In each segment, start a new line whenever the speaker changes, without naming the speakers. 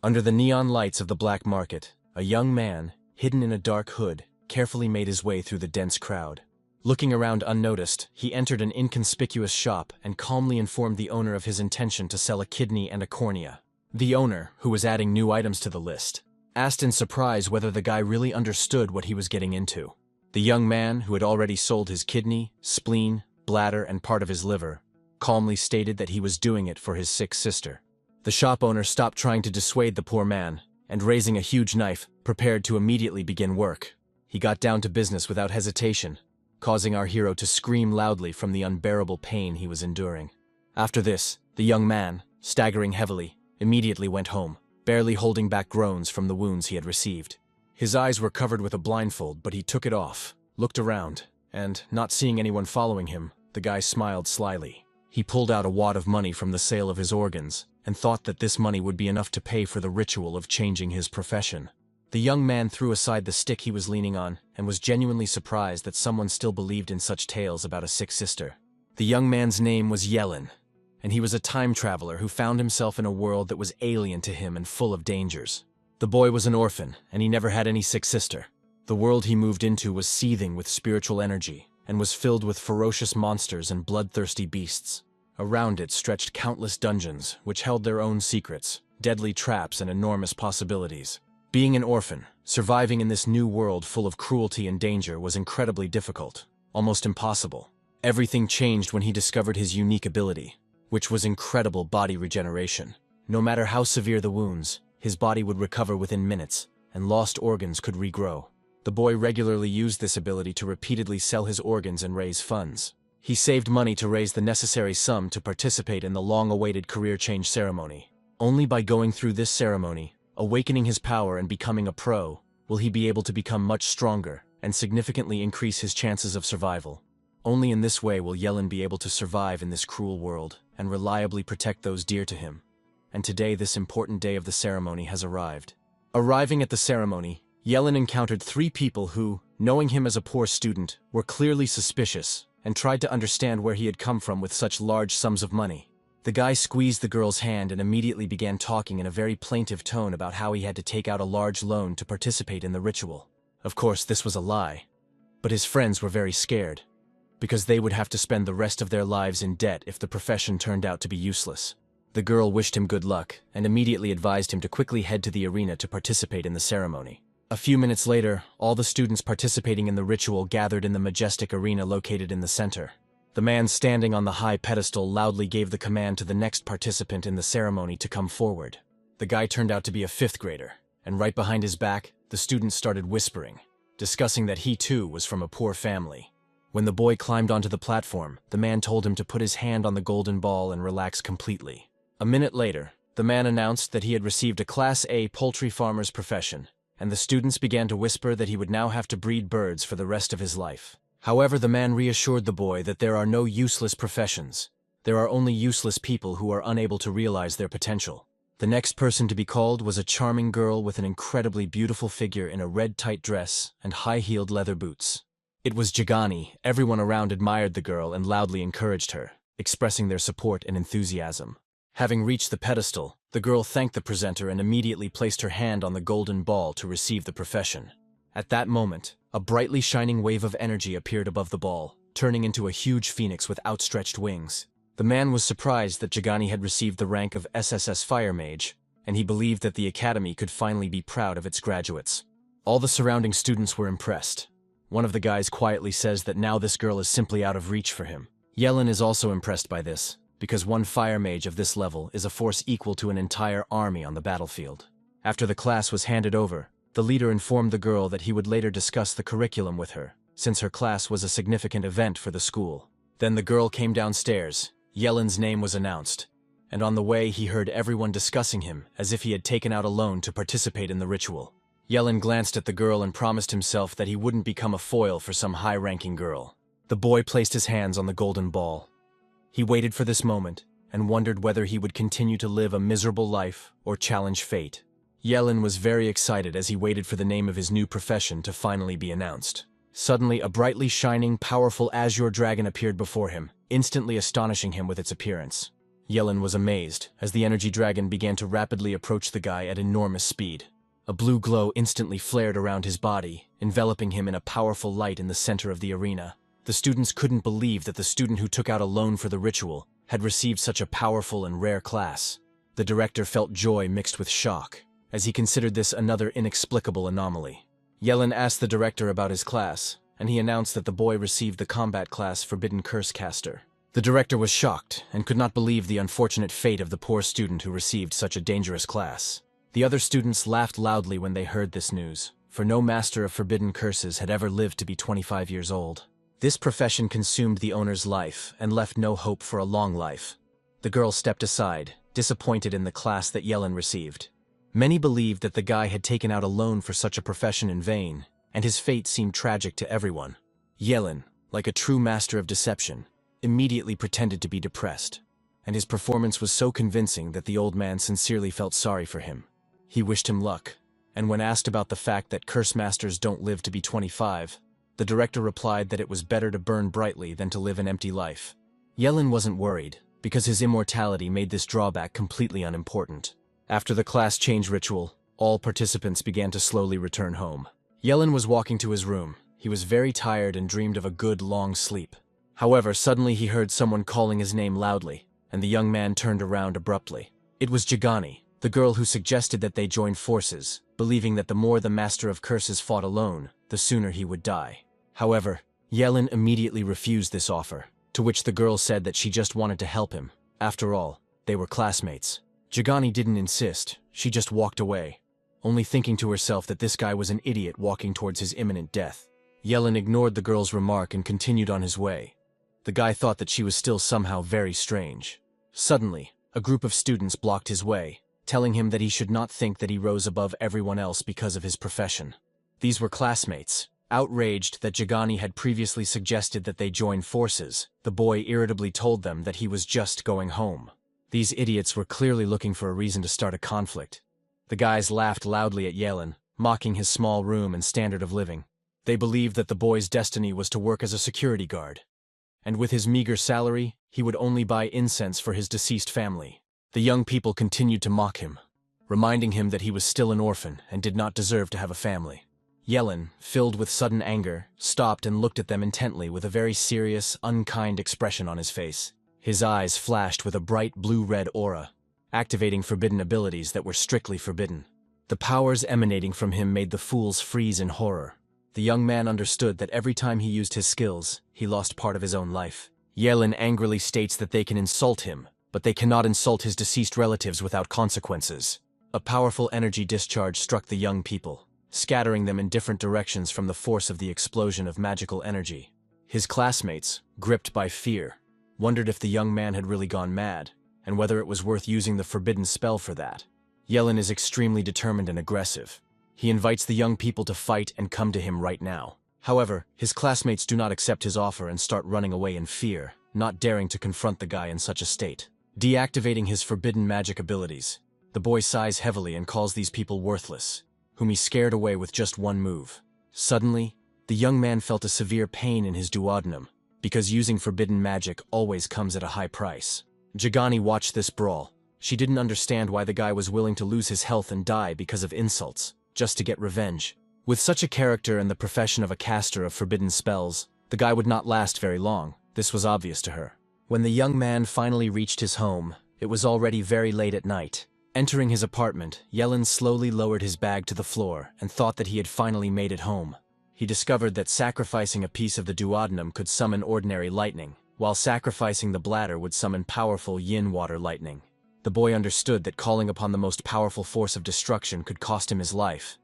Under the neon lights of the black market, a young man, hidden in a dark hood, carefully made his way through the dense crowd. Looking around unnoticed, he entered an inconspicuous shop and calmly informed the owner of his intention to sell a kidney and a cornea. The owner, who was adding new items to the list, asked in surprise whether the guy really understood what he was getting into. The young man, who had already sold his kidney, spleen, bladder, and part of his liver, calmly stated that he was doing it for his sick sister. The shop owner stopped trying to dissuade the poor man, and raising a huge knife, prepared to immediately begin work. He got down to business without hesitation, causing our hero to scream loudly from the unbearable pain he was enduring. After this, the young man, staggering heavily, immediately went home, barely holding back groans from the wounds he had received. His eyes were covered with a blindfold, but he took it off, looked around, and, not seeing anyone following him, the guy smiled slyly. He pulled out a wad of money from the sale of his organs, and thought that this money would be enough to pay for the ritual of changing his profession. The young man threw aside the stick he was leaning on, and was genuinely surprised that someone still believed in such tales about a sick sister. The young man's name was Yellen, and he was a time traveler who found himself in a world that was alien to him and full of dangers. The boy was an orphan, and he never had any sick sister. The world he moved into was seething with spiritual energy, and was filled with ferocious monsters and bloodthirsty beasts. Around it stretched countless dungeons, which held their own secrets, deadly traps, and enormous possibilities. Being an orphan, surviving in this new world full of cruelty and danger was incredibly difficult, almost impossible. Everything changed when he discovered his unique ability, which was incredible body regeneration. No matter how severe the wounds, his body would recover within minutes, and lost organs could regrow. The boy regularly used this ability to repeatedly sell his organs and raise funds. He saved money to raise the necessary sum to participate in the long-awaited career change ceremony. Only by going through this ceremony, awakening his power and becoming a pro, will he be able to become much stronger and significantly increase his chances of survival. Only in this way will Yellen be able to survive in this cruel world and reliably protect those dear to him. And today, this important day of the ceremony has arrived. Arriving at the ceremony, Yellen encountered 3 people who, knowing him as a poor student, were clearly suspicious and tried to understand where he had come from with such large sums of money. The guy squeezed the girl's hand and immediately began talking in a very plaintive tone about how he had to take out a large loan to participate in the ritual. Of course, this was a lie, but his friends were very scared, because they would have to spend the rest of their lives in debt if the profession turned out to be useless. The girl wished him good luck and immediately advised him to quickly head to the arena to participate in the ceremony. A few minutes later, all the students participating in the ritual gathered in the majestic arena located in the center. The man standing on the high pedestal loudly gave the command to the next participant in the ceremony to come forward. The guy turned out to be a 5th grader, and right behind his back, the students started whispering, discussing that he too was from a poor family. When the boy climbed onto the platform, the man told him to put his hand on the golden ball and relax completely. A minute later, the man announced that he had received a Class A poultry farmer's profession, and the students began to whisper that he would now have to breed birds for the rest of his life. However, the man reassured the boy that there are no useless professions. There are only useless people who are unable to realize their potential. The next person to be called was a charming girl with an incredibly beautiful figure in a red tight dress and high-heeled leather boots. It was Jagani. Everyone around admired the girl and loudly encouraged her, expressing their support and enthusiasm. Having reached the pedestal, the girl thanked the presenter and immediately placed her hand on the golden ball to receive the profession. At that moment, a brightly shining wave of energy appeared above the ball, turning into a huge phoenix with outstretched wings. The man was surprised that Jagani had received the rank of SSS Fire Mage, and he believed that the academy could finally be proud of its graduates. All the surrounding students were impressed. One of the guys quietly says that now this girl is simply out of reach for him. Yellen is also impressed by this, because one fire mage of this level is a force equal to an entire army on the battlefield. After the class was handed over, the leader informed the girl that he would later discuss the curriculum with her, since her class was a significant event for the school. Then the girl came downstairs, Yellen's name was announced, and on the way he heard everyone discussing him as if he had taken out a loan to participate in the ritual. Yellen glanced at the girl and promised himself that he wouldn't become a foil for some high-ranking girl. The boy placed his hands on the golden ball. He waited for this moment and wondered whether he would continue to live a miserable life or challenge fate. Yellen was very excited as he waited for the name of his new profession to finally be announced. Suddenly, a brightly shining, powerful azure dragon appeared before him, instantly astonishing him with its appearance. Yellen was amazed as the energy dragon began to rapidly approach the guy at enormous speed. A blue glow instantly flared around his body, enveloping him in a powerful light in the center of the arena. The students couldn't believe that the student who took out a loan for the ritual had received such a powerful and rare class. The director felt joy mixed with shock, as he considered this another inexplicable anomaly. Yellen asked the director about his class, and he announced that the boy received the combat class Forbidden Curse Caster. The director was shocked and could not believe the unfortunate fate of the poor student who received such a dangerous class. The other students laughed loudly when they heard this news, for no master of forbidden curses had ever lived to be 25 years old. This profession consumed the owner's life and left no hope for a long life. The girl stepped aside, disappointed in the class that Yellen received. Many believed that the guy had taken out a loan for such a profession in vain, and his fate seemed tragic to everyone. Yellen, like a true master of deception, immediately pretended to be depressed, and his performance was so convincing that the old man sincerely felt sorry for him. He wished him luck, and when asked about the fact that curse masters don't live to be 25, the director replied that it was better to burn brightly than to live an empty life. Yellen wasn't worried, because his immortality made this drawback completely unimportant. After the class change ritual, all participants began to slowly return home. Yellen was walking to his room. He was very tired and dreamed of a good long sleep. However, suddenly he heard someone calling his name loudly, and the young man turned around abruptly. It was Jagani, the girl who suggested that they join forces, believing that the more the Master of Curses fought alone, the sooner he would die. However, Yellen immediately refused this offer, to which the girl said that she just wanted to help him. After all, they were classmates. Jagani didn't insist, she just walked away, only thinking to herself that this guy was an idiot walking towards his imminent death. Yellen ignored the girl's remark and continued on his way. The guy thought that she was still somehow very strange. Suddenly, a group of students blocked his way, telling him that he should not think that he rose above everyone else because of his profession. These were classmates. Outraged that Jagani had previously suggested that they join forces, the boy irritably told them that he was just going home. These idiots were clearly looking for a reason to start a conflict. The guys laughed loudly at Yellen, mocking his small room and standard of living. They believed that the boy's destiny was to work as a security guard, and with his meager salary, he would only buy incense for his deceased family. The young people continued to mock him, reminding him that he was still an orphan and did not deserve to have a family. Yellen, filled with sudden anger, stopped and looked at them intently with a very serious, unkind expression on his face. His eyes flashed with a bright blue-red aura, activating forbidden abilities that were strictly forbidden. The powers emanating from him made the fools freeze in horror. The young man understood that every time he used his skills, he lost part of his own life. Yellen angrily states that they can insult him, but they cannot insult his deceased relatives without consequences. A powerful energy discharge struck the young people, scattering them in different directions from the force of the explosion of magical energy. His classmates, gripped by fear, wondered if the young man had really gone mad, and whether it was worth using the forbidden spell for that. Yellen is extremely determined and aggressive. He invites the young people to fight and come to him right now. However, his classmates do not accept his offer and start running away in fear, not daring to confront the guy in such a state. Deactivating his forbidden magic abilities, the boy sighs heavily and calls these people worthless, whom he scared away with just one move. Suddenly, the young man felt a severe pain in his duodenum, because using forbidden magic always comes at a high price. Jagani watched this brawl. She didn't understand why the guy was willing to lose his health and die because of insults, just to get revenge. With such a character and the profession of a caster of forbidden spells, the guy would not last very long. This was obvious to her. When the young man finally reached his home, it was already very late at night. Entering his apartment, Yellen slowly lowered his bag to the floor and thought that he had finally made it home. He discovered that sacrificing a piece of the duodenum could summon ordinary lightning, while sacrificing the bladder would summon powerful yin water lightning. The boy understood that calling upon the most powerful force of destruction could cost him his life,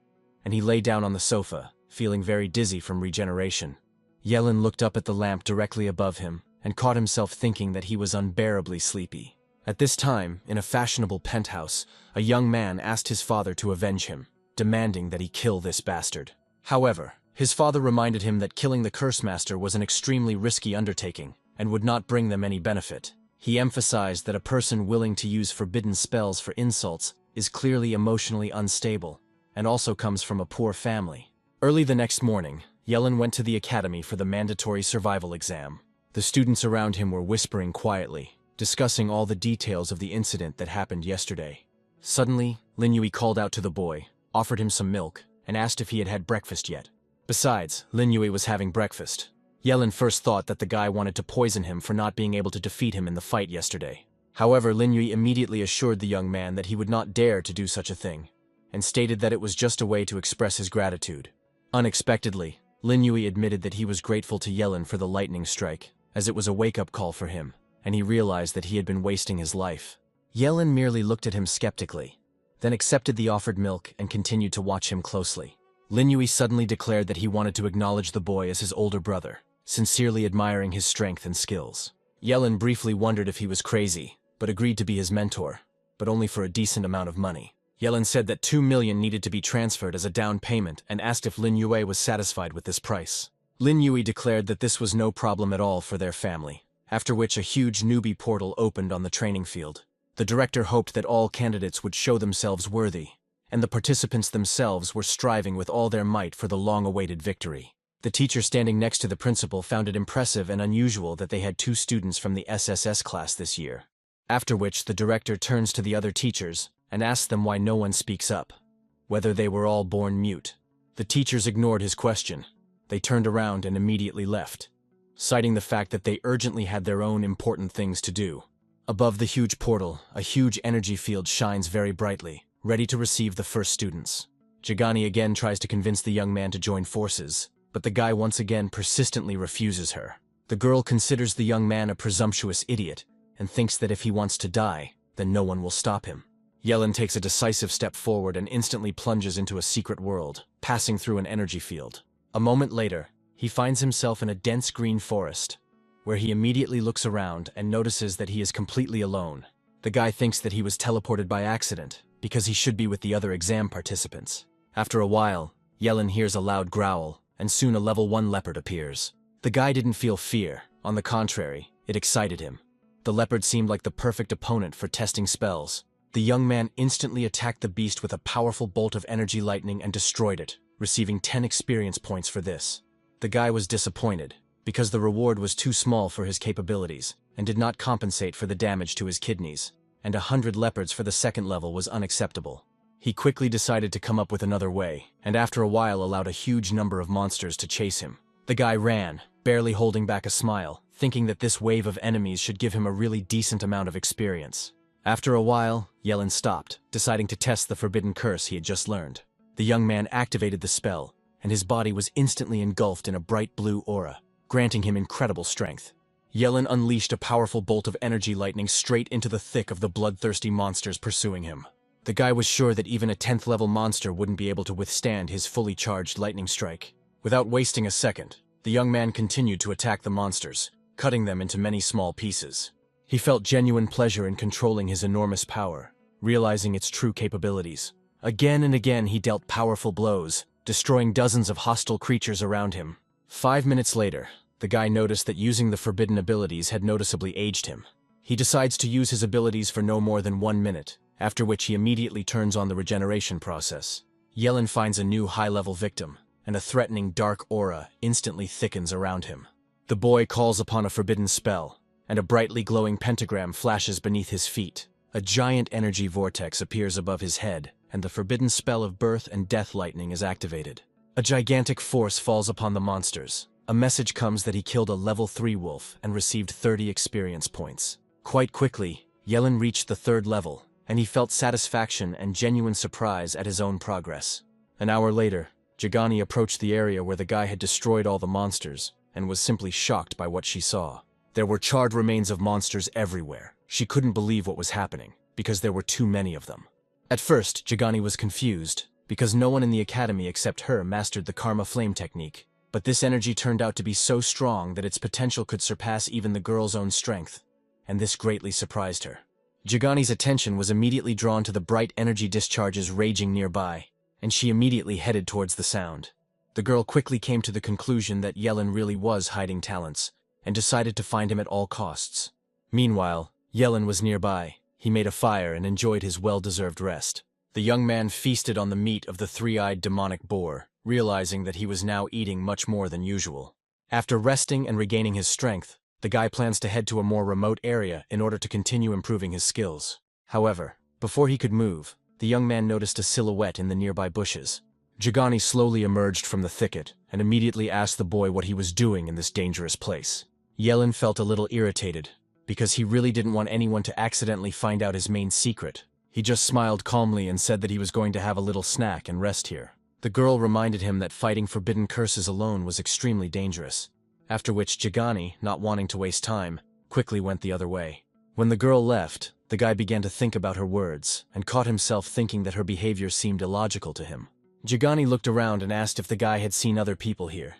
and he lay down on the sofa, feeling very dizzy from regeneration. Yellen looked up at the lamp directly above him and caught himself thinking that he was unbearably sleepy. At this time, in a fashionable penthouse, a young man asked his father to avenge him, demanding that he kill this bastard. However, his father reminded him that killing the Curse Master was an extremely risky undertaking and would not bring them any benefit. He emphasized that a person willing to use forbidden spells for insults is clearly emotionally unstable and also comes from a poor family. Early the next morning, Yellen went to the academy for the mandatory survival exam. The students around him were whispering quietly, discussing all the details of the incident that happened yesterday. Suddenly, Lin Yui called out to the boy, offered him some milk, and asked if he had had breakfast yet. Besides, Lin Yui was having breakfast. Yellen first thought that the guy wanted to poison him for not being able to defeat him in the fight yesterday. However, Lin Yui immediately assured the young man that he would not dare to do such a thing, and stated that it was just a way to express his gratitude. Unexpectedly, Lin Yui admitted that he was grateful to Yellen for the lightning strike, as it was a wake-up call for him, and he realized that he had been wasting his life. Yellen merely looked at him skeptically, then accepted the offered milk and continued to watch him closely. Lin Yui suddenly declared that he wanted to acknowledge the boy as his older brother, sincerely admiring his strength and skills. Yellen briefly wondered if he was crazy, but agreed to be his mentor, but only for a decent amount of money. Yellen said that 2 million needed to be transferred as a down payment and asked if Lin Yui was satisfied with this price. Lin Yui declared that this was no problem at all for their family, after which a huge newbie portal opened on the training field. The director hoped that all candidates would show themselves worthy, and the participants themselves were striving with all their might for the long-awaited victory. The teacher standing next to the principal found it impressive and unusual that they had 2 students from the SSS class this year. After which, the director turns to the other teachers and asks them why no one speaks up, whether they were all born mute. The teachers ignored his question. They turned around and immediately left, citing the fact that they urgently had their own important things to do. Above the huge portal, a huge energy field shines very brightly, ready to receive the first students. Jagani again tries to convince the young man to join forces, but the guy once again persistently refuses her. The girl considers the young man a presumptuous idiot and thinks that if he wants to die, then no one will stop him. Yellen takes a decisive step forward and instantly plunges into a secret world, passing through an energy field. A moment later, he finds himself in a dense green forest, where he immediately looks around and notices that he is completely alone. The guy thinks that he was teleported by accident, because he should be with the other exam participants. After a while, Yellen hears a loud growl, and soon a level 1 leopard appears. The guy didn't feel fear. On the contrary, it excited him. The leopard seemed like the perfect opponent for testing spells. The young man instantly attacked the beast with a powerful bolt of energy lightning and destroyed it, receiving 10 experience points for this. The guy was disappointed, because the reward was too small for his capabilities, and did not compensate for the damage to his kidneys, and 100 leopards for the second level was unacceptable. He quickly decided to come up with another way, and after a while allowed a huge number of monsters to chase him. The guy ran, barely holding back a smile, thinking that this wave of enemies should give him a really decent amount of experience. After a while, Yellen stopped, deciding to test the forbidden curse he had just learned. The young man activated the spell, and his body was instantly engulfed in a bright blue aura, granting him incredible strength. Yellen unleashed a powerful bolt of energy lightning straight into the thick of the bloodthirsty monsters pursuing him. The guy was sure that even a 10th level monster wouldn't be able to withstand his fully charged lightning strike. Without wasting a second, the young man continued to attack the monsters, cutting them into many small pieces. He felt genuine pleasure in controlling his enormous power, realizing its true capabilities. Again and again he dealt powerful blows, destroying dozens of hostile creatures around him. 5 minutes later, the guy noticed that using the forbidden abilities had noticeably aged him. He decides to use his abilities for no more than 1 minute, after which he immediately turns on the regeneration process. Yellen finds a new high-level victim, and a threatening dark aura instantly thickens around him. The boy calls upon a forbidden spell, and a brightly glowing pentagram flashes beneath his feet. A giant energy vortex appears above his head, and the forbidden spell of birth and death lightning is activated. A gigantic force falls upon the monsters. A message comes that he killed a level 3 wolf and received 30 experience points. Quite quickly, Yellen reached the 3rd level, and he felt satisfaction and genuine surprise at his own progress. An hour later, Jagani approached the area where the guy had destroyed all the monsters, and was simply shocked by what she saw. There were charred remains of monsters everywhere. She couldn't believe what was happening, because there were too many of them. At first, Jagani was confused, because no one in the academy except her mastered the Karma Flame technique. But this energy turned out to be so strong that its potential could surpass even the girl's own strength, and this greatly surprised her. Jagani's attention was immediately drawn to the bright energy discharges raging nearby, and she immediately headed towards the sound. The girl quickly came to the conclusion that Yellen really was hiding talents, and decided to find him at all costs. Meanwhile, Yellen was nearby. He made a fire and enjoyed his well-deserved rest. The young man feasted on the meat of the 3-eyed demonic boar, realizing that he was now eating much more than usual. After resting and regaining his strength, The guy plans to head to a more remote area in order to continue improving his skills. However, before he could move, the young man noticed a silhouette in the nearby bushes. Jagani slowly emerged from the thicket and immediately asked the boy what he was doing in this dangerous place. Yelin felt a little irritated, because he really didn't want anyone to accidentally find out his main secret. He just smiled calmly and said that he was going to have a little snack and rest here. The girl reminded him that fighting forbidden curses alone was extremely dangerous, after which Jagani, not wanting to waste time, quickly went the other way. When the girl left, the guy began to think about her words and caught himself thinking that her behavior seemed illogical to him. Jagani looked around and asked if the guy had seen other people here.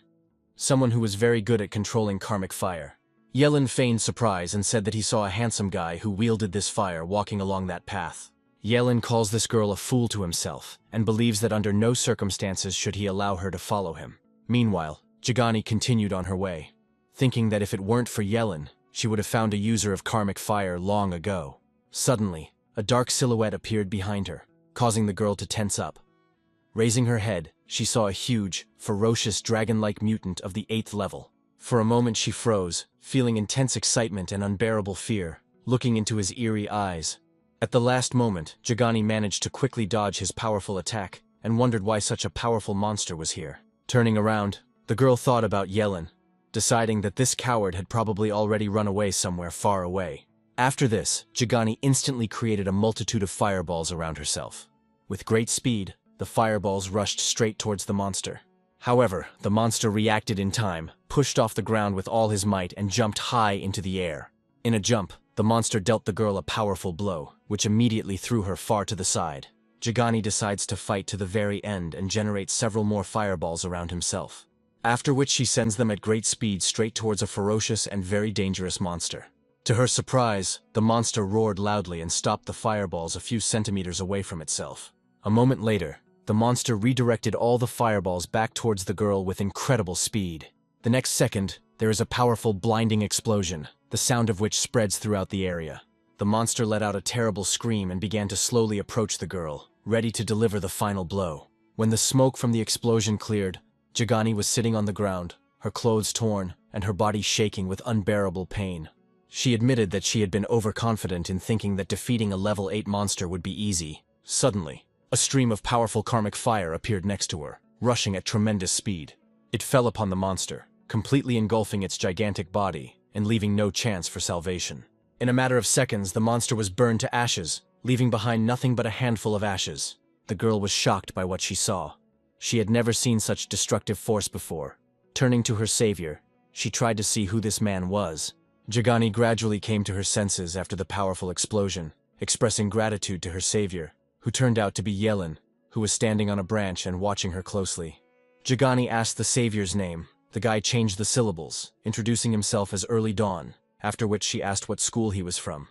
Someone who was very good at controlling karmic fire. Yelin feigned surprise and said that he saw a handsome guy who wielded this fire walking along that path. Yelin calls this girl a fool to himself and believes that under no circumstances should he allow her to follow him. Meanwhile, Jagani continued on her way, thinking that if it weren't for Yelin, she would have found a user of karmic fire long ago. Suddenly, a dark silhouette appeared behind her, causing the girl to tense up. Raising her head, she saw a huge, ferocious dragon-like mutant of the 8th level. For a moment she froze, feeling intense excitement and unbearable fear, looking into his eerie eyes. At the last moment, Jagani managed to quickly dodge his powerful attack and wondered why such a powerful monster was here. Turning around, the girl thought about Yelin, deciding that this coward had probably already run away somewhere far away. After this, Jagani instantly created a multitude of fireballs around herself. With great speed, the fireballs rushed straight towards the monster. However, the monster reacted in time, pushed off the ground with all his might and jumped high into the air. In a jump, the monster dealt the girl a powerful blow, which immediately threw her far to the side. Jagani decides to fight to the very end and generate several more fireballs around himself, after which she sends them at great speed straight towards a ferocious and very dangerous monster. To her surprise, the monster roared loudly and stopped the fireballs a few centimeters away from itself. A moment later, the monster redirected all the fireballs back towards the girl with incredible speed. The next second, there is a powerful blinding explosion, the sound of which spreads throughout the area. The monster let out a terrible scream and began to slowly approach the girl, ready to deliver the final blow. When the smoke from the explosion cleared, Jagani was sitting on the ground, her clothes torn, and her body shaking with unbearable pain. She admitted that she had been overconfident in thinking that defeating a level 8 monster would be easy. Suddenly, a stream of powerful karmic fire appeared next to her, rushing at tremendous speed. It fell upon the monster, completely engulfing its gigantic body and leaving no chance for salvation. In a matter of seconds, the monster was burned to ashes, leaving behind nothing but a handful of ashes. The girl was shocked by what she saw. She had never seen such destructive force before. Turning to her savior, she tried to see who this man was. Jagani gradually came to her senses after the powerful explosion, expressing gratitude to her savior, who turned out to be Yelin, who was standing on a branch and watching her closely. Jagani asked the savior's name. The guy changed the syllables, introducing himself as Early Dawn, after which she asked what school he was from.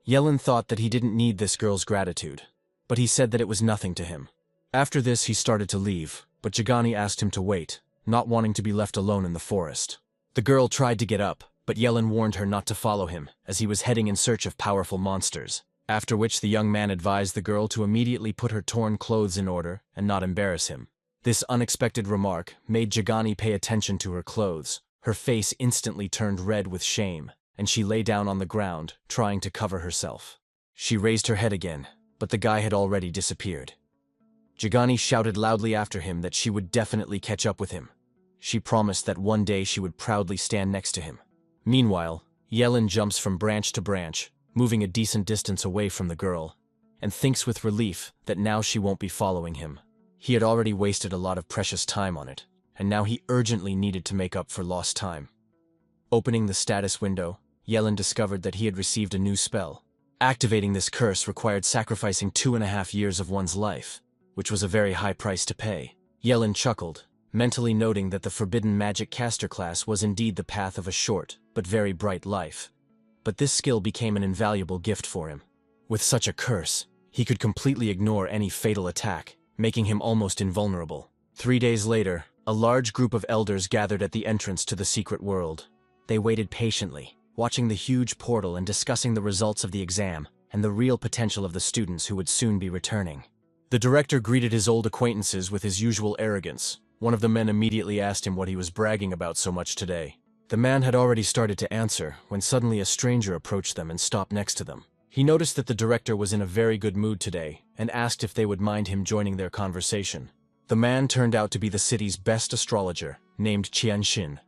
Yelin thought that he didn't need this girl's gratitude, but he said that it was nothing to him. After this, he started to leave, but Jagani asked him to wait, not wanting to be left alone in the forest. The girl tried to get up, but Yelin warned her not to follow him, as he was heading in search of powerful monsters. After which the young man advised the girl to immediately put her torn clothes in order and not embarrass him. This unexpected remark made Jagani pay attention to her clothes. Her face instantly turned red with shame, and she lay down on the ground, trying to cover herself. She raised her head again, but the guy had already disappeared. Jagani shouted loudly after him that she would definitely catch up with him. She promised that one day she would proudly stand next to him. Meanwhile, Yelin jumps from branch to branch, moving a decent distance away from the girl, and thinks with relief that now she won't be following him. He had already wasted a lot of precious time on it, and now he urgently needed to make up for lost time. Opening the status window, Yelin discovered that he had received a new spell. Activating this curse required sacrificing 2.5 years of one's life, which was a very high price to pay. Yelin chuckled, mentally noting that the forbidden magic caster class was indeed the path of a short but very bright life. But this skill became an invaluable gift for him. With such a curse, he could completely ignore any fatal attack, making him almost invulnerable. 3 days later, a large group of elders gathered at the entrance to the secret world. They waited patiently, watching the huge portal and discussing the results of the exam and the real potential of the students who would soon be returning. The director greeted his old acquaintances with his usual arrogance. One of the men immediately asked him what he was bragging about so much today. The man had already started to answer when suddenly a stranger approached them and stopped next to them. He noticed that the director was in a very good mood today and asked if they would mind him joining their conversation. The man turned out to be the city's best astrologer, named Qianxin,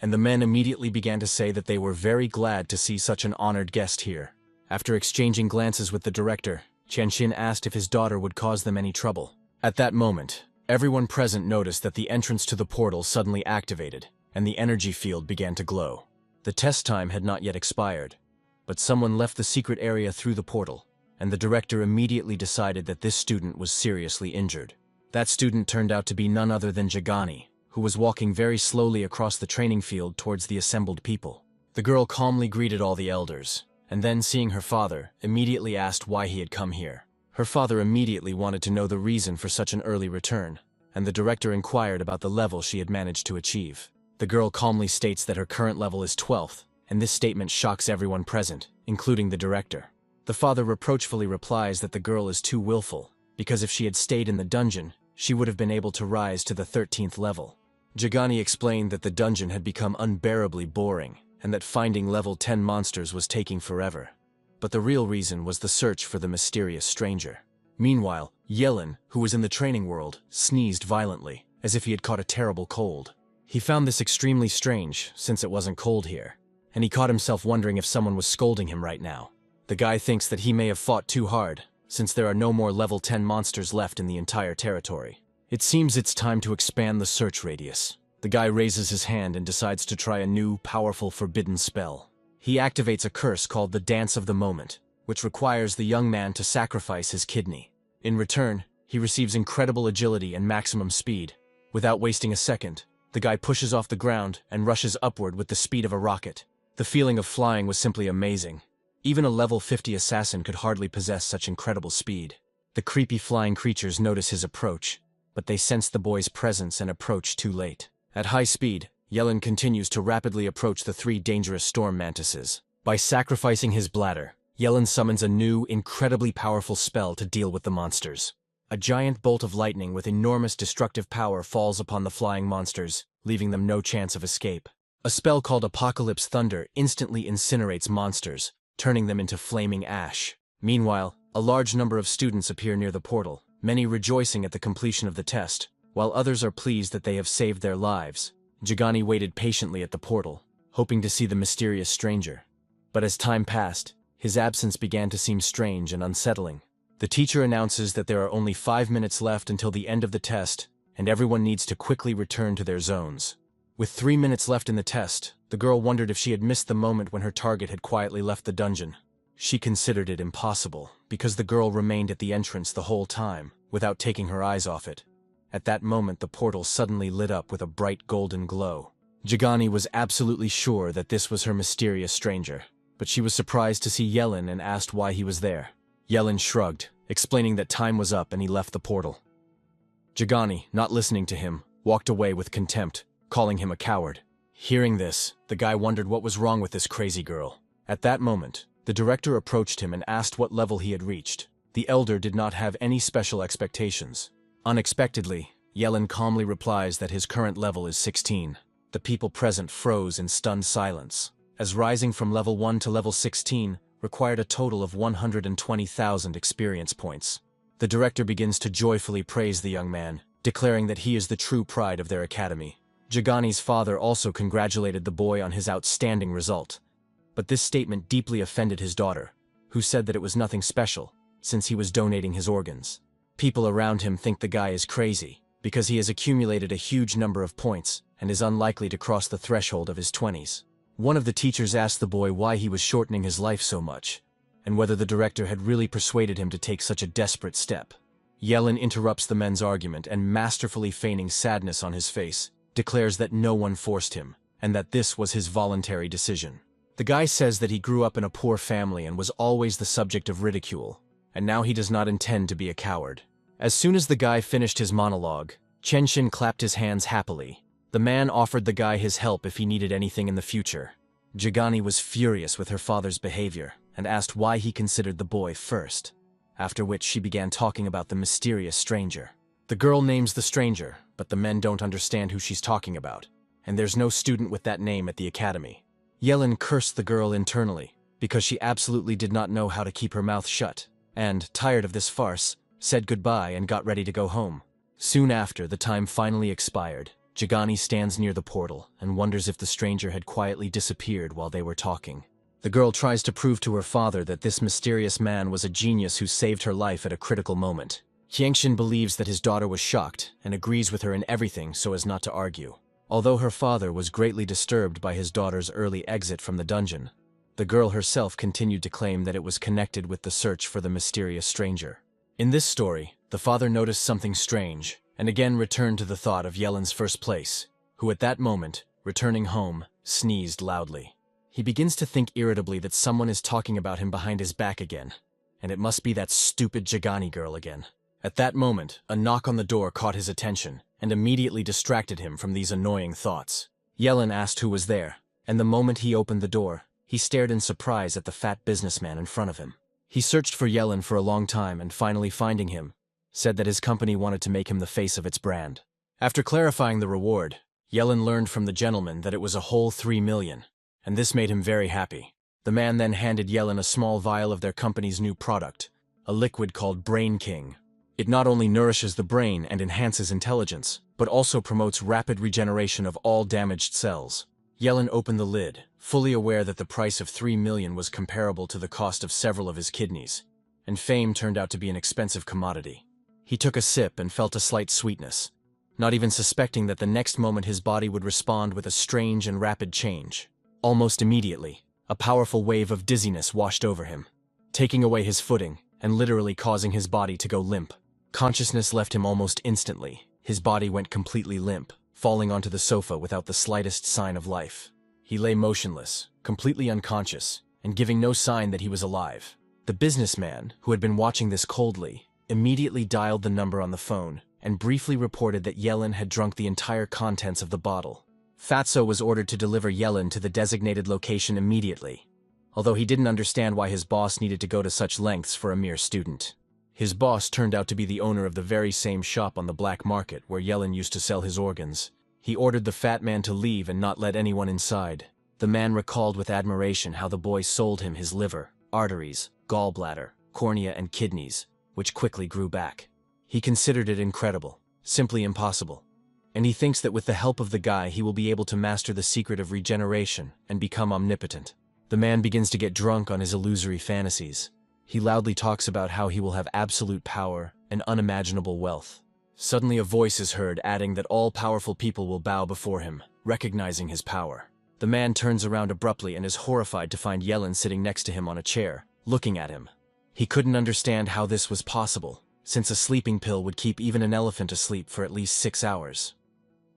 and the men immediately began to say that they were very glad to see such an honored guest here. After exchanging glances with the director, Qianxin asked if his daughter would cause them any trouble. At that moment, everyone present noticed that the entrance to the portal suddenly activated, and the energy field began to glow. The test time had not yet expired, but someone left the secret area through the portal, and the director immediately decided that this student was seriously injured. That student turned out to be none other than Jagani, who was walking very slowly across the training field towards the assembled people. The girl calmly greeted all the elders, and then seeing her father, immediately asked why he had come here. Her father immediately wanted to know the reason for such an early return, and the director inquired about the level she had managed to achieve. The girl calmly states that her current level is 12th, and this statement shocks everyone present, including the director. The father reproachfully replies that the girl is too willful, because if she had stayed in the dungeon, she would have been able to rise to the 13th level. Jagani explained that the dungeon had become unbearably boring, and that finding level 10 monsters was taking forever. But the real reason was the search for the mysterious stranger. Meanwhile, Yelin, who was in the training world, sneezed violently, as if he had caught a terrible cold. He found this extremely strange, since it wasn't cold here, and he caught himself wondering if someone was scolding him right now. The guy thinks that he may have fought too hard, since there are no more level 10 monsters left in the entire territory. It seems it's time to expand the search radius. The guy raises his hand and decides to try a new, powerful, forbidden spell. He activates a curse called the Dance of the Moment, which requires the young man to sacrifice his kidney. In return, he receives incredible agility and maximum speed. Without wasting a second, the guy pushes off the ground and rushes upward with the speed of a rocket. The feeling of flying was simply amazing. Even a level 50 assassin could hardly possess such incredible speed. The creepy flying creatures notice his approach, but they sense the boy's presence and approach too late. At high speed, Yelin continues to rapidly approach the 3 dangerous storm mantises. By sacrificing his bladder, Yelin summons a new, incredibly powerful spell to deal with the monsters. A giant bolt of lightning with enormous destructive power falls upon the flying monsters, leaving them no chance of escape. A spell called Apocalypse Thunder instantly incinerates monsters, turning them into flaming ash. Meanwhile, a large number of students appear near the portal, many rejoicing at the completion of the test, while others are pleased that they have saved their lives. Jagani waited patiently at the portal, hoping to see the mysterious stranger. But as time passed, his absence began to seem strange and unsettling. The teacher announces that there are only 5 minutes left until the end of the test, and everyone needs to quickly return to their zones. With 3 minutes left in the test, the girl wondered if she had missed the moment when her target had quietly left the dungeon. She considered it impossible, because the girl remained at the entrance the whole time, without taking her eyes off it. At that moment, the portal suddenly lit up with a bright golden glow. Jagani was absolutely sure that this was her mysterious stranger, but she was surprised to see Yelin and asked why he was there. Yelin shrugged, explaining that time was up and he left the portal. Jagani, not listening to him, walked away with contempt, calling him a coward. Hearing this, the guy wondered what was wrong with this crazy girl. At that moment, the director approached him and asked what level he had reached. The elder did not have any special expectations. Unexpectedly, Yelin calmly replies that his current level is 16. The people present froze in stunned silence, as rising from level 1 to level 16 required a total of 120,000 experience points. The director begins to joyfully praise the young man, declaring that he is the true pride of their academy. Jagani's father also congratulated the boy on his outstanding result, but this statement deeply offended his daughter, who said that it was nothing special, since he was donating his organs. People around him think the guy is crazy, because he has accumulated a huge number of points and is unlikely to cross the threshold of his 20s. One of the teachers asked the boy why he was shortening his life so much, and whether the director had really persuaded him to take such a desperate step. Yelin interrupts the men's argument and, masterfully feigning sadness on his face, declares that no one forced him, and that this was his voluntary decision. The guy says that he grew up in a poor family and was always the subject of ridicule, and now he does not intend to be a coward. As soon as the guy finished his monologue, Chenshin clapped his hands happily. The man offered the guy his help if he needed anything in the future. Jagani was furious with her father's behavior and asked why he considered the boy first, after which she began talking about the mysterious stranger. The girl names the stranger, but the men don't understand who she's talking about. and there's no student with that name at the academy. Yellen cursed the girl internally, because she absolutely did not know how to keep her mouth shut, and, tired of this farce, said goodbye and got ready to go home. Soon after, the time finally expired. Jagani stands near the portal and wonders if the stranger had quietly disappeared while they were talking. The girl tries to prove to her father that this mysterious man was a genius who saved her life at a critical moment. Qiangxin believes that his daughter was shocked and agrees with her in everything so as not to argue. Although her father was greatly disturbed by his daughter's early exit from the dungeon, the girl herself continued to claim that it was connected with the search for the mysterious stranger. In this story, the father noticed something strange, and again returned to the thought of Yellen's first place, who at that moment, returning home, sneezed loudly. He begins to think irritably that someone is talking about him behind his back again, and it must be that stupid Jagani girl again. At that moment, a knock on the door caught his attention, and immediately distracted him from these annoying thoughts. Yellen asked who was there, and the moment he opened the door, he stared in surprise at the fat businessman in front of him. He searched for Yellen for a long time and finally finding him, said that his company wanted to make him the face of its brand. After clarifying the reward, Yellen learned from the gentleman that it was a whole 3 million, and this made him very happy. The man then handed Yellen a small vial of their company's new product, a liquid called Brain King. It not only nourishes the brain and enhances intelligence, but also promotes rapid regeneration of all damaged cells. Yellen opened the lid, fully aware that the price of 3 million was comparable to the cost of several of his kidneys, and fame turned out to be an expensive commodity. He took a sip and felt a slight sweetness, not even suspecting that the next moment his body would respond with a strange and rapid change. Almost immediately, a powerful wave of dizziness washed over him, taking away his footing and literally causing his body to go limp. Consciousness left him almost instantly. His body went completely limp, falling onto the sofa without the slightest sign of life. He lay motionless, completely unconscious, and giving no sign that he was alive. The businessman, who had been watching this coldly, immediately dialed the number on the phone and briefly reported that Yellen had drunk the entire contents of the bottle. Fatso was ordered to deliver Yellen to the designated location immediately, although he didn't understand why his boss needed to go to such lengths for a mere student. His boss turned out to be the owner of the very same shop on the black market where Yellen used to sell his organs. He ordered the fat man to leave and not let anyone inside. The man recalled with admiration how the boy sold him his liver, arteries, gallbladder, cornea, and kidneys, which quickly grew back. He considered it incredible, simply impossible. And he thinks that with the help of the guy he will be able to master the secret of regeneration and become omnipotent. The man begins to get drunk on his illusory fantasies. He loudly talks about how he will have absolute power and unimaginable wealth. Suddenly a voice is heard adding that all powerful people will bow before him, recognizing his power. The man turns around abruptly and is horrified to find Yellen sitting next to him on a chair, looking at him. He couldn't understand how this was possible, since a sleeping pill would keep even an elephant asleep for at least 6 hours.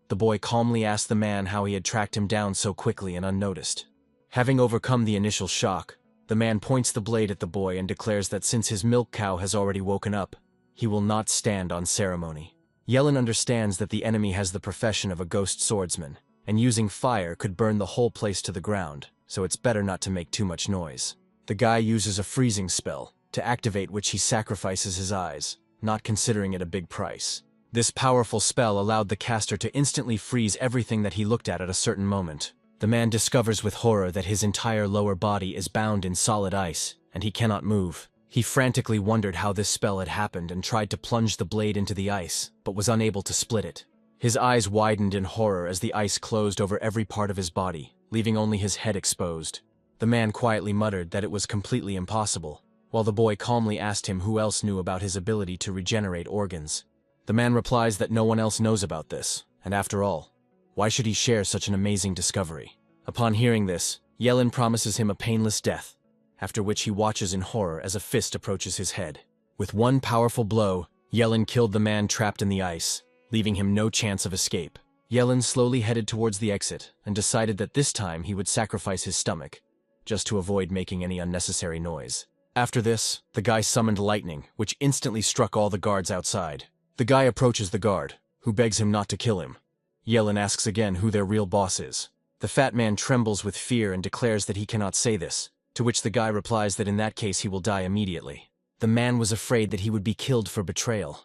The boy calmly asked the man how he had tracked him down so quickly and unnoticed. Having overcome the initial shock, the man points the blade at the boy and declares that since his milk cow has already woken up, he will not stand on ceremony. Yellen understands that the enemy has the profession of a ghost swordsman, and using fire could burn the whole place to the ground, so it's better not to make too much noise. The guy uses a freezing spell, to activate which he sacrifices his eyes, not considering it a big price. This powerful spell allowed the caster to instantly freeze everything that he looked at a certain moment. The man discovers with horror that his entire lower body is bound in solid ice, and he cannot move. He frantically wondered how this spell had happened and tried to plunge the blade into the ice, but was unable to split it. His eyes widened in horror as the ice closed over every part of his body, leaving only his head exposed. The man quietly muttered that it was completely impossible, while the boy calmly asked him who else knew about his ability to regenerate organs. The man replies that no one else knows about this, and after all, why should he share such an amazing discovery? Upon hearing this, Yellen promises him a painless death, after which he watches in horror as a fist approaches his head. With one powerful blow, Yellen killed the man trapped in the ice, leaving him no chance of escape. Yellen slowly headed towards the exit and decided that this time he would sacrifice his stomach, just to avoid making any unnecessary noise. After this, the guy summoned lightning, which instantly struck all the guards outside. The guy approaches the guard, who begs him not to kill him. Yellen asks again who their real boss is. The fat man trembles with fear and declares that he cannot say this, to which the guy replies that in that case he will die immediately. The man was afraid that he would be killed for betrayal.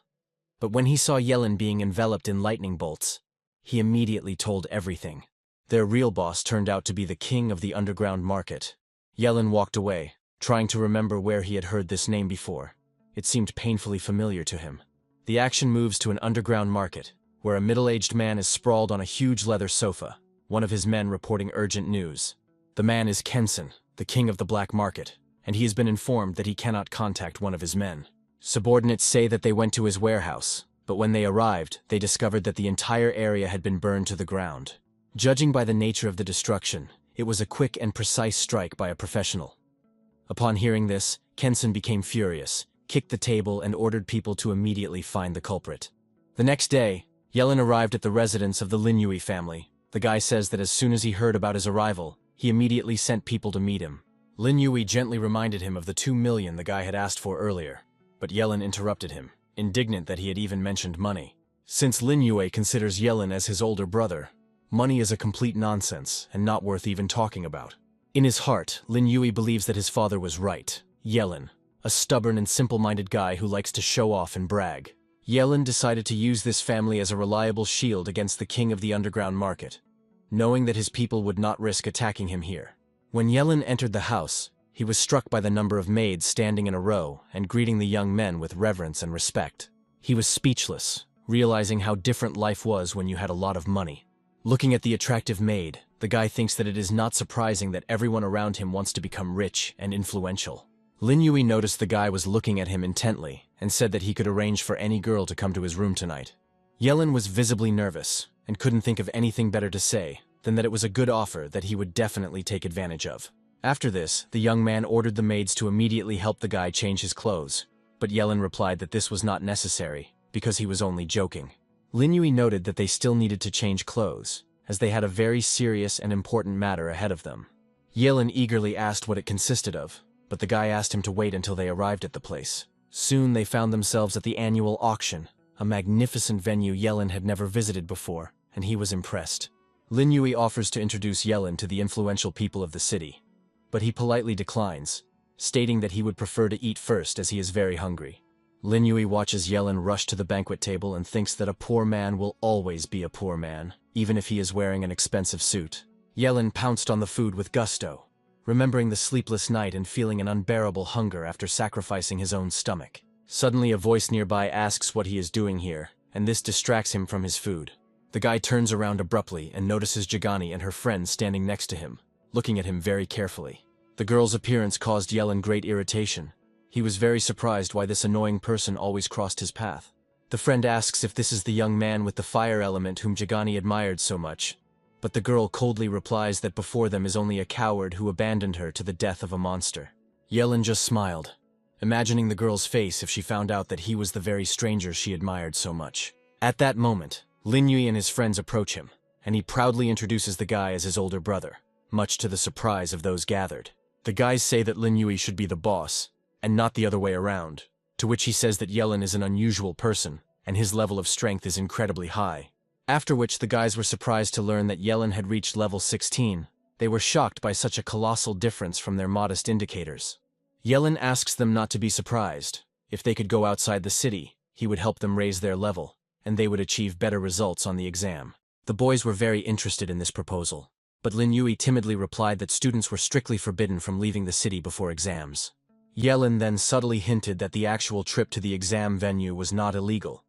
But when he saw Yellen being enveloped in lightning bolts, he immediately told everything. Their real boss turned out to be the king of the underground market. Yellen walked away, trying to remember where he had heard this name before. It seemed painfully familiar to him. The action moves to an underground market, where a middle-aged man is sprawled on a huge leather sofa, one of his men reporting urgent news. The man is Kenson, the king of the black market, and he has been informed that he cannot contact one of his men. Subordinates say that they went to his warehouse, but when they arrived, they discovered that the entire area had been burned to the ground. Judging by the nature of the destruction, it was a quick and precise strike by a professional. Upon hearing this, Kenson became furious, kicked the table, and ordered people to immediately find the culprit. The next day, Yellen arrived at the residence of the Lin Yui family. The guy says that as soon as he heard about his arrival, he immediately sent people to meet him. Lin Yui gently reminded him of the 2 million the guy had asked for earlier, but Yellen interrupted him, indignant that he had even mentioned money. Since Lin Yui considers Yellen as his older brother, money is a complete nonsense and not worth even talking about. In his heart, Lin Yui believes that his father was right. Yellen, a stubborn and simple-minded guy who likes to show off and brag. Yellen decided to use this family as a reliable shield against the king of the underground market, knowing that his people would not risk attacking him here. When Yellen entered the house, he was struck by the number of maids standing in a row and greeting the young men with reverence and respect. He was speechless, realizing how different life was when you had a lot of money. Looking at the attractive maid, the guy thinks that it is not surprising that everyone around him wants to become rich and influential. Lin Yui noticed the guy was looking at him intently and said that he could arrange for any girl to come to his room tonight. Yellen was visibly nervous and couldn't think of anything better to say than that it was a good offer that he would definitely take advantage of. After this, the young man ordered the maids to immediately help the guy change his clothes, but Yellen replied that this was not necessary because he was only joking. Lin Yui noted that they still needed to change clothes, as they had a very serious and important matter ahead of them. Yellen eagerly asked what it consisted of, but the guy asked him to wait until they arrived at the place. Soon they found themselves at the annual auction, a magnificent venue Yellen had never visited before, and he was impressed. Lin Yui offers to introduce Yellen to the influential people of the city, but he politely declines, stating that he would prefer to eat first as he is very hungry. Lin Yui watches Yellen rush to the banquet table and thinks that a poor man will always be a poor man, even if he is wearing an expensive suit. Yellen pounced on the food with gusto, remembering the sleepless night and feeling an unbearable hunger after sacrificing his own stomach. Suddenly a voice nearby asks what he is doing here, and this distracts him from his food. The guy turns around abruptly and notices Jagani and her friend standing next to him, looking at him very carefully. The girl's appearance caused Yellen great irritation. He was very surprised why this annoying person always crossed his path. The friend asks if this is the young man with the fire element whom Jagani admired so much, but the girl coldly replies that before them is only a coward who abandoned her to the death of a monster. Yellen just smiled, imagining the girl's face if she found out that he was the very stranger she admired so much. At that moment, Lin Yui and his friends approach him, and he proudly introduces the guy as his older brother, much to the surprise of those gathered. The guys say that Lin Yui should be the boss, and not the other way around, to which he says that Yellen is an unusual person, and his level of strength is incredibly high. After which the guys were surprised to learn that Yellen had reached level 16. They were shocked by such a colossal difference from their modest indicators. Yellen asks them not to be surprised. If they could go outside the city, he would help them raise their level, and they would achieve better results on the exam. The boys were very interested in this proposal, but Lin Yui timidly replied that students were strictly forbidden from leaving the city before exams. Yellen then subtly hinted that the actual trip to the exam venue was not illegal,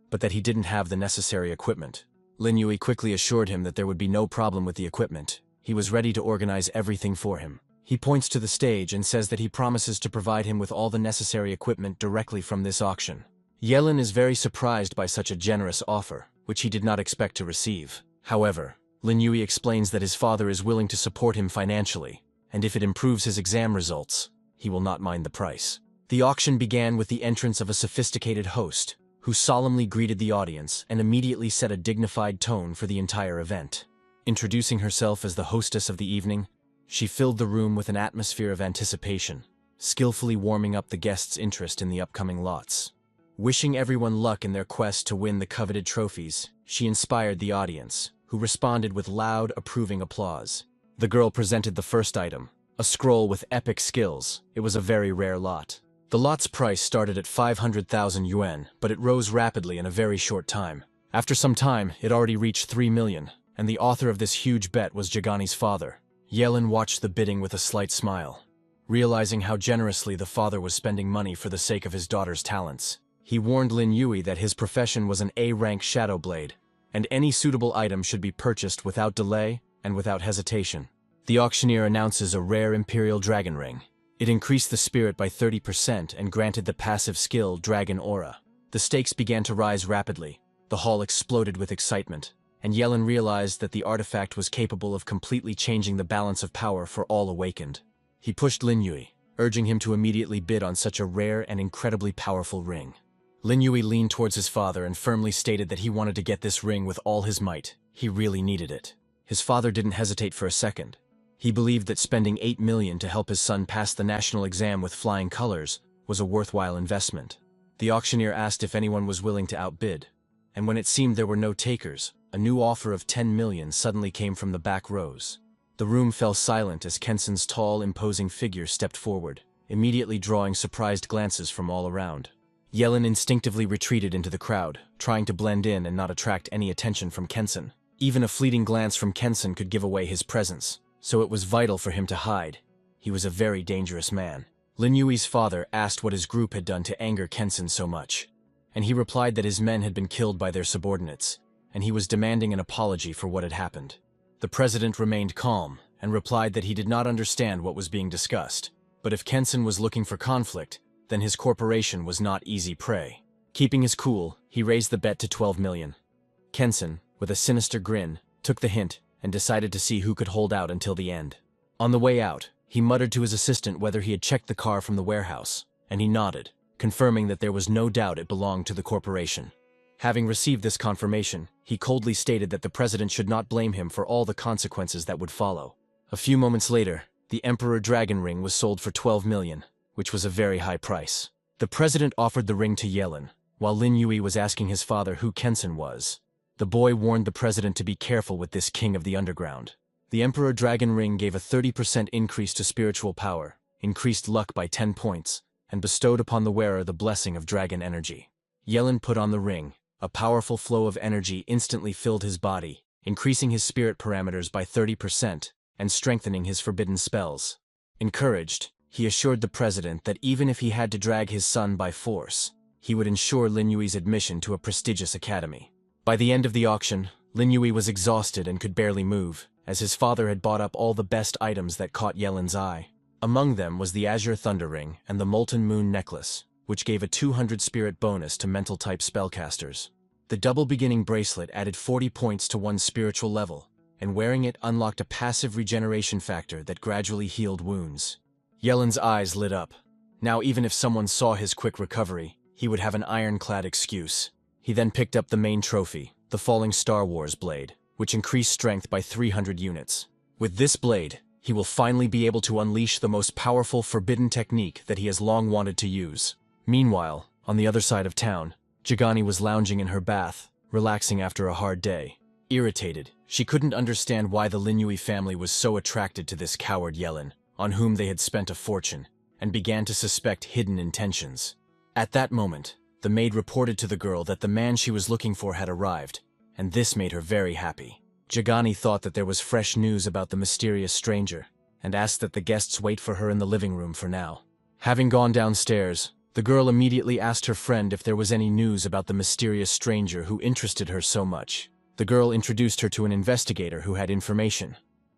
but that he didn't have the necessary equipment. Lin Yui quickly assured him that there would be no problem with the equipment. He was ready to organize everything for him. He points to the stage and says that he promises to provide him with all the necessary equipment directly from this auction. Yellen is very surprised by such a generous offer, which he did not expect to receive. However, Lin Yui explains that his father is willing to support him financially, and if it improves his exam results, he will not mind the price. The auction began with the entrance of a sophisticated host, who solemnly greeted the audience and immediately set a dignified tone for the entire event. Introducing herself as the hostess of the evening, she filled the room with an atmosphere of anticipation, skillfully warming up the guests' interest in the upcoming lots. Wishing everyone luck in their quest to win the coveted trophies, she inspired the audience, who responded with loud, approving applause. The girl presented the first item, a scroll with epic skills. It was a very rare lot. The lot's price started at 500,000 yuan, but it rose rapidly in a very short time. After some time, it already reached 3 million, and the author of this huge bet was Jagani's father. Yelin watched the bidding with a slight smile. Realizing how generously the father was spending money for the sake of his daughter's talents, he warned Lin Yui that his profession was an A-rank shadow blade, and any suitable item should be purchased without delay and without hesitation. The auctioneer announces a rare Imperial Dragon Ring. It increased the spirit by 30% and granted the passive skill Dragon Aura. The stakes began to rise rapidly. The hall exploded with excitement, and Yelin realized that the artifact was capable of completely changing the balance of power for all awakened. He pushed Lin Yui, urging him to immediately bid on such a rare and incredibly powerful ring. Lin Yui leaned towards his father and firmly stated that he wanted to get this ring with all his might. He really needed it. His father didn't hesitate for a second. He believed that spending 8 million to help his son pass the national exam with flying colors was a worthwhile investment. The auctioneer asked if anyone was willing to outbid, and when it seemed there were no takers, a new offer of 10 million suddenly came from the back rows. The room fell silent as Kenson's tall, imposing figure stepped forward, immediately drawing surprised glances from all around. Yelin instinctively retreated into the crowd, trying to blend in and not attract any attention from Kenson. Even a fleeting glance from Kenson could give away his presence, so it was vital for him to hide. He was a very dangerous man. Lin Yui's father asked what his group had done to anger Kenson so much, and he replied that his men had been killed by their subordinates, and he was demanding an apology for what had happened. The president remained calm and replied that he did not understand what was being discussed, but if Kenson was looking for conflict, then his corporation was not easy prey. Keeping his cool, he raised the bet to 12 million. Kenson, with a sinister grin, took the hint and decided to see who could hold out until the end. On the way out, he muttered to his assistant whether he had checked the car from the warehouse, and he nodded, confirming that there was no doubt it belonged to the corporation. Having received this confirmation, he coldly stated that the president should not blame him for all the consequences that would follow. A few moments later, the Emperor Dragon Ring was sold for 12 million, which was a very high price. The president offered the ring to Yelin, while Lin Yui was asking his father who Kenson was. The boy warned the president to be careful with this king of the underground. The Emperor Dragon Ring gave a 30% increase to spiritual power, increased luck by 10 points, and bestowed upon the wearer the blessing of dragon energy. Yelin put on the ring. A powerful flow of energy instantly filled his body, increasing his spirit parameters by 30% and strengthening his forbidden spells. Encouraged, he assured the president that even if he had to drag his son by force, he would ensure Lin Yui's admission to a prestigious academy. By the end of the auction, Lin Yui was exhausted and could barely move, as his father had bought up all the best items that caught Yelin's eye. Among them was the Azure Thunder Ring and the Molten Moon Necklace, which gave a 200 spirit bonus to mental-type spellcasters. The double beginning bracelet added 40 points to one's spiritual level, and wearing it unlocked a passive regeneration factor that gradually healed wounds. Yelin's eyes lit up. Now even if someone saw his quick recovery, he would have an ironclad excuse. He then picked up the main trophy, the Falling Star Wars blade, which increased strength by 300 units. With this blade, he will finally be able to unleash the most powerful forbidden technique that he has long wanted to use. Meanwhile, on the other side of town, Jagani was lounging in her bath, relaxing after a hard day. Irritated, she couldn't understand why the Lin Yui family was so attracted to this coward Yelin, on whom they had spent a fortune, and began to suspect hidden intentions. At that moment, the maid reported to the girl that the man she was looking for had arrived, and this made her very happy. Jagani thought that there was fresh news about the mysterious stranger, and asked that the guests wait for her in the living room for now. Having gone downstairs, the girl immediately asked her friend if there was any news about the mysterious stranger who interested her so much. The girl introduced her to an investigator who had information.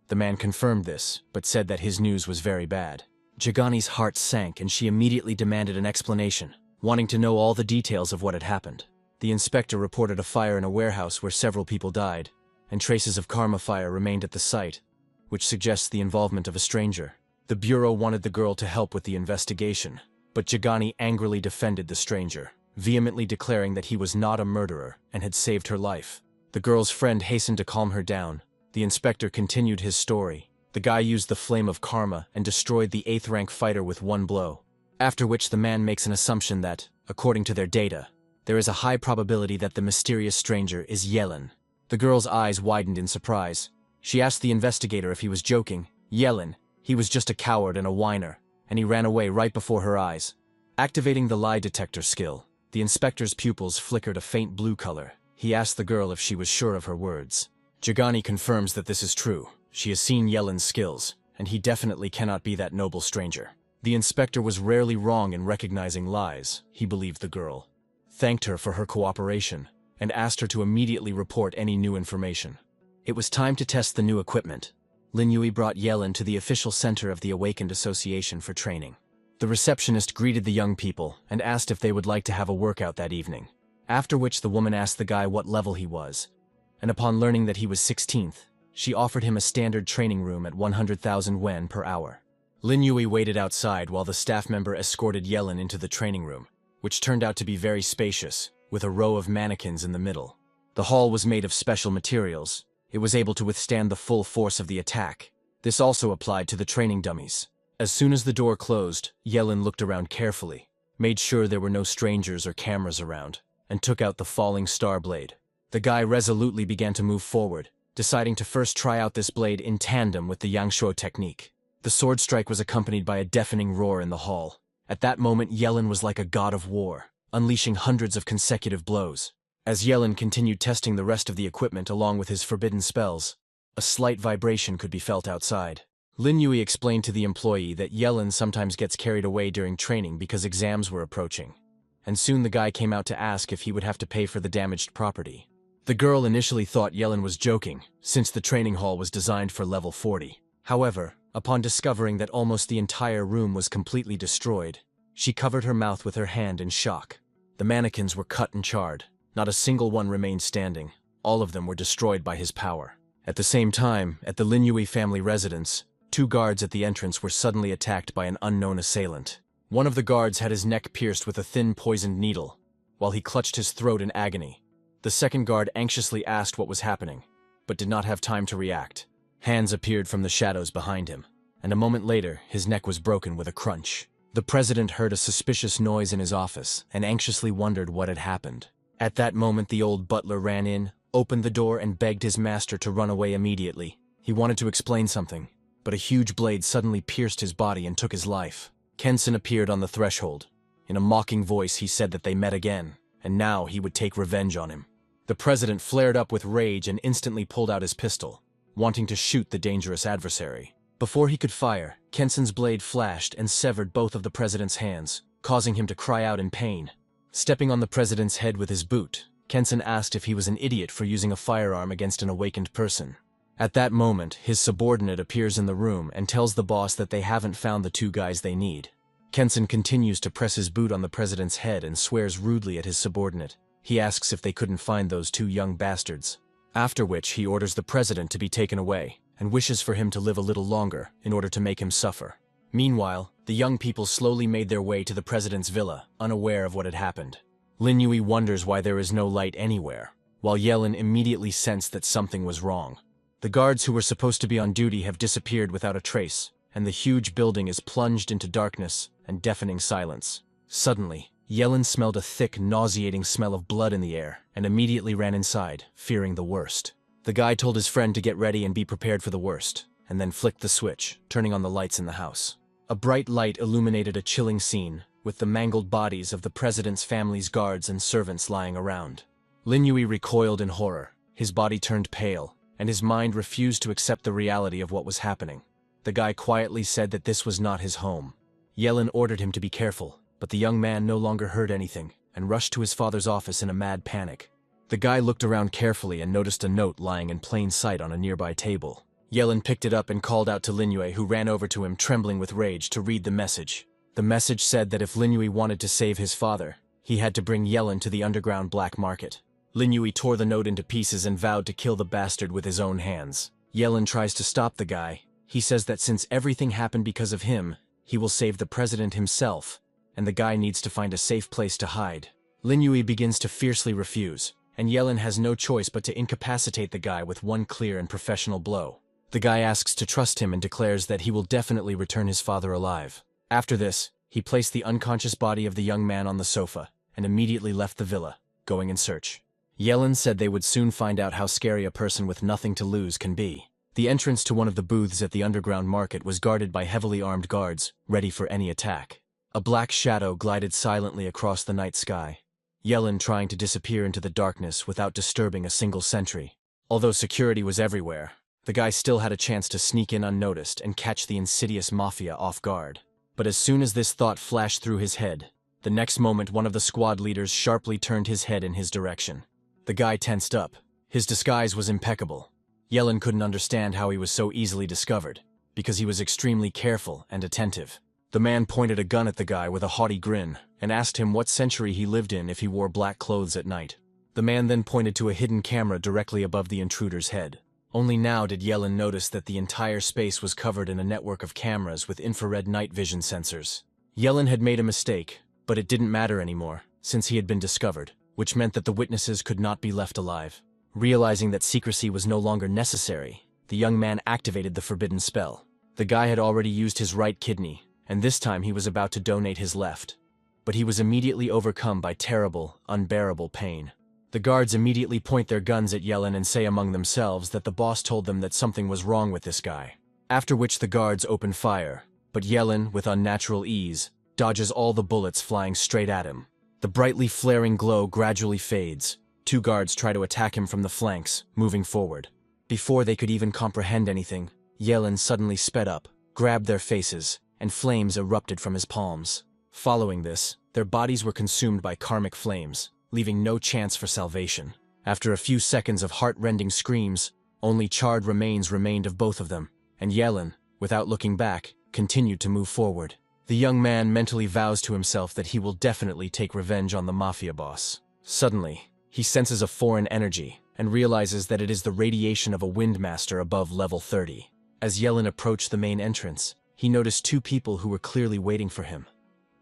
The man confirmed this, but said that his news was very bad. Jagani's heart sank and she immediately demanded an explanation, wanting to know all the details of what had happened. The inspector reported a fire in a warehouse where several people died, and traces of karma fire remained at the site, which suggests the involvement of a stranger. The bureau wanted the girl to help with the investigation, but Jagani angrily defended the stranger, vehemently declaring that he was not a murderer and had saved her life. The girl's friend hastened to calm her down. The inspector continued his story. The guy used the flame of karma and destroyed the 8th rank fighter with one blow, after which the man makes an assumption that, according to their data, there is a high probability that the mysterious stranger is Yelin. The girl's eyes widened in surprise. She asked the investigator if he was joking. Yelin, he was just a coward and a whiner, and he ran away right before her eyes. Activating the lie detector skill, the inspector's pupils flickered a faint blue color. He asked the girl if she was sure of her words. Jagani confirms that this is true. She has seen Yelin's skills, and he definitely cannot be that noble stranger. The inspector was rarely wrong in recognizing lies, he believed the girl, thanked her for her cooperation, and asked her to immediately report any new information. It was time to test the new equipment. Lin Yui brought Yelin to the official center of the Awakened Association for training. The receptionist greeted the young people and asked if they would like to have a workout that evening, after which the woman asked the guy what level he was, and upon learning that he was 16th, she offered him a standard training room at 100,000 yen per hour. Lin Yui waited outside while the staff member escorted Yelin into the training room, which turned out to be very spacious, with a row of mannequins in the middle. The hall was made of special materials. It was able to withstand the full force of the attack. This also applied to the training dummies. As soon as the door closed, Yelin looked around carefully, made sure there were no strangers or cameras around, and took out the falling star blade. The guy resolutely began to move forward, deciding to first try out this blade in tandem with the Yangshuo technique. The sword strike was accompanied by a deafening roar in the hall. At that moment, Yelin was like a god of war, unleashing hundreds of consecutive blows. As Yelin continued testing the rest of the equipment along with his forbidden spells, a slight vibration could be felt outside. Lin Yui explained to the employee that Yelin sometimes gets carried away during training because exams were approaching, and soon the guy came out to ask if he would have to pay for the damaged property. The girl initially thought Yelin was joking, since the training hall was designed for level 40. However, upon discovering that almost the entire room was completely destroyed, she covered her mouth with her hand in shock. The mannequins were cut and charred. Not a single one remained standing. All of them were destroyed by his power. At the same time, at the Lin Yui family residence, 2 guards at the entrance were suddenly attacked by an unknown assailant. One of the guards had his neck pierced with a thin poisoned needle, while he clutched his throat in agony. The second guard anxiously asked what was happening, but did not have time to react. Hands appeared from the shadows behind him, and a moment later, his neck was broken with a crunch. The president heard a suspicious noise in his office and anxiously wondered what had happened. At that moment, the old butler ran in, opened the door, and begged his master to run away immediately. He wanted to explain something, but a huge blade suddenly pierced his body and took his life. Kensen appeared on the threshold. In a mocking voice, he said that they met again, and now he would take revenge on him. The president flared up with rage and instantly pulled out his pistol, wanting to shoot the dangerous adversary. Before he could fire, Kensen's blade flashed and severed both of the president's hands, causing him to cry out in pain. Stepping on the president's head with his boot, Kensen asked if he was an idiot for using a firearm against an awakened person. At that moment, his subordinate appears in the room and tells the boss that they haven't found the 2 guys they need. Kensen continues to press his boot on the president's head and swears rudely at his subordinate. He asks if they couldn't find those 2 young bastards. After which, he orders the president to be taken away and wishes for him to live a little longer in order to make him suffer. Meanwhile, the young people slowly made their way to the president's villa, unaware of what had happened. Lin Yui wonders why there is no light anywhere, while Yelin immediately sensed that something was wrong. The guards who were supposed to be on duty have disappeared without a trace, and the huge building is plunged into darkness and deafening silence. Suddenly, Yelin smelled a thick, nauseating smell of blood in the air and immediately ran inside, fearing the worst. The guy told his friend to get ready and be prepared for the worst, and then flicked the switch, turning on the lights in the house. A bright light illuminated a chilling scene, with the mangled bodies of the president's family's guards and servants lying around. Lin Yui recoiled in horror. His body turned pale, and his mind refused to accept the reality of what was happening. The guy quietly said that this was not his home. Yelin ordered him to be careful, but the young man no longer heard anything and rushed to his father's office in a mad panic. The guy looked around carefully and noticed a note lying in plain sight on a nearby table. Yelin picked it up and called out to Lin Yui, who ran over to him trembling with rage to read the message. The message said that if Lin Yui wanted to save his father, he had to bring Yelin to the underground black market. Lin Yui tore the note into pieces and vowed to kill the bastard with his own hands. Yelin tries to stop the guy. He says that since everything happened because of him, he will save the president himself, and the guy needs to find a safe place to hide. Lin Yui begins to fiercely refuse, and Yelin has no choice but to incapacitate the guy with one clear and professional blow. The guy asks to trust him and declares that he will definitely return his father alive. After this, he placed the unconscious body of the young man on the sofa and immediately left the villa, going in search. Yelin said they would soon find out how scary a person with nothing to lose can be. The entrance to one of the booths at the underground market was guarded by heavily armed guards, ready for any attack. A black shadow glided silently across the night sky. Yellen trying to disappear into the darkness without disturbing a single sentry. Although security was everywhere, the guy still had a chance to sneak in unnoticed and catch the insidious mafia off guard. But as soon as this thought flashed through his head, the next moment one of the squad leaders sharply turned his head in his direction. The guy tensed up. His disguise was impeccable. Yellen couldn't understand how he was so easily discovered, because he was extremely careful and attentive. The man pointed a gun at the guy with a haughty grin and asked him what century he lived in if he wore black clothes at night. The man then pointed to a hidden camera directly above the intruder's head. Only now did Yellen notice that the entire space was covered in a network of cameras with infrared night vision sensors. Yellen had made a mistake, but it didn't matter anymore, since he had been discovered, which meant that the witnesses could not be left alive. Realizing that secrecy was no longer necessary, the young man activated the forbidden spell. The guy had already used his right kidney, and this time he was about to donate his left. But he was immediately overcome by terrible, unbearable pain. The guards immediately point their guns at Yellen and say among themselves that the boss told them that something was wrong with this guy. After which the guards open fire, but Yellen, with unnatural ease, dodges all the bullets flying straight at him. The brightly flaring glow gradually fades. Two guards try to attack him from the flanks, moving forward. Before they could even comprehend anything, Yellen suddenly sped up, grabbed their faces, and flames erupted from his palms. Following this, their bodies were consumed by karmic flames, leaving no chance for salvation. After a few seconds of heart-rending screams, only charred remains remained of both of them, and Yellen, without looking back, continued to move forward. The young man mentally vows to himself that he will definitely take revenge on the mafia boss. Suddenly, he senses a foreign energy and realizes that it is the radiation of a windmaster above level 30. As Yellen approached the main entrance, he noticed two people who were clearly waiting for him.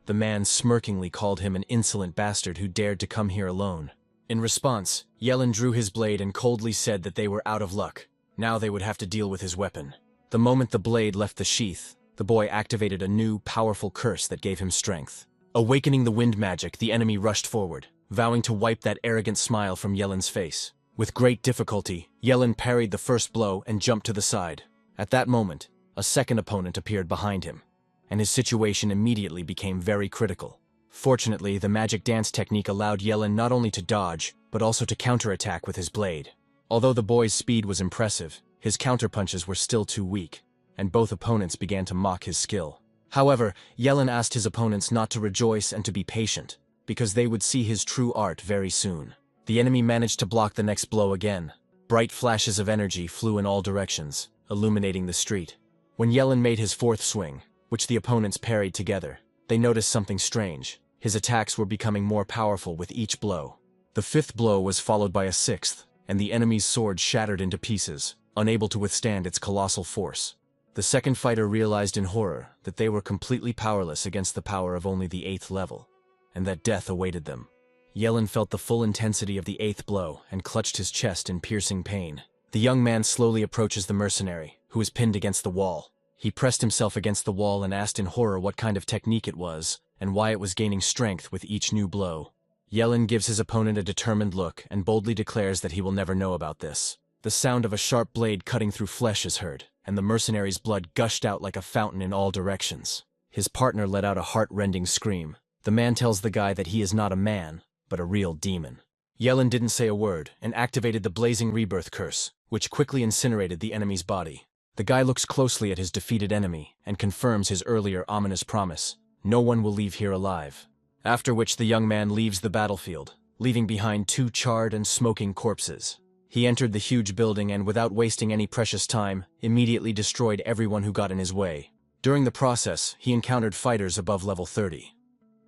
The man smirkingly called him an insolent bastard who dared to come here alone. In response, Yellen drew his blade and coldly said that they were out of luck. Now they would have to deal with his weapon. The moment the blade left the sheath, the boy activated a new, powerful curse that gave him strength. Awakening the wind magic, the enemy rushed forward, vowing to wipe that arrogant smile from Yellen's face. With great difficulty, Yellen parried the first blow and jumped to the side. At that moment, a second opponent appeared behind him, and his situation immediately became very critical. Fortunately, the magic dance technique allowed Yellen not only to dodge, but also to counterattack with his blade. Although the boy's speed was impressive, his counterpunches were still too weak, and both opponents began to mock his skill. However, Yellen asked his opponents not to rejoice and to be patient, because they would see his true art very soon. The enemy managed to block the next blow again. Bright flashes of energy flew in all directions, illuminating the street. When Yellen made his fourth swing, which the opponents parried together, they noticed something strange. His attacks were becoming more powerful with each blow. The fifth blow was followed by a sixth, and the enemy's sword shattered into pieces, unable to withstand its colossal force. The second fighter realized in horror that they were completely powerless against the power of only the 8th level, and that death awaited them. Yellen felt the full intensity of the 8th blow and clutched his chest in piercing pain. The young man slowly approaches the mercenary, who is pinned against the wall. He pressed himself against the wall and asked in horror what kind of technique it was, and why it was gaining strength with each new blow. Yellen gives his opponent a determined look and boldly declares that he will never know about this. The sound of a sharp blade cutting through flesh is heard, and the mercenary's blood gushed out like a fountain in all directions. His partner let out a heart-rending scream. The man tells the guy that he is not a man, but a real demon. Yellen didn't say a word and activated the blazing rebirth curse, which quickly incinerated the enemy's body. The guy looks closely at his defeated enemy and confirms his earlier ominous promise: no one will leave here alive. After which the young man leaves the battlefield, leaving behind two charred and smoking corpses. He entered the huge building and, without wasting any precious time, immediately destroyed everyone who got in his way. During the process, he encountered fighters above level 30.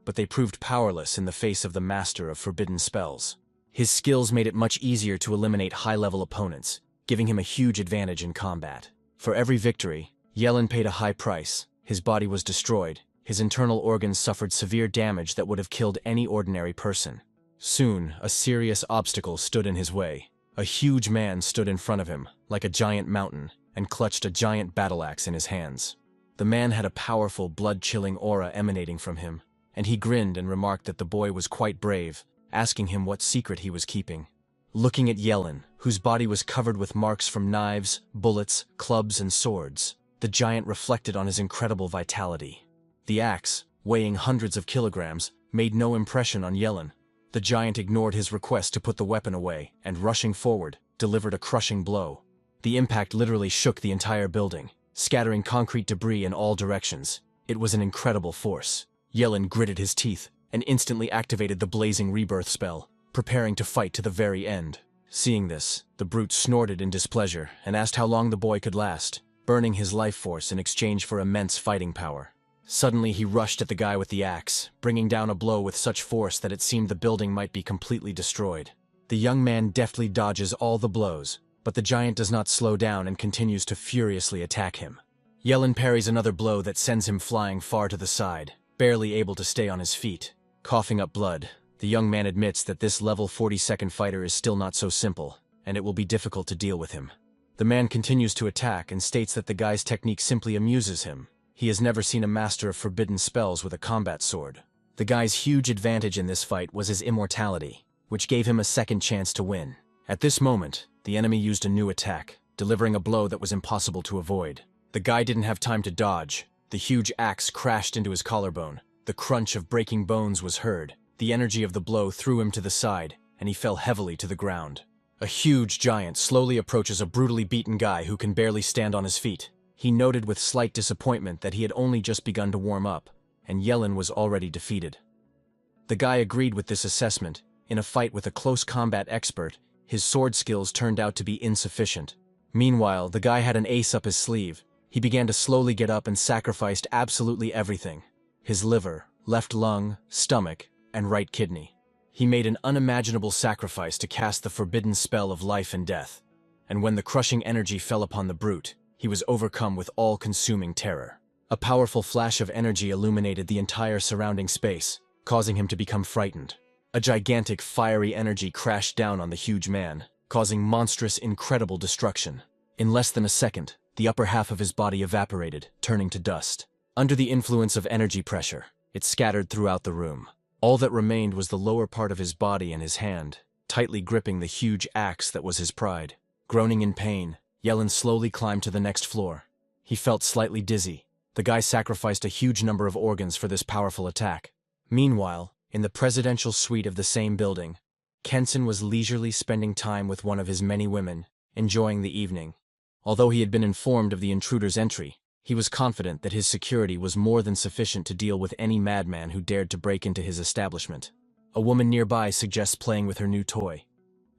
But they proved powerless in the face of the master of forbidden spells. His skills made it much easier to eliminate high-level opponents, giving him a huge advantage in combat. For every victory, Yellen paid a high price. His body was destroyed. His internal organs suffered severe damage that would have killed any ordinary person. Soon, a serious obstacle stood in his way. A huge man stood in front of him, like a giant mountain, and clutched a giant battle axe in his hands. The man had a powerful, blood-chilling aura emanating from him, and he grinned and remarked that the boy was quite brave, asking him what secret he was keeping. Looking at Yellen, whose body was covered with marks from knives, bullets, clubs, and swords, the giant reflected on his incredible vitality. The axe, weighing hundreds of kilograms, made no impression on Yellen. The giant ignored his request to put the weapon away and, rushing forward, delivered a crushing blow. The impact literally shook the entire building, scattering concrete debris in all directions. It was an incredible force. Yellen gritted his teeth and instantly activated the blazing rebirth spell, preparing to fight to the very end. Seeing this, the brute snorted in displeasure and asked how long the boy could last, burning his life force in exchange for immense fighting power. Suddenly he rushed at the guy with the axe, bringing down a blow with such force that it seemed the building might be completely destroyed. The young man deftly dodges all the blows, but the giant does not slow down and continues to furiously attack him. Yellen parries another blow that sends him flying far to the side, barely able to stay on his feet. Coughing up blood, the young man admits that this level 42nd fighter is still not so simple, and it will be difficult to deal with him. The man continues to attack and states that the guy's technique simply amuses him. He has never seen a master of forbidden spells with a combat sword. The guy's huge advantage in this fight was his immortality, which gave him a second chance to win. At this moment, the enemy used a new attack, delivering a blow that was impossible to avoid. The guy didn't have time to dodge. The huge axe crashed into his collarbone. The crunch of breaking bones was heard. The energy of the blow threw him to the side, and he fell heavily to the ground. A huge giant slowly approaches a brutally beaten guy who can barely stand on his feet. He noted with slight disappointment that he had only just begun to warm up, and Yellen was already defeated. The guy agreed with this assessment. In a fight with a close combat expert, his sword skills turned out to be insufficient. Meanwhile, the guy had an ace up his sleeve. He began to slowly get up and sacrificed absolutely everything: his liver, left lung, stomach, and right kidney. He made an unimaginable sacrifice to cast the forbidden spell of life and death. And when the crushing energy fell upon the brute, he was overcome with all-consuming terror. A powerful flash of energy illuminated the entire surrounding space, causing him to become frightened. A gigantic fiery energy crashed down on the huge man, causing monstrous, incredible destruction. In less than a second, the upper half of his body evaporated, turning to dust. Under the influence of energy pressure, it scattered throughout the room. All that remained was the lower part of his body and his hand, tightly gripping the huge axe that was his pride. Groaning in pain, Yellen slowly climbed to the next floor. He felt slightly dizzy. The guy sacrificed a huge number of organs for this powerful attack. Meanwhile, in the presidential suite of the same building, Kenson was leisurely spending time with one of his many women, enjoying the evening. Although he had been informed of the intruder's entry, he was confident that his security was more than sufficient to deal with any madman who dared to break into his establishment. A woman nearby suggests playing with her new toy.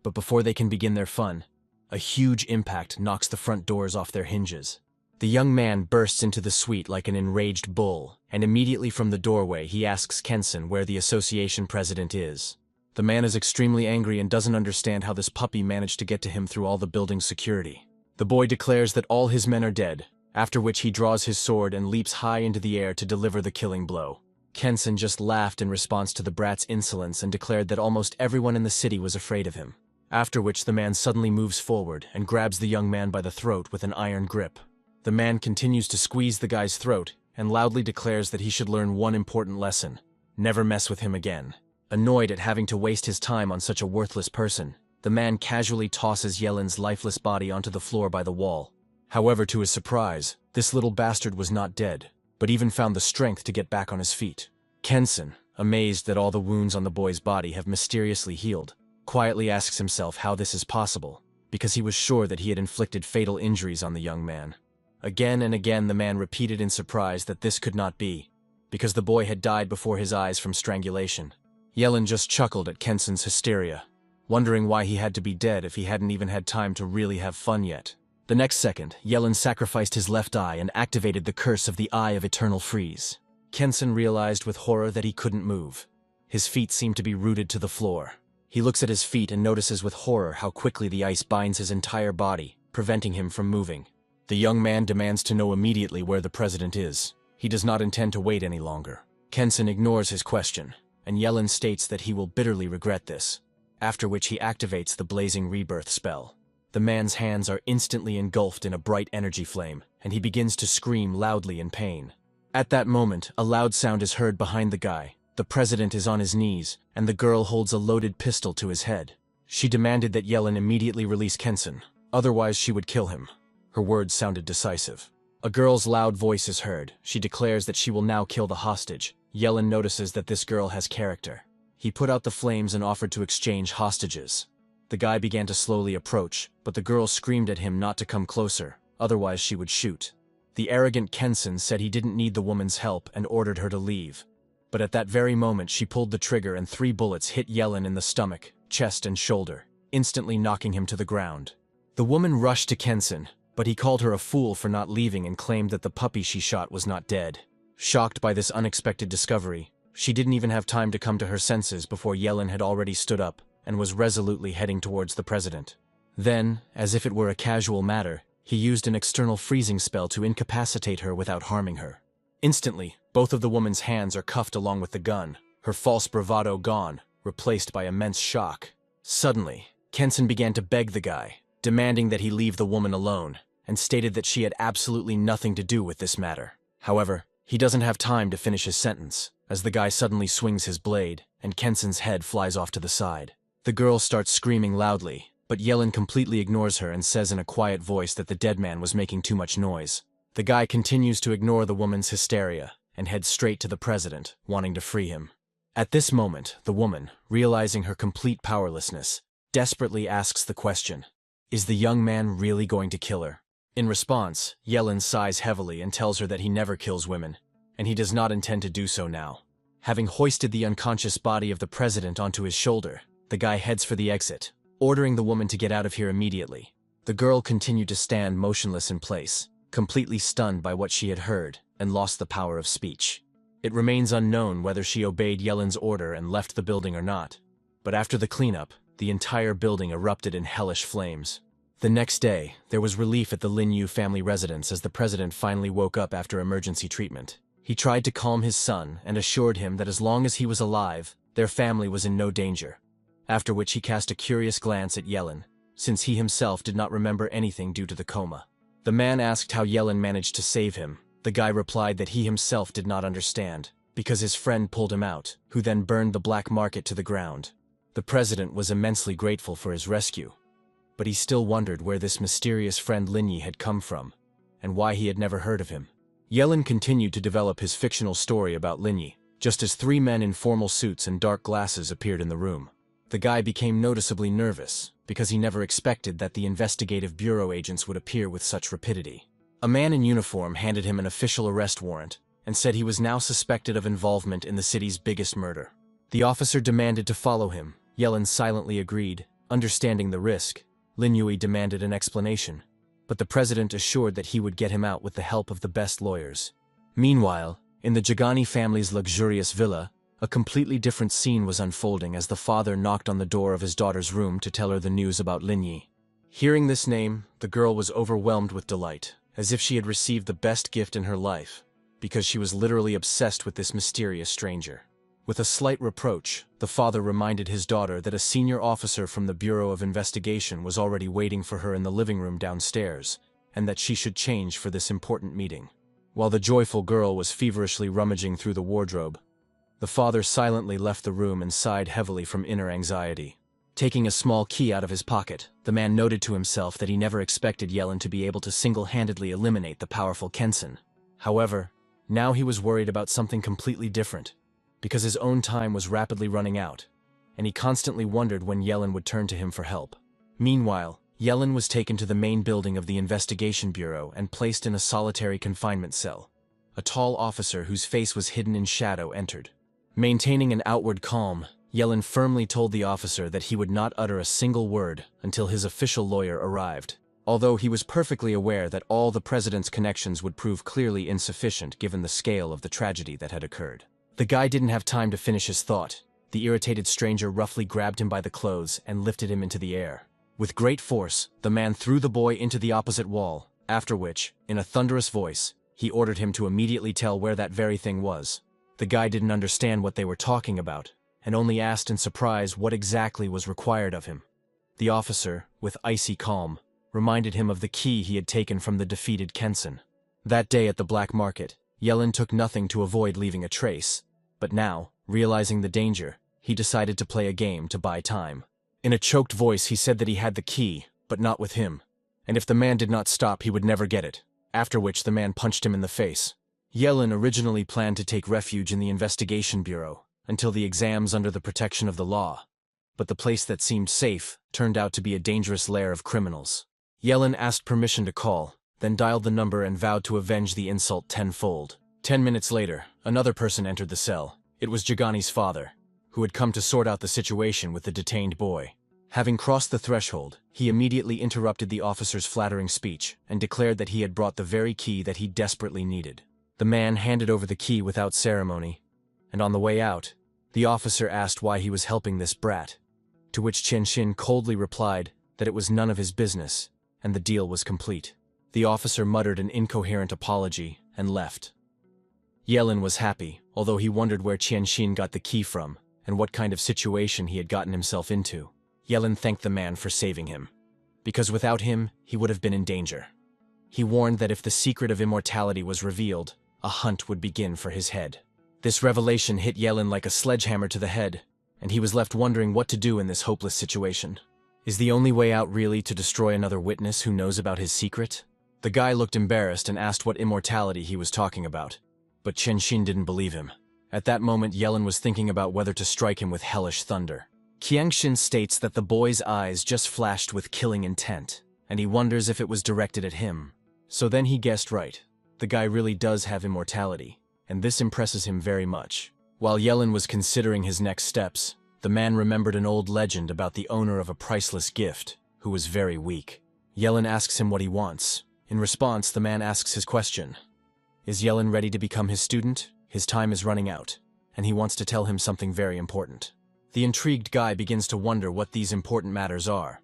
But before they can begin their fun, a huge impact knocks the front doors off their hinges. The young man bursts into the suite like an enraged bull, and immediately from the doorway he asks Kenson where the association president is. The man is extremely angry and doesn't understand how this puppy managed to get to him through all the building's security. The boy declares that all his men are dead, after which he draws his sword and leaps high into the air to deliver the killing blow. Kenson just laughed in response to the brat's insolence and declared that almost everyone in the city was afraid of him. After which the man suddenly moves forward and grabs the young man by the throat with an iron grip. The man continues to squeeze the guy's throat and loudly declares that he should learn one important lesson: never mess with him again. Annoyed at having to waste his time on such a worthless person, the man casually tosses Yellen's lifeless body onto the floor by the wall. However, to his surprise, this little bastard was not dead, but even found the strength to get back on his feet. Kenson, amazed that all the wounds on the boy's body have mysteriously healed, quietly asks himself how this is possible, because he was sure that he had inflicted fatal injuries on the young man. Again and again the man repeated in surprise that this could not be, because the boy had died before his eyes from strangulation. Yellen just chuckled at Kenson's hysteria, wondering why he had to be dead if he hadn't even had time to really have fun yet. The next second, Yellen sacrificed his left eye and activated the curse of the Eye of Eternal Freeze. Kenson realized with horror that he couldn't move. His feet seemed to be rooted to the floor. He looks at his feet and notices with horror how quickly the ice binds his entire body, preventing him from moving. The young man demands to know immediately where the president is. He does not intend to wait any longer. Kenson ignores his question, and Yellen states that he will bitterly regret this, after which he activates the blazing rebirth spell. The man's hands are instantly engulfed in a bright energy flame, and he begins to scream loudly in pain. At that moment, a loud sound is heard behind the guy. The president is on his knees, and the girl holds a loaded pistol to his head. She demanded that Yellen immediately release Kenson, otherwise she would kill him. Her words sounded decisive. A girl's loud voice is heard. She declares that she will now kill the hostage. Yellen notices that this girl has character. He put out the flames and offered to exchange hostages. The guy began to slowly approach, but the girl screamed at him not to come closer, otherwise she would shoot. The arrogant Kensen said he didn't need the woman's help and ordered her to leave. But at that very moment she pulled the trigger and 3 bullets hit Yelin in the stomach, chest and shoulder, instantly knocking him to the ground. The woman rushed to Kensen, but he called her a fool for not leaving and claimed that the puppy she shot was not dead. Shocked by this unexpected discovery, she didn't even have time to come to her senses before Yelin had already stood up and was resolutely heading towards the president. Then, as if it were a casual matter, he used an external freezing spell to incapacitate her without harming her. Instantly, both of the woman's hands are cuffed along with the gun, her false bravado gone, replaced by immense shock. Suddenly, Kensen began to beg the guy, demanding that he leave the woman alone, and stated that she had absolutely nothing to do with this matter. However, he doesn't have time to finish his sentence, as the guy suddenly swings his blade, and Kensen's head flies off to the side. The girl starts screaming loudly, but Yelin completely ignores her and says in a quiet voice that the dead man was making too much noise. The guy continues to ignore the woman's hysteria and heads straight to the president, wanting to free him. At this moment, the woman, realizing her complete powerlessness, desperately asks the question, "Is the young man really going to kill her?" In response, Yelin sighs heavily and tells her that he never kills women, and he does not intend to do so now. Having hoisted the unconscious body of the president onto his shoulder, the guy heads for the exit, ordering the woman to get out of here immediately. The girl continued to stand motionless in place, completely stunned by what she had heard, and lost the power of speech. It remains unknown whether she obeyed Yelin's order and left the building or not, but after the cleanup, the entire building erupted in hellish flames. The next day, there was relief at the Lin Yu family residence as the president finally woke up after emergency treatment. He tried to calm his son and assured him that as long as he was alive, their family was in no danger. After which he cast a curious glance at Yelin, since he himself did not remember anything due to the coma. The man asked how Yelin managed to save him. The guy replied that he himself did not understand, because his friend pulled him out, who then burned the black market to the ground. The president was immensely grateful for his rescue, but he still wondered where this mysterious friend Linyi had come from, and why he had never heard of him. Yelin continued to develop his fictional story about Linyi, just as 3 men in formal suits and dark glasses appeared in the room. The guy became noticeably nervous, because he never expected that the investigative bureau agents would appear with such rapidity. A man in uniform handed him an official arrest warrant, and said he was now suspected of involvement in the city's biggest murder. The officer demanded to follow him. Yelin silently agreed, understanding the risk. Lin Yui demanded an explanation, but the president assured that he would get him out with the help of the best lawyers. Meanwhile, in the Jagani family's luxurious villa, a completely different scene was unfolding as the father knocked on the door of his daughter's room to tell her the news about Lin Yi. Hearing this name, the girl was overwhelmed with delight, as if she had received the best gift in her life, because she was literally obsessed with this mysterious stranger. With a slight reproach, the father reminded his daughter that a senior officer from the Bureau of Investigation was already waiting for her in the living room downstairs, and that she should change for this important meeting. While the joyful girl was feverishly rummaging through the wardrobe, the father silently left the room and sighed heavily from inner anxiety. Taking a small key out of his pocket, the man noted to himself that he never expected Yelin to be able to single-handedly eliminate the powerful Kensen. However, now he was worried about something completely different, because his own time was rapidly running out, and he constantly wondered when Yelin would turn to him for help. Meanwhile, Yelin was taken to the main building of the Investigation Bureau and placed in a solitary confinement cell. A tall officer whose face was hidden in shadow entered. Maintaining an outward calm, Yelin firmly told the officer that he would not utter a single word until his official lawyer arrived, although he was perfectly aware that all the president's connections would prove clearly insufficient given the scale of the tragedy that had occurred. The guy didn't have time to finish his thought. The irritated stranger roughly grabbed him by the clothes and lifted him into the air. With great force, the man threw the boy into the opposite wall, after which, in a thunderous voice, he ordered him to immediately tell where that very thing was. The guy didn't understand what they were talking about, and only asked in surprise what exactly was required of him. The officer, with icy calm, reminded him of the key he had taken from the defeated Kensen. That day at the black market, Yelin took nothing to avoid leaving a trace, but now, realizing the danger, he decided to play a game to buy time. In a choked voice he said that he had the key, but not with him, and if the man did not stop he would never get it, after which the man punched him in the face. Yelin originally planned to take refuge in the Investigation Bureau, until the exams under the protection of the law. But the place that seemed safe turned out to be a dangerous lair of criminals. Yellen asked permission to call, then dialed the number and vowed to avenge the insult tenfold. 10 minutes later, another person entered the cell. It was Jagani's father, who had come to sort out the situation with the detained boy. Having crossed the threshold, he immediately interrupted the officer's flattering speech and declared that he had brought the very key that he desperately needed. The man handed over the key without ceremony, and on the way out, the officer asked why he was helping this brat, to which Qianxin coldly replied that it was none of his business, and the deal was complete. The officer muttered an incoherent apology and left. Yellen was happy, although he wondered where Qianxin got the key from and what kind of situation he had gotten himself into. Yellen thanked the man for saving him, because without him, he would have been in danger. He warned that if the secret of immortality was revealed, a hunt would begin for his head. This revelation hit Yellen like a sledgehammer to the head, and he was left wondering what to do in this hopeless situation. Is the only way out really to destroy another witness who knows about his secret? The guy looked embarrassed and asked what immortality he was talking about, but Qianxin didn't believe him. At that moment, Yellen was thinking about whether to strike him with hellish thunder. Qianxin states that the boy's eyes just flashed with killing intent, and he wonders if it was directed at him. So then he guessed right. The guy really does have immortality, and this impresses him very much. While Yellen was considering his next steps, the man remembered an old legend about the owner of a priceless gift, who was very weak. Yellen asks him what he wants. In response, the man asks his question. Is Yellen ready to become his student? His time is running out, and he wants to tell him something very important. The intrigued guy begins to wonder what these important matters are.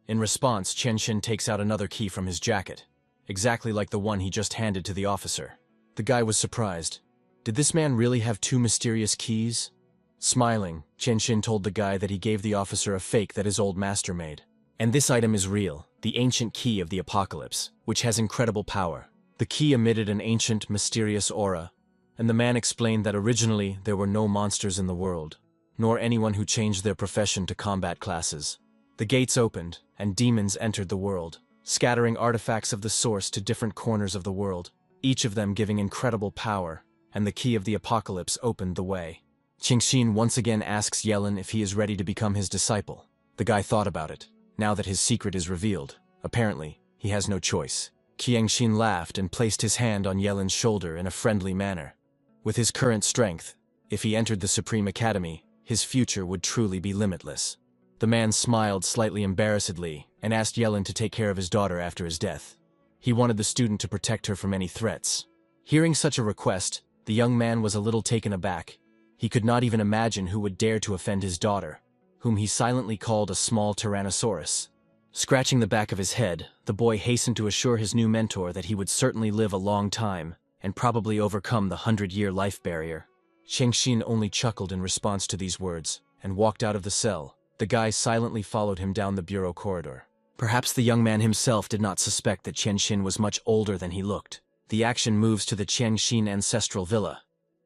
In response, Qianxin takes out another key from his jacket, exactly like the one he just handed to the officer. The guy was surprised. Did this man really have two mysterious keys? Smiling, Qianxin told the guy that he gave the officer a fake that his old master made. And this item is real, the ancient key of the apocalypse, which has incredible power. The key emitted an ancient, mysterious aura, and the man explained that originally there were no monsters in the world, nor anyone who changed their profession to combat classes. The gates opened, and demons entered the world, scattering artifacts of the source to different corners of the world, each of them giving incredible power, and the key of the apocalypse opened the way. Qianxin once again asks Yellen if he is ready to become his disciple. The guy thought about it. Now that his secret is revealed, apparently, he has no choice. Qianxin laughed and placed his hand on Yellen's shoulder in a friendly manner. With his current strength, if he entered the Supreme Academy, his future would truly be limitless. The man smiled slightly embarrassedly and asked Yellen to take care of his daughter after his death. He wanted the student to protect her from any threats. Hearing such a request, the young man was a little taken aback. He could not even imagine who would dare to offend his daughter, whom he silently called a small tyrannosaurus. Scratching the back of his head, the boy hastened to assure his new mentor that he would certainly live a long time and probably overcome the 100-year life barrier. Qianxin only chuckled in response to these words and walked out of the cell. The guy silently followed him down the bureau corridor. Perhaps the young man himself did not suspect that Qianxin was much older than he looked. The action moves to the Qianxin ancestral villa.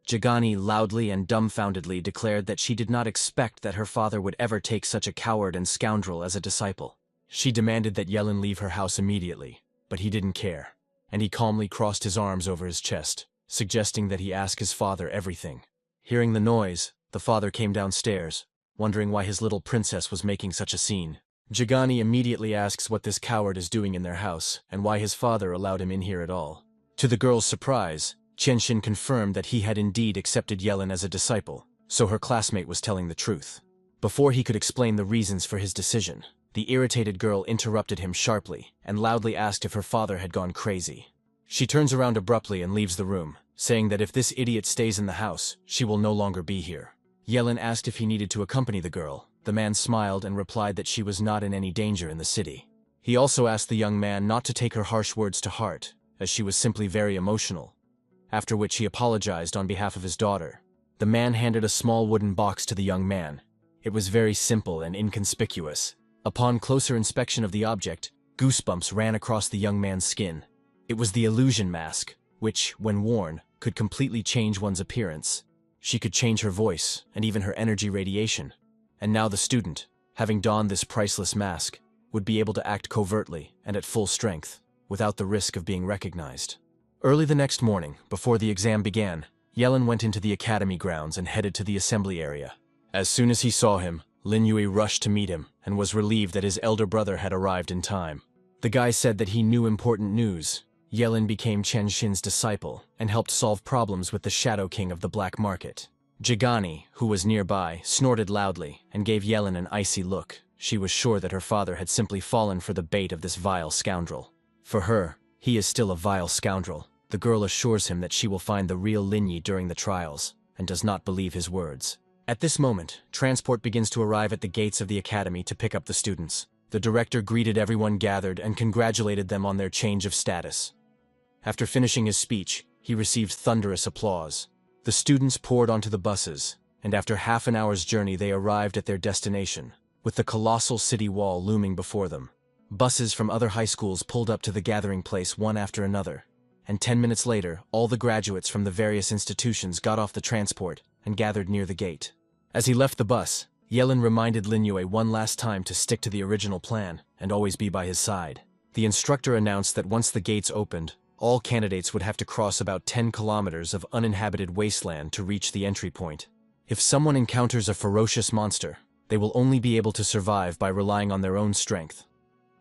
Jagani loudly and dumbfoundedly declared that she did not expect that her father would ever take such a coward and scoundrel as a disciple. She demanded that Yellen leave her house immediately, but he didn't care, and he calmly crossed his arms over his chest, suggesting that he ask his father everything. Hearing the noise, the father came downstairs, wondering why his little princess was making such a scene. Jagani immediately asks what this coward is doing in their house and why his father allowed him in here at all. To the girl's surprise, Qianxin confirmed that he had indeed accepted Yellen as a disciple, so her classmate was telling the truth. Before he could explain the reasons for his decision, the irritated girl interrupted him sharply and loudly asked if her father had gone crazy. She turns around abruptly and leaves the room, saying that if this idiot stays in the house, she will no longer be here. Yellen asked if he needed to accompany the girl. The man smiled and replied that she was not in any danger in the city. He also asked the young man not to take her harsh words to heart, as she was simply very emotional, after which he apologized on behalf of his daughter. The man handed a small wooden box to the young man. It was very simple and inconspicuous. Upon closer inspection of the object, goosebumps ran across the young man's skin. It was the illusion mask, which, when worn, could completely change one's appearance. She could change her voice and even her energy radiation. And now the student, having donned this priceless mask, would be able to act covertly and at full strength, without the risk of being recognized. Early the next morning, before the exam began, Yelin went into the academy grounds and headed to the assembly area. As soon as he saw him, Lin Yui rushed to meet him and was relieved that his elder brother had arrived in time. The guy said that he knew important news. Yelin became Chen Xin's disciple and helped solve problems with the Shadow King of the Black Market. Jigani, who was nearby, snorted loudly and gave Yelin an icy look. She was sure that her father had simply fallen for the bait of this vile scoundrel. For her, he is still a vile scoundrel. The girl assures him that she will find the real Lin Yi during the trials, and does not believe his words. At this moment, transport begins to arrive at the gates of the academy to pick up the students. The director greeted everyone gathered and congratulated them on their change of status. After finishing his speech, he received thunderous applause. The students poured onto the buses, and after half an hour's journey they arrived at their destination, with the colossal city wall looming before them. Buses from other high schools pulled up to the gathering place one after another, and 10 minutes later, all the graduates from the various institutions got off the transport and gathered near the gate. As he left the bus, Yelin reminded Lin Yue one last time to stick to the original plan and always be by his side. The instructor announced that once the gates opened, all candidates would have to cross about 10 kilometers of uninhabited wasteland to reach the entry point. If someone encounters a ferocious monster, they will only be able to survive by relying on their own strength.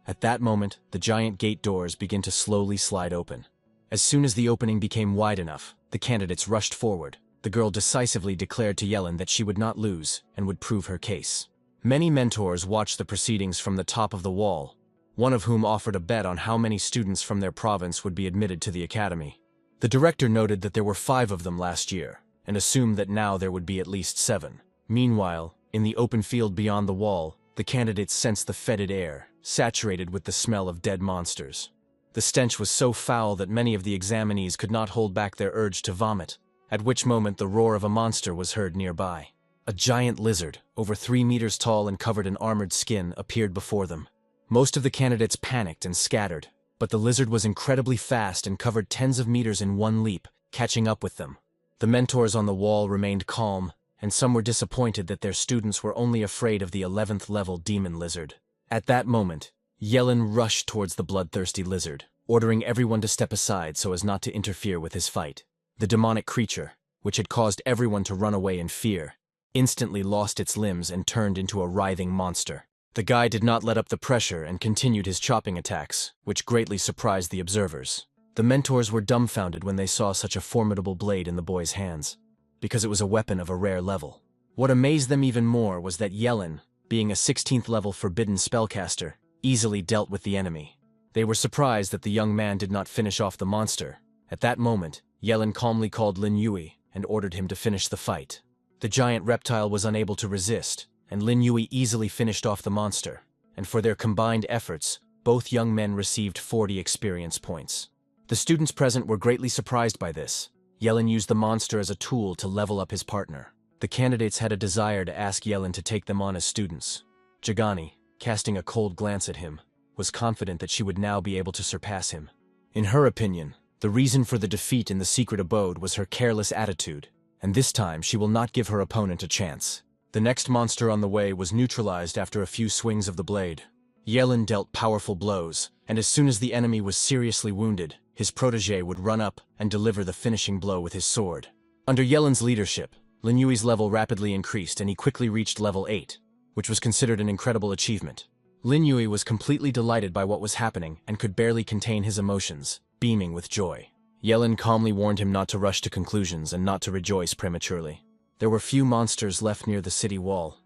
At that moment, the giant gate doors begin to slowly slide open. As soon as the opening became wide enough, the candidates rushed forward. The girl decisively declared to Yelin that she would not lose and would prove her case. Many mentors watched the proceedings from the top of the wall, one of whom offered a bet on how many students from their province would be admitted to the academy. The director noted that there were 5 of them last year, and assumed that now there would be at least 7. Meanwhile, in the open field beyond the wall, the candidates sensed the fetid air, saturated with the smell of dead monsters. The stench was so foul that many of the examinees could not hold back their urge to vomit, at which moment the roar of a monster was heard nearby. A giant lizard, over 3 meters tall and covered in armored skin, appeared before them. Most of the candidates panicked and scattered, but the lizard was incredibly fast and covered tens of meters in one leap, catching up with them. The mentors on the wall remained calm, and some were disappointed that their students were only afraid of the 11th level demon lizard. At that moment, Yelin rushed towards the bloodthirsty lizard, ordering everyone to step aside so as not to interfere with his fight. The demonic creature, which had caused everyone to run away in fear, instantly lost its limbs and turned into a writhing monster. The guy did not let up the pressure and continued his chopping attacks, which greatly surprised the observers. The mentors were dumbfounded when they saw such a formidable blade in the boy's hands, because it was a weapon of a rare level. What amazed them even more was that Yelin, being a 16th level forbidden spellcaster, easily dealt with the enemy. They were surprised that the young man did not finish off the monster. At that moment, Yelin calmly called Lin Yui and ordered him to finish the fight. The giant reptile was unable to resist, and Lin Yui easily finished off the monster, and for their combined efforts, both young men received 40 experience points. The students present were greatly surprised by this. Yelin used the monster as a tool to level up his partner. The candidates had a desire to ask Yelin to take them on as students. Jigani, casting a cold glance at him, was confident that she would now be able to surpass him. In her opinion, the reason for the defeat in the secret abode was her careless attitude, and this time she will not give her opponent a chance. The next monster on the way was neutralized after a few swings of the blade. Yelin dealt powerful blows, and as soon as the enemy was seriously wounded, his protege would run up and deliver the finishing blow with his sword. Under Yelin's leadership, Lin Yui's level rapidly increased and he quickly reached level 8, which was considered an incredible achievement. Lin Yui was completely delighted by what was happening and could barely contain his emotions, beaming with joy. Yelin calmly warned him not to rush to conclusions and not to rejoice prematurely. There were few monsters left near the city wall,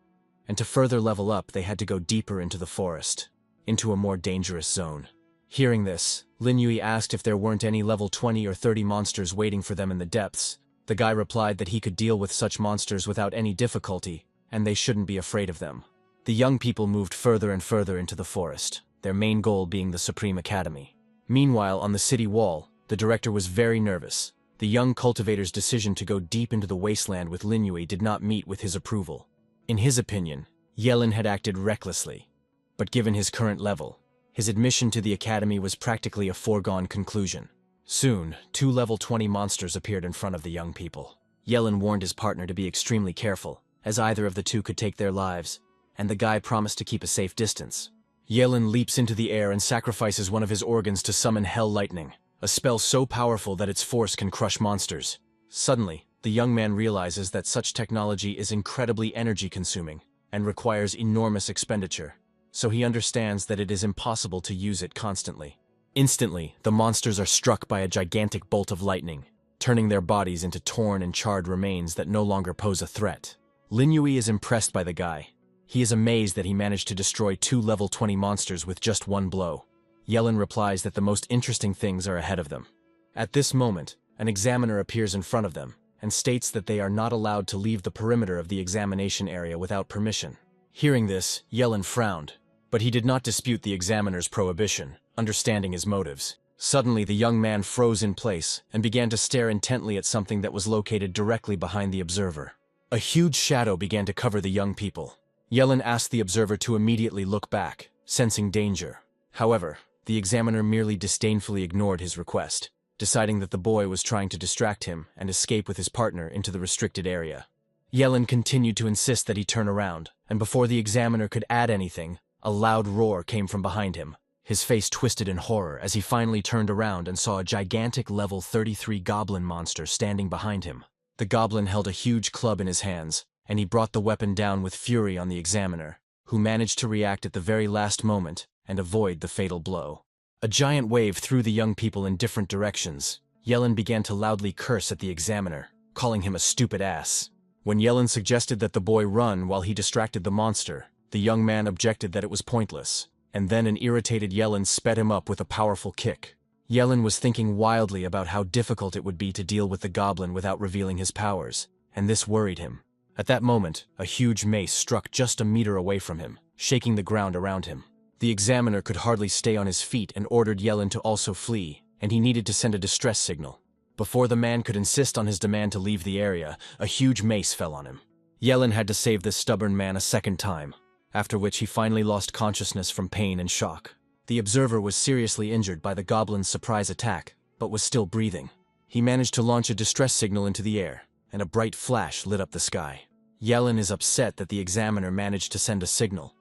and to further level up they had to go deeper into the forest, into a more dangerous zone. Hearing this, Lin Yui asked if there weren't any level 20 or 30 monsters waiting for them in the depths. The guy replied that he could deal with such monsters without any difficulty, and they shouldn't be afraid of them. The young people moved further and further into the forest, their main goal being the Supreme Academy. Meanwhile, on the city wall, the director was very nervous. The young cultivator's decision to go deep into the wasteland with Lin Yui did not meet with his approval. In his opinion, Yelin had acted recklessly, but given his current level, his admission to the academy was practically a foregone conclusion. Soon, 2 level 20 monsters appeared in front of the young people. Yelin warned his partner to be extremely careful, as either of the two could take their lives, and the guy promised to keep a safe distance. Yelin leaps into the air and sacrifices one of his organs to summon Hell Lightning, a spell so powerful that its force can crush monsters. Suddenly, The young man realizes that such technology is incredibly energy-consuming and requires enormous expenditure, so he understands that it is impossible to use it constantly. Instantly, the monsters are struck by a gigantic bolt of lightning, turning their bodies into torn and charred remains that no longer pose a threat. Lin Yui is impressed by the guy. He is amazed that he managed to destroy 2 level 20 monsters with just one blow. Yellen replies that the most interesting things are ahead of them. At this moment, an examiner appears in front of them and states that they are not allowed to leave the perimeter of the examination area without permission. Hearing this, Yellen frowned, but he did not dispute the examiner's prohibition, understanding his motives. Suddenly, the young man froze in place and began to stare intently at something that was located directly behind the observer. A huge shadow began to cover the young people. Yellen asked the observer to immediately look back, sensing danger. However, the examiner merely disdainfully ignored his request, deciding that the boy was trying to distract him and escape with his partner into the restricted area. Yellen continued to insist that he turn around, and before the examiner could add anything, a loud roar came from behind him. His face twisted in horror as he finally turned around and saw a gigantic level 33 goblin monster standing behind him. The goblin held a huge club in his hands, and he brought the weapon down with fury on the examiner, who managed to react at the very last moment and avoid the fatal blow. A giant wave threw the young people in different directions. Yellen began to loudly curse at the examiner, calling him a stupid ass. When Yellen suggested that the boy run while he distracted the monster, the young man objected that it was pointless, and then an irritated Yellen sped him up with a powerful kick. Yellen was thinking wildly about how difficult it would be to deal with the goblin without revealing his powers, and this worried him. At that moment, a huge mace struck just a meter away from him, shaking the ground around him. The examiner could hardly stay on his feet and ordered Yellen to also flee, and he needed to send a distress signal. Before the man could insist on his demand to leave the area, a huge mace fell on him. Yellen had to save this stubborn man a second time, after which he finally lost consciousness from pain and shock. The observer was seriously injured by the goblin's surprise attack, but was still breathing. He managed to launch a distress signal into the air, and a bright flash lit up the sky. Yellen is upset that the examiner managed to send a signal,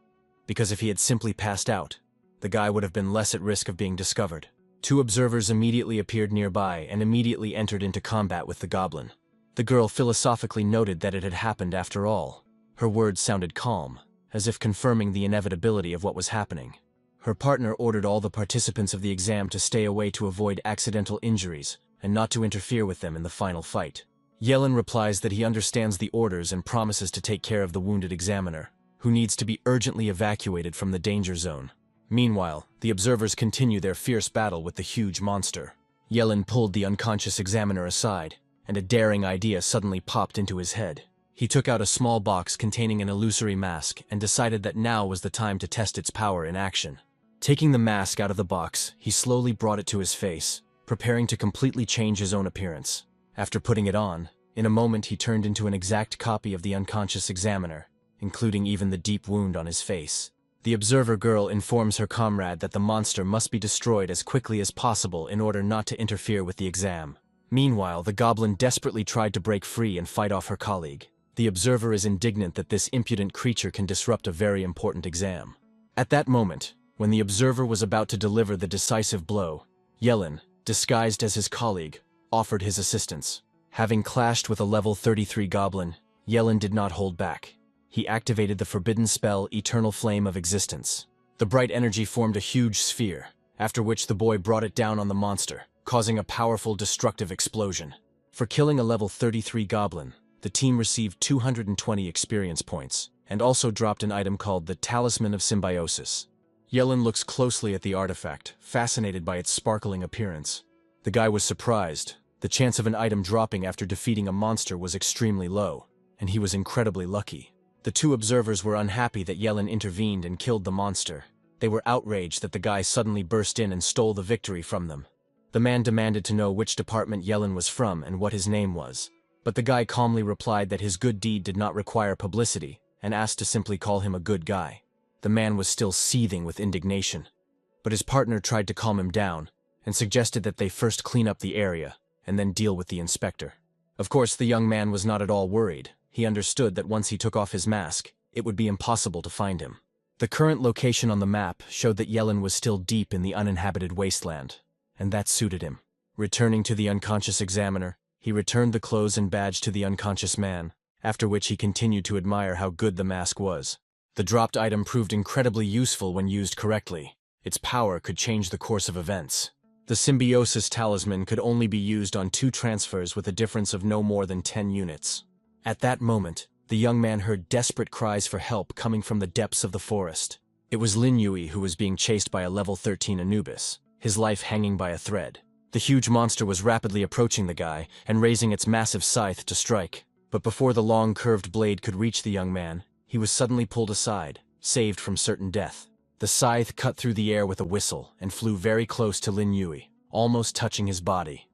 because if he had simply passed out, the guy would have been less at risk of being discovered. 2 observers immediately appeared nearby and immediately entered into combat with the goblin. The girl philosophically noted that it had happened after all. Her words sounded calm, as if confirming the inevitability of what was happening. Her partner ordered all the participants of the exam to stay away to avoid accidental injuries and not to interfere with them in the final fight. Yellen replies that he understands the orders and promises to take care of the wounded examiner, who needs to be urgently evacuated from the danger zone. Meanwhile, the observers continue their fierce battle with the huge monster. Yellen pulled the unconscious examiner aside, and a daring idea suddenly popped into his head. He took out a small box containing an illusory mask and decided that now was the time to test its power in action. Taking the mask out of the box, he slowly brought it to his face, preparing to completely change his own appearance. After putting it on, in a moment he turned into an exact copy of the unconscious examiner, including even the deep wound on his face. The observer girl informs her comrade that the monster must be destroyed as quickly as possible in order not to interfere with the exam. Meanwhile, the goblin desperately tried to break free and fight off her colleague. The observer is indignant that this impudent creature can disrupt a very important exam. At that moment, when the observer was about to deliver the decisive blow, Yellen, disguised as his colleague, offered his assistance. Having clashed with a level 33 goblin, Yellen did not hold back. He activated the forbidden spell Eternal Flame of Existence. The bright energy formed a huge sphere, after which the boy brought it down on the monster, causing a powerful destructive explosion. For killing a level 33 goblin, the team received 220 experience points, and also dropped an item called the Talisman of Symbiosis. Yellen looks closely at the artifact, fascinated by its sparkling appearance. The guy was surprised. The chance of an item dropping after defeating a monster was extremely low, and he was incredibly lucky. The 2 observers were unhappy that Yellen intervened and killed the monster. They were outraged that the guy suddenly burst in and stole the victory from them. The man demanded to know which department Yellen was from and what his name was, but the guy calmly replied that his good deed did not require publicity and asked to simply call him a good guy. The man was still seething with indignation, but his partner tried to calm him down and suggested that they first clean up the area and then deal with the inspector. Of course, the young man was not at all worried. He understood that once he took off his mask, it would be impossible to find him. The current location on the map showed that Yellen was still deep in the uninhabited wasteland, and that suited him. Returning to the unconscious examiner, He returned the clothes and badge to the unconscious man, after which he continued to admire how good the mask was. The dropped item proved incredibly useful when used correctly. Its power could change the course of events. The symbiosis talisman could only be used on 2 transfers with a difference of no more than 10 units. At that moment, the young man heard desperate cries for help coming from the depths of the forest. It was Lin Yui who was being chased by a level 13 Anubis, his life hanging by a thread. The huge monster was rapidly approaching the guy and raising its massive scythe to strike. But before the long curved blade could reach the young man, he was suddenly pulled aside, saved from certain death. The scythe cut through the air with a whistle and flew very close to Lin Yui, almost touching his body.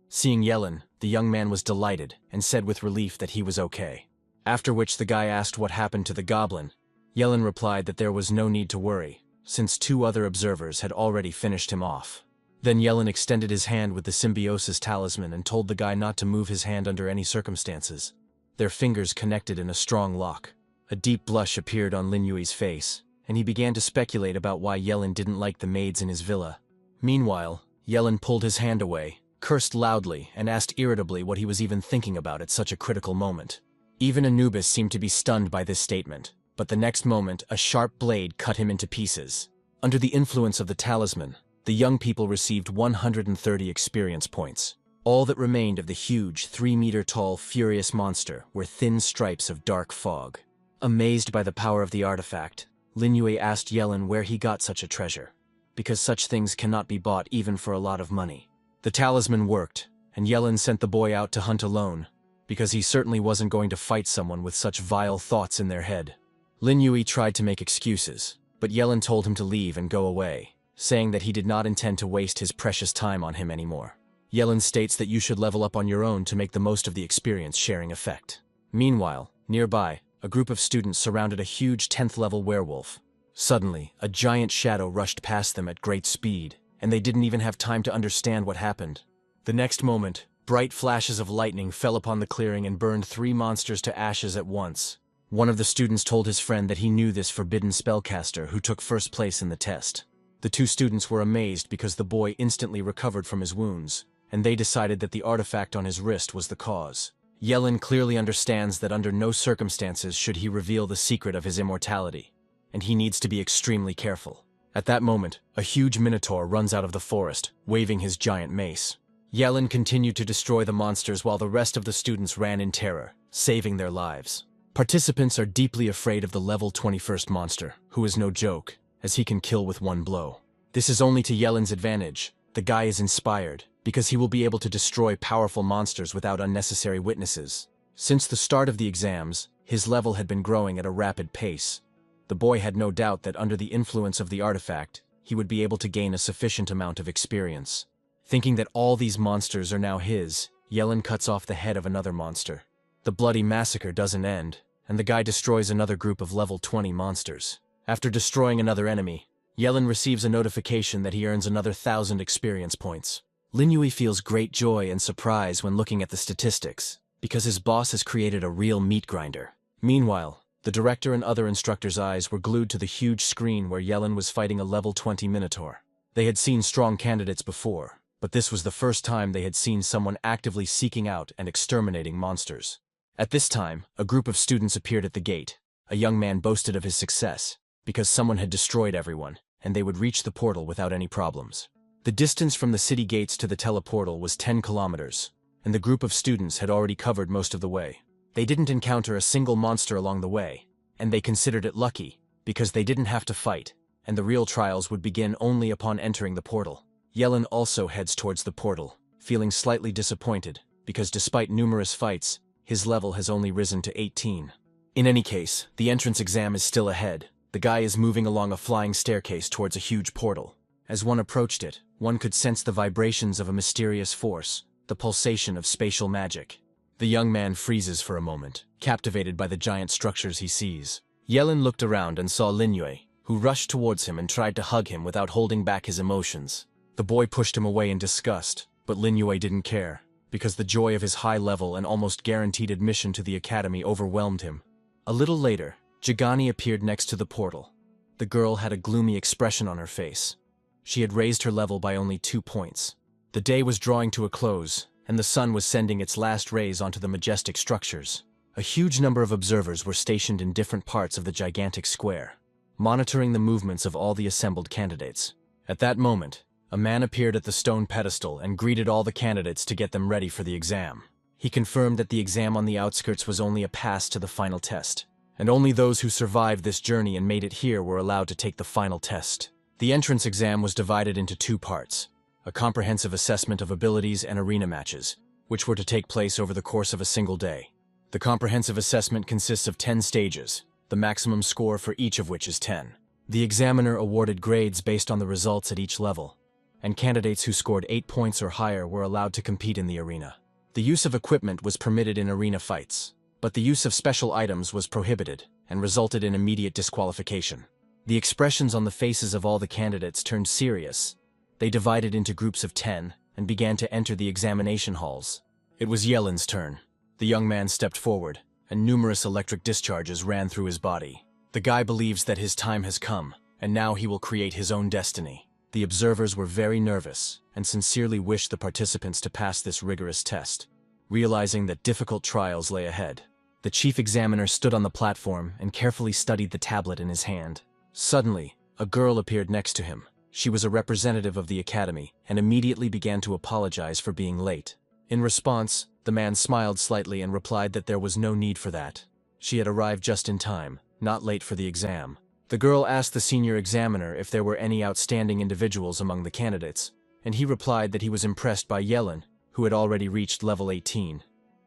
Seeing Yellen, the young man was delighted and said with relief that he was okay. After which the guy asked what happened to the goblin. Yellen replied that there was no need to worry, since 2 other observers had already finished him off. Then Yellen extended his hand with the symbiosis talisman and told the guy not to move his hand under any circumstances. Their fingers connected in a strong lock. A deep blush appeared on Lin Yui's face, and he began to speculate about why Yellen didn't like the maids in his villa. Meanwhile, Yellen pulled his hand away, cursed loudly, and asked irritably what he was even thinking about at such a critical moment. Even Anubis seemed to be stunned by this statement, but the next moment a sharp blade cut him into pieces. Under the influence of the talisman, the young people received 130 experience points. All that remained of the huge, 3-meter-tall, furious monster were thin stripes of dark fog. Amazed by the power of the artifact, Lin Yui asked Yellen where he got such a treasure, because such things cannot be bought even for a lot of money. The talisman worked, and Yellen sent the boy out to hunt alone, because he certainly wasn't going to fight someone with such vile thoughts in their head. Lin Yui tried to make excuses, but Yellen told him to leave and go away, saying that he did not intend to waste his precious time on him anymore. Yellen states that you should level up on your own to make the most of the experience-sharing effect. Meanwhile, nearby, a group of students surrounded a huge 10th-level werewolf. Suddenly, a giant shadow rushed past them at great speed, and they didn't even have time to understand what happened. The next moment, bright flashes of lightning fell upon the clearing and burned 3 monsters to ashes at once. One of the students told his friend that he knew this forbidden spellcaster who took first place in the test. The 2 students were amazed because the boy instantly recovered from his wounds, and they decided that the artifact on his wrist was the cause. Yellen clearly understands that under no circumstances should he reveal the secret of his immortality, and he needs to be extremely careful. At that moment, a huge minotaur runs out of the forest, waving his giant mace. Yellen continued to destroy the monsters while the rest of the students ran in terror, saving their lives. Participants are deeply afraid of the level 21st monster, who is no joke, as he can kill with 1 blow. This is only to Yellen's advantage. The guy is inspired, because he will be able to destroy powerful monsters without unnecessary witnesses. Since the start of the exams, his level had been growing at a rapid pace. The boy had no doubt that under the influence of the artifact, he would be able to gain a sufficient amount of experience. Thinking that all these monsters are now his, Yellen cuts off the head of another monster. The bloody massacre doesn't end, and the guy destroys another group of level 20 monsters. After destroying another enemy, Yellen receives a notification that he earns another 1,000 experience points. Lin Yui feels great joy and surprise when looking at the statistics, because his boss has created a real meat grinder. Meanwhile, the director and other instructors' eyes were glued to the huge screen where Yellen was fighting a level 20 minotaur. They had seen strong candidates before, but this was the first time they had seen someone actively seeking out and exterminating monsters. At this time, a group of students appeared at the gate. A young man boasted of his success, because someone had destroyed everyone, and they would reach the portal without any problems. The distance from the city gates to the teleportal was 10 kilometers, and the group of students had already covered most of the way. They didn't encounter a single monster along the way, and they considered it lucky, because they didn't have to fight, and the real trials would begin only upon entering the portal. Yellen also heads towards the portal, feeling slightly disappointed, because despite numerous fights, his level has only risen to 18. In any case, the entrance exam is still ahead. The guy is moving along a flying staircase towards a huge portal. As one approached it, one could sense the vibrations of a mysterious force, the pulsation of spatial magic. The young man freezes for a moment, captivated by the giant structures he sees. Yellen looked around and saw Lin Yui, who rushed towards him and tried to hug him without holding back his emotions. The boy pushed him away in disgust, but Lin Yui didn't care, because the joy of his high level and almost guaranteed admission to the academy overwhelmed him. A little later, Jagani appeared next to the portal. The girl had a gloomy expression on her face. She had raised her level by only 2 points. The day was drawing to a close, and the sun was sending its last rays onto the majestic structures. A huge number of observers were stationed in different parts of the gigantic square, monitoring the movements of all the assembled candidates. At that moment, a man appeared at the stone pedestal and greeted all the candidates to get them ready for the exam. He confirmed that the exam on the outskirts was only a pass to the final test, and only those who survived this journey and made it here were allowed to take the final test. The entrance exam was divided into two parts: a comprehensive assessment of abilities and arena matches, which were to take place over the course of a single day. The comprehensive assessment consists of 10 stages, the maximum score for each of which is 10. The examiner awarded grades based on the results at each level, and candidates who scored 8 points or higher were allowed to compete in the arena. The use of equipment was permitted in arena fights, but the use of special items was prohibited and resulted in immediate disqualification. The expressions on the faces of all the candidates turned serious. They divided into groups of 10 and began to enter the examination halls. It was Yelin's turn. The young man stepped forward, and numerous electric discharges ran through his body. The guy believes that his time has come, and now he will create his own destiny. The observers were very nervous and sincerely wished the participants to pass this rigorous test, realizing that difficult trials lay ahead. The chief examiner stood on the platform and carefully studied the tablet in his hand. Suddenly, a girl appeared next to him. She was a representative of the academy and immediately began to apologize for being late. In response, the man smiled slightly and replied that there was no need for that. She had arrived just in time, not late for the exam. The girl asked the senior examiner if there were any outstanding individuals among the candidates, and he replied that he was impressed by Yelin, who had already reached level 18.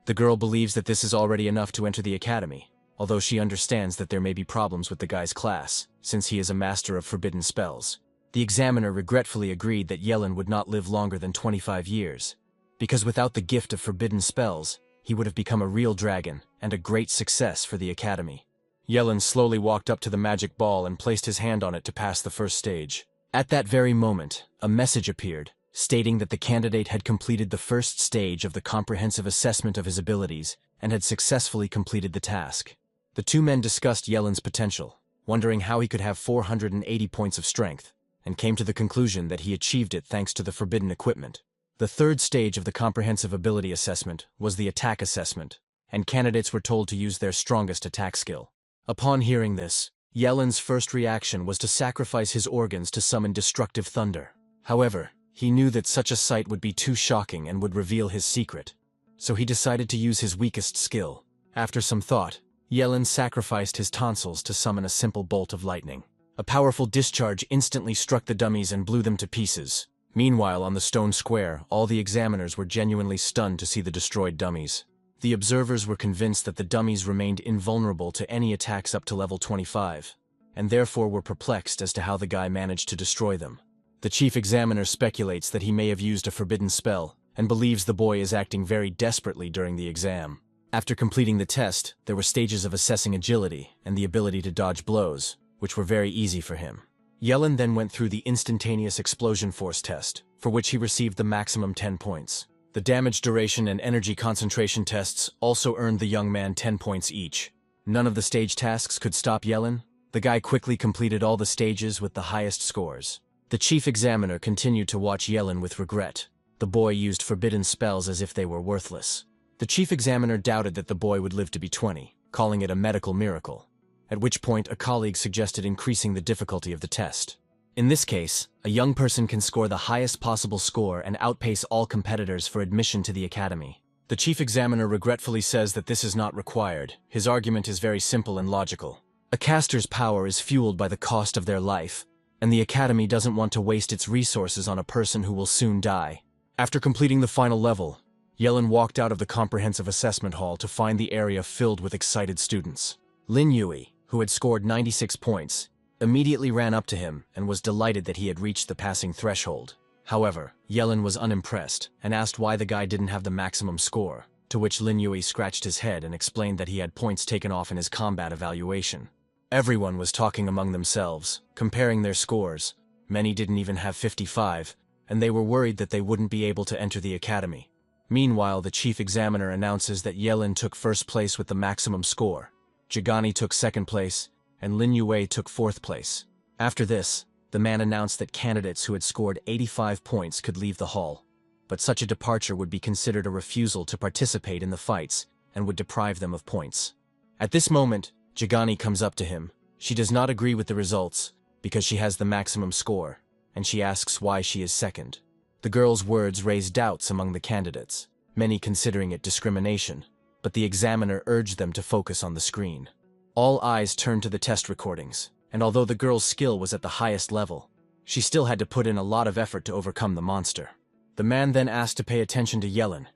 The girl believes that this is already enough to enter the academy, although she understands that there may be problems with the guy's class, since he is a master of forbidden spells. The examiner regretfully agreed that Yelin would not live longer than 25 years, because without the gift of forbidden spells, he would have become a real dragon and a great success for the academy. Yelin slowly walked up to the magic ball and placed his hand on it to pass the first stage. At that very moment, a message appeared, stating that the candidate had completed the first stage of the comprehensive assessment of his abilities and had successfully completed the task. The two men discussed Yelin's potential, wondering how he could have 480 points of strength, and came to the conclusion that he achieved it thanks to the forbidden equipment. The third stage of the comprehensive ability assessment was the attack assessment, and candidates were told to use their strongest attack skill. Upon hearing this, Yelin's first reaction was to sacrifice his organs to summon destructive thunder. However, he knew that such a sight would be too shocking and would reveal his secret, so he decided to use his weakest skill. After some thought, Yelin sacrificed his tonsils to summon a simple bolt of lightning. A powerful discharge instantly struck the dummies and blew them to pieces. Meanwhile, on the stone square, all the examiners were genuinely stunned to see the destroyed dummies. The observers were convinced that the dummies remained invulnerable to any attacks up to level 25, and therefore were perplexed as to how the guy managed to destroy them. The chief examiner speculates that he may have used a forbidden spell, and believes the boy is acting very desperately during the exam. After completing the test, there were stages of assessing agility and the ability to dodge blows, which were very easy for him. Yelin then went through the instantaneous explosion force test, for which he received the maximum 10 points. The damage duration and energy concentration tests also earned the young man 10 points each. None of the stage tasks could stop Yelin. The guy quickly completed all the stages with the highest scores. The chief examiner continued to watch Yelin with regret. The boy used forbidden spells as if they were worthless. The chief examiner doubted that the boy would live to be 20, calling it a medical miracle, at which point a colleague suggested increasing the difficulty of the test. In this case, a young person can score the highest possible score and outpace all competitors for admission to the academy. The chief examiner regretfully says that this is not required. His argument is very simple and logical. A caster's power is fueled by the cost of their life, and the academy doesn't want to waste its resources on a person who will soon die. After completing the final level, Yelin walked out of the comprehensive assessment hall to find the area filled with excited students. Lin Yui, who had scored 96 points, immediately ran up to him and was delighted that he had reached the passing threshold. However, Yelin was unimpressed and asked why the guy didn't have the maximum score, to which Lin Yui scratched his head and explained that he had points taken off in his combat evaluation. Everyone was talking among themselves, comparing their scores. Many didn't even have 55, and they were worried that they wouldn't be able to enter the academy. Meanwhile, the chief examiner announces that Yelin took first place with the maximum score. Jigani took second place, and Lin Yue took fourth place. After this, the man announced that candidates who had scored 85 points could leave the hall. but such a departure would be considered a refusal to participate in the fights and would deprive them of points. At this moment, Jagani comes up to him. She does not agree with the results because she has the maximum score, and she asks why she is second. The girl's words raise doubts among the candidates, many considering it discrimination, but the examiner urged them to focus on the screen. All eyes turned to the test recordings, and although the girl's skill was at the highest level, she still had to put in a lot of effort to overcome the monster. The man then asked to pay attention to Yellen,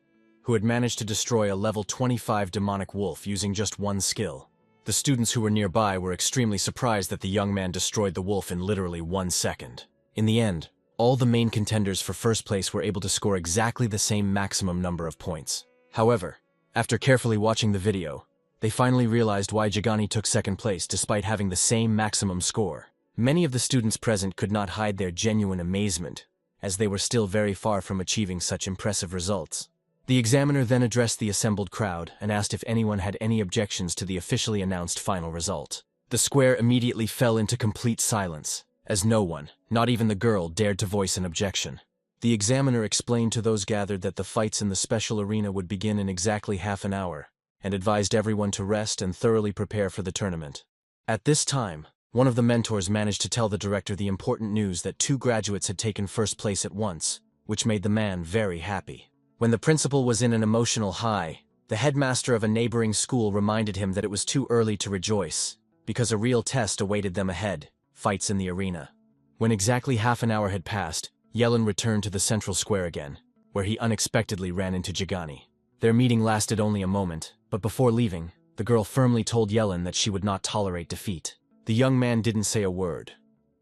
who had managed to destroy a level 25 demonic wolf using just one skill. The students who were nearby were extremely surprised that the young man destroyed the wolf in literally 1 second. In the end, all the main contenders for first place were able to score exactly the same maximum number of points. However, after carefully watching the video, they finally realized why Jagani took second place despite having the same maximum score. Many of the students present could not hide their genuine amazement, as they were still very far from achieving such impressive results. The examiner then addressed the assembled crowd and asked if anyone had any objections to the officially announced final result. The square immediately fell into complete silence, as no one, not even the girl, dared to voice an objection. The examiner explained to those gathered that the fights in the special arena would begin in exactly half an hour, and advised everyone to rest and thoroughly prepare for the tournament. At this time, one of the mentors managed to tell the director the important news that 2 graduates had taken first place at once, which made the man very happy. When the principal was in an emotional high, the headmaster of a neighboring school reminded him that it was too early to rejoice, because a real test awaited them ahead, fights in the arena. When exactly half an hour had passed, Yellen returned to the central square again, where he unexpectedly ran into Jagani. Their meeting lasted only a moment, but before leaving, the girl firmly told Yellen that she would not tolerate defeat. The young man didn't say a word,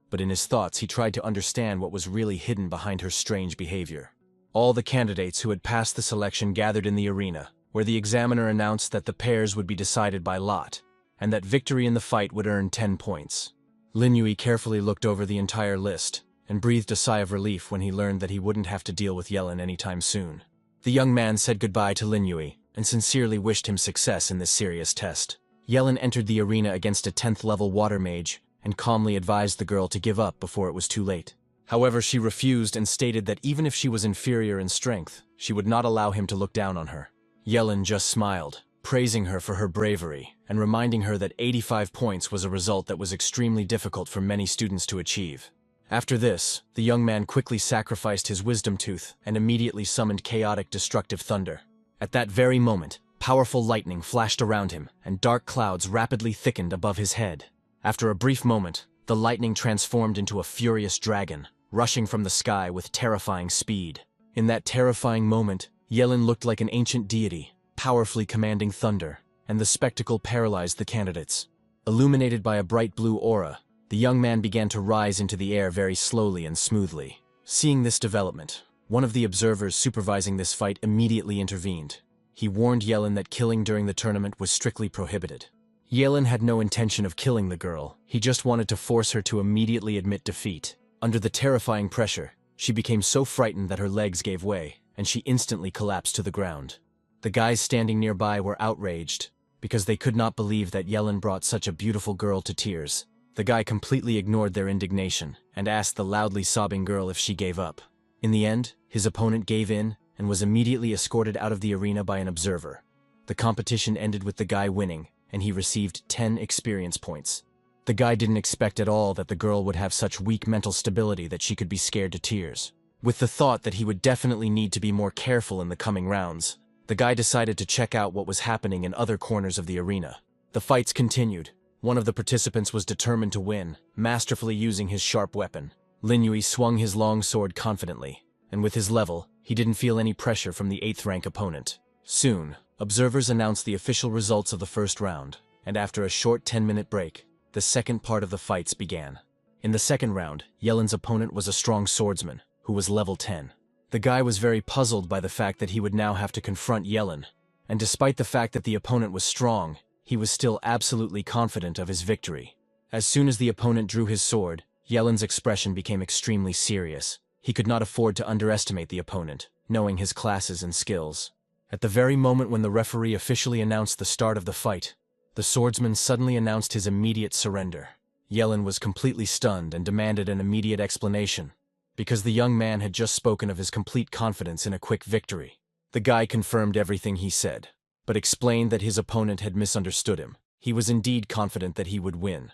but in his thoughts he tried to understand what was really hidden behind her strange behavior. All the candidates who had passed the selection gathered in the arena, where the examiner announced that the pairs would be decided by lot, and that victory in the fight would earn 10 points. Lin Yui carefully looked over the entire list, and breathed a sigh of relief when he learned that he wouldn't have to deal with Yellen anytime soon. The young man said goodbye to Lin Yui, and sincerely wished him success in this serious test. Yellen entered the arena against a 10th level water mage, and calmly advised the girl to give up before it was too late. However, she refused and stated that even if she was inferior in strength, she would not allow him to look down on her. Yellen just smiled, praising her for her bravery, and reminding her that 85 points was a result that was extremely difficult for many students to achieve. After this, the young man quickly sacrificed his wisdom tooth and immediately summoned chaotic destructive thunder. At that very moment, powerful lightning flashed around him, and dark clouds rapidly thickened above his head. After a brief moment, the lightning transformed into a furious dragon, rushing from the sky with terrifying speed. In that terrifying moment, Yellen looked like an ancient deity, powerfully commanding thunder, and the spectacle paralyzed the candidates. Illuminated by a bright blue aura, the young man began to rise into the air very slowly and smoothly. Seeing this development, one of the observers supervising this fight immediately intervened. He warned Yellen that killing during the tournament was strictly prohibited. Yellen had no intention of killing the girl, he just wanted to force her to immediately admit defeat. Under the terrifying pressure, she became so frightened that her legs gave way, and she instantly collapsed to the ground. The guys standing nearby were outraged, because they could not believe that Yellen brought such a beautiful girl to tears. The guy completely ignored their indignation, and asked the loudly sobbing girl if she gave up. In the end, his opponent gave in, and was immediately escorted out of the arena by an observer. The competition ended with the guy winning, and he received 10 experience points. The guy didn't expect at all that the girl would have such weak mental stability that she could be scared to tears. With the thought that he would definitely need to be more careful in the coming rounds, the guy decided to check out what was happening in other corners of the arena. The fights continued. One of the participants was determined to win, masterfully using his sharp weapon. Lin Yui swung his long sword confidently, and with his level, he didn't feel any pressure from the 8th rank opponent. Soon, observers announced the official results of the first round, and after a short 10-minute break, the second part of the fights began. In the second round, Yellen's opponent was a strong swordsman, who was level 10. The guy was very puzzled by the fact that he would now have to confront Yellen, and despite the fact that the opponent was strong, he was still absolutely confident of his victory. As soon as the opponent drew his sword, Yellen's expression became extremely serious. He could not afford to underestimate the opponent, knowing his classes and skills. At the very moment when the referee officially announced the start of the fight, the swordsman suddenly announced his immediate surrender. Yellen was completely stunned and demanded an immediate explanation, because the young man had just spoken of his complete confidence in a quick victory. The guy confirmed everything he said, but explained that his opponent had misunderstood him. He was indeed confident that he would win,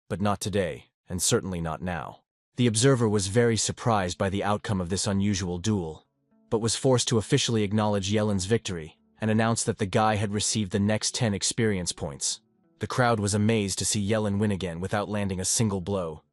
but not today, and certainly not now. The observer was very surprised by the outcome of this unusual duel, but was forced to officially acknowledge Yelin's victory and announce that the guy had received the next 10 experience points. The crowd was amazed to see Yelin win again without landing a single blow.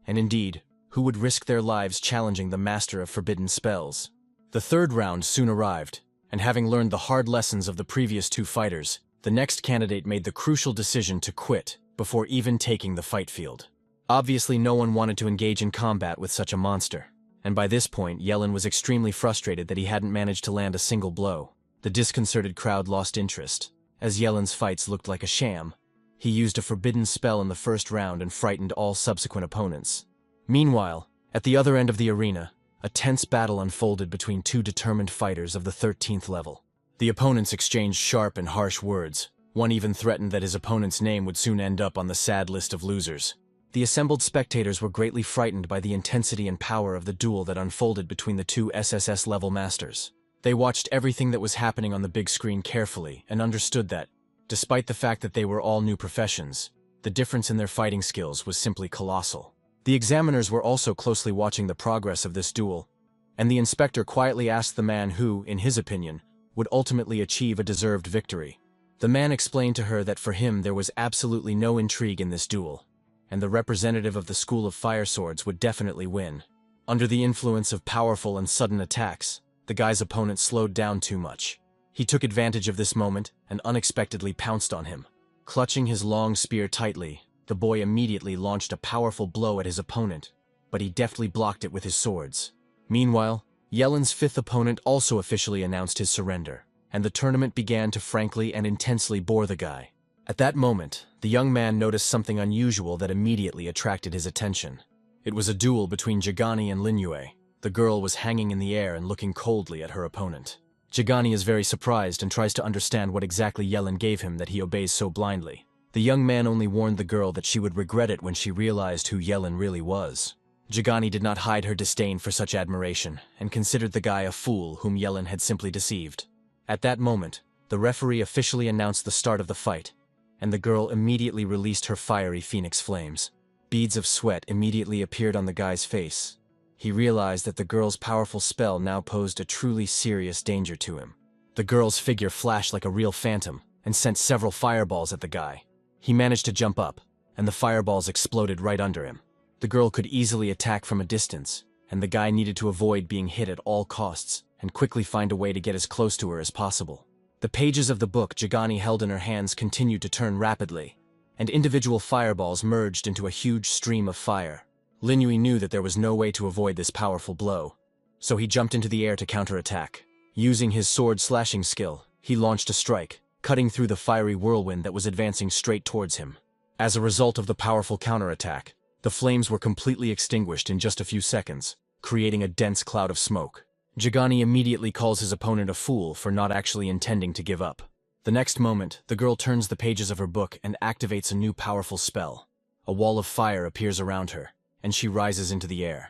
And indeed, who would risk their lives challenging the master of forbidden spells? The third round soon arrived, and having learned the hard lessons of the previous two fighters, the next candidate made the crucial decision to quit before even taking the fight field. Obviously, no one wanted to engage in combat with such a monster, and by this point, Yelin was extremely frustrated that he hadn't managed to land a single blow. The disconcerted crowd lost interest, as Yelin's fights looked like a sham. He used a forbidden spell in the first round and frightened all subsequent opponents. Meanwhile, at the other end of the arena, a tense battle unfolded between two determined fighters of the 13th level. The opponents exchanged sharp and harsh words. One even threatened that his opponent's name would soon end up on the sad list of losers. The assembled spectators were greatly frightened by the intensity and power of the duel that unfolded between the two SSS-level masters. They watched everything that was happening on the big screen carefully and understood that, despite the fact that they were all new professions, the difference in their fighting skills was simply colossal. The examiners were also closely watching the progress of this duel, and the inspector quietly asked the man who, in his opinion, would ultimately achieve a deserved victory. The man explained to her that for him there was absolutely no intrigue in this duel, and the representative of the School of Fire Swords would definitely win. Under the influence of powerful and sudden attacks, the guy's opponent slowed down too much. He took advantage of this moment and unexpectedly pounced on him. Clutching his long spear tightly, the boy immediately launched a powerful blow at his opponent, but he deftly blocked it with his swords. Meanwhile, Yelin's fifth opponent also officially announced his surrender, and the tournament began to frankly and intensely bore the guy. At that moment, the young man noticed something unusual that immediately attracted his attention. It was a duel between Jigani and Linyue. The girl was hanging in the air and looking coldly at her opponent. Jigani is very surprised and tries to understand what exactly Yelin gave him that he obeys so blindly. The young man only warned the girl that she would regret it when she realized who Yelin really was. Jigani did not hide her disdain for such admiration, and considered the guy a fool whom Yelin had simply deceived. At that moment, the referee officially announced the start of the fight, and the girl immediately released her fiery phoenix flames. Beads of sweat immediately appeared on the guy's face. He realized that the girl's powerful spell now posed a truly serious danger to him. The girl's figure flashed like a real phantom and sent several fireballs at the guy. He managed to jump up, and the fireballs exploded right under him. The girl could easily attack from a distance, and the guy needed to avoid being hit at all costs and quickly find a way to get as close to her as possible. The pages of the book Jigani held in her hands continued to turn rapidly, and individual fireballs merged into a huge stream of fire. Linyue knew that there was no way to avoid this powerful blow, so he jumped into the air to counterattack. Using his sword-slashing skill, he launched a strike, cutting through the fiery whirlwind that was advancing straight towards him. As a result of the powerful counterattack, the flames were completely extinguished in just a few seconds, creating a dense cloud of smoke. Jigani immediately calls his opponent a fool for not actually intending to give up. The next moment, the girl turns the pages of her book and activates a new powerful spell. A wall of fire appears around her, and she rises into the air.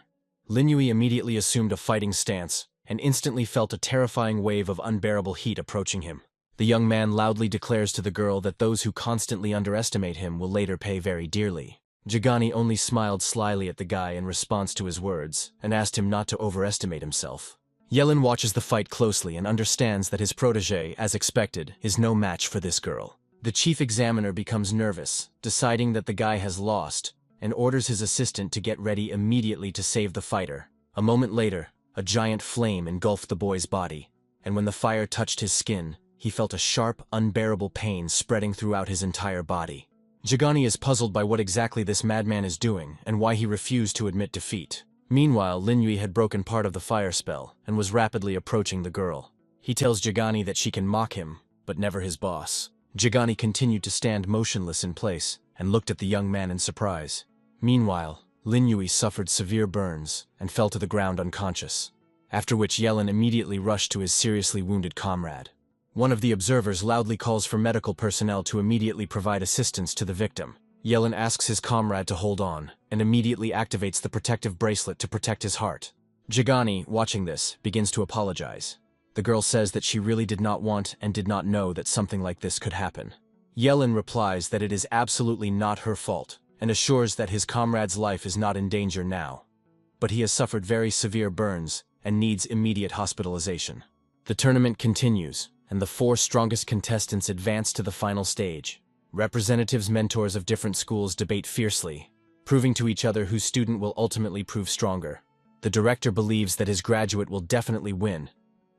Linyue immediately assumed a fighting stance and instantly felt a terrifying wave of unbearable heat approaching him. The young man loudly declares to the girl that those who constantly underestimate him will later pay very dearly. Jigani only smiled slyly at the guy in response to his words and asked him not to overestimate himself. Yelin watches the fight closely and understands that his protege, as expected, is no match for this girl. The chief examiner becomes nervous, deciding that the guy has lost, and orders his assistant to get ready immediately to save the fighter. A moment later, a giant flame engulfed the boy's body, and when the fire touched his skin, he felt a sharp, unbearable pain spreading throughout his entire body. Jigani is puzzled by what exactly this madman is doing and why he refused to admit defeat. Meanwhile, Linyue had broken part of the fire spell and was rapidly approaching the girl. He tells Jigani that she can mock him, but never his boss. Jigani continued to stand motionless in place and looked at the young man in surprise. Meanwhile, Linyue suffered severe burns and fell to the ground unconscious, after which Yelin immediately rushed to his seriously wounded comrade. One of the observers loudly calls for medical personnel to immediately provide assistance to the victim. Yelin asks his comrade to hold on and immediately activates the protective bracelet to protect his heart. Jagani, watching this, begins to apologize. The girl says that she really did not want and did not know that something like this could happen. Yelin replies that it is absolutely not her fault, and assures that his comrade's life is not in danger now. But he has suffered very severe burns and needs immediate hospitalization. The tournament continues, and the 4 strongest contestants advance to the final stage. Representatives, mentors of different schools debate fiercely, proving to each other whose student will ultimately prove stronger. The director believes that his graduate will definitely win,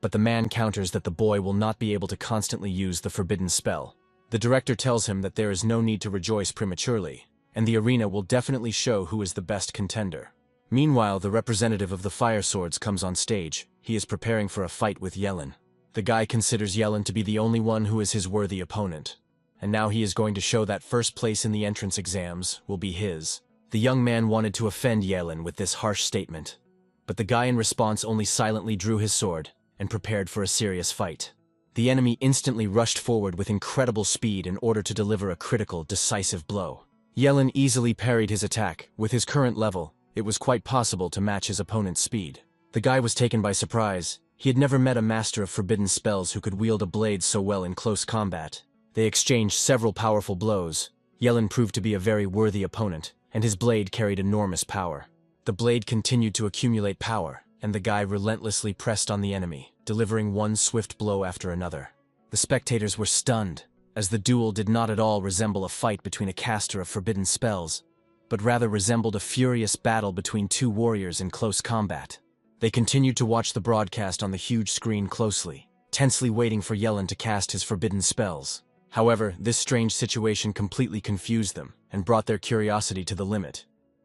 but the man counters that the boy will not be able to constantly use the forbidden spell. The director tells him that there is no need to rejoice prematurely, and the arena will definitely show who is the best contender. Meanwhile, the representative of the Fire Swords comes on stage. He is preparing for a fight with Yelin. The guy considers Yelin to be the only one who is his worthy opponent, and now he is going to show that first place in the entrance exams will be his. The young man wanted to offend Yelin with this harsh statement, but the guy in response only silently drew his sword and prepared for a serious fight. The enemy instantly rushed forward with incredible speed in order to deliver a critical, decisive blow. Yelin easily parried his attack. With his current level, it was quite possible to match his opponent's speed. The guy was taken by surprise. He had never met a master of forbidden spells who could wield a blade so well in close combat. They exchanged several powerful blows. Yelin proved to be a very worthy opponent, and his blade carried enormous power. The blade continued to accumulate power, and the guy relentlessly pressed on the enemy, delivering one swift blow after another. The spectators were stunned, as the duel did not at all resemble a fight between a caster of forbidden spells, but rather resembled a furious battle between 2 warriors in close combat. They continued to watch the broadcast on the huge screen closely, tensely waiting for Yelin to cast his forbidden spells. However, this strange situation completely confused them and brought their curiosity to the limit,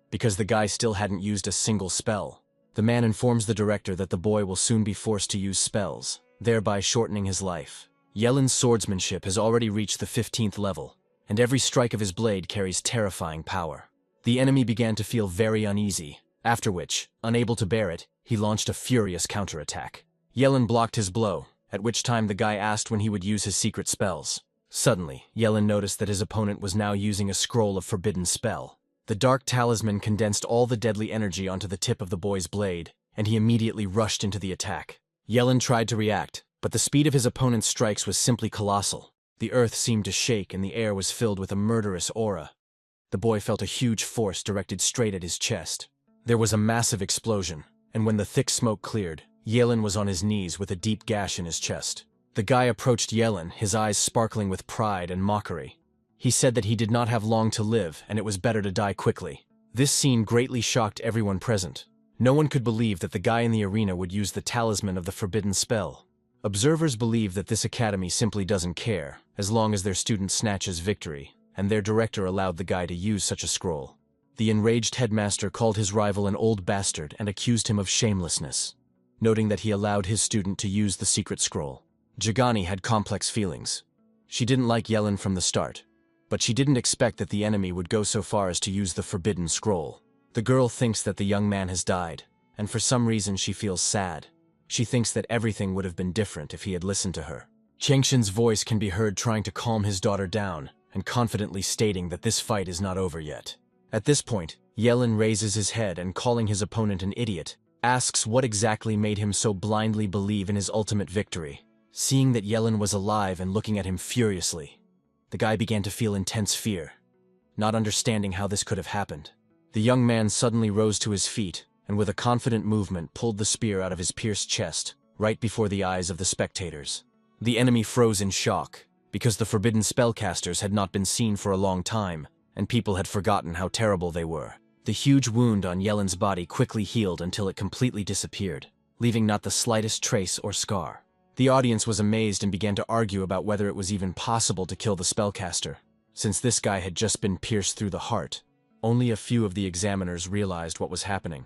because the guy still hadn't used a single spell. The man informs the director that the boy will soon be forced to use spells, thereby shortening his life. Yelin's swordsmanship has already reached the 15th level, and every strike of his blade carries terrifying power. The enemy began to feel very uneasy, after which, unable to bear it, he launched a furious counterattack. Yelin blocked his blow, at which time the guy asked when he would use his secret spells. Suddenly, Yelin noticed that his opponent was now using a scroll of forbidden spell. The dark talisman condensed all the deadly energy onto the tip of the boy's blade, and he immediately rushed into the attack. Yelin tried to react, but the speed of his opponent's strikes was simply colossal. The earth seemed to shake and the air was filled with a murderous aura. The boy felt a huge force directed straight at his chest. There was a massive explosion, and when the thick smoke cleared, Yelin was on his knees with a deep gash in his chest. The guy approached Yelin, his eyes sparkling with pride and mockery. He said that he did not have long to live and it was better to die quickly. This scene greatly shocked everyone present. No one could believe that the guy in the arena would use the talisman of the forbidden spell. Observers believe that this academy simply doesn't care, as long as their student snatches victory, and their director allowed the guy to use such a scroll. The enraged headmaster called his rival an old bastard and accused him of shamelessness, noting that he allowed his student to use the secret scroll. Jagani had complex feelings. She didn't like Yelin from the start, but she didn't expect that the enemy would go so far as to use the forbidden scroll. The girl thinks that the young man has died, and for some reason she feels sad. She thinks that everything would have been different if he had listened to her. Chengshin's voice can be heard trying to calm his daughter down, and confidently stating that this fight is not over yet. At this point, Yelin raises his head and, calling his opponent an idiot, asks what exactly made him so blindly believe in his ultimate victory. Seeing that Yelin was alive and looking at him furiously, the guy began to feel intense fear, not understanding how this could have happened. The young man suddenly rose to his feet and with a confident movement pulled the spear out of his pierced chest, right before the eyes of the spectators. The enemy froze in shock, because the forbidden spellcasters had not been seen for a long time, and people had forgotten how terrible they were. The huge wound on Yelin's body quickly healed until it completely disappeared, leaving not the slightest trace or scar. The audience was amazed and began to argue about whether it was even possible to kill the spellcaster, since this guy had just been pierced through the heart. Only a few of the examiners realized what was happening.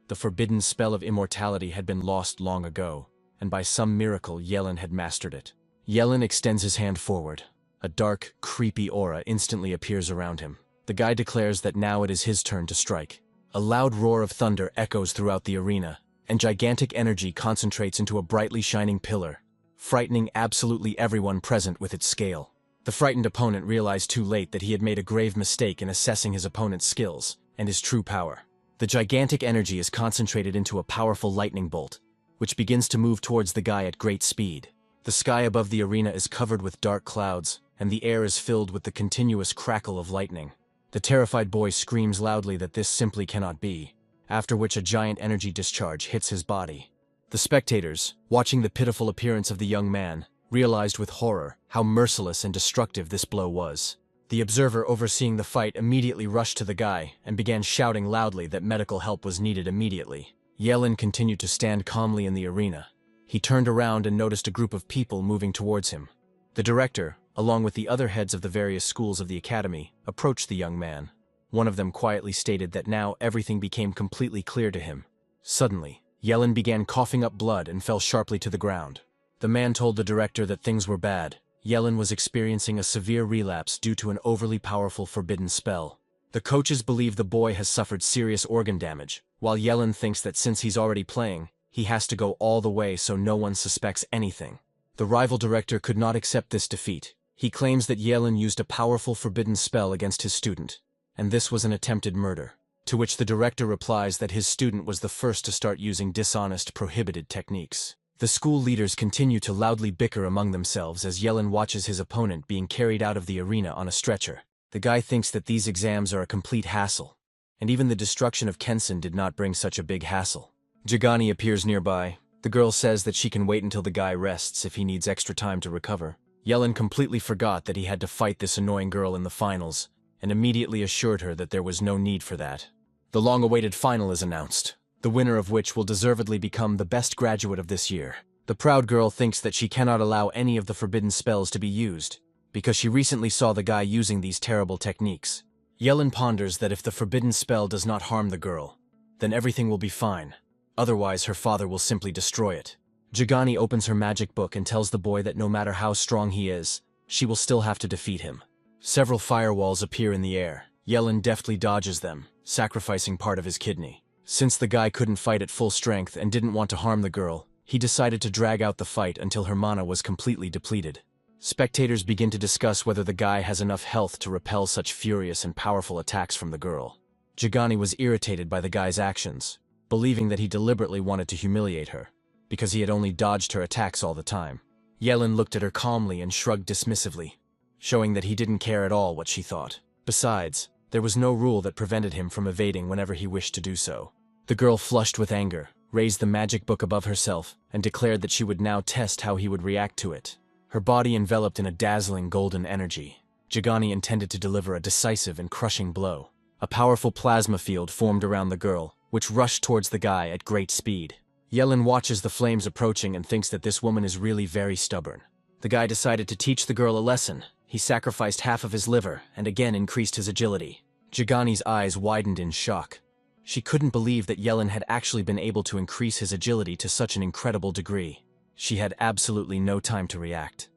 The forbidden spell of immortality had been lost long ago, and by some miracle Yelin had mastered it. Yelin extends his hand forward. A dark, creepy aura instantly appears around him. The guy declares that now it is his turn to strike. A loud roar of thunder echoes throughout the arena, and gigantic energy concentrates into a brightly shining pillar, frightening absolutely everyone present with its scale. The frightened opponent realized too late that he had made a grave mistake in assessing his opponent's skills and his true power. The gigantic energy is concentrated into a powerful lightning bolt, which begins to move towards the guy at great speed. The sky above the arena is covered with dark clouds, and the air is filled with the continuous crackle of lightning. The terrified boy screams loudly that this simply cannot be, after which a giant energy discharge hits his body. The spectators, watching the pitiful appearance of the young man, realized with horror how merciless and destructive this blow was. The observer overseeing the fight immediately rushed to the guy and began shouting loudly that medical help was needed immediately. Yelin continued to stand calmly in the arena. He turned around and noticed a group of people moving towards him. The director, along with the other heads of the various schools of the academy, approached the young man. One of them quietly stated that now everything became completely clear to him. Suddenly, Yelin began coughing up blood and fell sharply to the ground. The man told the director that things were bad. Yelin was experiencing a severe relapse due to an overly powerful forbidden spell. The coaches believe the boy has suffered serious organ damage, while Yelin thinks that since he's already playing, he has to go all the way so no one suspects anything. The rival director could not accept this defeat. He claims that Yelin used a powerful forbidden spell against his student, and this was an attempted murder. To which the director replies that his student was the first to start using dishonest, prohibited techniques. The school leaders continue to loudly bicker among themselves as Yelin watches his opponent being carried out of the arena on a stretcher. The guy thinks that these exams are a complete hassle, and even the destruction of Kensen did not bring such a big hassle. Jagani appears nearby. The girl says that she can wait until the guy rests if he needs extra time to recover. Yelin completely forgot that he had to fight this annoying girl in the finals, and immediately assured her that there was no need for that. The long-awaited final is announced, the winner of which will deservedly become the best graduate of this year. The proud girl thinks that she cannot allow any of the forbidden spells to be used, because she recently saw the guy using these terrible techniques. Yelin ponders that if the forbidden spell does not harm the girl, then everything will be fine. Otherwise, her father will simply destroy it. Jagani opens her magic book and tells the boy that no matter how strong he is, she will still have to defeat him. Several firewalls appear in the air. Yelin deftly dodges them, sacrificing part of his kidney. Since the guy couldn't fight at full strength and didn't want to harm the girl, he decided to drag out the fight until her mana was completely depleted. Spectators begin to discuss whether the guy has enough health to repel such furious and powerful attacks from the girl. Jagani was irritated by the guy's actions, believing that he deliberately wanted to humiliate her, because he had only dodged her attacks all the time. Yelin looked at her calmly and shrugged dismissively, showing that he didn't care at all what she thought. Besides, there was no rule that prevented him from evading whenever he wished to do so. The girl, flushed with anger, raised the magic book above herself and declared that she would now test how he would react to it. Her body enveloped in a dazzling golden energy. Jagani intended to deliver a decisive and crushing blow. A powerful plasma field formed around the girl, which rushed towards the guy at great speed. Yelin watches the flames approaching and thinks that this woman is really very stubborn. The guy decided to teach the girl a lesson. He sacrificed half of his liver and again increased his agility. Jagani's eyes widened in shock. She couldn't believe that Yelin had actually been able to increase his agility to such an incredible degree. She had absolutely no time to react.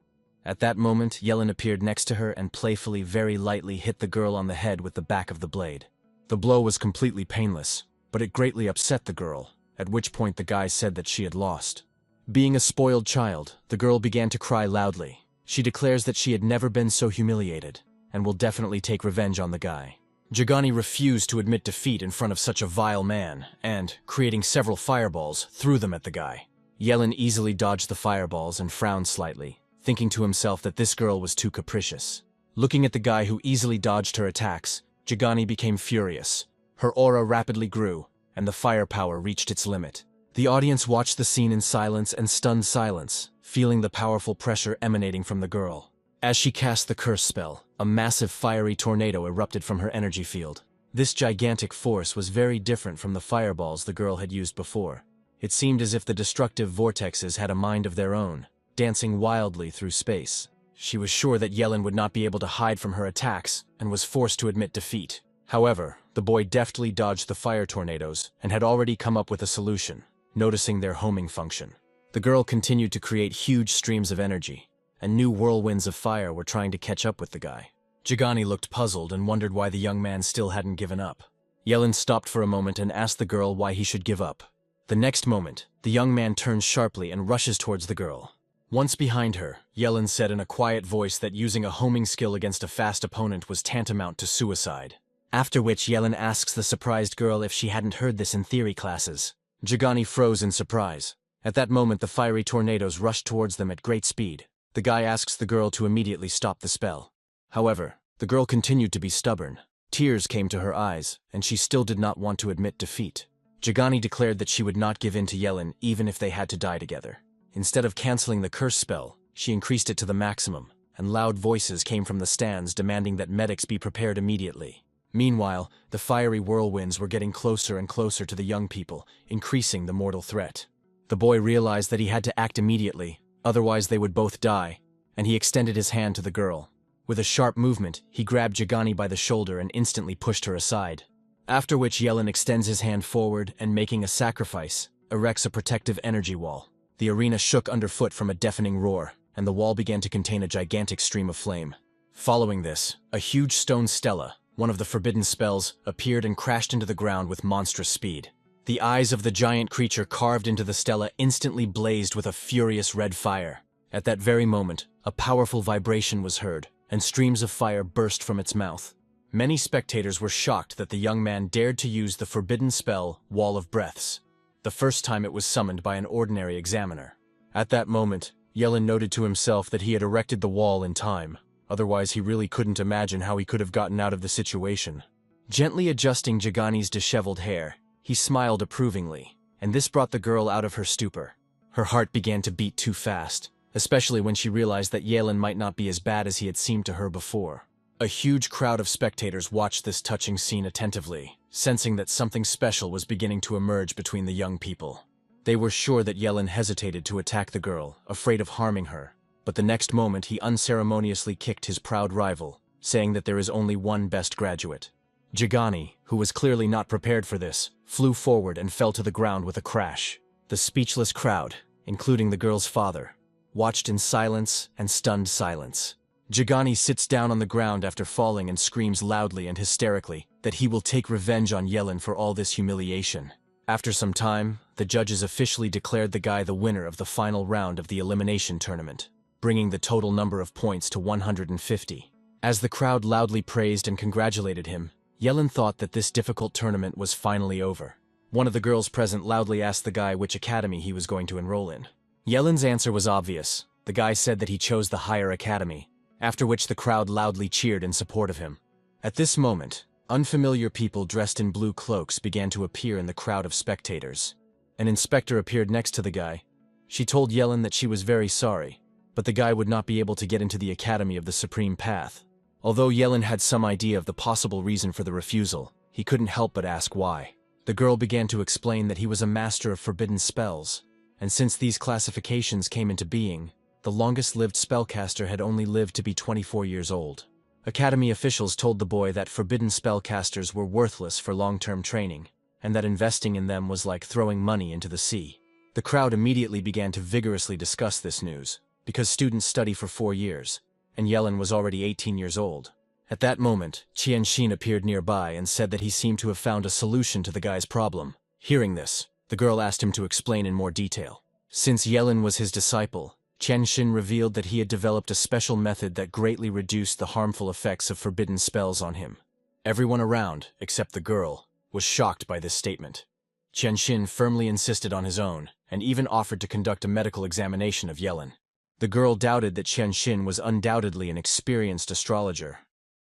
At that moment, Yelin appeared next to her and playfully, very lightly hit the girl on the head with the back of the blade. The blow was completely painless, but it greatly upset the girl, at which point the guy said that she had lost. Being a spoiled child, the girl began to cry loudly. She declares that she had never been so humiliated, and will definitely take revenge on the guy. Jagani refused to admit defeat in front of such a vile man, and, creating several fireballs, threw them at the guy. Yelin easily dodged the fireballs and frowned slightly, thinking to himself that this girl was too capricious. Looking at the guy who easily dodged her attacks, Jagani became furious. Her aura rapidly grew, and the firepower reached its limit. The audience watched the scene in silence and stunned silence, feeling the powerful pressure emanating from the girl. As she cast the curse spell, a massive fiery tornado erupted from her energy field. This gigantic force was very different from the fireballs the girl had used before. It seemed as if the destructive vortexes had a mind of their own, dancing wildly through space. She was sure that Yelin would not be able to hide from her attacks and was forced to admit defeat. However, the boy deftly dodged the fire tornadoes and had already come up with a solution, noticing their homing function. The girl continued to create huge streams of energy, and new whirlwinds of fire were trying to catch up with the guy. Jagani looked puzzled and wondered why the young man still hadn't given up. Yelin stopped for a moment and asked the girl why he should give up. The next moment, the young man turns sharply and rushes towards the girl. Once behind her, Yelin said in a quiet voice that using a homing skill against a fast opponent was tantamount to suicide. After which Yellen asks the surprised girl if she hadn't heard this in theory classes. Jagani froze in surprise. At that moment the fiery tornadoes rushed towards them at great speed. The guy asks the girl to immediately stop the spell. However, the girl continued to be stubborn. Tears came to her eyes, and she still did not want to admit defeat. Jagani declared that she would not give in to Yellen even if they had to die together. Instead of canceling the curse spell, she increased it to the maximum, and loud voices came from the stands demanding that medics be prepared immediately. Meanwhile, the fiery whirlwinds were getting closer and closer to the young people, increasing the mortal threat. The boy realized that he had to act immediately, otherwise they would both die, and he extended his hand to the girl. With a sharp movement, he grabbed Jagani by the shoulder and instantly pushed her aside. After which Yellen extends his hand forward and, making a sacrifice, erects a protective energy wall. The arena shook underfoot from a deafening roar, and the wall began to contain a gigantic stream of flame. Following this, a huge stone stela, one of the forbidden spells, appeared and crashed into the ground with monstrous speed. The eyes of the giant creature carved into the stela instantly blazed with a furious red fire. At that very moment, a powerful vibration was heard, and streams of fire burst from its mouth. Many spectators were shocked that the young man dared to use the forbidden spell, Wall of Breaths, the first time it was summoned by an ordinary examiner. At that moment, Yellen noted to himself that he had erected the wall in time, otherwise he really couldn't imagine how he could have gotten out of the situation. Gently adjusting Jagani's disheveled hair, he smiled approvingly, and this brought the girl out of her stupor. Her heart began to beat too fast, especially when she realized that Yellen might not be as bad as he had seemed to her before. A huge crowd of spectators watched this touching scene attentively, sensing that something special was beginning to emerge between the young people. They were sure that Yellen hesitated to attack the girl, afraid of harming her, but the next moment he unceremoniously kicked his proud rival, saying that there is only one best graduate. Jagani, who was clearly not prepared for this, flew forward and fell to the ground with a crash. The speechless crowd, including the girl's father, watched in silence and stunned silence. Jagani sits down on the ground after falling and screams loudly and hysterically that he will take revenge on Yellen for all this humiliation. After some time, the judges officially declared the guy the winner of the final round of the elimination tournament, bringing the total number of points to 150. As the crowd loudly praised and congratulated him, Yellen thought that this difficult tournament was finally over. One of the girls present loudly asked the guy which academy he was going to enroll in. Yellen's answer was obvious. The guy said that he chose the higher academy, after which the crowd loudly cheered in support of him. At this moment, unfamiliar people dressed in blue cloaks began to appear in the crowd of spectators. An inspector appeared next to the guy. She told Yellen that she was very sorry, but the guy would not be able to get into the Academy of the Supreme Path. Although Yellen had some idea of the possible reason for the refusal, he couldn't help but ask why. The girl began to explain that he was a master of forbidden spells, and since these classifications came into being, the longest-lived spellcaster had only lived to be 24 years old. Academy officials told the boy that forbidden spellcasters were worthless for long-term training, and that investing in them was like throwing money into the sea. The crowd immediately began to vigorously discuss this news, because students study for 4 years, and Yellen was already 18 years old. At that moment, Qianxin appeared nearby and said that he seemed to have found a solution to the guy's problem. Hearing this, the girl asked him to explain in more detail. Since Yellen was his disciple, Qianxin revealed that he had developed a special method that greatly reduced the harmful effects of forbidden spells on him. Everyone around, except the girl, was shocked by this statement. Qianxin firmly insisted on his own, and even offered to conduct a medical examination of Yellen. The girl doubted that Qianxin was undoubtedly an experienced astrologer,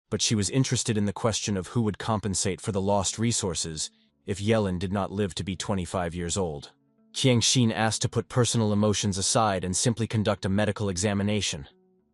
but she was interested in the question of who would compensate for the lost resources if Yellen did not live to be 25 years old. Qianxin asked to put personal emotions aside and simply conduct a medical examination,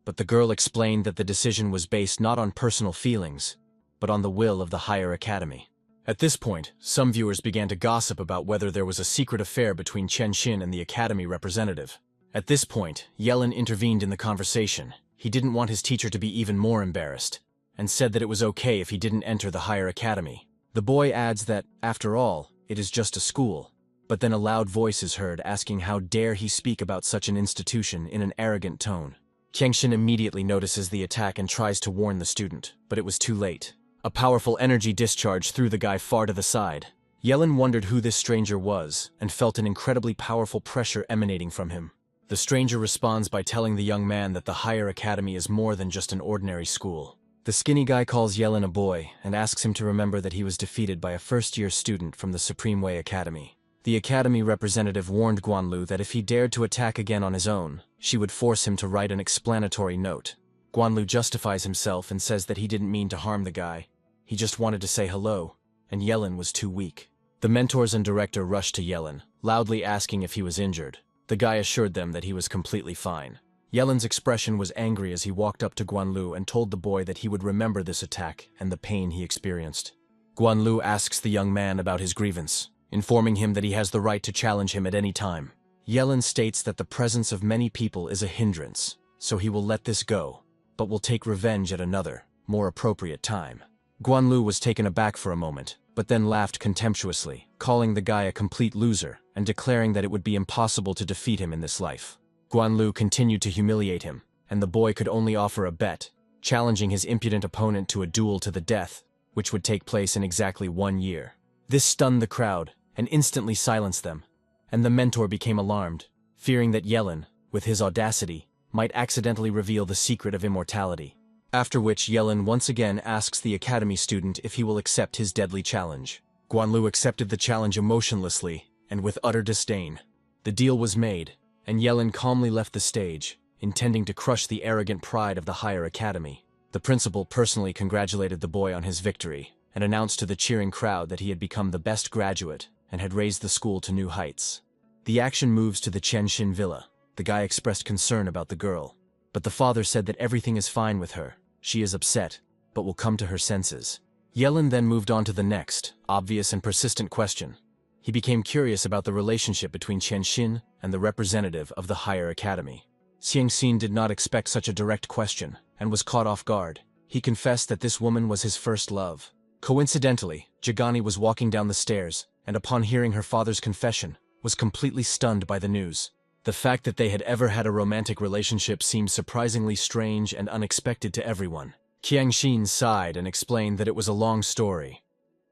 but the girl explained that the decision was based not on personal feelings, but on the will of the higher academy. At this point, some viewers began to gossip about whether there was a secret affair between Qianxin and the academy representative. At this point, Yellen intervened in the conversation. He didn't want his teacher to be even more embarrassed, and said that it was okay if he didn't enter the higher academy. The boy adds that, after all, it is just a school. But then a loud voice is heard asking how dare he speak about such an institution in an arrogant tone. Qianxin immediately notices the attack and tries to warn the student, but it was too late. A powerful energy discharge threw the guy far to the side. Yellen wondered who this stranger was and felt an incredibly powerful pressure emanating from him. The stranger responds by telling the young man that the higher academy is more than just an ordinary school. The skinny guy calls Yellen a boy and asks him to remember that he was defeated by a first-year student from the Supreme Way Academy. The academy representative warned Guanlu that if he dared to attack again on his own, she would force him to write an explanatory note. Guanlu justifies himself and says that he didn't mean to harm the guy. He just wanted to say hello, and Yellen was too weak. The mentors and director rushed to Yellen, loudly asking if he was injured. The guy assured them that he was completely fine. Yellen's expression was angry as he walked up to Guanlu and told the boy that he would remember this attack and the pain he experienced. Guanlu asks the young man about his grievance, informing him that he has the right to challenge him at any time. Yellen states that the presence of many people is a hindrance, so he will let this go, but will take revenge at another, more appropriate time. Guanlu was taken aback for a moment, but then laughed contemptuously, calling the guy a complete loser and declaring that it would be impossible to defeat him in this life. Guanlu continued to humiliate him, and the boy could only offer a bet, challenging his impudent opponent to a duel to the death, which would take place in exactly 1 year. This stunned the crowd and instantly silenced them, and the mentor became alarmed, fearing that Yellen, with his audacity, might accidentally reveal the secret of immortality. After which Yellen once again asks the academy student if he will accept his deadly challenge. Guanlu accepted the challenge emotionlessly and with utter disdain. The deal was made, and Yellen calmly left the stage, intending to crush the arrogant pride of the higher academy. The principal personally congratulated the boy on his victory and announced to the cheering crowd that he had become the best graduate and had raised the school to new heights. The action moves to the Chen villa. The guy expressed concern about the girl, but the father said that everything is fine with her. She is upset, but will come to her senses. Yellen then moved on to the next, obvious and persistent question. He became curious about the relationship between Chen and the representative of the higher academy. Xiangxin did not expect such a direct question and was caught off guard. He confessed that this woman was his first love. Coincidentally, Jagani was walking down the stairs and upon hearing her father's confession, was completely stunned by the news. The fact that they had ever had a romantic relationship seemed surprisingly strange and unexpected to everyone. Qiangxin sighed and explained that it was a long story.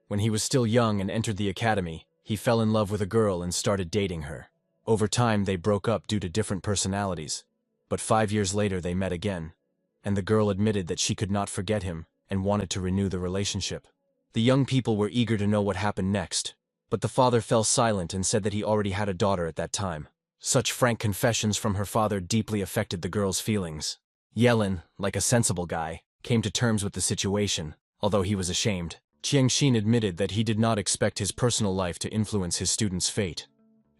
When he was still young and entered the academy, he fell in love with a girl and started dating her. Over time, they broke up due to different personalities. But 5 years later, they met again, and the girl admitted that she could not forget him and wanted to renew the relationship. The young people were eager to know what happened next, but the father fell silent and said that he already had a daughter at that time. Such frank confessions from her father deeply affected the girl's feelings. Yellen, like a sensible guy, came to terms with the situation, although he was ashamed. Qiangxin admitted that he did not expect his personal life to influence his student's fate,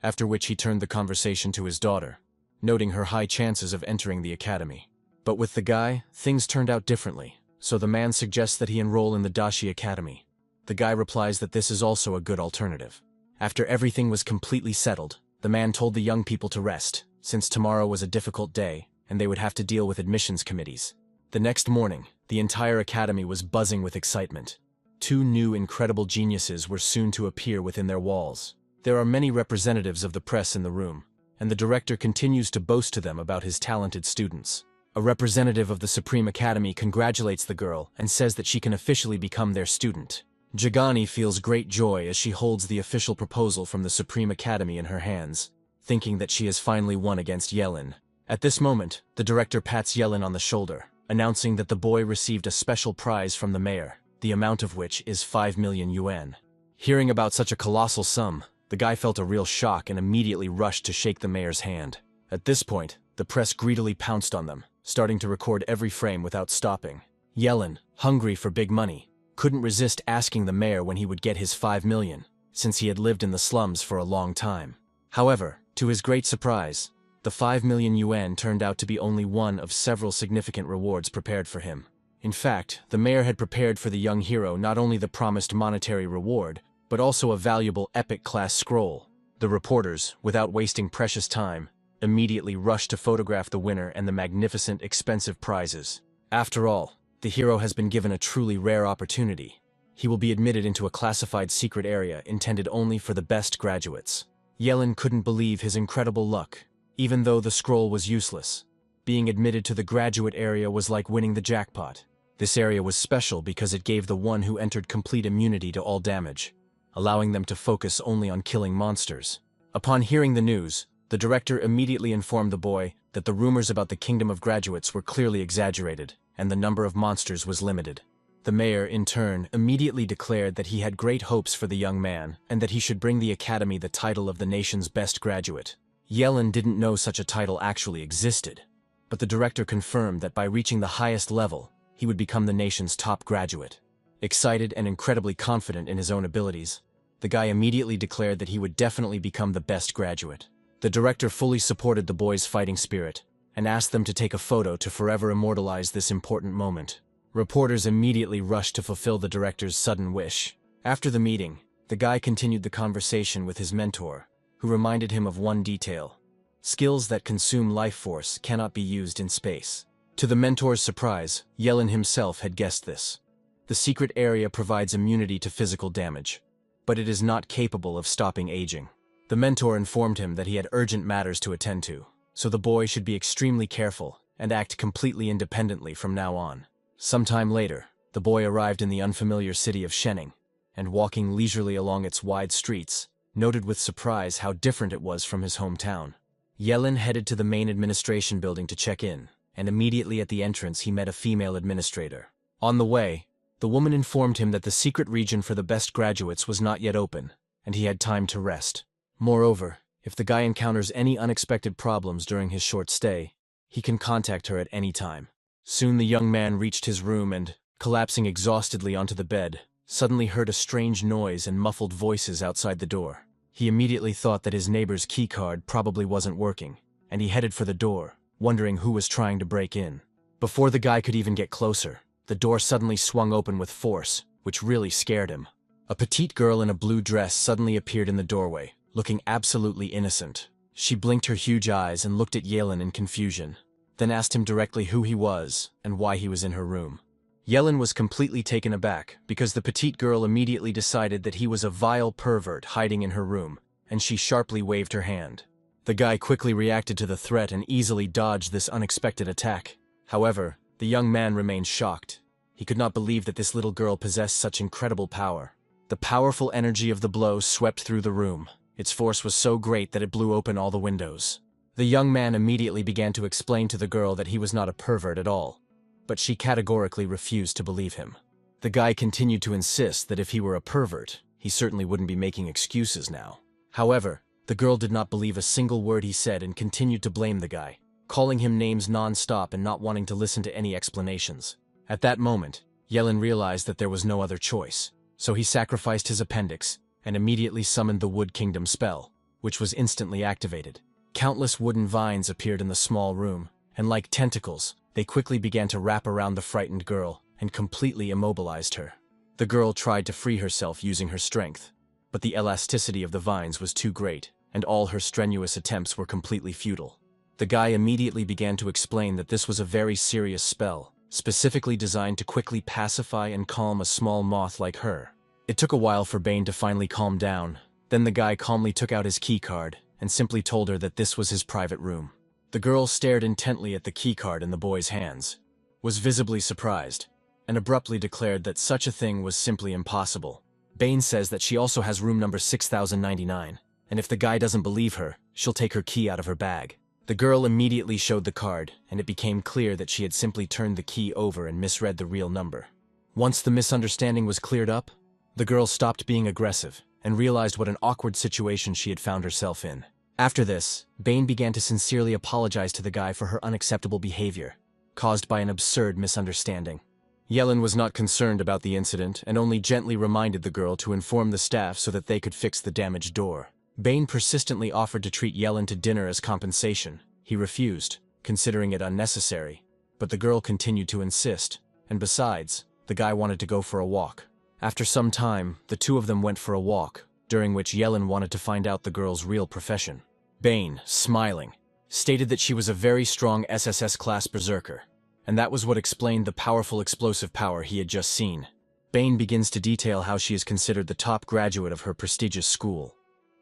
after which he turned the conversation to his daughter, noting her high chances of entering the academy. But with the guy, things turned out differently, so the man suggests that he enroll in the Dashi Academy. The guy replies that this is also a good alternative. After everything was completely settled, the man told the young people to rest, since tomorrow was a difficult day, and they would have to deal with admissions committees. The next morning, the entire academy was buzzing with excitement. 2 new incredible geniuses were soon to appear within their walls. There are many representatives of the press in the room, and the director continues to boast to them about his talented students. A representative of the Supreme Academy congratulates the girl and says that she can officially become their student. Jagani feels great joy as she holds the official proposal from the Supreme Academy in her hands, thinking that she has finally won against Yellen. At this moment, the director pats Yellen on the shoulder, announcing that the boy received a special prize from the mayor, the amount of which is 5 million yuan. Hearing about such a colossal sum, the guy felt a real shock and immediately rushed to shake the mayor's hand. At this point, the press greedily pounced on them, starting to record every frame without stopping. Yellen, hungry for big money, couldn't resist asking the mayor when he would get his 5 million, since he had lived in the slums for a long time. However, to his great surprise, the 5 million yuan turned out to be only one of several significant rewards prepared for him. In fact, the mayor had prepared for the young hero not only the promised monetary reward, but also a valuable epic-class scroll. The reporters, without wasting precious time, immediately rushed to photograph the winner and the magnificent, expensive prizes. After all, the hero has been given a truly rare opportunity. He will be admitted into a classified secret area intended only for the best graduates. Yellen couldn't believe his incredible luck. Even though the scroll was useless, being admitted to the graduate area was like winning the jackpot. This area was special because it gave the one who entered complete immunity to all damage, allowing them to focus only on killing monsters. Upon hearing the news, the director immediately informed the boy that the rumors about the Kingdom of Graduates were clearly exaggerated, and the number of monsters was limited. The mayor, in turn, immediately declared that he had great hopes for the young man and that he should bring the academy the title of the nation's best graduate. Yellen didn't know such a title actually existed, but the director confirmed that by reaching the highest level, he would become the nation's top graduate. Excited and incredibly confident in his own abilities, the guy immediately declared that he would definitely become the best graduate. The director fully supported the boys' fighting spirit and asked them to take a photo to forever immortalize this important moment. Reporters immediately rushed to fulfill the director's sudden wish. After the meeting, the guy continued the conversation with his mentor, who reminded him of one detail: skills that consume life force cannot be used in space. To the mentor's surprise, Yellen himself had guessed this. The secret area provides immunity to physical damage, but it is not capable of stopping aging. The mentor informed him that he had urgent matters to attend to, so the boy should be extremely careful and act completely independently from now on. Sometime later, the boy arrived in the unfamiliar city of Shening, and walking leisurely along its wide streets, noted with surprise how different it was from his hometown. Yellen headed to the main administration building to check in, and immediately at the entrance he met a female administrator. On the way, the woman informed him that the secret region for the best graduates was not yet open, and he had time to rest. Moreover, if the guy encounters any unexpected problems during his short stay, he can contact her at any time. Soon the young man reached his room and, collapsing exhaustedly onto the bed, suddenly heard a strange noise and muffled voices outside the door. He immediately thought that his neighbor's keycard probably wasn't working, and he headed for the door, wondering who was trying to break in. Before the guy could even get closer, the door suddenly swung open with force, which really scared him. A petite girl in a blue dress suddenly appeared in the doorway, looking absolutely innocent. She blinked her huge eyes and looked at Yellen in confusion, then asked him directly who he was and why he was in her room. Yellen was completely taken aback because the petite girl immediately decided that he was a vile pervert hiding in her room, and she sharply waved her hand. The guy quickly reacted to the threat and easily dodged this unexpected attack. However, the young man remained shocked. He could not believe that this little girl possessed such incredible power. The powerful energy of the blow swept through the room. Its force was so great that it blew open all the windows. The young man immediately began to explain to the girl that he was not a pervert at all, but she categorically refused to believe him. The guy continued to insist that if he were a pervert, he certainly wouldn't be making excuses now. However, the girl did not believe a single word he said and continued to blame the guy, calling him names non-stop and not wanting to listen to any explanations. At that moment, Yellen realized that there was no other choice, so he sacrificed his appendix and immediately summoned the Wood Kingdom spell, which was instantly activated. Countless wooden vines appeared in the small room, and like tentacles, they quickly began to wrap around the frightened girl and completely immobilized her. The girl tried to free herself using her strength, but the elasticity of the vines was too great, and all her strenuous attempts were completely futile. The guy immediately began to explain that this was a very serious spell, specifically designed to quickly pacify and calm a small moth like her. It took a while for Bane to finally calm down. Then the guy calmly took out his keycard and simply told her that this was his private room. The girl stared intently at the keycard in the boy's hands, was visibly surprised, and abruptly declared that such a thing was simply impossible. Bane says that she also has room number 6099, and if the guy doesn't believe her, she'll take her key out of her bag. The girl immediately showed the card, and it became clear that she had simply turned the key over and misread the real number. Once the misunderstanding was cleared up, the girl stopped being aggressive and realized what an awkward situation she had found herself in. After this, Bane began to sincerely apologize to the guy for her unacceptable behavior, caused by an absurd misunderstanding. Yellen was not concerned about the incident and only gently reminded the girl to inform the staff so that they could fix the damaged door. Bane persistently offered to treat Yellen to dinner as compensation. He refused, considering it unnecessary, but the girl continued to insist, and besides, the guy wanted to go for a walk. After some time, the two of them went for a walk, during which Yellen wanted to find out the girl's real profession. Bane, smiling, stated that she was a very strong SSS-class berserker, and that was what explained the powerful explosive power he had just seen. Bane begins to detail how she is considered the top graduate of her prestigious school,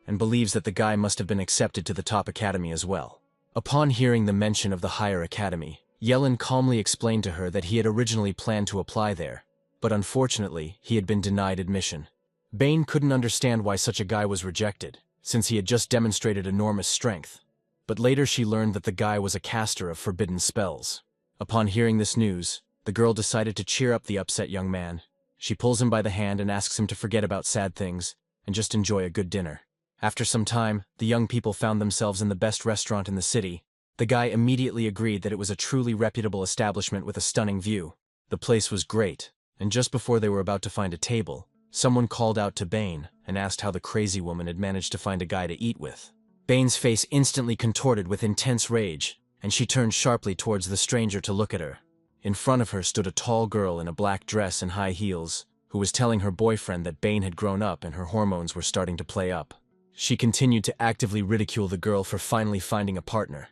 and believes that the guy must have been accepted to the top academy as well. Upon hearing the mention of the higher academy, Yellen calmly explained to her that he had originally planned to apply there, but unfortunately, he had been denied admission. Bane couldn't understand why such a guy was rejected, since he had just demonstrated enormous strength. But later she learned that the guy was a caster of forbidden spells. Upon hearing this news, The girl decided to cheer up the upset young man. She pulls him by the hand and asks him to forget about sad things and just enjoy a good dinner. After some time, the young people found themselves in the best restaurant in the city. The guy immediately agreed that it was a truly reputable establishment with a stunning view. The place was great, and just before they were about to find a table, someone called out to Bane and asked how the crazy woman had managed to find a guy to eat with. Bane's face instantly contorted with intense rage, and she turned sharply towards the stranger to look at her. In front of her stood a tall girl in a black dress and high heels, who was telling her boyfriend that Bane had grown up and her hormones were starting to play up. She continued to actively ridicule the girl for finally finding a partner,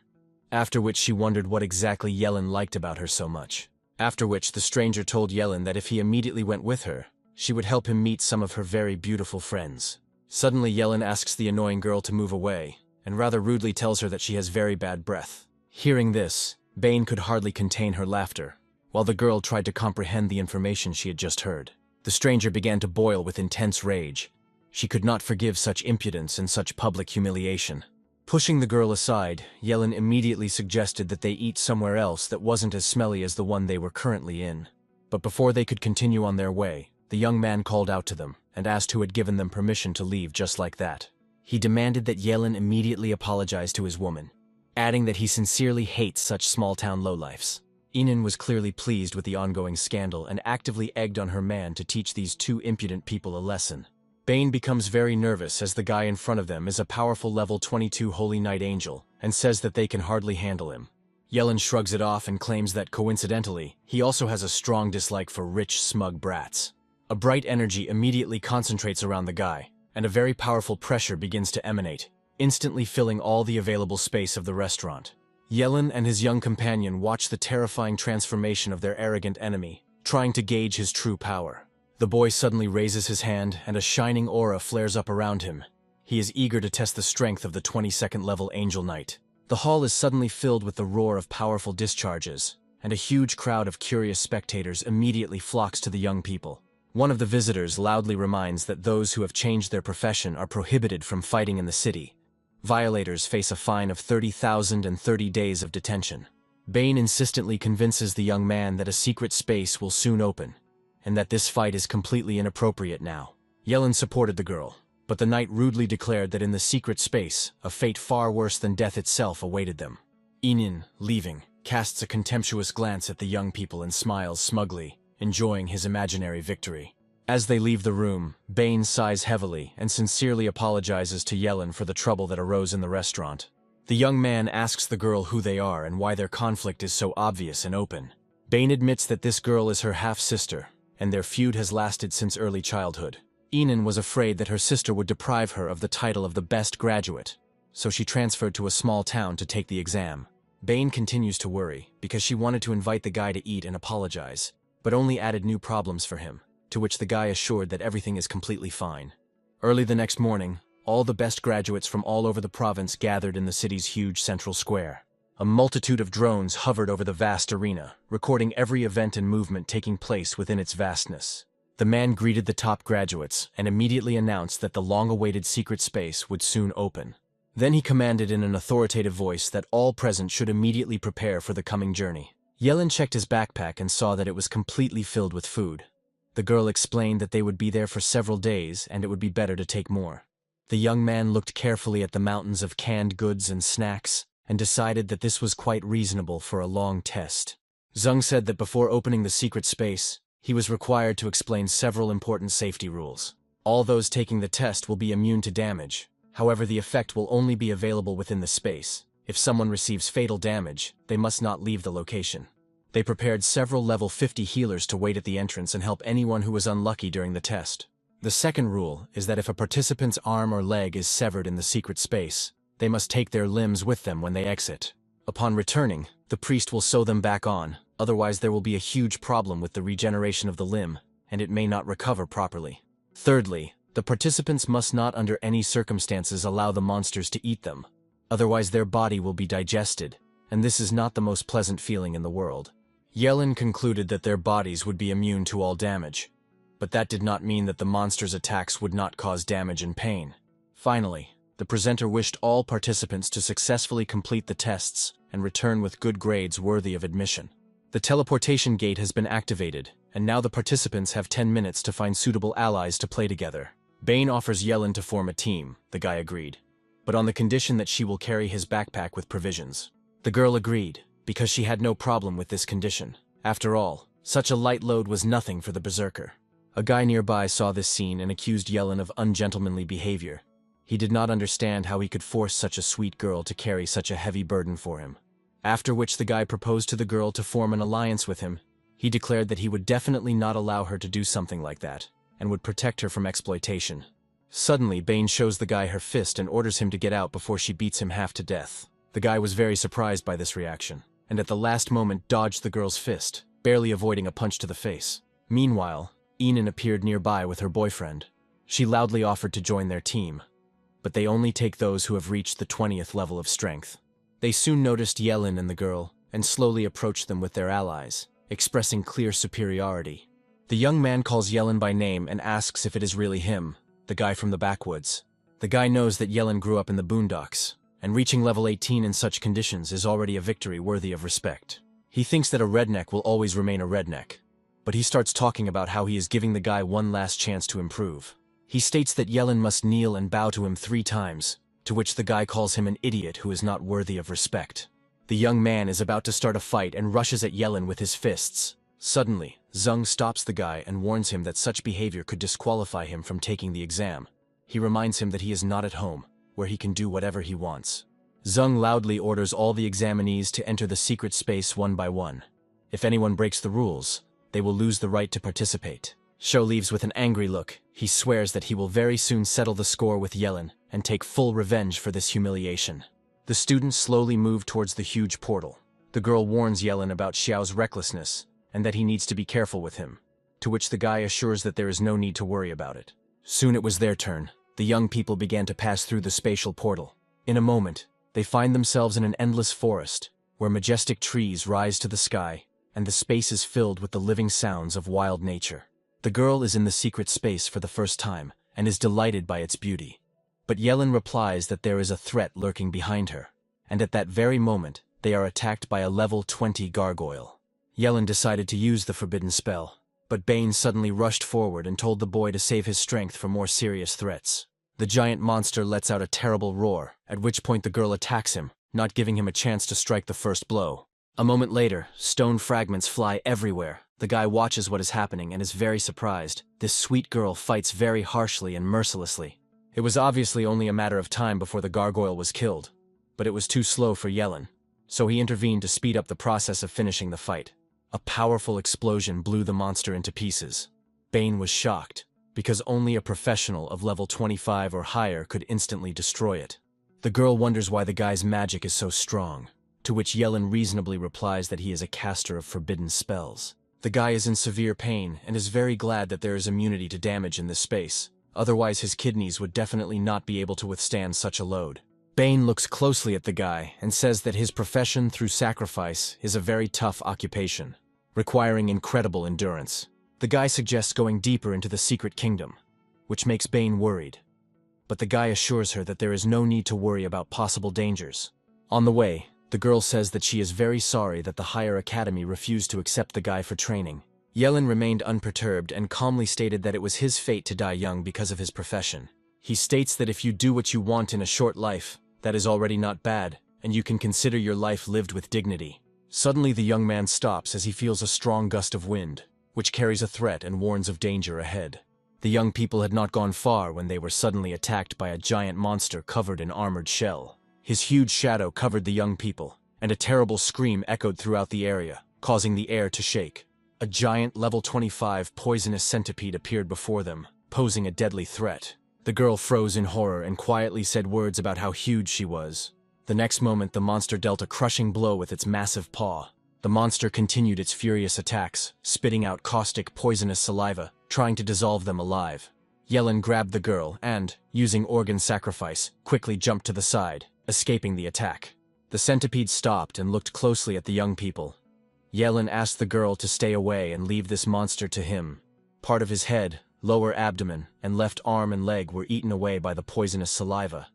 after which she wondered what exactly Yellen liked about her so much. After which the stranger told Yellen that if he immediately went with her, she would help him meet some of her very beautiful friends. Suddenly Yellen asks the annoying girl to move away, and rather rudely tells her that she has very bad breath. Hearing this, Bane could hardly contain her laughter, while the girl tried to comprehend the information she had just heard. The stranger began to boil with intense rage. She could not forgive such impudence and such public humiliation. Pushing the girl aside, Yellen immediately suggested that they eat somewhere else that wasn't as smelly as the one they were currently in. But before they could continue on their way, the young man called out to them and asked who had given them permission to leave just like that. He demanded that Yellen immediately apologize to his woman, adding that he sincerely hates such small-town lowlifes. Inen was clearly pleased with the ongoing scandal and actively egged on her man to teach these two impudent people a lesson. Bane becomes very nervous as the guy in front of them is a powerful level 22 Holy Knight Angel and says that they can hardly handle him. Yellen shrugs it off and claims that, coincidentally, he also has a strong dislike for rich, smug brats. A bright energy immediately concentrates around the guy, and a very powerful pressure begins to emanate, instantly filling all the available space of the restaurant. Yellen and his young companion watch the terrifying transformation of their arrogant enemy, trying to gauge his true power. The boy suddenly raises his hand, and a shining aura flares up around him. He is eager to test the strength of the 22nd level Angel Knight. The hall is suddenly filled with the roar of powerful discharges, and a huge crowd of curious spectators immediately flocks to the young people. One of the visitors loudly reminds that those who have changed their profession are prohibited from fighting in the city. Violators face a fine of 30,000 and 30 days of detention. Bane insistently convinces the young man that a secret space will soon open, and that this fight is completely inappropriate now. Yellen supported the girl, but the knight rudely declared that in the secret space, a fate far worse than death itself awaited them. Inen, leaving, casts a contemptuous glance at the young people and smiles smugly, enjoying his imaginary victory. As they leave the room, Bane sighs heavily and sincerely apologizes to Yellen for the trouble that arose in the restaurant. The young man asks the girl who they are and why their conflict is so obvious and open. Bane admits that this girl is her half-sister, and their feud has lasted since early childhood. Inen was afraid that her sister would deprive her of the title of the best graduate, so she transferred to a small town to take the exam. Bane continues to worry, because she wanted to invite the guy to eat and apologize, but only added new problems for him, to which the guy assured that everything is completely fine. Early the next morning, all the best graduates from all over the province gathered in the city's huge central square. A multitude of drones hovered over the vast arena, recording every event and movement taking place within its vastness. The man greeted the top graduates and immediately announced that the long-awaited secret space would soon open. Then he commanded in an authoritative voice that all present should immediately prepare for the coming journey. Yellen checked his backpack and saw that it was completely filled with food. The girl explained that they would be there for several days and it would be better to take more. The young man looked carefully at the mountains of canned goods and snacks, and decided that this was quite reasonable for a long test. Zheng said that before opening the secret space, he was required to explain several important safety rules. All those taking the test will be immune to damage. However, the effect will only be available within the space. If someone receives fatal damage, they must not leave the location. They prepared several level 50 healers to wait at the entrance and help anyone who was unlucky during the test. The second rule is that if a participant's arm or leg is severed in the secret space, they must take their limbs with them when they exit. Upon returning, the priest will sew them back on, otherwise there will be a huge problem with the regeneration of the limb, and it may not recover properly. Thirdly, the participants must not under any circumstances allow the monsters to eat them, otherwise their body will be digested, and this is not the most pleasant feeling in the world. Yellen concluded that their bodies would be immune to all damage, but that did not mean that the monsters' attacks would not cause damage and pain. Finally, the presenter wished all participants to successfully complete the tests and return with good grades worthy of admission. The teleportation gate has been activated, and now the participants have 10 minutes to find suitable allies to play together. Bane offers Yellen to form a team, the guy agreed, but on the condition that she will carry his backpack with provisions. The girl agreed, because she had no problem with this condition. After all, such a light load was nothing for the berserker. A guy nearby saw this scene and accused Yellen of ungentlemanly behavior. He did not understand how he could force such a sweet girl to carry such a heavy burden for him. After which the guy proposed to the girl to form an alliance with him. He declared that he would definitely not allow her to do something like that, and would protect her from exploitation. Suddenly, Bane shows the guy her fist and orders him to get out before she beats him half to death. The guy was very surprised by this reaction, and at the last moment dodged the girl's fist, barely avoiding a punch to the face. Meanwhile, Enon appeared nearby with her boyfriend. She loudly offered to join their team, but they only take those who have reached the 20th level of strength. They soon noticed Yellen and the girl, and slowly approached them with their allies, expressing clear superiority. The young man calls Yellen by name and asks if it is really him, the guy from the backwoods. The guy knows that Yellen grew up in the boondocks, and reaching level 18 in such conditions is already a victory worthy of respect. He thinks that a redneck will always remain a redneck, but he starts talking about how he is giving the guy one last chance to improve. He states that Yellen must kneel and bow to him 3 times, to which the guy calls him an idiot who is not worthy of respect. The young man is about to start a fight and rushes at Yellen with his fists. Suddenly, Zung stops the guy and warns him that such behavior could disqualify him from taking the exam. He reminds him that he is not at home, where he can do whatever he wants. Zung loudly orders all the examinees to enter the secret space one by one. If anyone breaks the rules, they will lose the right to participate. Sho leaves with an angry look. He swears that he will very soon settle the score with Yellen and take full revenge for this humiliation. The students slowly move towards the huge portal. The girl warns Yellen about Xiao's recklessness and that he needs to be careful with him, to which the guy assures that there is no need to worry about it. Soon it was their turn. The young people began to pass through the spatial portal. In a moment, they find themselves in an endless forest, where majestic trees rise to the sky, and the space is filled with the living sounds of wild nature. The girl is in the secret space for the first time, and is delighted by its beauty. But Yellen replies that there is a threat lurking behind her, and at that very moment, they are attacked by a level 20 gargoyle. Yellen decided to use the forbidden spell, but Bane suddenly rushed forward and told the boy to save his strength for more serious threats. The giant monster lets out a terrible roar, at which point the girl attacks him, not giving him a chance to strike the first blow. A moment later, stone fragments fly everywhere. The guy watches what is happening and is very surprised. This sweet girl fights very harshly and mercilessly. It was obviously only a matter of time before the gargoyle was killed, but it was too slow for Yellen, so he intervened to speed up the process of finishing the fight. A powerful explosion blew the monster into pieces. Bane was shocked, because only a professional of level 25 or higher could instantly destroy it. The girl wonders why the guy's magic is so strong, to which Yellen reasonably replies that he is a caster of forbidden spells. The guy is in severe pain and is very glad that there is immunity to damage in this space, otherwise his kidneys would definitely not be able to withstand such a load. Bane looks closely at the guy and says that his profession through sacrifice is a very tough occupation, requiring incredible endurance. The guy suggests going deeper into the secret kingdom, which makes Bane worried. But the guy assures her that there is no need to worry about possible dangers. On the way, the girl says that she is very sorry that the higher academy refused to accept the guy for training. Yellen remained unperturbed and calmly stated that it was his fate to die young because of his profession. He states that if you do what you want in a short life, that is already not bad, and you can consider your life lived with dignity. Suddenly the young man stops as he feels a strong gust of wind, which carries a threat and warns of danger ahead. The young people had not gone far when they were suddenly attacked by a giant monster covered in armored shell. His huge shadow covered the young people, and a terrible scream echoed throughout the area, causing the air to shake. A giant level 25 poisonous centipede appeared before them, posing a deadly threat. The girl froze in horror and quietly said words about how huge she was. The next moment, the monster dealt a crushing blow with its massive paw. The monster continued its furious attacks, spitting out caustic, poisonous saliva, trying to dissolve them alive. Yellen grabbed the girl and, using organ sacrifice, quickly jumped to the side, escaping the attack. The centipede stopped and looked closely at the young people. Yellen asked the girl to stay away and leave this monster to him. Part of his head, lower abdomen, and left arm and leg were eaten away by the poisonous saliva,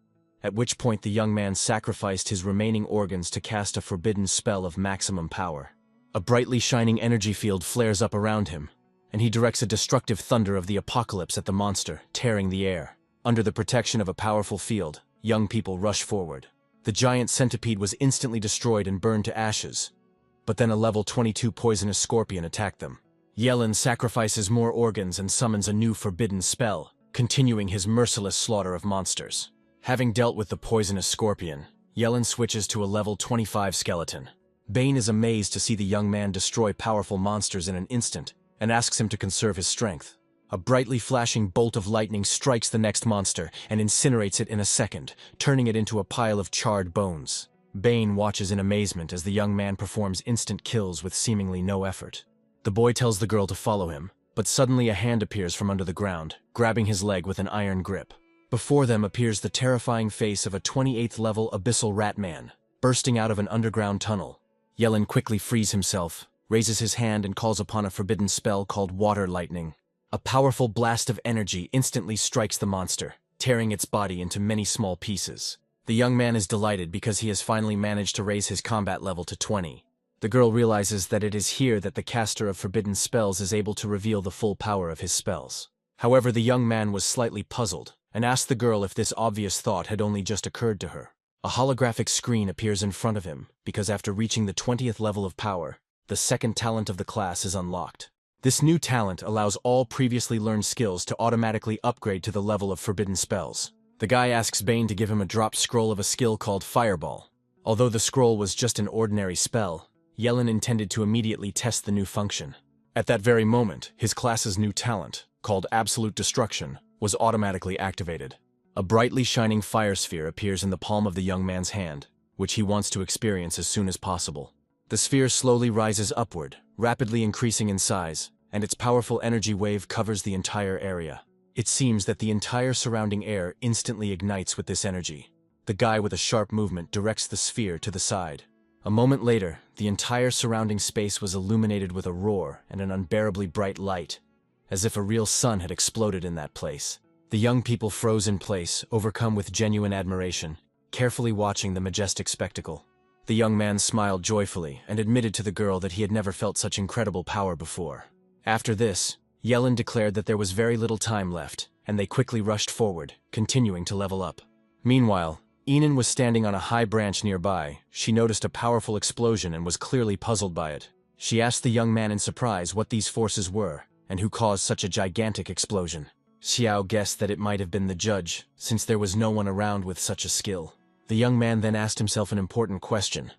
at which point the young man sacrificed his remaining organs to cast a forbidden spell of maximum power. A brightly shining energy field flares up around him, and he directs a destructive thunder of the apocalypse at the monster, tearing the air. Under the protection of a powerful field, young people rush forward. The giant centipede was instantly destroyed and burned to ashes, but then a level 22 poisonous scorpion attacked them. Yellen sacrifices more organs and summons a new forbidden spell, continuing his merciless slaughter of monsters. Having dealt with the poisonous scorpion, Yellen switches to a level 25 skeleton. Bane is amazed to see the young man destroy powerful monsters in an instant, and asks him to conserve his strength. A brightly flashing bolt of lightning strikes the next monster and incinerates it in a second, turning it into a pile of charred bones. Bane watches in amazement as the young man performs instant kills with seemingly no effort. The boy tells the girl to follow him, but suddenly a hand appears from under the ground, grabbing his leg with an iron grip. Before them appears the terrifying face of a 28th level abyssal rat man, bursting out of an underground tunnel. Yellen quickly frees himself, raises his hand and calls upon a forbidden spell called Water Lightning. A powerful blast of energy instantly strikes the monster, tearing its body into many small pieces. The young man is delighted because he has finally managed to raise his combat level to 20. The girl realizes that it is here that the caster of forbidden spells is able to reveal the full power of his spells. However, the young man was slightly puzzled, and asked the girl if this obvious thought had only just occurred to her. A holographic screen appears in front of him, because after reaching the 20th level of power, the second talent of the class is unlocked. This new talent allows all previously learned skills to automatically upgrade to the level of forbidden spells. The guy asks Bane to give him a dropped scroll of a skill called Fireball. Although the scroll was just an ordinary spell, Yellen intended to immediately test the new function. At that very moment, his class's new talent, called Absolute Destruction, was automatically activated. A brightly shining fire sphere appears in the palm of the young man's hand, which he wants to experience as soon as possible. The sphere slowly rises upward, rapidly increasing in size, and its powerful energy wave covers the entire area. It seems that the entire surrounding air instantly ignites with this energy. The guy with a sharp movement directs the sphere to the side. A moment later, the entire surrounding space was illuminated with a roar and an unbearably bright light, as if a real sun had exploded in that place. The young people froze in place, overcome with genuine admiration, carefully watching the majestic spectacle. The young man smiled joyfully and admitted to the girl that he had never felt such incredible power before. After this, Yellen declared that there was very little time left, and they quickly rushed forward, continuing to level up. Meanwhile, Enon was standing on a high branch nearby. She noticed a powerful explosion and was clearly puzzled by it. She asked the young man in surprise what these forces were, and who caused such a gigantic explosion. Xiao guessed that it might have been the judge, since there was no one around with such a skill. The young man then asked himself an important question.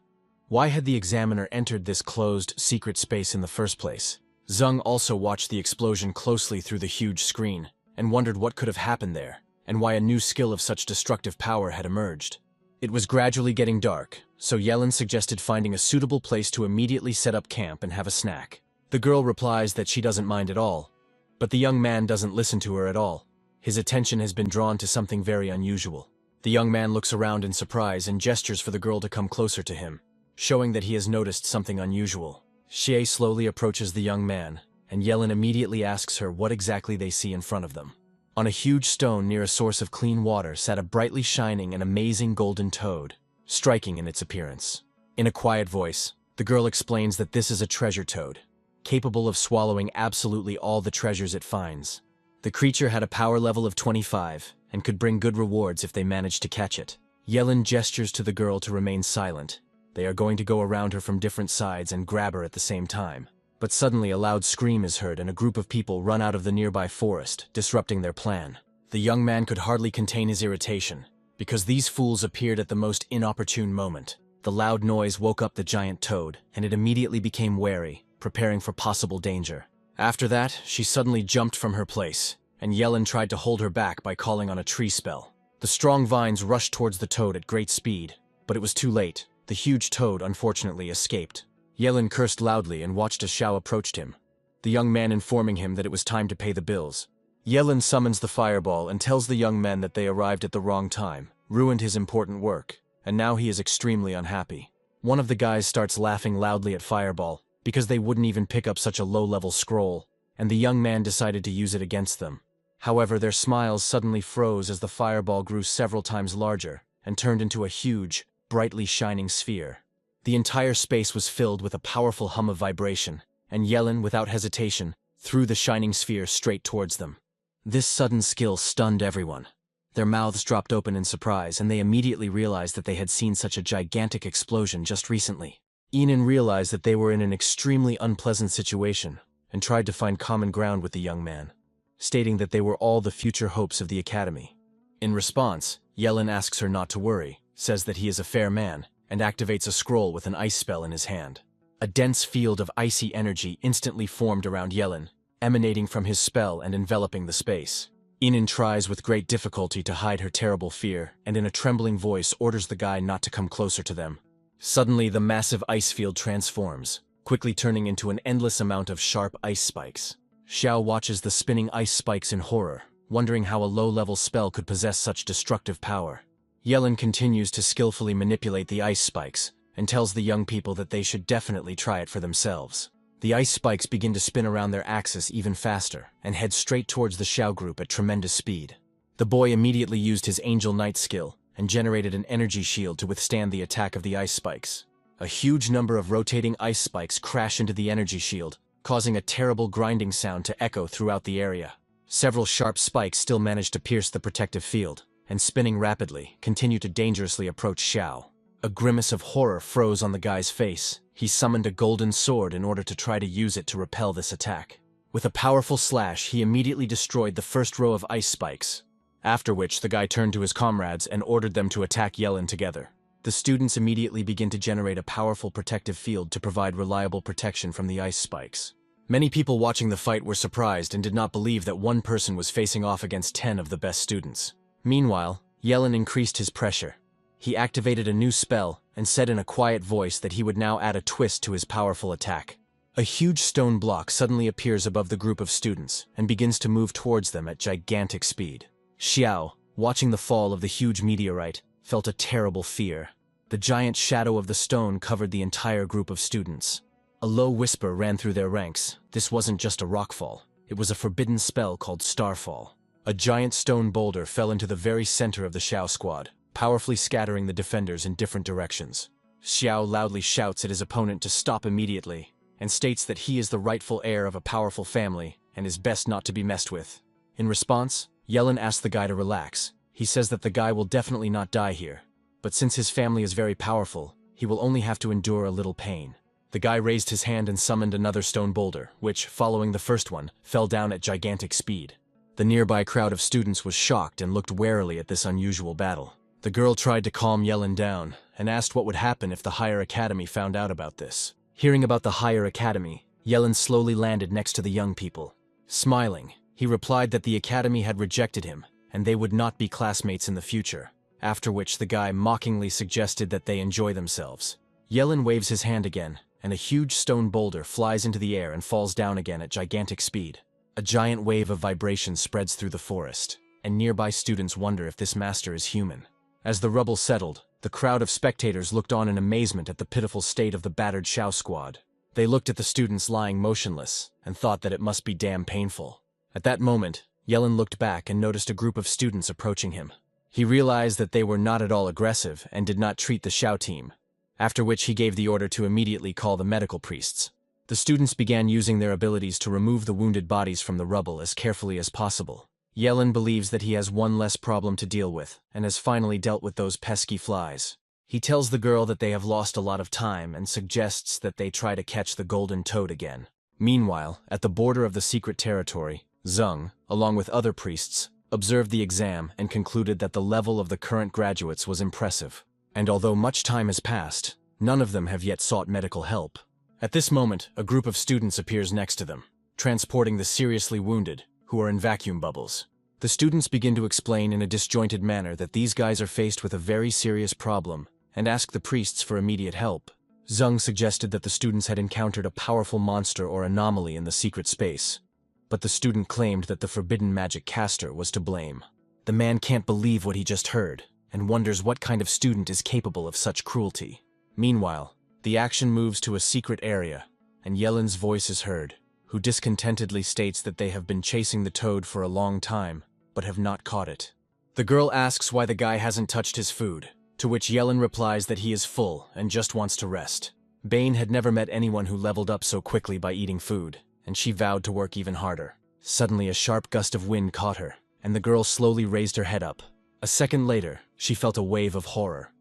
Why had the examiner entered this closed, secret space in the first place? Zheng also watched the explosion closely through the huge screen, and wondered what could have happened there, and why a new skill of such destructive power had emerged. It was gradually getting dark, so Yellen suggested finding a suitable place to immediately set up camp and have a snack. The girl replies that she doesn't mind at all, but the young man doesn't listen to her at all. His attention has been drawn to something very unusual. The young man looks around in surprise and gestures for the girl to come closer to him, showing that he has noticed something unusual. Xie slowly approaches the young man, and Yellen immediately asks her what exactly they see in front of them. On a huge stone near a source of clean water sat a brightly shining and amazing golden toad, striking in its appearance. In a quiet voice, the girl explains that this is a treasure toad, capable of swallowing absolutely all the treasures it finds. The creature had a power level of 25, and could bring good rewards if they managed to catch it. Yellen gestures to the girl to remain silent. They are going to go around her from different sides and grab her at the same time. But suddenly a loud scream is heard and a group of people run out of the nearby forest, disrupting their plan. The young man could hardly contain his irritation, because these fools appeared at the most inopportune moment. The loud noise woke up the giant toad, and it immediately became wary, preparing for possible danger. After that, she suddenly jumped from her place, and Yellen tried to hold her back by calling on a tree spell. The strong vines rushed towards the toad at great speed, but it was too late. The huge toad unfortunately escaped. Yellen cursed loudly and watched as Xiao approached him, the young man informing him that it was time to pay the bills. Yellen summons the fireball and tells the young men that they arrived at the wrong time, ruined his important work, and now he is extremely unhappy. One of the guys starts laughing loudly at Fireball, because they wouldn't even pick up such a low-level scroll, and the young man decided to use it against them. However, their smiles suddenly froze as the fireball grew several times larger and turned into a huge, brightly shining sphere. The entire space was filled with a powerful hum of vibration, and Yellen, without hesitation, threw the shining sphere straight towards them. This sudden skill stunned everyone. Their mouths dropped open in surprise, and they immediately realized that they had seen such a gigantic explosion just recently. Enan realized that they were in an extremely unpleasant situation, and tried to find common ground with the young man, stating that they were all the future hopes of the academy. In response, Yellen asks her not to worry, says that he is a fair man, and activates a scroll with an ice spell in his hand. A dense field of icy energy instantly formed around Yellen, emanating from his spell and enveloping the space. Enan tries with great difficulty to hide her terrible fear, and in a trembling voice orders the guy not to come closer to them. Suddenly, the massive ice field transforms, quickly turning into an endless amount of sharp ice spikes. Xiao watches the spinning ice spikes in horror, wondering how a low-level spell could possess such destructive power. Yellen continues to skillfully manipulate the ice spikes, and tells the young people that they should definitely try it for themselves. The ice spikes begin to spin around their axis even faster, and head straight towards the Xiao group at tremendous speed. The boy immediately used his Angel Knight skill, and generated an energy shield to withstand the attack of the ice spikes. A huge number of rotating ice spikes crash into the energy shield, causing a terrible grinding sound to echo throughout the area. Several sharp spikes still manage to pierce the protective field, and spinning rapidly, continue to dangerously approach Xiao. A grimace of horror froze on the guy's face. He summoned a golden sword in order to try to use it to repel this attack. With a powerful slash, he immediately destroyed the first row of ice spikes, after which the guy turned to his comrades and ordered them to attack Yellen together. The students immediately begin to generate a powerful protective field to provide reliable protection from the ice spikes. Many people watching the fight were surprised and did not believe that one person was facing off against 10 of the best students. Meanwhile, Yellen increased his pressure. He activated a new spell and said in a quiet voice that he would now add a twist to his powerful attack. A huge stone block suddenly appears above the group of students and begins to move towards them at gigantic speed. Xiao, watching the fall of the huge meteorite, felt a terrible fear. The giant shadow of the stone covered the entire group of students. A low whisper ran through their ranks. This wasn't just a rockfall. It was a forbidden spell called Starfall. A giant stone boulder fell into the very center of the Xiao squad, powerfully scattering the defenders in different directions. Xiao loudly shouts at his opponent to stop immediately, and states that he is the rightful heir of a powerful family and is best not to be messed with. In response, Yellen asks the guy to relax. He says that the guy will definitely not die here, but since his family is very powerful, he will only have to endure a little pain. The guy raised his hand and summoned another stone boulder, which, following the first one, fell down at gigantic speed. The nearby crowd of students was shocked and looked warily at this unusual battle. The girl tried to calm Yellen down, and asked what would happen if the higher academy found out about this. Hearing about the higher academy, Yellen slowly landed next to the young people. Smiling, he replied that the academy had rejected him, and they would not be classmates in the future, after which the guy mockingly suggested that they enjoy themselves. Yellen waves his hand again, and a huge stone boulder flies into the air and falls down again at gigantic speed. A giant wave of vibration spreads through the forest, and nearby students wonder if this master is human. As the rubble settled, the crowd of spectators looked on in amazement at the pitiful state of the battered Xiao squad. They looked at the students lying motionless, and thought that it must be damn painful. At that moment, Yellen looked back and noticed a group of students approaching him. He realized that they were not at all aggressive and did not treat the Xiao team, after which he gave the order to immediately call the medical priests. The students began using their abilities to remove the wounded bodies from the rubble as carefully as possible. Yellen believes that he has one less problem to deal with, and has finally dealt with those pesky flies. He tells the girl that they have lost a lot of time and suggests that they try to catch the golden toad again. Meanwhile, at the border of the secret territory, Zheng, along with other priests, observed the exam and concluded that the level of the current graduates was impressive. And although much time has passed, none of them have yet sought medical help. At this moment, a group of students appears next to them, transporting the seriously wounded, who are in vacuum bubbles. The students begin to explain in a disjointed manner that these guys are faced with a very serious problem, and ask the priests for immediate help. Zheng suggested that the students had encountered a powerful monster or anomaly in the secret space, but the student claimed that the forbidden magic caster was to blame. The man can't believe what he just heard, and wonders what kind of student is capable of such cruelty. Meanwhile, the action moves to a secret area, and Yellen's voice is heard, who discontentedly states that they have been chasing the toad for a long time, but have not caught it. The girl asks why the guy hasn't touched his food, to which Yellen replies that he is full and just wants to rest. Bane had never met anyone who leveled up so quickly by eating food, and she vowed to work even harder. Suddenly, a sharp gust of wind caught her, and the girl slowly raised her head up. A second later, she felt a wave of horror.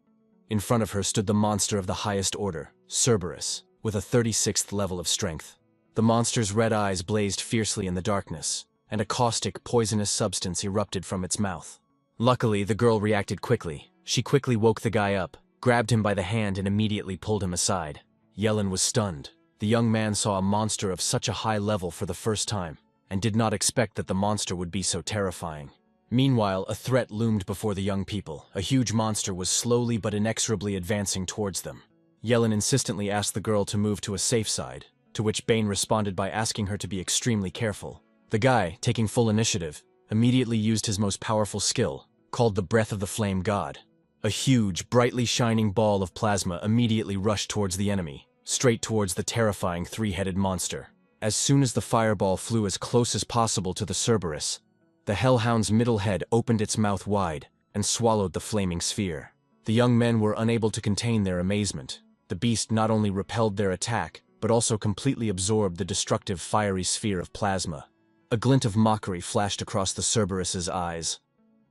In front of her stood the monster of the highest order, Cerberus, with a 36th level of strength. The monster's red eyes blazed fiercely in the darkness, and a caustic, poisonous substance erupted from its mouth. Luckily, the girl reacted quickly. She quickly woke the guy up, grabbed him by the hand and immediately pulled him aside. Yellen was stunned. The young man saw a monster of such a high level for the first time, and did not expect that the monster would be so terrifying. Meanwhile, a threat loomed before the young people. A huge monster was slowly but inexorably advancing towards them. Yellen insistently asked the girl to move to a safe side, to which Bane responded by asking her to be extremely careful. The guy, taking full initiative, immediately used his most powerful skill, called the Breath of the Flame God. A huge, brightly shining ball of plasma immediately rushed towards the enemy, straight towards the terrifying three-headed monster. As soon as the fireball flew as close as possible to the Cerberus, the hellhound's middle head opened its mouth wide and swallowed the flaming sphere. The young men were unable to contain their amazement. The beast not only repelled their attack, but also completely absorbed the destructive fiery sphere of plasma. A glint of mockery flashed across the Cerberus's eyes.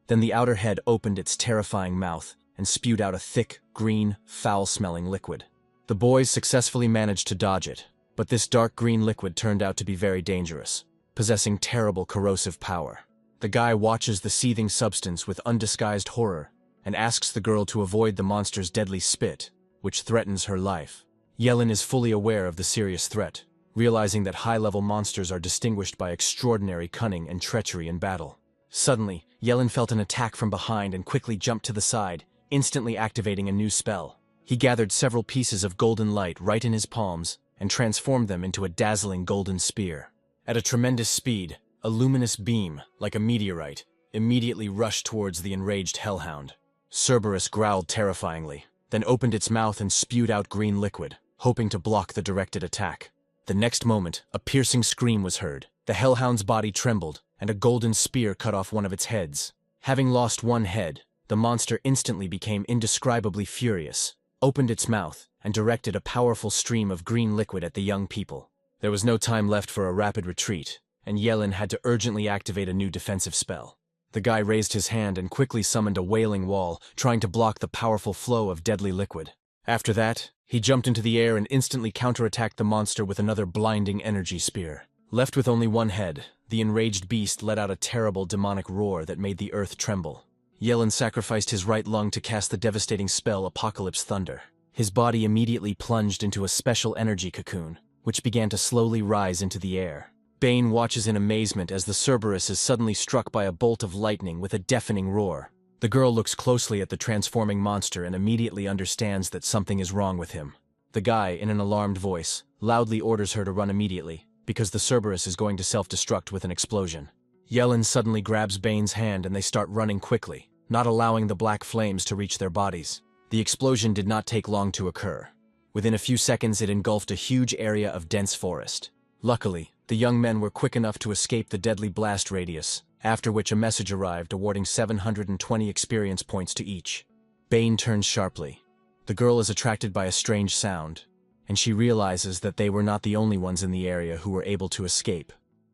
Then the outer head opened its terrifying mouth and spewed out a thick, green, foul-smelling liquid. The boys successfully managed to dodge it, but this dark green liquid turned out to be very dangerous, possessing terrible corrosive power. The guy watches the seething substance with undisguised horror and asks the girl to avoid the monster's deadly spit, which threatens her life. Yellen is fully aware of the serious threat, realizing that high-level monsters are distinguished by extraordinary cunning and treachery in battle. Suddenly, Yellen felt an attack from behind and quickly jumped to the side, instantly activating a new spell. He gathered several pieces of golden light right in his palms and transformed them into a dazzling golden spear. At a tremendous speed, a luminous beam, like a meteorite, immediately rushed towards the enraged hellhound. Cerberus growled terrifyingly, then opened its mouth and spewed out green liquid, hoping to block the directed attack. The next moment, a piercing scream was heard. The hellhound's body trembled, and a golden spear cut off one of its heads. Having lost one head, the monster instantly became indescribably furious, opened its mouth, and directed a powerful stream of green liquid at the young people. There was no time left for a rapid retreat, and Yellen had to urgently activate a new defensive spell. The guy raised his hand and quickly summoned a wailing wall, trying to block the powerful flow of deadly liquid. After that, he jumped into the air and instantly counterattacked the monster with another blinding energy spear. Left with only one head, the enraged beast let out a terrible demonic roar that made the earth tremble. Yellen sacrificed his right lung to cast the devastating spell Apocalypse Thunder. His body immediately plunged into a special energy cocoon, which began to slowly rise into the air. Bane watches in amazement as the Cerberus is suddenly struck by a bolt of lightning with a deafening roar. The girl looks closely at the transforming monster and immediately understands that something is wrong with him. The guy, in an alarmed voice, loudly orders her to run immediately, because the Cerberus is going to self-destruct with an explosion. Yellen suddenly grabs Bane's hand and they start running quickly, not allowing the black flames to reach their bodies. The explosion did not take long to occur. Within a few seconds it engulfed a huge area of dense forest. Luckily, the young men were quick enough to escape the deadly blast radius, after which a message arrived awarding 720 experience points to each. Bane turns sharply. The girl is attracted by a strange sound, and she realizes that they were not the only ones in the area who were able to escape.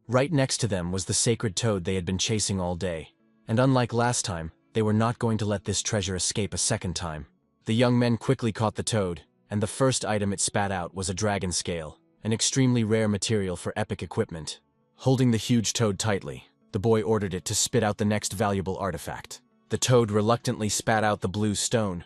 Right next to them was the sacred toad they had been chasing all day, and unlike last time, they were not going to let this treasure escape a second time. The young men quickly caught the toad, and the first item it spat out was a dragon scale, an extremely rare material for epic equipment. Holding the huge toad tightly, the boy ordered it to spit out the next valuable artifact. The toad reluctantly spat out the blue stone.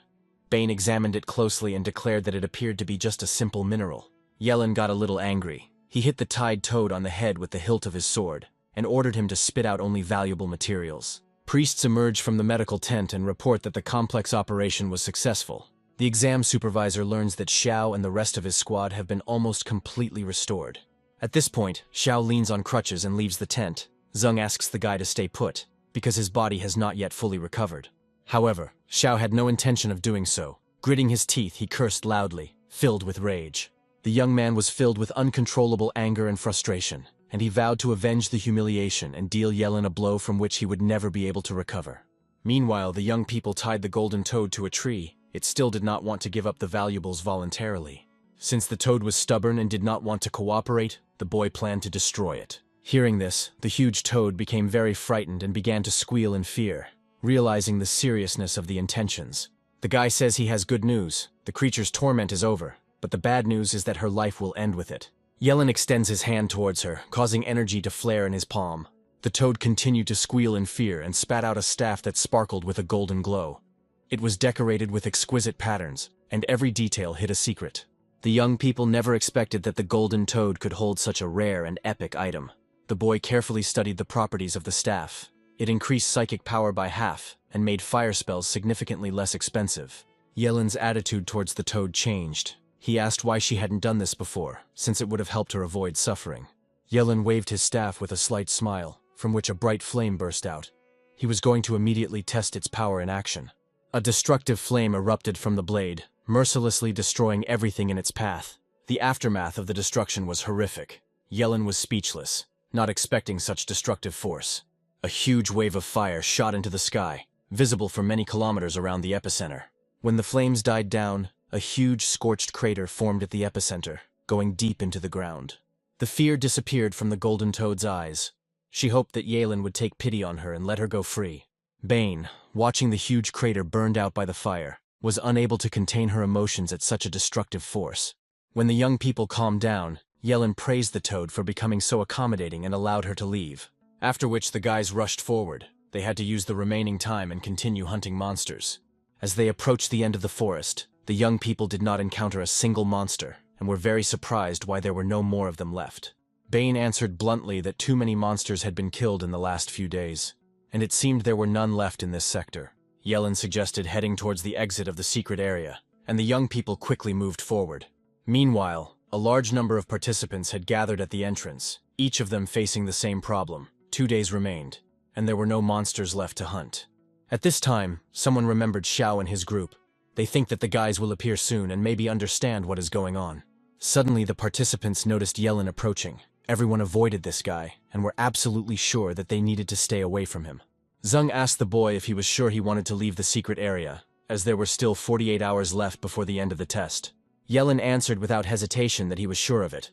Bane examined it closely and declared that it appeared to be just a simple mineral. Yellen got a little angry. He hit the tied toad on the head with the hilt of his sword, and ordered him to spit out only valuable materials. Priests emerge from the medical tent and report that the complex operation was successful. The exam supervisor learns that Xiao and the rest of his squad have been almost completely restored. At this point, Xiao leans on crutches and leaves the tent. Zheng asks the guy to stay put, because his body has not yet fully recovered. However, Xiao had no intention of doing so. Gritting his teeth, he cursed loudly, filled with rage. The young man was filled with uncontrollable anger and frustration, and he vowed to avenge the humiliation and deal Yellen a blow from which he would never be able to recover. Meanwhile, the young people tied the golden toad to a tree it still did not want to give up the valuables voluntarily. Since the toad was stubborn and did not want to cooperate, the boy planned to destroy it. Hearing this, the huge toad became very frightened and began to squeal in fear, realizing the seriousness of the intentions. The guy says he has good news. The creature's torment is over, but the bad news is that her life will end with it. Yellen extends his hand towards her, causing energy to flare in his palm. The toad continued to squeal in fear and spat out a staff that sparkled with a golden glow. It was decorated with exquisite patterns, and every detail hid a secret. The young people never expected that the golden toad could hold such a rare and epic item. The boy carefully studied the properties of the staff. It increased psychic power by half, and made fire spells significantly less expensive. Yellen's attitude towards the toad changed. He asked why she hadn't done this before, since it would have helped her avoid suffering. Yellen waved his staff with a slight smile, from which a bright flame burst out. He was going to immediately test its power in action. A destructive flame erupted from the blade, mercilessly destroying everything in its path. The aftermath of the destruction was horrific. Yellen was speechless, not expecting such destructive force. A huge wave of fire shot into the sky, visible for many kilometers around the epicenter. When the flames died down, a huge scorched crater formed at the epicenter, going deep into the ground. The fear disappeared from the golden toad's eyes. She hoped that Yellen would take pity on her and let her go free. Bane, watching the huge crater burned out by the fire, was unable to contain her emotions at such a destructive force. When the young people calmed down, Yellen praised the toad for becoming so accommodating and allowed her to leave. After which the guys rushed forward. They had to use the remaining time and continue hunting monsters. As they approached the end of the forest, the young people did not encounter a single monster, and were very surprised why there were no more of them left. Bane answered bluntly that too many monsters had been killed in the last few days, and it seemed there were none left in this sector. Yellen suggested heading towards the exit of the secret area, and the young people quickly moved forward. Meanwhile, a large number of participants had gathered at the entrance, each of them facing the same problem. 2 days remained, and there were no monsters left to hunt. At this time, someone remembered Xiao and his group. They think that the guys will appear soon and maybe understand what is going on. Suddenly, the participants noticed Yellen approaching. Everyone avoided this guy, and were absolutely sure that they needed to stay away from him. Zheng asked the boy if he was sure he wanted to leave the secret area, as there were still 48 hours left before the end of the test. Yellen answered without hesitation that he was sure of it.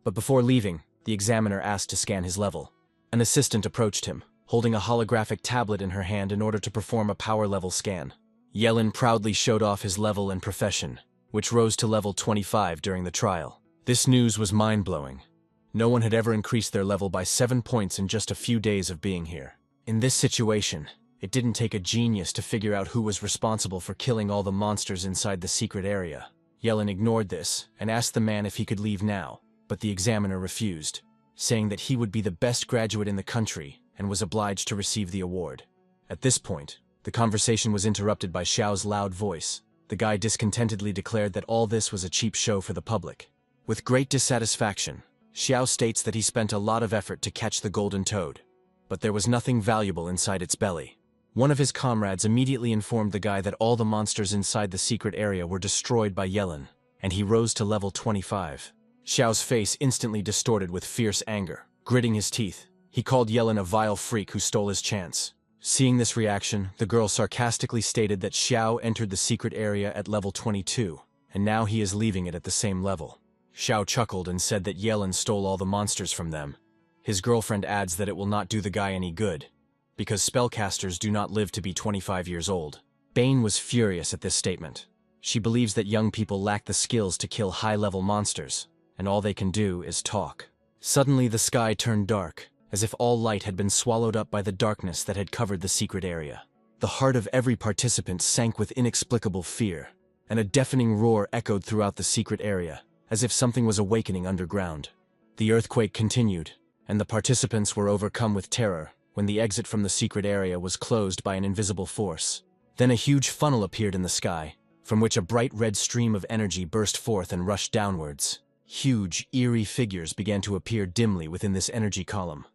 But before leaving, the examiner asked to scan his level. An assistant approached him, holding a holographic tablet in her hand in order to perform a power level scan. Yellen proudly showed off his level and profession, which rose to level 25 during the trial. This news was mind-blowing. No one had ever increased their level by 7 points in just a few days of being here. In this situation, it didn't take a genius to figure out who was responsible for killing all the monsters inside the secret area. Yellen ignored this and asked the man if he could leave now, but the examiner refused, saying that he would be the best graduate in the country and was obliged to receive the award. At this point, the conversation was interrupted by Xiao's loud voice. The guy discontentedly declared that all this was a cheap show for the public. With great dissatisfaction, Xiao states that he spent a lot of effort to catch the golden toad, but there was nothing valuable inside its belly. One of his comrades immediately informed the guy that all the monsters inside the secret area were destroyed by Yellen, and he rose to level 25. Xiao's face instantly distorted with fierce anger. Gritting his teeth, he called Yellen a vile freak who stole his chance. Seeing this reaction, the girl sarcastically stated that Xiao entered the secret area at level 22, and now he is leaving it at the same level. Xiao chuckled and said that Yellen stole all the monsters from them. His girlfriend adds that it will not do the guy any good, because spellcasters do not live to be 25 years old. Bane was furious at this statement. She believes that young people lack the skills to kill high-level monsters, and all they can do is talk. Suddenly the sky turned dark, as if all light had been swallowed up by the darkness that had covered the secret area. The heart of every participant sank with inexplicable fear, and a deafening roar echoed throughout the secret area, as if something was awakening underground. The earthquake continued, and the participants were overcome with terror when the exit from the secret area was closed by an invisible force. Then a huge funnel appeared in the sky, from which a bright red stream of energy burst forth and rushed downwards. Huge, eerie figures began to appear dimly within this energy column.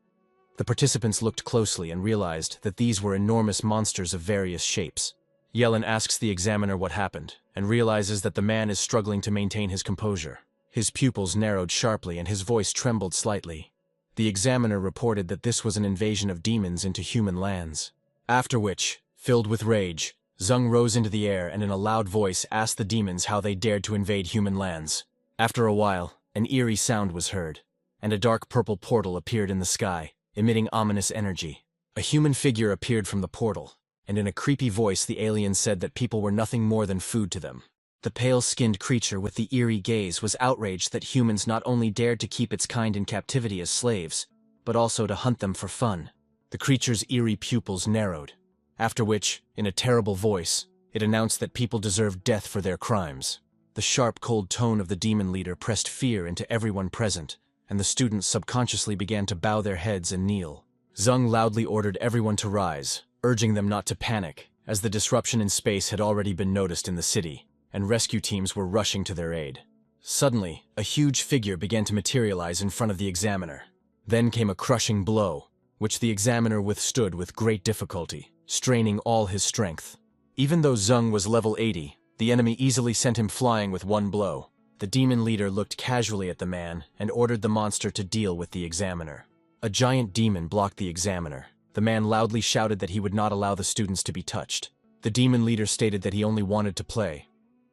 The participants looked closely and realized that these were enormous monsters of various shapes. Yellen asks the examiner what happened, and realizes that the man is struggling to maintain his composure. His pupils narrowed sharply and his voice trembled slightly. The examiner reported that this was an invasion of demons into human lands. After which, filled with rage, Zheng rose into the air and in a loud voice asked the demons how they dared to invade human lands. After a while, an eerie sound was heard, and a dark purple portal appeared in the sky, emitting ominous energy. A human figure appeared from the portal, and in a creepy voice the alien said that people were nothing more than food to them. The pale-skinned creature with the eerie gaze was outraged that humans not only dared to keep its kind in captivity as slaves, but also to hunt them for fun. The creature's eerie pupils narrowed, after which, in a terrible voice, it announced that people deserved death for their crimes. The sharp, cold tone of the demon leader pressed fear into everyone present, and the students subconsciously began to bow their heads and kneel. Zheng loudly ordered everyone to rise, urging them not to panic, as the disruption in space had already been noticed in the city, and rescue teams were rushing to their aid. Suddenly, a huge figure began to materialize in front of the examiner. Then came a crushing blow, which the examiner withstood with great difficulty, straining all his strength. Even though Zheng was level 80, the enemy easily sent him flying with one blow. The demon leader looked casually at the man and ordered the monster to deal with the examiner. A giant demon blocked the examiner. The man loudly shouted that he would not allow the students to be touched. The demon leader stated that he only wanted to play,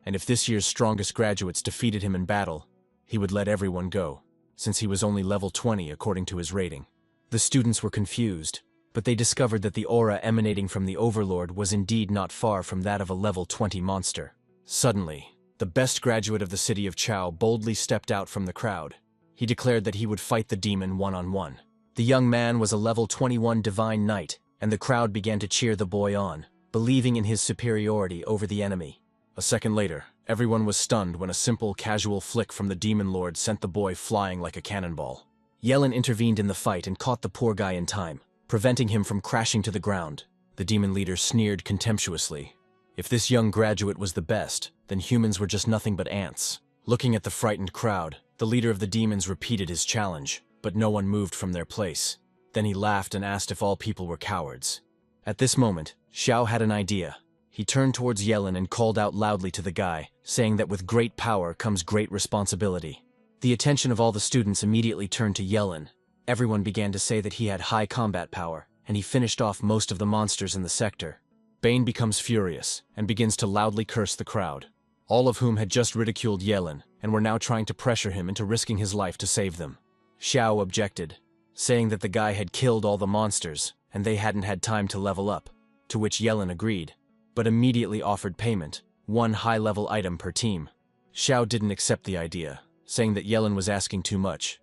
and if this year's strongest graduates defeated him in battle, he would let everyone go, since he was only level 20 according to his rating. The students were confused, but they discovered that the aura emanating from the Overlord was indeed not far from that of a level 20 monster. Suddenly, the best graduate of the city of Chao boldly stepped out from the crowd. He declared that he would fight the demon one-on-one. The young man was a level 21 divine knight, and the crowd began to cheer the boy on, believing in his superiority over the enemy. A second later, everyone was stunned when a simple, casual flick from the demon lord sent the boy flying like a cannonball. Yellen intervened in the fight and caught the poor guy in time, preventing him from crashing to the ground. The demon leader sneered contemptuously. If this young graduate was the best, then humans were just nothing but ants. Looking at the frightened crowd, the leader of the demons repeated his challenge, but no one moved from their place. Then he laughed and asked if all people were cowards. At this moment, Xiao had an idea. He turned towards Yellen and called out loudly to the guy, saying that with great power comes great responsibility. The attention of all the students immediately turned to Yellen. Everyone began to say that he had high combat power, and he finished off most of the monsters in the sector. Bane becomes furious, and begins to loudly curse the crowd, all of whom had just ridiculed Yellen, and were now trying to pressure him into risking his life to save them. Xiao objected, saying that the guy had killed all the monsters, and they hadn't had time to level up, to which Yellen agreed, but immediately offered payment, one high-level item per team. Xiao didn't accept the idea, saying that Yellen was asking too much,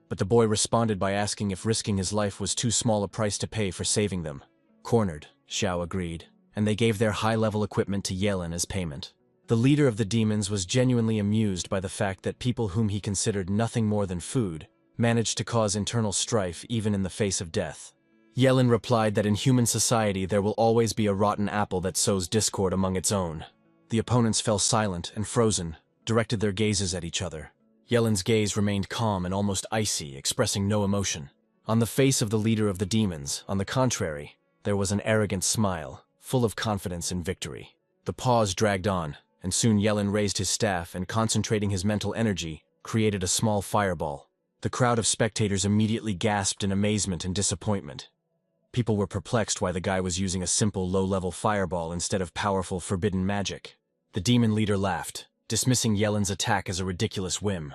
but the boy responded by asking if risking his life was too small a price to pay for saving them. Cornered, Xiao agreed, and they gave their high-level equipment to Yellen as payment. The leader of the demons was genuinely amused by the fact that people whom he considered nothing more than food managed to cause internal strife even in the face of death. Yellen replied that in human society there will always be a rotten apple that sows discord among its own. The opponents fell silent and frozen, directed their gazes at each other. Yellen's gaze remained calm and almost icy, expressing no emotion. On the face of the leader of the demons, on the contrary, there was an arrogant smile, full of confidence in victory. The pause dragged on, and soon Yellen raised his staff and, concentrating his mental energy, created a small fireball. The crowd of spectators immediately gasped in amazement and disappointment. People were perplexed why the guy was using a simple low-level fireball instead of powerful forbidden magic. The demon leader laughed, dismissing Yellen's attack as a ridiculous whim.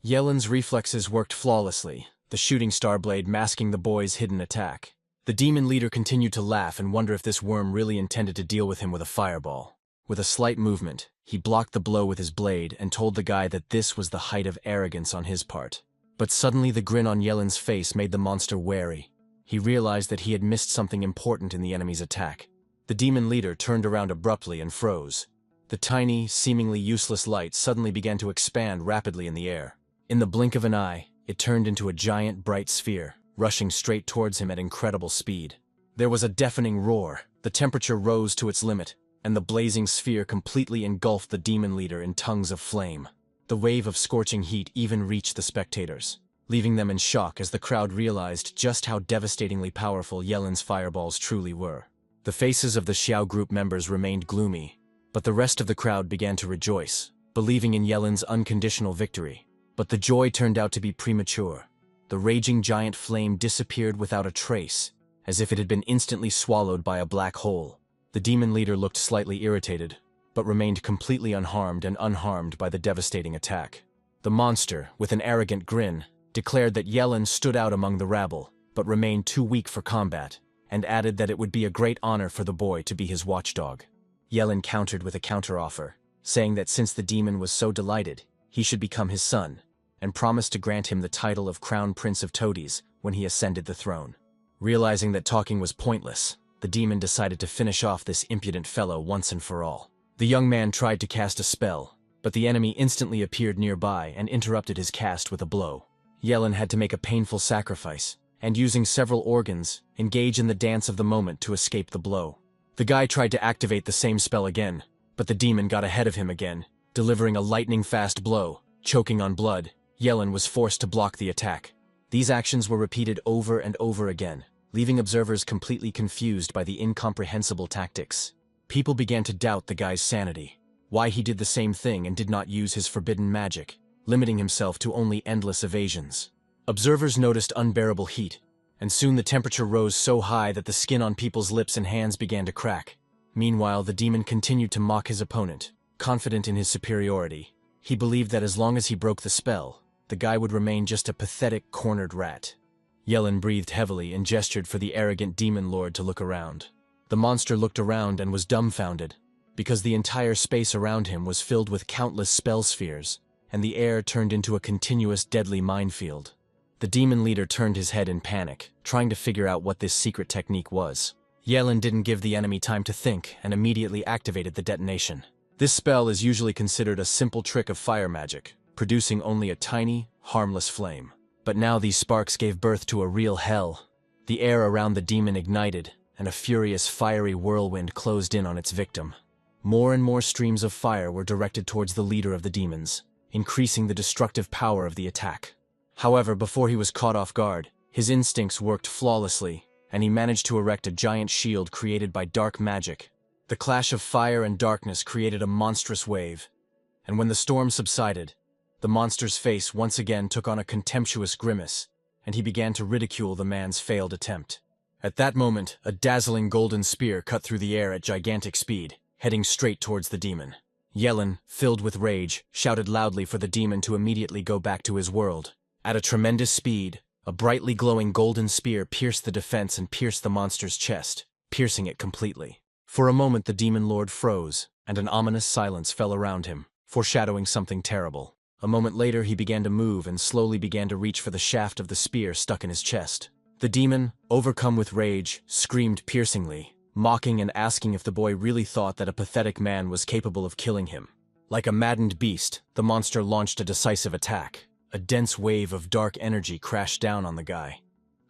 Yellen's reflexes worked flawlessly, the shooting star blade masking the boy's hidden attack. The demon leader continued to laugh and wonder if this worm really intended to deal with him with a fireball. With a slight movement, he blocked the blow with his blade and told the guy that this was the height of arrogance on his part. But suddenly the grin on Yellen's face made the monster wary. He realized that he had missed something important in the enemy's attack. The demon leader turned around abruptly and froze. The tiny, seemingly useless light suddenly began to expand rapidly in the air. In the blink of an eye, it turned into a giant bright sphere, rushing straight towards him at incredible speed. There was a deafening roar, the temperature rose to its limit, and the blazing sphere completely engulfed the demon leader in tongues of flame. The wave of scorching heat even reached the spectators, leaving them in shock as the crowd realized just how devastatingly powerful Yellen's fireballs truly were. The faces of the Xiao group members remained gloomy, but the rest of the crowd began to rejoice, believing in Yellen's unconditional victory. But the joy turned out to be premature. The raging giant flame disappeared without a trace, as if it had been instantly swallowed by a black hole. The demon leader looked slightly irritated, but remained completely unharmed by the devastating attack. The monster, with an arrogant grin, declared that Yellen stood out among the rabble, but remained too weak for combat, and added that it would be a great honor for the boy to be his watchdog. Yellen countered with a counteroffer, saying that since the demon was so delighted, he should become his son, and promised to grant him the title of Crown Prince of Toadies when he ascended the throne. Realizing that talking was pointless, the demon decided to finish off this impudent fellow once and for all. The young man tried to cast a spell, but the enemy instantly appeared nearby and interrupted his cast with a blow. Yellen had to make a painful sacrifice, and using several organs, engage in the dance of the moment to escape the blow. The guy tried to activate the same spell again, but the demon got ahead of him again, delivering a lightning-fast blow. Choking on blood, Yellen was forced to block the attack. These actions were repeated over and over again, leaving observers completely confused by the incomprehensible tactics. People began to doubt the guy's sanity, why he did the same thing and did not use his forbidden magic, limiting himself to only endless evasions. Observers noticed unbearable heat, and soon the temperature rose so high that the skin on people's lips and hands began to crack. Meanwhile, the demon continued to mock his opponent, confident in his superiority. He believed that as long as he broke the spell, the guy would remain just a pathetic, cornered rat. Yellen breathed heavily and gestured for the arrogant demon lord to look around. The monster looked around and was dumbfounded, because the entire space around him was filled with countless spell spheres, and the air turned into a continuous deadly minefield. The demon leader turned his head in panic, trying to figure out what this secret technique was. Yellen didn't give the enemy time to think and immediately activated the detonation. This spell is usually considered a simple trick of fire magic, producing only a tiny, harmless flame. But now these sparks gave birth to a real hell. The air around the demon ignited, and a furious fiery whirlwind closed in on its victim. More and more streams of fire were directed towards the leader of the demons, increasing the destructive power of the attack. However, before he was caught off guard, his instincts worked flawlessly, and he managed to erect a giant shield created by dark magic. The clash of fire and darkness created a monstrous wave, and when the storm subsided, the monster's face once again took on a contemptuous grimace, and he began to ridicule the man's failed attempt. At that moment, a dazzling golden spear cut through the air at gigantic speed, heading straight towards the demon. Yellen, filled with rage, shouted loudly for the demon to immediately go back to his world. At a tremendous speed, a brightly glowing golden spear pierced the defense and pierced the monster's chest, piercing it completely. For a moment the demon lord froze, and an ominous silence fell around him, foreshadowing something terrible. A moment later he began to move and slowly began to reach for the shaft of the spear stuck in his chest. The demon, overcome with rage, screamed piercingly, mocking and asking if the boy really thought that a pathetic man was capable of killing him. Like a maddened beast, the monster launched a decisive attack. A dense wave of dark energy crashed down on the guy,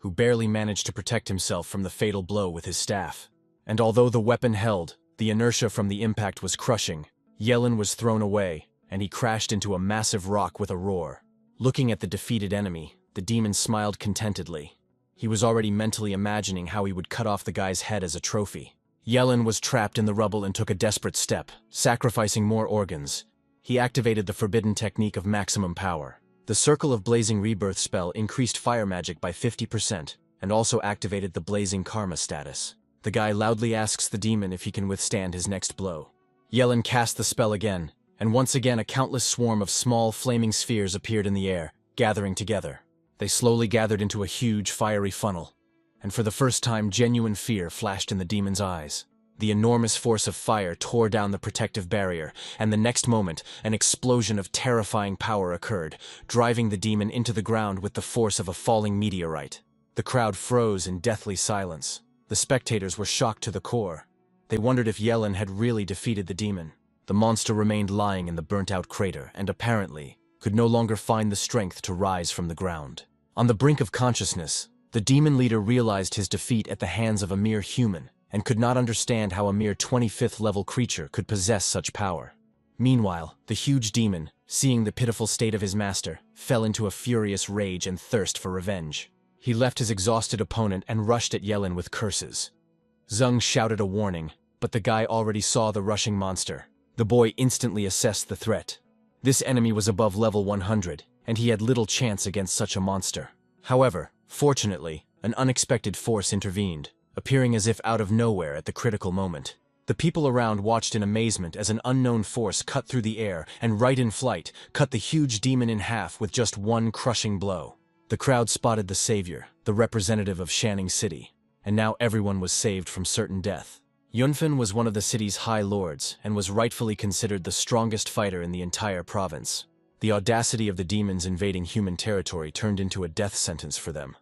who barely managed to protect himself from the fatal blow with his staff. And although the weapon held, the inertia from the impact was crushing. Yellen was thrown away, and he crashed into a massive rock with a roar. Looking at the defeated enemy, the demon smiled contentedly. He was already mentally imagining how he would cut off the guy's head as a trophy. Yellen was trapped in the rubble and took a desperate step, sacrificing more organs. He activated the forbidden technique of maximum power. The Circle of Blazing Rebirth spell increased fire magic by 50%, and also activated the Blazing Karma status. The guy loudly asks the demon if he can withstand his next blow. Yellen cast the spell again, and once again a countless swarm of small flaming spheres appeared in the air, gathering together. They slowly gathered into a huge fiery funnel, and for the first time genuine fear flashed in the demon's eyes. The enormous force of fire tore down the protective barrier, and the next moment, an explosion of terrifying power occurred, driving the demon into the ground with the force of a falling meteorite. The crowd froze in deathly silence. The spectators were shocked to the core. They wondered if Yellen had really defeated the demon. The monster remained lying in the burnt-out crater and apparently could no longer find the strength to rise from the ground. On the brink of consciousness, the demon leader realized his defeat at the hands of a mere human, and could not understand how a mere 25th-level creature could possess such power. Meanwhile, the huge demon, seeing the pitiful state of his master, fell into a furious rage and thirst for revenge. He left his exhausted opponent and rushed at Yellen with curses. Zheng shouted a warning, but the guy already saw the rushing monster. The boy instantly assessed the threat. This enemy was above level 100, and he had little chance against such a monster. However, fortunately, an unexpected force intervened, appearing as if out of nowhere at the critical moment. The people around watched in amazement as an unknown force cut through the air and right in flight, cut the huge demon in half with just one crushing blow. The crowd spotted the savior, the representative of Shanning City, and now everyone was saved from certain death. Yunfen was one of the city's high lords and was rightfully considered the strongest fighter in the entire province. The audacity of the demons invading human territory turned into a death sentence for them.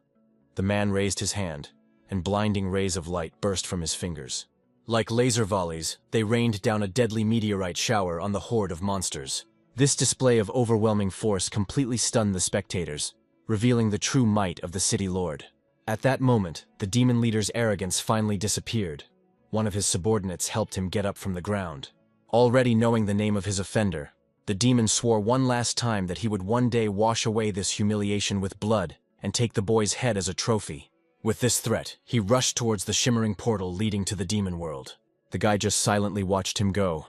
The man raised his hand, and blinding rays of light burst from his fingers. Like laser volleys, they rained down a deadly meteorite shower on the horde of monsters. This display of overwhelming force completely stunned the spectators, revealing the true might of the city lord. At that moment, the demon leader's arrogance finally disappeared. One of his subordinates helped him get up from the ground. Already knowing the name of his offender, the demon swore one last time that he would one day wash away this humiliation with blood and take the boy's head as a trophy. With this threat, he rushed towards the shimmering portal leading to the demon world. The guy just silently watched him go.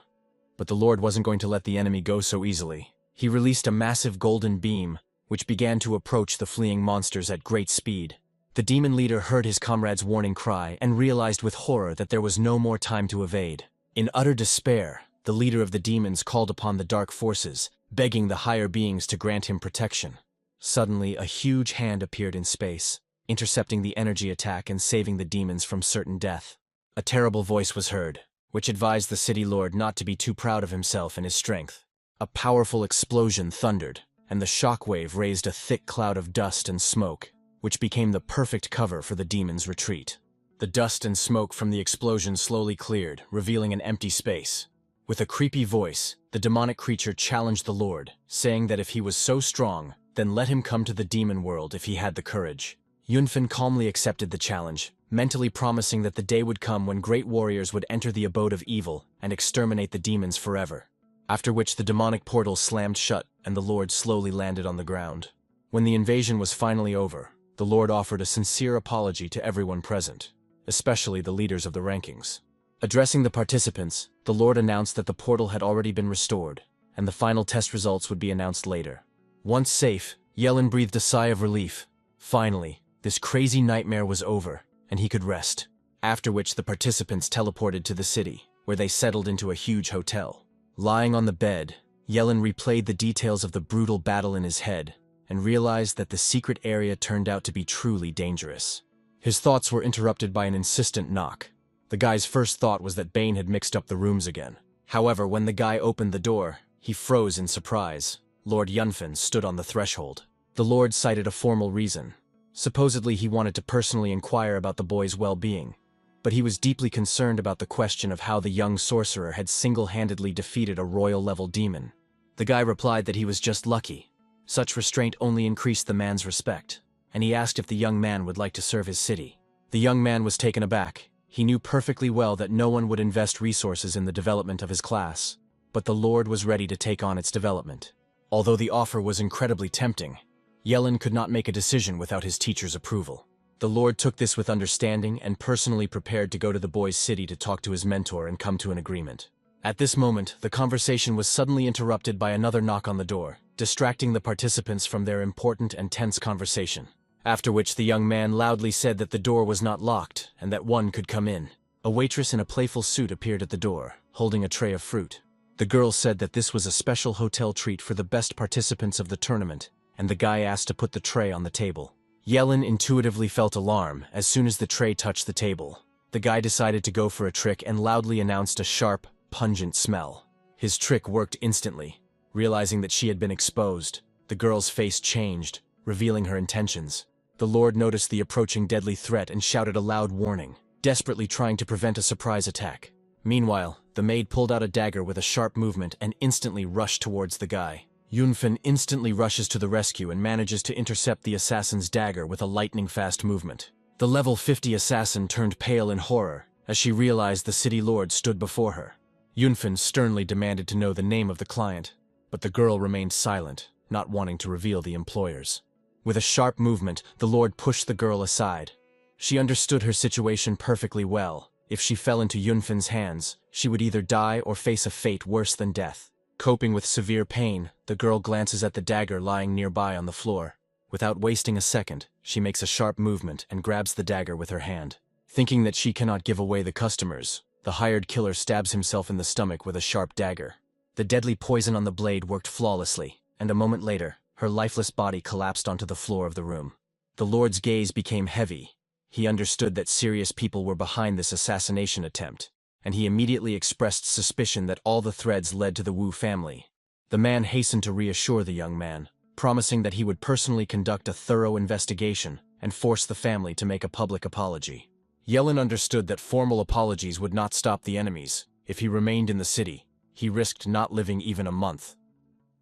But the Lord wasn't going to let the enemy go so easily. He released a massive golden beam, which began to approach the fleeing monsters at great speed. The demon leader heard his comrade's warning cry and realized with horror that there was no more time to evade. In utter despair, the leader of the demons called upon the dark forces, begging the higher beings to grant him protection. Suddenly, a huge hand appeared in space, intercepting the energy attack and saving the demons from certain death. A terrible voice was heard, which advised the city lord not to be too proud of himself and his strength. A powerful explosion thundered, and the shockwave raised a thick cloud of dust and smoke, which became the perfect cover for the demons' retreat. The dust and smoke from the explosion slowly cleared, revealing an empty space. With a creepy voice, the demonic creature challenged the lord, saying that if he was so strong, then let him come to the demon world if he had the courage. Yunfen calmly accepted the challenge, mentally promising that the day would come when great warriors would enter the abode of evil and exterminate the demons forever. After which the demonic portal slammed shut and the Lord slowly landed on the ground. When the invasion was finally over, the Lord offered a sincere apology to everyone present, especially the leaders of the rankings. Addressing the participants, the Lord announced that the portal had already been restored, and the final test results would be announced later. Once safe, Yellen breathed a sigh of relief. Finally, this crazy nightmare was over, and he could rest. After which the participants teleported to the city, where they settled into a huge hotel. Lying on the bed, Yellen replayed the details of the brutal battle in his head, and realized that the secret area turned out to be truly dangerous. His thoughts were interrupted by an insistent knock. The guy's first thought was that Bane had mixed up the rooms again. However, when the guy opened the door, he froze in surprise. Lord Yunfen stood on the threshold. The Lord cited a formal reason. Supposedly he wanted to personally inquire about the boy's well-being, but he was deeply concerned about the question of how the young sorcerer had single-handedly defeated a royal-level demon. The guy replied that he was just lucky. Such restraint only increased the man's respect, and he asked if the young man would like to serve his city. The young man was taken aback. He knew perfectly well that no one would invest resources in the development of his class, but the Lord was ready to take on its development. Although the offer was incredibly tempting, Yellen could not make a decision without his teacher's approval. The Lord took this with understanding and personally prepared to go to the boy's city to talk to his mentor and come to an agreement. At this moment, the conversation was suddenly interrupted by another knock on the door, distracting the participants from their important and tense conversation. After which the young man loudly said that the door was not locked and that one could come in. A waitress in a playful suit appeared at the door, holding a tray of fruit. The girl said that this was a special hotel treat for the best participants of the tournament, and the guy asked to put the tray on the table. Yellen intuitively felt alarm as soon as the tray touched the table. The guy decided to go for a trick and loudly announced a sharp, pungent smell. His trick worked instantly. Realizing that she had been exposed, the girl's face changed, revealing her intentions. The Lord noticed the approaching deadly threat and shouted a loud warning, desperately trying to prevent a surprise attack. Meanwhile, the maid pulled out a dagger with a sharp movement and instantly rushed towards the guy. Yunfen instantly rushes to the rescue and manages to intercept the assassin's dagger with a lightning-fast movement. The level 50 assassin turned pale in horror as she realized the city lord stood before her. Yunfen sternly demanded to know the name of the client, but the girl remained silent, not wanting to reveal the employers. With a sharp movement, the lord pushed the girl aside. She understood her situation perfectly well. If she fell into Yunfen's hands, she would either die or face a fate worse than death. Coping with severe pain, the girl glances at the dagger lying nearby on the floor. Without wasting a second, she makes a sharp movement and grabs the dagger with her hand. Thinking that she cannot give away the customers, The hired killer stabs himself in the stomach with a sharp dagger. The deadly poison on the blade worked flawlessly, and a moment later, her lifeless body collapsed onto the floor of the room. The Lord's gaze became heavy. He understood that serious people were behind this assassination attempt, and he immediately expressed suspicion that all the threads led to the Wu family. The man hastened to reassure the young man, promising that he would personally conduct a thorough investigation and force the family to make a public apology. Yellen understood that formal apologies would not stop the enemies. If he remained in the city, he risked not living even a month.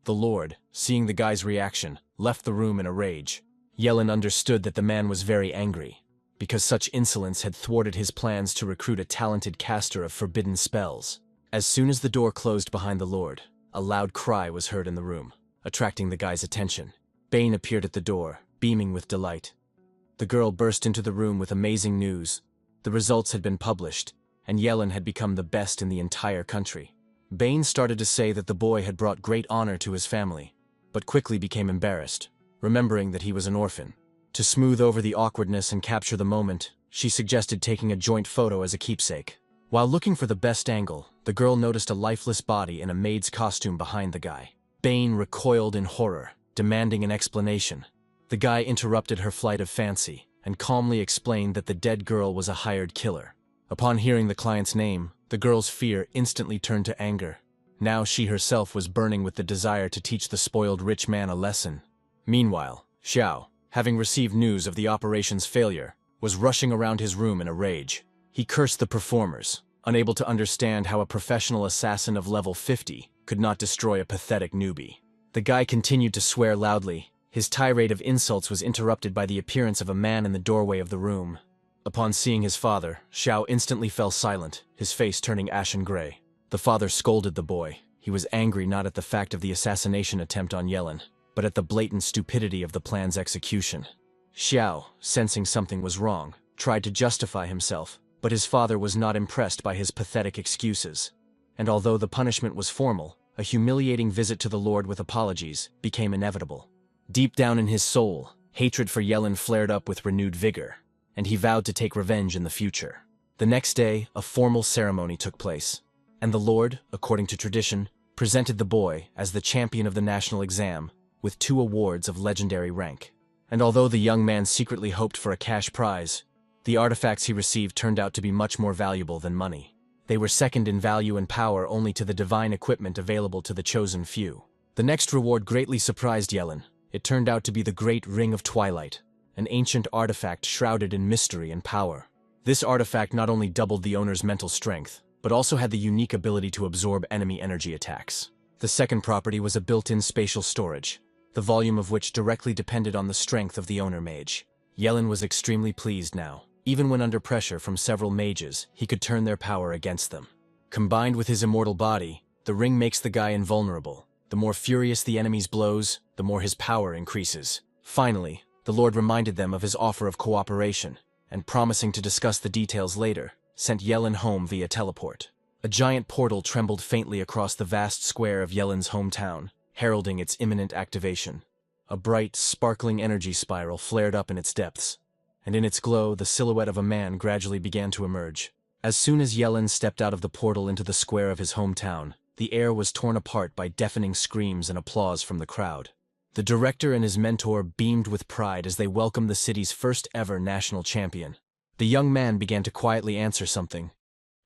The Lord, seeing the guy's reaction, left the room in a rage. Yellen understood that the man was very angry, because such insolence had thwarted his plans to recruit a talented caster of forbidden spells. As soon as the door closed behind the Lord, a loud cry was heard in the room, attracting the guy's attention. Bane appeared at the door, beaming with delight. The girl burst into the room with amazing news. The results had been published, and Yellen had become the best in the entire country. Bane started to say that the boy had brought great honor to his family, but quickly became embarrassed, remembering that he was an orphan. To smooth over the awkwardness and capture the moment, she suggested taking a joint photo as a keepsake. While looking for the best angle, the girl noticed a lifeless body in a maid's costume behind the guy. Bane recoiled in horror, demanding an explanation. The guy interrupted her flight of fancy and calmly explained that the dead girl was a hired killer. Upon hearing the client's name, the girl's fear instantly turned to anger. Now she herself was burning with the desire to teach the spoiled rich man a lesson. Meanwhile, Xiao, having received news of the operation's failure, was rushing around his room in a rage. He cursed the performers, unable to understand how a professional assassin of level 50 could not destroy a pathetic newbie. The guy continued to swear loudly. His tirade of insults was interrupted by the appearance of a man in the doorway of the room. Upon seeing his father, Xiao instantly fell silent, his face turning ashen gray. The father scolded the boy. He was angry not at the fact of the assassination attempt on Yellen, but at the blatant stupidity of the plan's execution. Xiao, sensing something was wrong, tried to justify himself, but his father was not impressed by his pathetic excuses. And although the punishment was formal, a humiliating visit to the Lord with apologies became inevitable. Deep down in his soul, hatred for Yellen flared up with renewed vigor, and he vowed to take revenge in the future. The next day, a formal ceremony took place, and the Lord, according to tradition, presented the boy as the champion of the national exam, with 2 awards of legendary rank. And although the young man secretly hoped for a cash prize, the artifacts he received turned out to be much more valuable than money. They were second in value and power only to the divine equipment available to the chosen few. The next reward greatly surprised Yellen. It turned out to be the Great Ring of Twilight, an ancient artifact shrouded in mystery and power. This artifact not only doubled the owner's mental strength, but also had the unique ability to absorb enemy energy attacks. The second property was a built-in spatial storage, the volume of which directly depended on the strength of the owner mage. Yellen was extremely pleased now. Even when under pressure from several mages, he could turn their power against them. Combined with his immortal body, the ring makes the guy invulnerable. The more furious the enemy's blows, the more his power increases. Finally, the Lord reminded them of his offer of cooperation, and promising to discuss the details later, sent Yellen home via teleport. A giant portal trembled faintly across the vast square of Yellen's hometown, heralding its imminent activation. A bright, sparkling energy spiral flared up in its depths, and in its glow the silhouette of a man gradually began to emerge. As soon as Yellen stepped out of the portal into the square of his hometown, the air was torn apart by deafening screams and applause from the crowd. The director and his mentor beamed with pride as they welcomed the city's first ever national champion. The young man began to quietly answer something,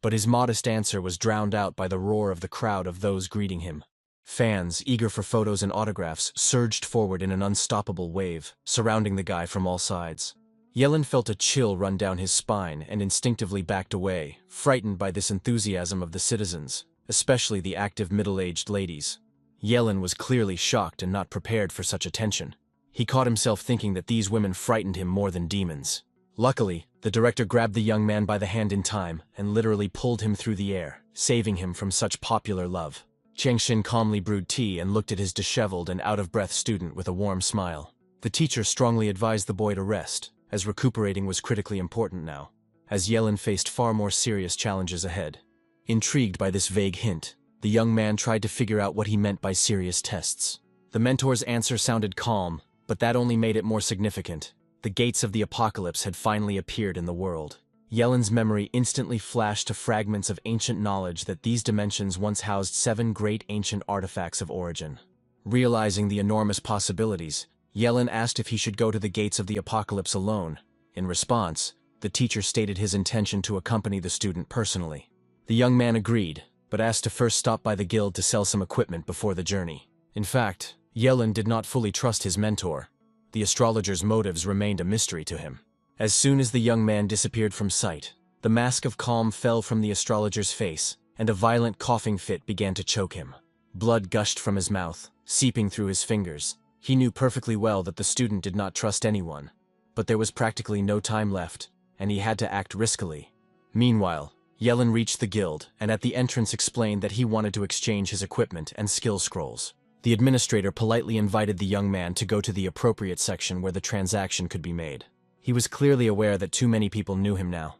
but his modest answer was drowned out by the roar of the crowd of those greeting him. Fans, eager for photos and autographs, surged forward in an unstoppable wave, surrounding the guy from all sides. Yellen felt a chill run down his spine and instinctively backed away, frightened by this enthusiasm of the citizens, especially the active middle-aged ladies. Yellen was clearly shocked and not prepared for such attention. He caught himself thinking that these women frightened him more than demons. Luckily, the director grabbed the young man by the hand in time and literally pulled him through the air, saving him from such popular love. Chengxin calmly brewed tea and looked at his disheveled and out-of-breath student with a warm smile. The teacher strongly advised the boy to rest, as recuperating was critically important now, as Yellen faced far more serious challenges ahead. Intrigued by this vague hint, the young man tried to figure out what he meant by serious tests. The mentor's answer sounded calm, but that only made it more significant. The gates of the apocalypse had finally appeared in the world. Yelin's memory instantly flashed to fragments of ancient knowledge that these dimensions once housed 7 great ancient artifacts of origin. Realizing the enormous possibilities, Yelin asked if he should go to the gates of the apocalypse alone. In response, the teacher stated his intention to accompany the student personally. The young man agreed, but asked to first stop by the guild to sell some equipment before the journey. In fact, Yelin did not fully trust his mentor. The astrologer's motives remained a mystery to him. As soon as the young man disappeared from sight, the mask of calm fell from the astrologer's face, and a violent coughing fit began to choke him. Blood gushed from his mouth, seeping through his fingers. He knew perfectly well that the student did not trust anyone, but there was practically no time left, and he had to act riskily. Meanwhile, Yelin reached the guild, and at the entrance explained that he wanted to exchange his equipment and skill scrolls. The administrator politely invited the young man to go to the appropriate section where the transaction could be made. He was clearly aware that too many people knew him now,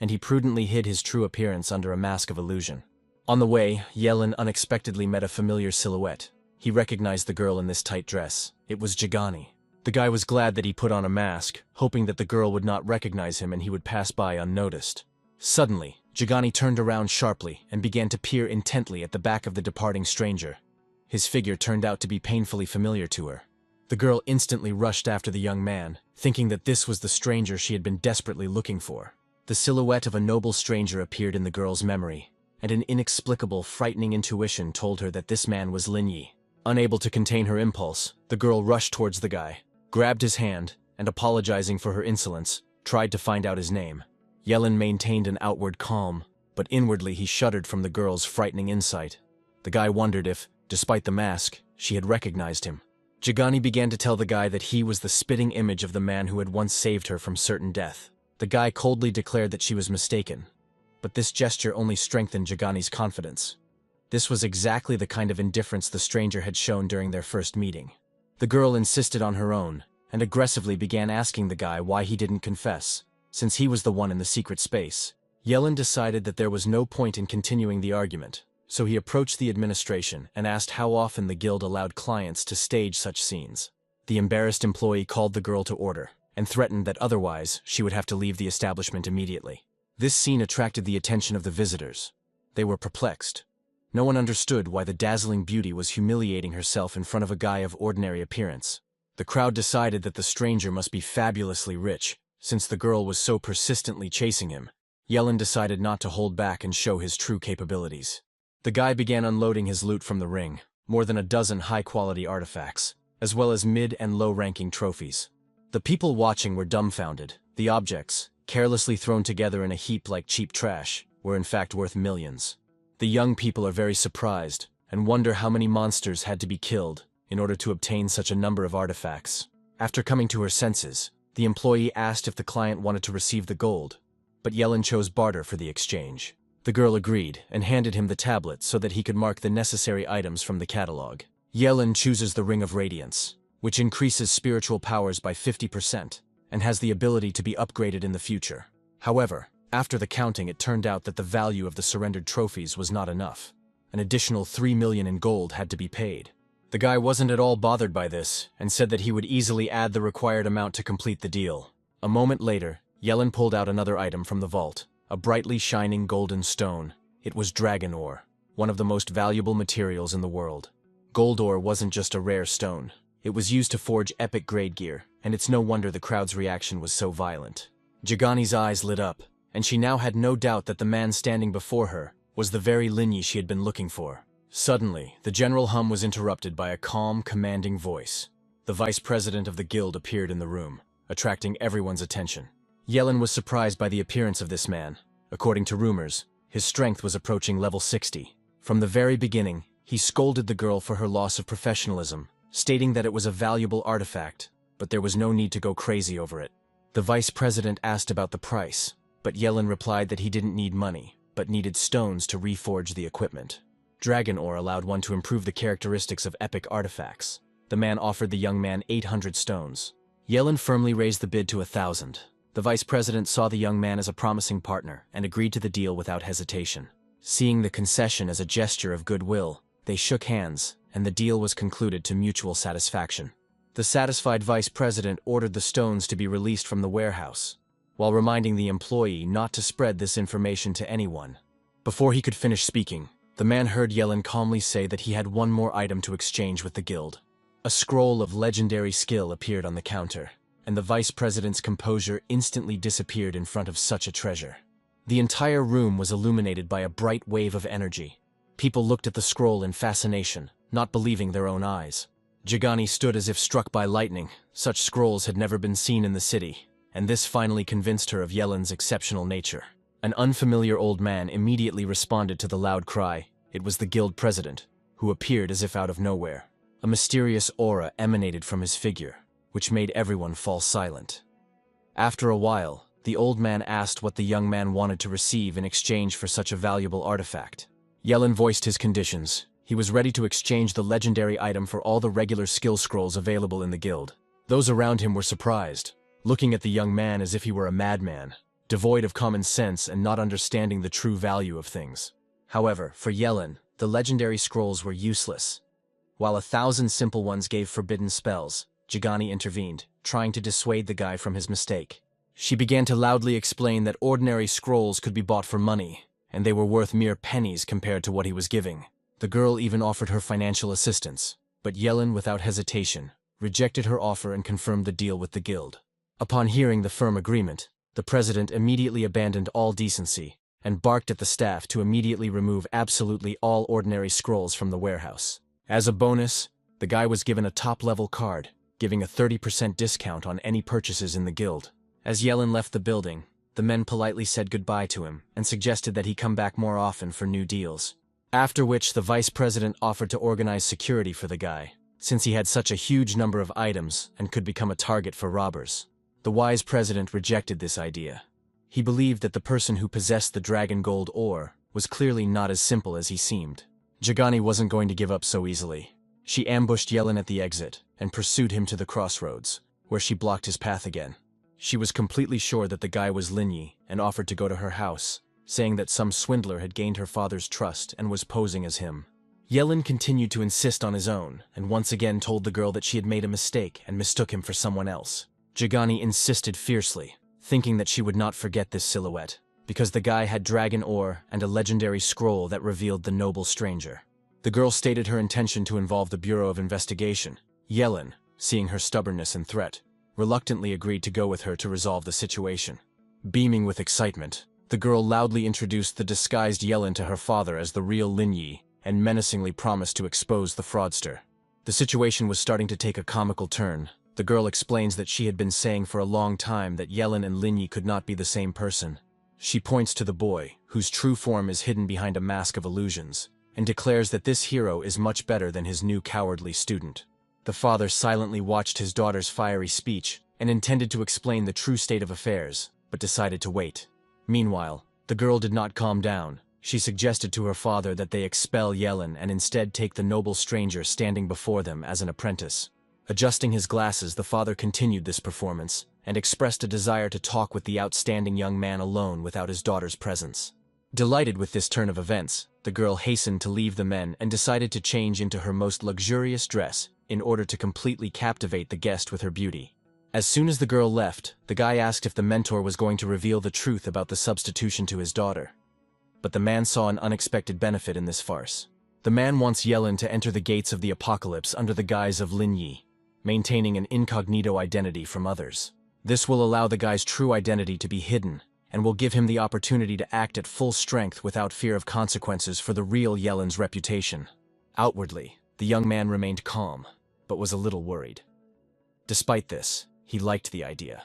and he prudently hid his true appearance under a mask of illusion. On the way, Yelin unexpectedly met a familiar silhouette. He recognized the girl in this tight dress. It was Jagani. The guy was glad that he put on a mask, hoping that the girl would not recognize him and he would pass by unnoticed. Suddenly, Jagani turned around sharply and began to peer intently at the back of the departing stranger. His figure turned out to be painfully familiar to her. The girl instantly rushed after the young man, thinking that this was the stranger she had been desperately looking for. The silhouette of a noble stranger appeared in the girl's memory, and an inexplicable, frightening intuition told her that this man was Lin Yi. Unable to contain her impulse, the girl rushed towards the guy, grabbed his hand, and apologizing for her insolence, tried to find out his name. Yelin maintained an outward calm, but inwardly he shuddered from the girl's frightening insight. The guy wondered if, despite the mask, she had recognized him. Jagani began to tell the guy that he was the spitting image of the man who had once saved her from certain death. The guy coldly declared that she was mistaken, but this gesture only strengthened Jagani's confidence. This was exactly the kind of indifference the stranger had shown during their first meeting. The girl insisted on her own, and aggressively began asking the guy why he didn't confess, since he was the one in the secret space. Yelin decided that there was no point in continuing the argument, so he approached the administration and asked how often the guild allowed clients to stage such scenes. The embarrassed employee called the girl to order, and threatened that otherwise she would have to leave the establishment immediately. This scene attracted the attention of the visitors. They were perplexed. No one understood why the dazzling beauty was humiliating herself in front of a guy of ordinary appearance. The crowd decided that the stranger must be fabulously rich, since the girl was so persistently chasing him. Yelin decided not to hold back and show his true capabilities. The guy began unloading his loot from the ring, more than a dozen high-quality artifacts, as well as mid- and low-ranking trophies. The people watching were dumbfounded. The objects, carelessly thrown together in a heap like cheap trash, were in fact worth millions. The young people are very surprised, and wonder how many monsters had to be killed in order to obtain such a number of artifacts. After coming to her senses, the employee asked if the client wanted to receive the gold, but Yelin chose barter for the exchange. The girl agreed, and handed him the tablet so that he could mark the necessary items from the catalog. Yelin chooses the Ring of Radiance, which increases spiritual powers by 50%, and has the ability to be upgraded in the future. However, after the counting, it turned out that the value of the surrendered trophies was not enough. An additional 3 million in gold had to be paid. The guy wasn't at all bothered by this, and said that he would easily add the required amount to complete the deal. A moment later, Yelin pulled out another item from the vault, a brightly shining golden stone. It was dragon ore, one of the most valuable materials in the world. Gold ore wasn't just a rare stone. It was used to forge epic grade gear, and it's no wonder the crowd's reaction was so violent. Jagani's eyes lit up, and she now had no doubt that the man standing before her was the very Lin Yi she had been looking for. Suddenly, the general hum was interrupted by a calm, commanding voice. The vice president of the guild appeared in the room, attracting everyone's attention. Yelin was surprised by the appearance of this man. According to rumors, his strength was approaching level 60. From the very beginning, he scolded the girl for her loss of professionalism, stating that it was a valuable artifact, but there was no need to go crazy over it. The vice president asked about the price, but Yelin replied that he didn't need money, but needed stones to reforge the equipment. Dragon ore allowed one to improve the characteristics of epic artifacts. The man offered the young man 800 stones. Yelin firmly raised the bid to 1,000. The vice president saw the young man as a promising partner and agreed to the deal without hesitation. Seeing the concession as a gesture of goodwill, they shook hands, and the deal was concluded to mutual satisfaction. The satisfied vice president ordered the stones to be released from the warehouse. while reminding the employee not to spread this information to anyone. Before he could finish speaking, the man heard Yellen calmly say that he had one more item to exchange with the guild. A scroll of legendary skill appeared on the counter, and the vice president's composure instantly disappeared in front of such a treasure. The entire room was illuminated by a bright wave of energy. People looked at the scroll in fascination, not believing their own eyes. Jagani stood as if struck by lightning. Such scrolls had never been seen in the city, and this finally convinced her of Yellen's exceptional nature. An unfamiliar old man immediately responded to the loud cry. It was the guild president, who appeared as if out of nowhere. A mysterious aura emanated from his figure, which made everyone fall silent. After a while, the old man asked what the young man wanted to receive in exchange for such a valuable artifact. Yellen voiced his conditions. He was ready to exchange the legendary item for all the regular skill scrolls available in the guild. Those around him were surprised, looking at the young man as if he were a madman, devoid of common sense and not understanding the true value of things. However, for Yellen, the legendary scrolls were useless. While 1,000 simple ones gave forbidden spells, Jagani intervened, trying to dissuade the guy from his mistake. She began to loudly explain that ordinary scrolls could be bought for money, and they were worth mere pennies compared to what he was giving. The girl even offered her financial assistance, but Yellen, without hesitation, rejected her offer and confirmed the deal with the guild. Upon hearing the firm agreement, the president immediately abandoned all decency and barked at the staff to immediately remove absolutely all ordinary scrolls from the warehouse. As a bonus, the guy was given a top-level card, giving a 30% discount on any purchases in the guild. As Yellen left the building, the men politely said goodbye to him and suggested that he come back more often for new deals. After which, the vice president offered to organize security for the guy, since he had such a huge number of items and could become a target for robbers. The wise president rejected this idea. He believed that the person who possessed the dragon gold ore was clearly not as simple as he seemed. Jagani wasn't going to give up so easily. She ambushed Yellen at the exit and pursued him to the crossroads, where she blocked his path again. She was completely sure that the guy was Linyi and offered to go to her house, saying that some swindler had gained her father's trust and was posing as him. Yellen continued to insist on his own and once again told the girl that she had made a mistake and mistook him for someone else. Jagani insisted fiercely, thinking that she would not forget this silhouette, because the guy had dragon ore and a legendary scroll that revealed the noble stranger. The girl stated her intention to involve the Bureau of Investigation. Yellen, seeing her stubbornness and threat, reluctantly agreed to go with her to resolve the situation. Beaming with excitement, the girl loudly introduced the disguised Yellen to her father as the real Linyi and menacingly promised to expose the fraudster. The situation was starting to take a comical turn. The girl explains that she had been saying for a long time that Yellen and Linyi could not be the same person. She points to the boy, whose true form is hidden behind a mask of illusions, and declares that this hero is much better than his new cowardly student. The father silently watched his daughter's fiery speech and intended to explain the true state of affairs, but decided to wait. Meanwhile, the girl did not calm down. She suggested to her father that they expel Yellen and instead take the noble stranger standing before them as an apprentice. Adjusting his glasses, the father continued this performance and expressed a desire to talk with the outstanding young man alone without his daughter's presence. Delighted with this turn of events, the girl hastened to leave the men and decided to change into her most luxurious dress in order to completely captivate the guest with her beauty. As soon as the girl left, the guy asked if the mentor was going to reveal the truth about the substitution to his daughter. But the man saw an unexpected benefit in this farce. The man wants Yellen to enter the gates of the apocalypse under the guise of Linyi, maintaining an incognito identity from others. This will allow the guy's true identity to be hidden, and will give him the opportunity to act at full strength without fear of consequences for the real Yellen's reputation. Outwardly, the young man remained calm, but was a little worried. Despite this, he liked the idea.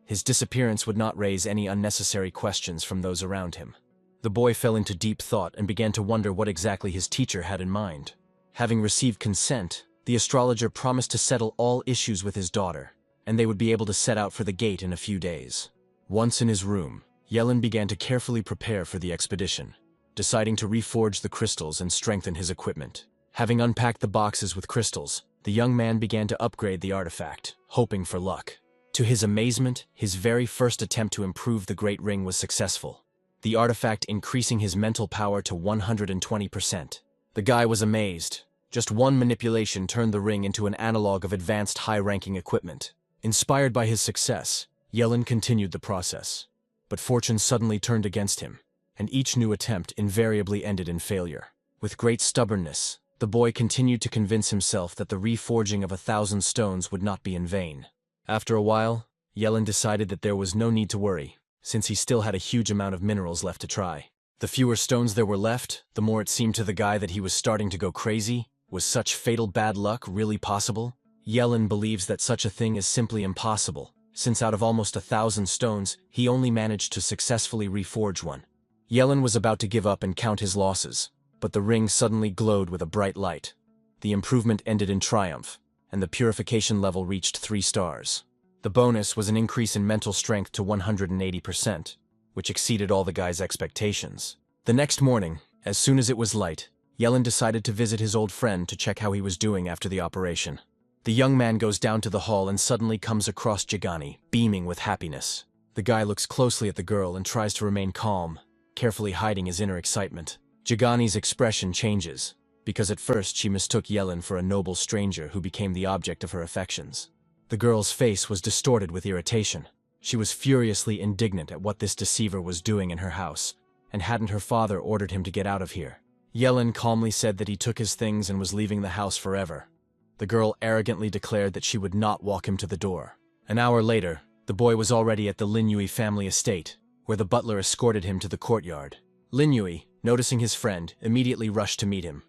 His disappearance would not raise any unnecessary questions from those around him. The boy fell into deep thought and began to wonder what exactly his teacher had in mind. Having received consent, the astrologer promised to settle all issues with his daughter, and they would be able to set out for the gate in a few days. Once in his room, Yellen began to carefully prepare for the expedition, deciding to reforge the crystals and strengthen his equipment. Having unpacked the boxes with crystals, the young man began to upgrade the artifact, hoping for luck. To his amazement, his very first attempt to improve the Great Ring was successful, the artifact increasing his mental power to 120%. The guy was amazed. Just one manipulation turned the ring into an analog of advanced high-ranking equipment. Inspired by his success, Yellen continued the process. But fortune suddenly turned against him, and each new attempt invariably ended in failure. With great stubbornness, the boy continued to convince himself that the reforging of 1,000 stones would not be in vain. After a while, Yellen decided that there was no need to worry, since he still had a huge amount of minerals left to try. The fewer stones there were left, the more it seemed to the guy that he was starting to go crazy. Was such fatal bad luck really possible? Yellen believes that such a thing is simply impossible, since out of almost 1,000 stones, he only managed to successfully reforge one. Yellen was about to give up and count his losses, but the ring suddenly glowed with a bright light. The improvement ended in triumph, and the purification level reached 3 stars. The bonus was an increase in mental strength to 180%, which exceeded all the guy's expectations. The next morning, as soon as it was light, Yellen decided to visit his old friend to check how he was doing after the operation. The young man goes down to the hall and suddenly comes across Jagani, beaming with happiness. The guy looks closely at the girl and tries to remain calm, carefully hiding his inner excitement. Jagani's expression changes, because at first she mistook Yellen for a noble stranger who became the object of her affections. The girl's face was distorted with irritation. She was furiously indignant at what this deceiver was doing in her house, and hadn't her father ordered him to get out of here. Yellen calmly said that he took his things and was leaving the house forever. The girl arrogantly declared that she would not walk him to the door. An hour later, the boy was already at the Linyui family estate, where the butler escorted him to the courtyard. Linyui, noticing his friend, immediately rushed to meet him.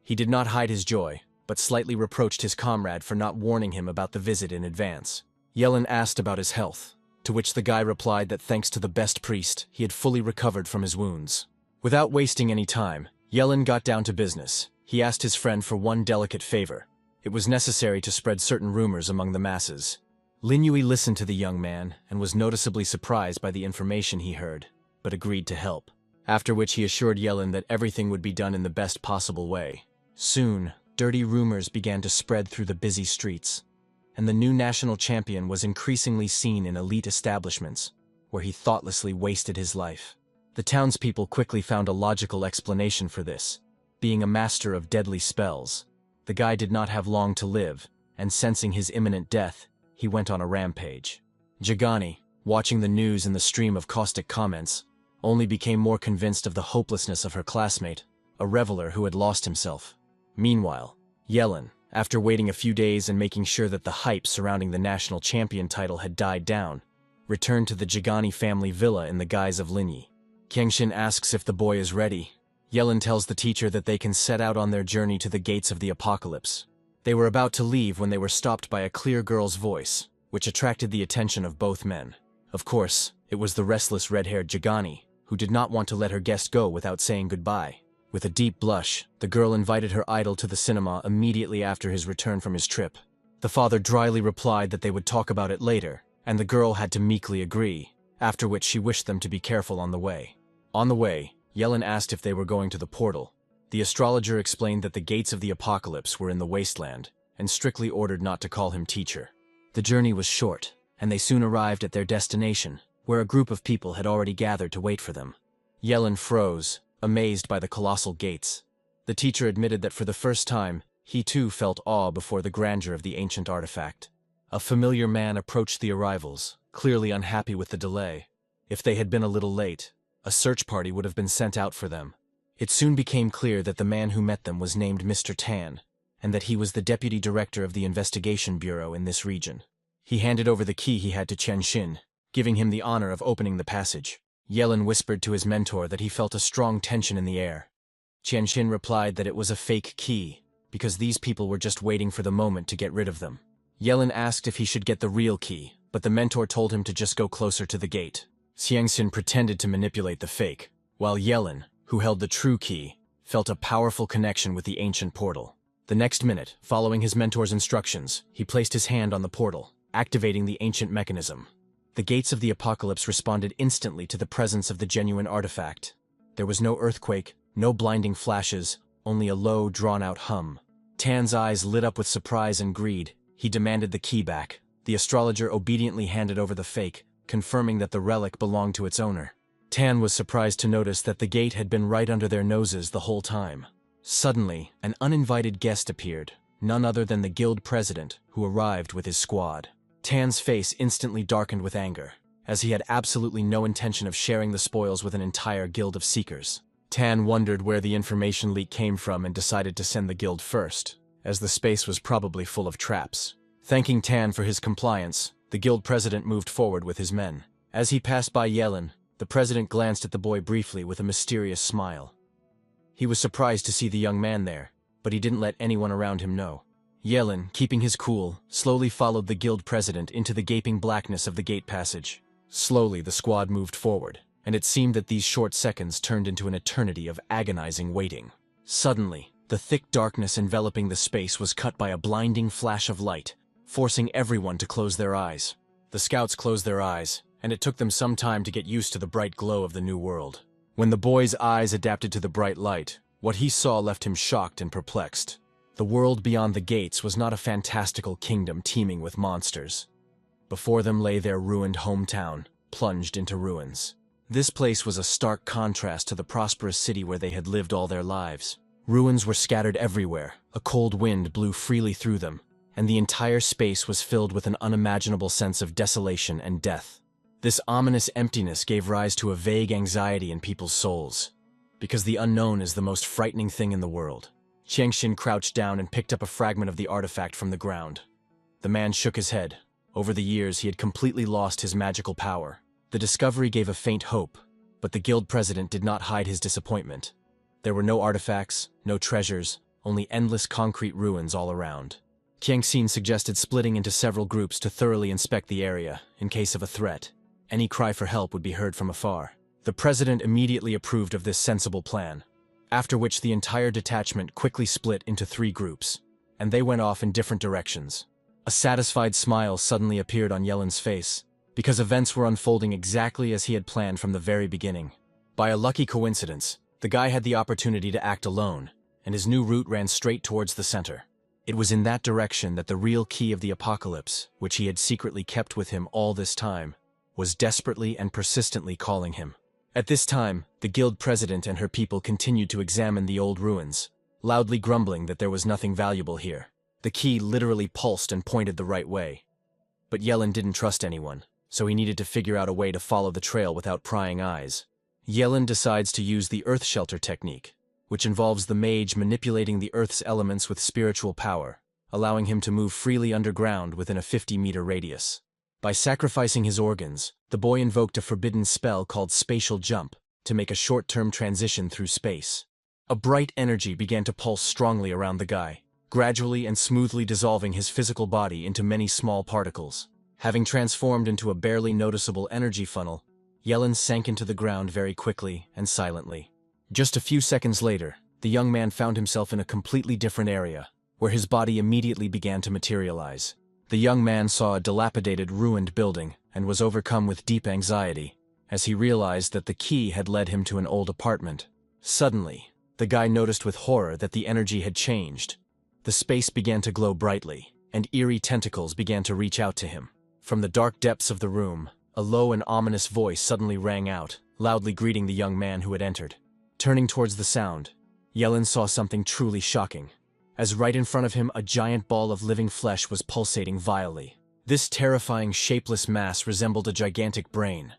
He did not hide his joy, but slightly reproached his comrade for not warning him about the visit in advance. Yellen asked about his health, to which the guy replied that thanks to the best priest, he had fully recovered from his wounds. Without wasting any time, Yellen got down to business. He asked his friend for one delicate favor. It was necessary to spread certain rumors among the masses. Linyui listened to the young man and was noticeably surprised by the information he heard, but agreed to help. After which he assured Yellen that everything would be done in the best possible way. Soon, dirty rumors began to spread through the busy streets, and the new national champion was increasingly seen in elite establishments, where he thoughtlessly wasted his life. The townspeople quickly found a logical explanation for this. Being a master of deadly spells, the guy did not have long to live, and sensing his imminent death, he went on a rampage. Jagani, watching the news and the stream of caustic comments, only became more convinced of the hopelessness of her classmate, a reveler who had lost himself. Meanwhile, Yellen, after waiting a few days and making sure that the hype surrounding the national champion title had died down, returned to the Jagani family villa in the guise of Linyui. Kenshin asks if the boy is ready. Yellen tells the teacher that they can set out on their journey to the gates of the apocalypse. They were about to leave when they were stopped by a clear girl's voice, which attracted the attention of both men. Of course, it was the restless red-haired Jagani, who did not want to let her guest go without saying goodbye. With a deep blush, the girl invited her idol to the cinema immediately after his return from his trip. The father dryly replied that they would talk about it later, and the girl had to meekly agree, after which she wished them to be careful on the way. On the way, Yellen asked if they were going to the portal. The astrologer explained that the gates of the apocalypse were in the wasteland, and strictly ordered not to call him teacher. The journey was short, and they soon arrived at their destination, where a group of people had already gathered to wait for them. Yellen froze, amazed by the colossal gates. The teacher admitted that for the first time, he too felt awe before the grandeur of the ancient artifact. A familiar man approached the arrivals, clearly unhappy with the delay. If they had been a little late, a search party would have been sent out for them. It soon became clear that the man who met them was named Mr. Tan, and that he was the deputy director of the investigation bureau in this region. He handed over the key he had to Chen Xin, giving him the honor of opening the passage. Yellen whispered to his mentor that he felt a strong tension in the air. Chen Xin replied that it was a fake key, because these people were just waiting for the moment to get rid of them. Yellen asked if he should get the real key, but the mentor told him to just go closer to the gate. Xiangxin pretended to manipulate the fake, while Yellen, who held the true key, felt a powerful connection with the ancient portal. The next minute, following his mentor's instructions, he placed his hand on the portal, activating the ancient mechanism. The gates of the apocalypse responded instantly to the presence of the genuine artifact. There was no earthquake, no blinding flashes, only a low, drawn-out hum. Tan's eyes lit up with surprise and greed. He demanded the key back. The astrologer obediently handed over the fake, confirming that the relic belonged to its owner. Tan was surprised to notice that the gate had been right under their noses the whole time. Suddenly, an uninvited guest appeared, none other than the guild president, who arrived with his squad. Tan's face instantly darkened with anger, as he had absolutely no intention of sharing the spoils with an entire guild of seekers. Tan wondered where the information leak came from and decided to send the guild first, as the space was probably full of traps. Thanking Tan for his compliance, the guild president moved forward with his men. As he passed by Yellen, the president glanced at the boy briefly with a mysterious smile. He was surprised to see the young man there, but he didn't let anyone around him know. Yellen, keeping his cool, slowly followed the guild president into the gaping blackness of the gate passage. Slowly, the squad moved forward, and it seemed that these short seconds turned into an eternity of agonizing waiting. Suddenly, the thick darkness enveloping the space was cut by a blinding flash of light, forcing everyone to close their eyes. The scouts closed their eyes, and it took them some time to get used to the bright glow of the new world. When the boy's eyes adapted to the bright light, what he saw left him shocked and perplexed. The world beyond the gates was not a fantastical kingdom teeming with monsters. Before them lay their ruined hometown, plunged into ruins. This place was a stark contrast to the prosperous city where they had lived all their lives. Ruins were scattered everywhere, a cold wind blew freely through them, and the entire space was filled with an unimaginable sense of desolation and death. This ominous emptiness gave rise to a vague anxiety in people's souls, because the unknown is the most frightening thing in the world. Qiangxin crouched down and picked up a fragment of the artifact from the ground. The man shook his head. Over the years, he had completely lost his magical power. The discovery gave a faint hope, but the guild president did not hide his disappointment. There were no artifacts, no treasures, only endless concrete ruins all around. Qiangxin suggested splitting into several groups to thoroughly inspect the area, in case of a threat. Any cry for help would be heard from afar. The president immediately approved of this sensible plan, after which the entire detachment quickly split into 3 groups, and they went off in different directions. A satisfied smile suddenly appeared on Yellen's face, because events were unfolding exactly as he had planned from the very beginning. By a lucky coincidence, the guy had the opportunity to act alone, and his new route ran straight towards the center. It was in that direction that the real key of the apocalypse, which he had secretly kept with him all this time, was desperately and persistently calling him. At this time, the guild president and her people continued to examine the old ruins, loudly grumbling that there was nothing valuable here. The key literally pulsed and pointed the right way. But Yellen didn't trust anyone, so he needed to figure out a way to follow the trail without prying eyes. Yellen decides to use the Earth Shelter technique, which involves the mage manipulating the Earth's elements with spiritual power, allowing him to move freely underground within a 50-meter radius. By sacrificing his organs, the boy invoked a forbidden spell called Spatial Jump to make a short-term transition through space. A bright energy began to pulse strongly around the guy, gradually and smoothly dissolving his physical body into many small particles. Having transformed into a barely noticeable energy funnel, Yellen sank into the ground very quickly and silently. Just a few seconds later, the young man found himself in a completely different area, where his body immediately began to materialize. The young man saw a dilapidated, ruined building and was overcome with deep anxiety, as he realized that the key had led him to an old apartment. Suddenly, the guy noticed with horror that the energy had changed. The space began to glow brightly, and eerie tentacles began to reach out to him. From the dark depths of the room, a low and ominous voice suddenly rang out, loudly greeting the young man who had entered. Turning towards the sound, Yellen saw something truly shocking, as right in front of him a giant ball of living flesh was pulsating vilely. This terrifying shapeless mass resembled a gigantic brain.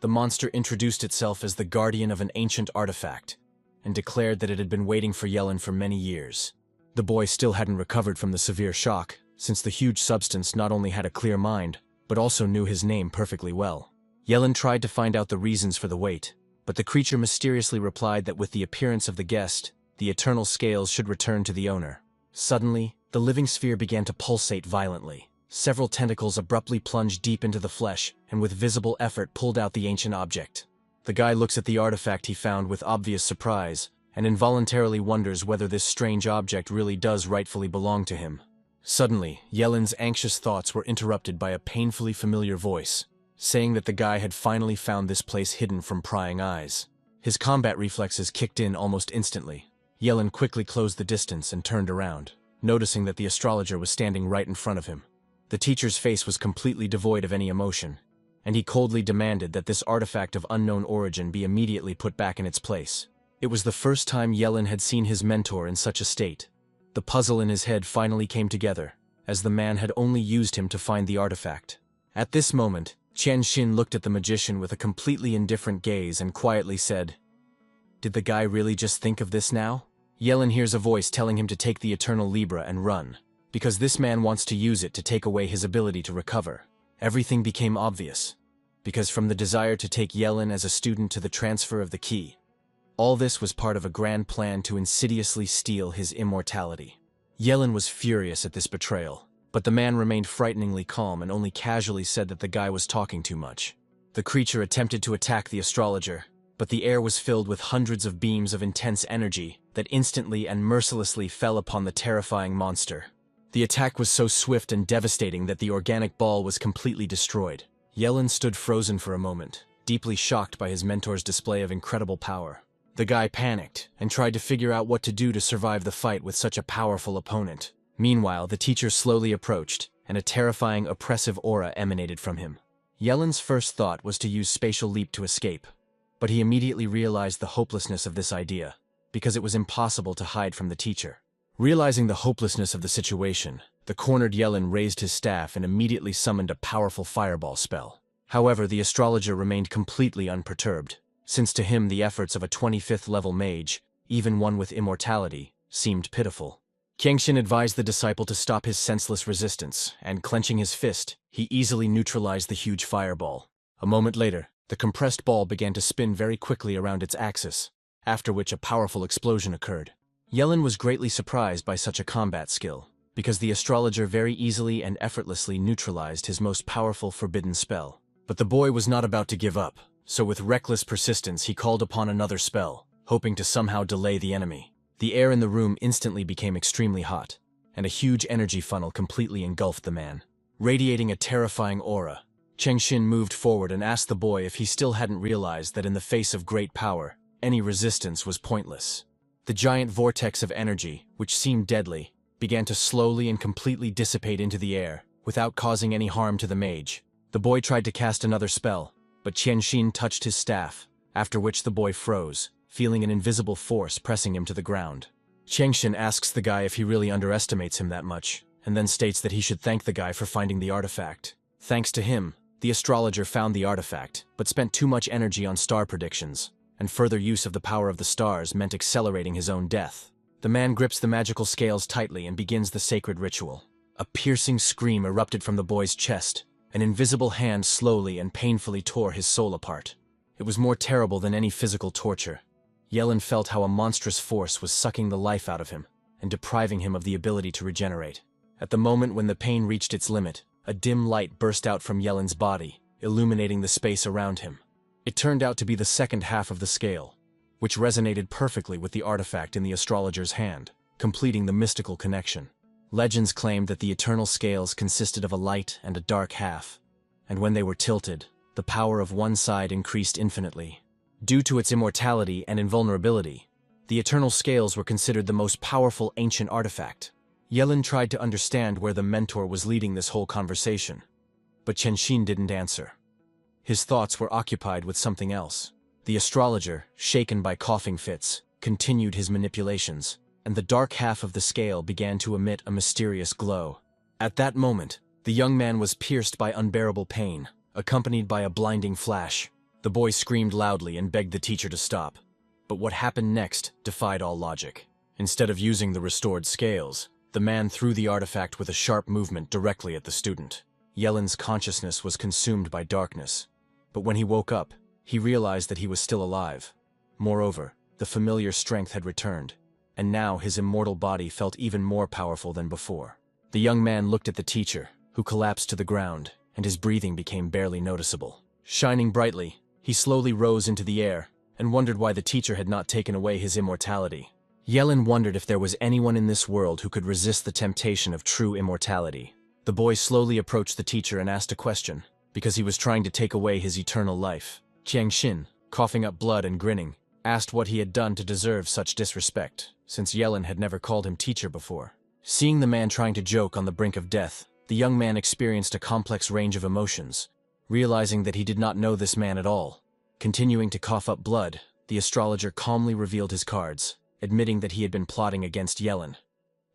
The monster introduced itself as the guardian of an ancient artifact, and declared that it had been waiting for Yellen for many years. The boy still hadn't recovered from the severe shock, since the huge substance not only had a clear mind, but also knew his name perfectly well. Yellen tried to find out the reasons for the wait, but the creature mysteriously replied that with the appearance of the guest, the eternal scales should return to the owner. Suddenly, the living sphere began to pulsate violently. Several tentacles abruptly plunged deep into the flesh, and with visible effort pulled out the ancient object. The guy looks at the artifact he found with obvious surprise, and involuntarily wonders whether this strange object really does rightfully belong to him. Suddenly, Yellen's anxious thoughts were interrupted by a painfully familiar voice, saying that the guy had finally found this place hidden from prying eyes. His combat reflexes kicked in almost instantly. Yellen quickly closed the distance and turned around, noticing that the astrologer was standing right in front of him. The teacher's face was completely devoid of any emotion, and he coldly demanded that this artifact of unknown origin be immediately put back in its place. It was the first time Yellen had seen his mentor in such a state. The puzzle in his head finally came together, as the man had only used him to find the artifact. At this moment, Qian Xin looked at the magician with a completely indifferent gaze and quietly said, "Did the guy really just think of this now?" Yellen hears a voice telling him to take the Eternal Libra and run, because this man wants to use it to take away his ability to recover. Everything became obvious, because from the desire to take Yellen as a student to the transfer of the key, all this was part of a grand plan to insidiously steal his immortality. Yellen was furious at this betrayal, but the man remained frighteningly calm and only casually said that the guy was talking too much. The creature attempted to attack the astrologer, but the air was filled with hundreds of beams of intense energy that instantly and mercilessly fell upon the terrifying monster. The attack was so swift and devastating that the organic ball was completely destroyed. Yellen stood frozen for a moment, deeply shocked by his mentor's display of incredible power. The guy panicked and tried to figure out what to do to survive the fight with such a powerful opponent. Meanwhile, the teacher slowly approached, and a terrifying, oppressive aura emanated from him. Yellen's first thought was to use spatial leap to escape, but he immediately realized the hopelessness of this idea, because it was impossible to hide from the teacher. Realizing the hopelessness of the situation, the cornered Yellen raised his staff and immediately summoned a powerful fireball spell. However, the astrologer remained completely unperturbed, since to him the efforts of a 25th level mage, even one with immortality, seemed pitiful. Qianxin advised the disciple to stop his senseless resistance, and clenching his fist, he easily neutralized the huge fireball. A moment later, the compressed ball began to spin very quickly around its axis, after which a powerful explosion occurred. Yellen was greatly surprised by such a combat skill, because the astrologer very easily and effortlessly neutralized his most powerful forbidden spell. But the boy was not about to give up, so with reckless persistence he called upon another spell, hoping to somehow delay the enemy. The air in the room instantly became extremely hot, and a huge energy funnel completely engulfed the man. Radiating a terrifying aura, Chengxin moved forward and asked the boy if he still hadn't realized that in the face of great power, any resistance was pointless. The giant vortex of energy, which seemed deadly, began to slowly and completely dissipate into the air, without causing any harm to the mage. The boy tried to cast another spell, but Qianxin touched his staff, after which the boy froze, feeling an invisible force pressing him to the ground. Chengxin asks the guy if he really underestimates him that much, and then states that he should thank the guy for finding the artifact. Thanks to him, the astrologer found the artifact, but spent too much energy on star predictions, and further use of the power of the stars meant accelerating his own death. The man grips the magical scales tightly and begins the sacred ritual. A piercing scream erupted from the boy's chest. An invisible hand slowly and painfully tore his soul apart. It was more terrible than any physical torture. Yellen felt how a monstrous force was sucking the life out of him and depriving him of the ability to regenerate. At the moment when the pain reached its limit, a dim light burst out from Yellen's body, illuminating the space around him. It turned out to be the second half of the scale, which resonated perfectly with the artifact in the astrologer's hand, completing the mystical connection. Legends claimed that the eternal scales consisted of a light and a dark half, and when they were tilted, the power of one side increased infinitely. Due to its immortality and invulnerability, the eternal scales were considered the most powerful ancient artifact. Yellen tried to understand where the mentor was leading this whole conversation, but Chengxin didn't answer. His thoughts were occupied with something else. The astrologer, shaken by coughing fits, continued his manipulations, and the dark half of the scale began to emit a mysterious glow. At that moment, the young man was pierced by unbearable pain, accompanied by a blinding flash. The boy screamed loudly and begged the teacher to stop. But what happened next defied all logic. Instead of using the restored scales, the man threw the artifact with a sharp movement directly at the student. Yellen's consciousness was consumed by darkness, but when he woke up, he realized that he was still alive. Moreover, the familiar strength had returned, and now his immortal body felt even more powerful than before. The young man looked at the teacher, who collapsed to the ground, and his breathing became barely noticeable. Shining brightly, he slowly rose into the air, and wondered why the teacher had not taken away his immortality. Yellen wondered if there was anyone in this world who could resist the temptation of true immortality. The boy slowly approached the teacher and asked a question, because he was trying to take away his eternal life. Qianxin, coughing up blood and grinning, asked what he had done to deserve such disrespect, since Yellen had never called him teacher before. Seeing the man trying to joke on the brink of death, the young man experienced a complex range of emotions, realizing that he did not know this man at all. Continuing to cough up blood, the astrologer calmly revealed his cards, admitting that he had been plotting against Yellen.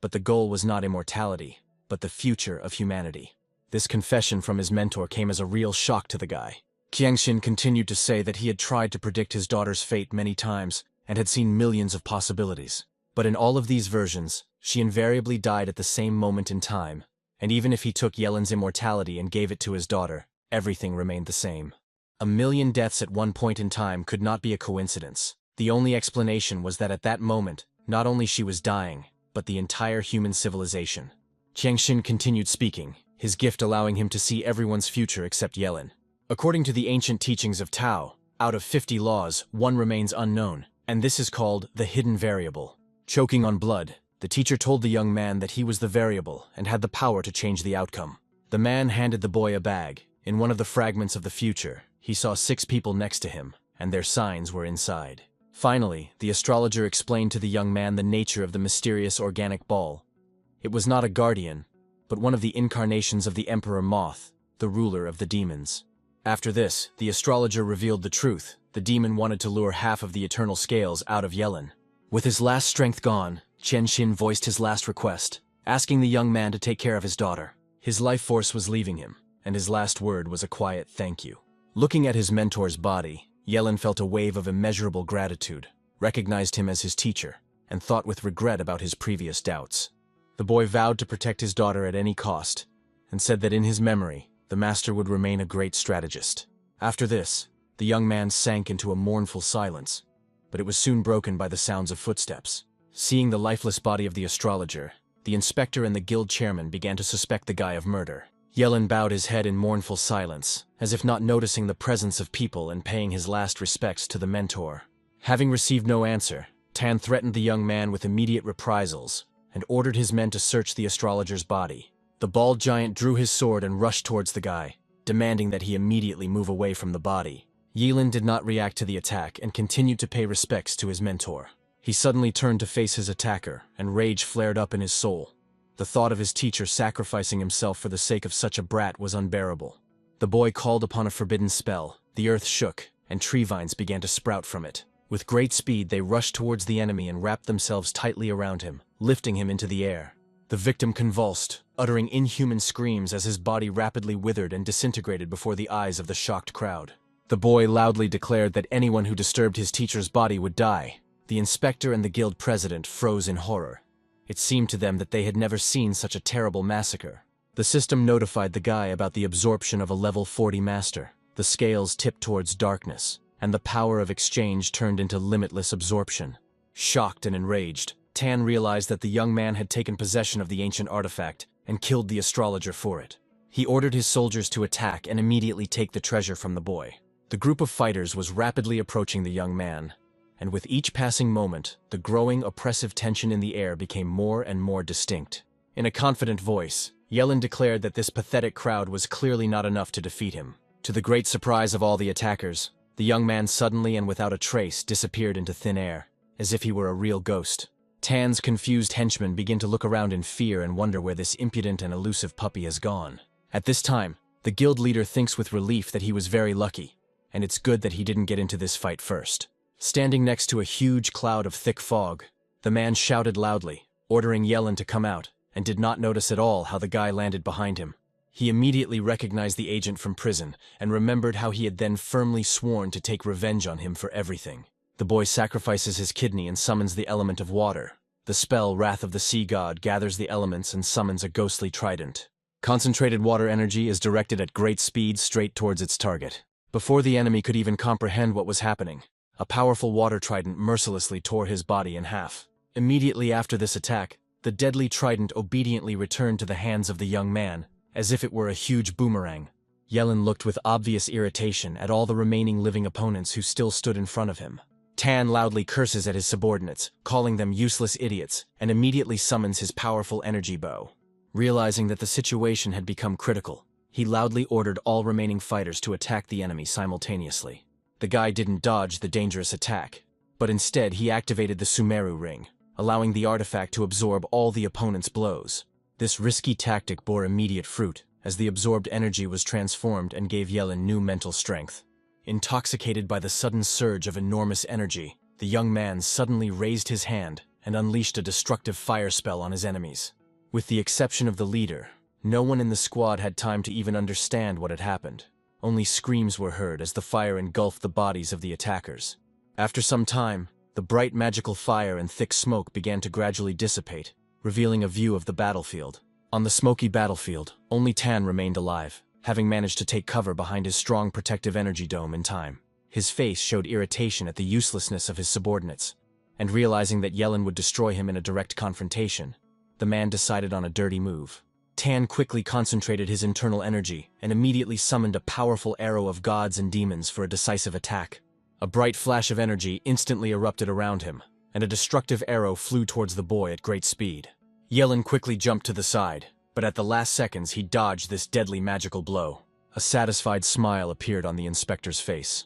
But the goal was not immortality, but the future of humanity. This confession from his mentor came as a real shock to the guy. Qiangxin continued to say that he had tried to predict his daughter's fate many times and had seen millions of possibilities. But in all of these versions, she invariably died at the same moment in time, and even if he took Yelin's immortality and gave it to his daughter, everything remained the same. A million deaths at one point in time could not be a coincidence. The only explanation was that at that moment, not only she was dying, but the entire human civilization. Qiangxin continued speaking, his gift allowing him to see everyone's future except Yelin. According to the ancient teachings of Tao, out of 50 laws, one remains unknown, and this is called the hidden variable. Choking on blood, the teacher told the young man that he was the variable and had the power to change the outcome. The man handed the boy a bag. In one of the fragments of the future, he saw 6 people next to him, and their signs were inside. Finally, the astrologer explained to the young man the nature of the mysterious organic ball. It was not a guardian, but one of the incarnations of the Emperor Moth, the ruler of the demons. After this, the astrologer revealed the truth. The demon wanted to lure half of the eternal scales out of Yelin. With his last strength gone, Qiangxin voiced his last request, asking the young man to take care of his daughter. His life force was leaving him, and his last word was a quiet thank you. Looking at his mentor's body, Yelin felt a wave of immeasurable gratitude, recognized him as his teacher, and thought with regret about his previous doubts. The boy vowed to protect his daughter at any cost, and said that in his memory, the master would remain a great strategist. After this, the young man sank into a mournful silence, but it was soon broken by the sounds of footsteps. Seeing the lifeless body of the astrologer, the inspector and the guild chairman began to suspect the guy of murder. Yelin bowed his head in mournful silence, as if not noticing the presence of people and paying his last respects to the mentor. Having received no answer, Tan threatened the young man with immediate reprisals and ordered his men to search the astrologer's body. The bald giant drew his sword and rushed towards the guy, demanding that he immediately move away from the body. Yelin did not react to the attack and continued to pay respects to his mentor. He suddenly turned to face his attacker, and rage flared up in his soul. The thought of his teacher sacrificing himself for the sake of such a brat was unbearable. The boy called upon a forbidden spell, the earth shook, and tree vines began to sprout from it. With great speed they rushed towards the enemy and wrapped themselves tightly around him, lifting him into the air. The victim convulsed, uttering inhuman screams as his body rapidly withered and disintegrated before the eyes of the shocked crowd. The boy loudly declared that anyone who disturbed his teacher's body would die. The inspector and the guild president froze in horror. It seemed to them that they had never seen such a terrible massacre. The system notified the guy about the absorption of a level 40 master. The scales tipped towards darkness, and the power of exchange turned into limitless absorption. Shocked and enraged, Tan realized that the young man had taken possession of the ancient artifact and killed the astrologer for it. He ordered his soldiers to attack and immediately take the treasure from the boy. The group of fighters was rapidly approaching the young man, and with each passing moment, the growing oppressive tension in the air became more and more distinct. In a confident voice, Yelin declared that this pathetic crowd was clearly not enough to defeat him. To the great surprise of all the attackers, the young man suddenly and without a trace disappeared into thin air, as if he were a real ghost. Tan's confused henchmen begin to look around in fear and wonder where this impudent and elusive puppy has gone. At this time, the guild leader thinks with relief that he was very lucky, and it's good that he didn't get into this fight first. Standing next to a huge cloud of thick fog, the man shouted loudly, ordering Yelin to come out, and did not notice at all how the guy landed behind him. He immediately recognized the agent from prison and remembered how he had then firmly sworn to take revenge on him for everything. The boy sacrifices his kidney and summons the element of water. The spell Wrath of the Sea God gathers the elements and summons a ghostly trident. Concentrated water energy is directed at great speed straight towards its target. Before the enemy could even comprehend what was happening, a powerful water trident mercilessly tore his body in half. Immediately after this attack, the deadly trident obediently returned to the hands of the young man, as if it were a huge boomerang. Yelin looked with obvious irritation at all the remaining living opponents who still stood in front of him. Tan loudly curses at his subordinates, calling them useless idiots, and immediately summons his powerful energy bow. Realizing that the situation had become critical, he loudly ordered all remaining fighters to attack the enemy simultaneously. The guy didn't dodge the dangerous attack, but instead he activated the Sumeru ring, allowing the artifact to absorb all the opponent's blows. This risky tactic bore immediate fruit, as the absorbed energy was transformed and gave Yelin new mental strength. Intoxicated by the sudden surge of enormous energy, the young man suddenly raised his hand and unleashed a destructive fire spell on his enemies. With the exception of the leader, no one in the squad had time to even understand what had happened. Only screams were heard as the fire engulfed the bodies of the attackers. After some time, the bright magical fire and thick smoke began to gradually dissipate, revealing a view of the battlefield. On the smoky battlefield, only Tan remained alive, having managed to take cover behind his strong protective energy dome in time. His face showed irritation at the uselessness of his subordinates, and realizing that Yellen would destroy him in a direct confrontation, the man decided on a dirty move. Tan quickly concentrated his internal energy and immediately summoned a powerful arrow of gods and demons for a decisive attack. A bright flash of energy instantly erupted around him, and a destructive arrow flew towards the boy at great speed. Yellen quickly jumped to the side, but at the last seconds he dodged this deadly magical blow. A satisfied smile appeared on the inspector's face,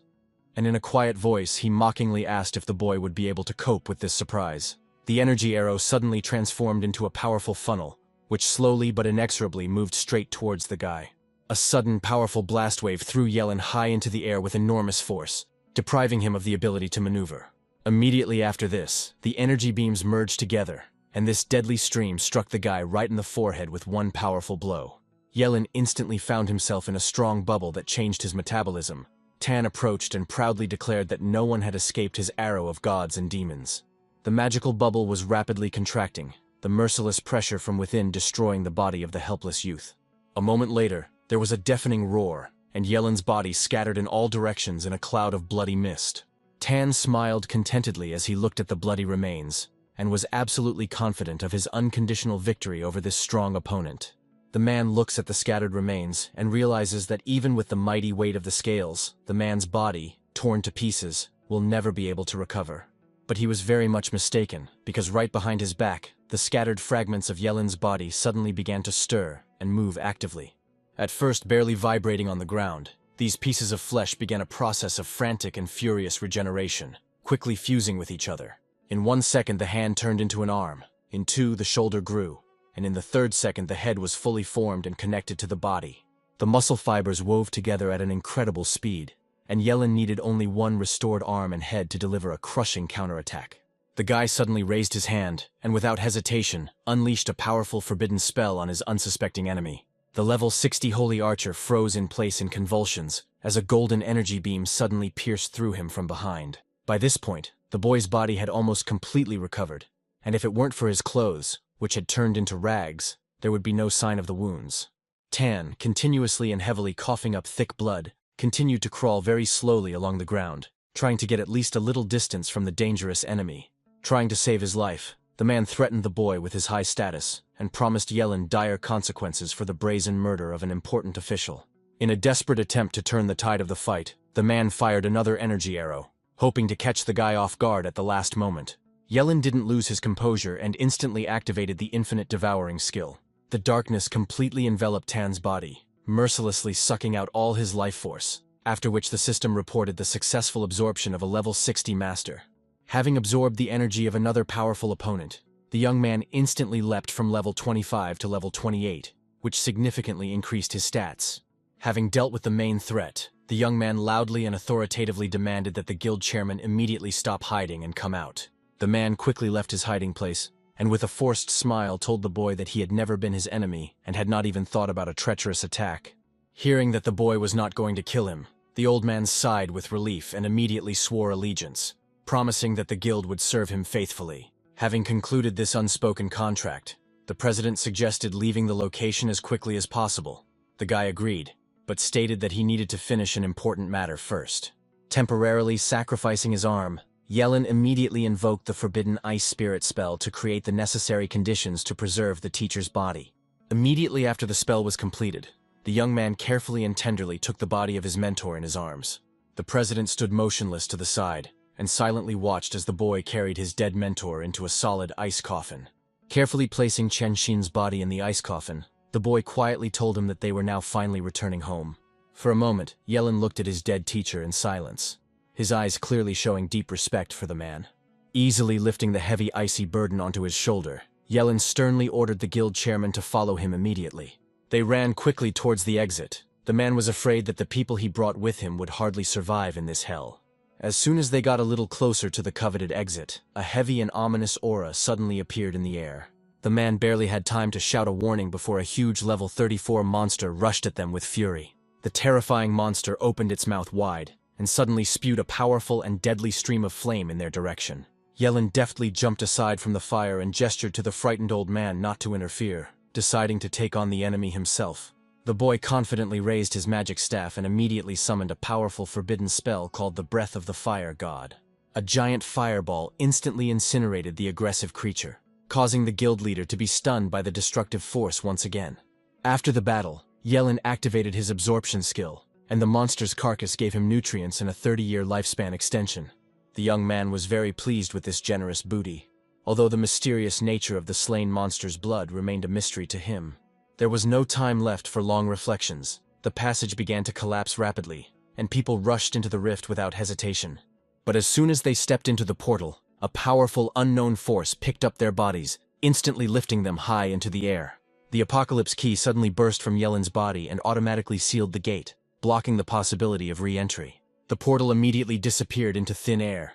and in a quiet voice he mockingly asked if the boy would be able to cope with this surprise. The energy arrow suddenly transformed into a powerful funnel, which slowly but inexorably moved straight towards the guy. A sudden, powerful blast wave threw Yellen high into the air with enormous force, depriving him of the ability to maneuver. Immediately after this, the energy beams merged together, and this deadly stream struck the guy right in the forehead with one powerful blow. Yellen instantly found himself in a strong bubble that changed his metabolism. Tan approached and proudly declared that no one had escaped his arrow of gods and demons. The magical bubble was rapidly contracting, the merciless pressure from within destroying the body of the helpless youth. A moment later, there was a deafening roar, and Yellen's body scattered in all directions in a cloud of bloody mist. Tan smiled contentedly as he looked at the bloody remains, and was absolutely confident of his unconditional victory over this strong opponent. The man looks at the scattered remains and realizes that even with the mighty weight of the scales, the man's body, torn to pieces, will never be able to recover. But he was very much mistaken, because right behind his back, the scattered fragments of Yellen's body suddenly began to stir and move actively. At first barely vibrating on the ground, these pieces of flesh began a process of frantic and furious regeneration, quickly fusing with each other. In 1 second the hand turned into an arm, in 2 the shoulder grew, and in the 3rd second the head was fully formed and connected to the body. The muscle fibers wove together at an incredible speed, and Yellen needed only 1 restored arm and head to deliver a crushing counterattack. The guy suddenly raised his hand, and without hesitation, unleashed a powerful forbidden spell on his unsuspecting enemy. The level 60 holy archer froze in place in convulsions, as a golden energy beam suddenly pierced through him from behind. By this point, the boy's body had almost completely recovered, and if it weren't for his clothes, which had turned into rags, there would be no sign of the wounds. Tan, continuously and heavily coughing up thick blood, continued to crawl very slowly along the ground, trying to get at least a little distance from the dangerous enemy. Trying to save his life, the man threatened the boy with his high status and promised Yellen dire consequences for the brazen murder of an important official. In a desperate attempt to turn the tide of the fight, the man fired another energy arrow, hoping to catch the guy off guard at the last moment. Yellen didn't lose his composure and instantly activated the infinite devouring skill. The darkness completely enveloped Tan's body, mercilessly sucking out all his life force, after which the system reported the successful absorption of a level 60 master. Having absorbed the energy of another powerful opponent, the young man instantly leapt from level 25 to level 28, which significantly increased his stats. Having dealt with the main threat, the young man loudly and authoritatively demanded that the guild chairman immediately stop hiding and come out. The man quickly left his hiding place, and with a forced smile told the boy that he had never been his enemy and had not even thought about a treacherous attack. Hearing that the boy was not going to kill him, the old man sighed with relief and immediately swore allegiance, promising that the guild would serve him faithfully. Having concluded this unspoken contract, the president suggested leaving the location as quickly as possible. The guy agreed, but stated that he needed to finish an important matter first. Temporarily sacrificing his arm, Yellen immediately invoked the forbidden ice spirit spell to create the necessary conditions to preserve the teacher's body. Immediately after the spell was completed, the young man carefully and tenderly took the body of his mentor in his arms. The president stood motionless to the side and silently watched as the boy carried his dead mentor into a solid ice coffin. Carefully placing Chen Xin's body in the ice coffin, the boy quietly told him that they were now finally returning home. For a moment, Yellen looked at his dead teacher in silence, his eyes clearly showing deep respect for the man. Easily lifting the heavy icy burden onto his shoulder, Yellen sternly ordered the guild chairman to follow him immediately. They ran quickly towards the exit. The man was afraid that the people he brought with him would hardly survive in this hell. As soon as they got a little closer to the coveted exit, a heavy and ominous aura suddenly appeared in the air. The man barely had time to shout a warning before a huge level 34 monster rushed at them with fury. The terrifying monster opened its mouth wide, and suddenly spewed a powerful and deadly stream of flame in their direction. Yellen deftly jumped aside from the fire and gestured to the frightened old man not to interfere, deciding to take on the enemy himself. The boy confidently raised his magic staff and immediately summoned a powerful forbidden spell called the Breath of the Fire God. A giant fireball instantly incinerated the aggressive creature, causing the guild leader to be stunned by the destructive force once again. After the battle, Yellen activated his absorption skill, and the monster's carcass gave him nutrients and a 30-year lifespan extension. The young man was very pleased with this generous booty, although the mysterious nature of the slain monster's blood remained a mystery to him. There was no time left for long reflections. The passage began to collapse rapidly, and people rushed into the rift without hesitation. But as soon as they stepped into the portal, a powerful unknown force picked up their bodies, instantly lifting them high into the air. The Apocalypse Key suddenly burst from Yellen's body and automatically sealed the gate, blocking the possibility of re-entry. The portal immediately disappeared into thin air,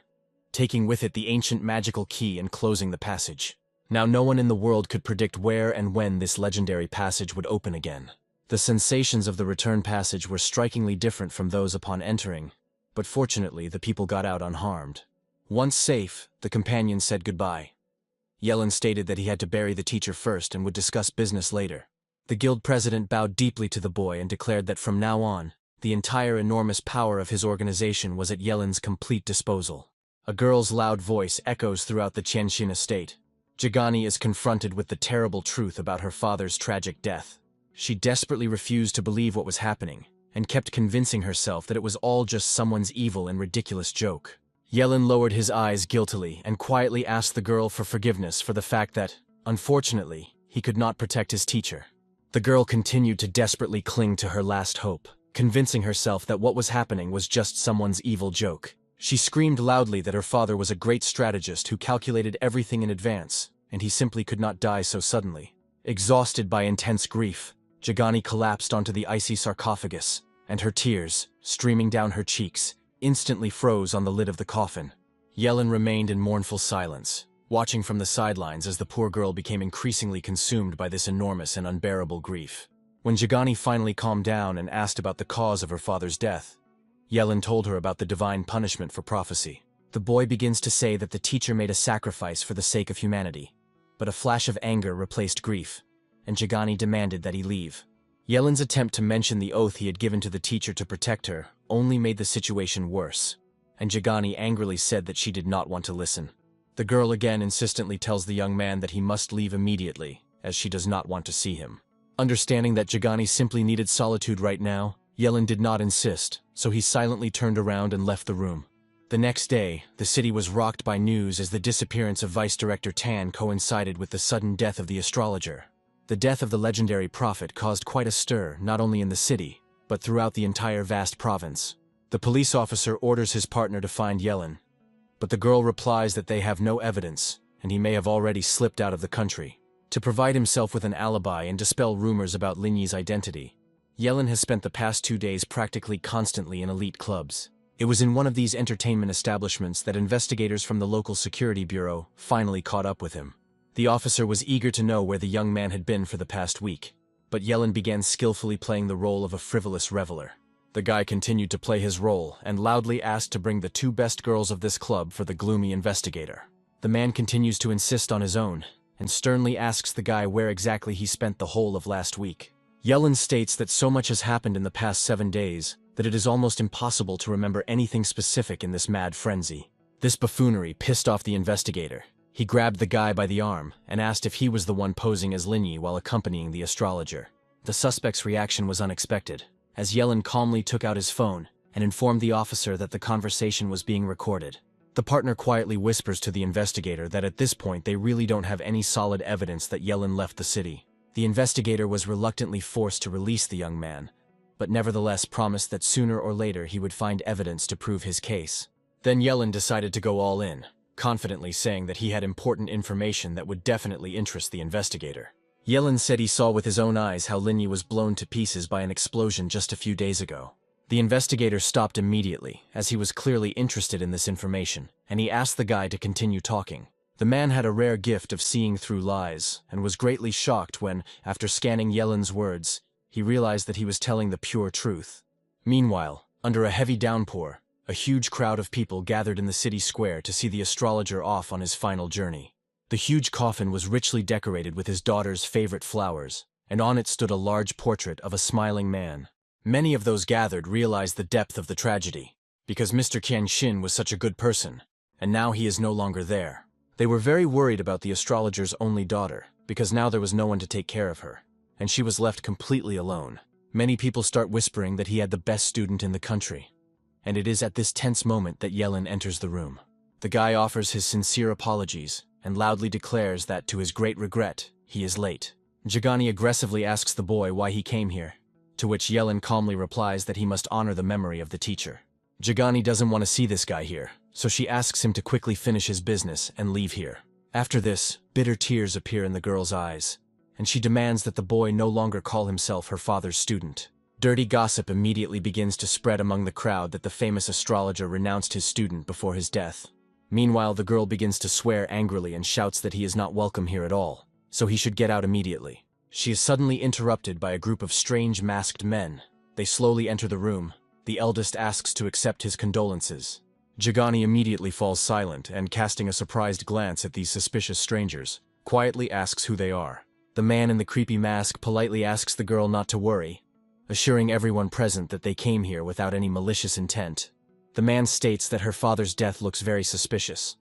taking with it the ancient magical key and closing the passage. Now no one in the world could predict where and when this legendary passage would open again. The sensations of the return passage were strikingly different from those upon entering, but fortunately the people got out unharmed. Once safe, the companions said goodbye. Yellen stated that he had to bury the teacher first and would discuss business later. The guild president bowed deeply to the boy and declared that from now on, the entire enormous power of his organization was at Yellen's complete disposal. A girl's loud voice echoes throughout the Qianxin estate. Jagani is confronted with the terrible truth about her father's tragic death. She desperately refused to believe what was happening, and kept convincing herself that it was all just someone's evil and ridiculous joke. Yellen lowered his eyes guiltily and quietly asked the girl for forgiveness for the fact that, unfortunately, he could not protect his teacher. The girl continued to desperately cling to her last hope, convincing herself that what was happening was just someone's evil joke. She screamed loudly that her father was a great strategist who calculated everything in advance, and he simply could not die so suddenly. Exhausted by intense grief, Jagani collapsed onto the icy sarcophagus, and her tears, streaming down her cheeks, instantly froze on the lid of the coffin. Yellen remained in mournful silence, watching from the sidelines as the poor girl became increasingly consumed by this enormous and unbearable grief. When Jagani finally calmed down and asked about the cause of her father's death, Yellen told her about the divine punishment for prophecy. The boy begins to say that the teacher made a sacrifice for the sake of humanity, but a flash of anger replaced grief, and Jagani demanded that he leave. Yellen's attempt to mention the oath he had given to the teacher to protect her only made the situation worse, and Jagani angrily said that she did not want to listen. The girl again insistently tells the young man that he must leave immediately, as she does not want to see him. Understanding that Jagani simply needed solitude right now, Yellen did not insist, so he silently turned around and left the room. The next day, the city was rocked by news as the disappearance of Vice Director Tan coincided with the sudden death of the astrologer. The death of the legendary prophet caused quite a stir not only in the city, but throughout the entire vast province. The police officer orders his partner to find Yellen, but the girl replies that they have no evidence, and he may have already slipped out of the country. To provide himself with an alibi and dispel rumors about Lin Yi's identity, Yellen has spent the past 2 days practically constantly in elite clubs. It was in one of these entertainment establishments that investigators from the local security bureau finally caught up with him. The officer was eager to know where the young man had been for the past week, but Yellen began skillfully playing the role of a frivolous reveler. The guy continued to play his role and loudly asked to bring the 2 best girls of this club for the gloomy investigator. The man continues to insist on his own, and sternly asks the guy where exactly he spent the whole of last week. Yellen states that so much has happened in the past 7 days that it is almost impossible to remember anything specific in this mad frenzy. This buffoonery pissed off the investigator. He grabbed the guy by the arm and asked if he was the one posing as Lin Yi while accompanying the astrologer. The suspect's reaction was unexpected, as Yellen calmly took out his phone and informed the officer that the conversation was being recorded. The partner quietly whispers to the investigator that at this point they really don't have any solid evidence that Yellen left the city. The investigator was reluctantly forced to release the young man, but nevertheless promised that sooner or later he would find evidence to prove his case. Then Yellen decided to go all in, confidently saying that he had important information that would definitely interest the investigator. Yellen said he saw with his own eyes how Lin Yi was blown to pieces by an explosion just a few days ago. The investigator stopped immediately, as he was clearly interested in this information, and he asked the guy to continue talking. The man had a rare gift of seeing through lies, and was greatly shocked when, after scanning Yelin's words, he realized that he was telling the pure truth. Meanwhile, under a heavy downpour, a huge crowd of people gathered in the city square to see the astrologer off on his final journey. The huge coffin was richly decorated with his daughter's favorite flowers, and on it stood a large portrait of a smiling man. Many of those gathered realized the depth of the tragedy, because Mr. Qianxin was such a good person, and now he is no longer there. They were very worried about the astrologer's only daughter, because now there was no one to take care of her, and she was left completely alone. Many people start whispering that he had the best student in the country, and it is at this tense moment that Yelin enters the room. The guy offers his sincere apologies, and loudly declares that, to his great regret, he is late. Jagani aggressively asks the boy why he came here, to which Yelin calmly replies that he must honor the memory of the teacher. Jagani doesn't want to see this guy here, so she asks him to quickly finish his business and leave here. After this, bitter tears appear in the girl's eyes, and she demands that the boy no longer call himself her father's student. Dirty gossip immediately begins to spread among the crowd that the famous astrologer renounced his student before his death. Meanwhile, the girl begins to swear angrily and shouts that he is not welcome here at all, so he should get out immediately. She is suddenly interrupted by a group of strange masked men. They slowly enter the room. The eldest asks to accept his condolences. Jagani immediately falls silent and, casting a surprised glance at these suspicious strangers, quietly asks who they are. The man in the creepy mask politely asks the girl not to worry, assuring everyone present that they came here without any malicious intent. The man states that her father's death looks very suspicious,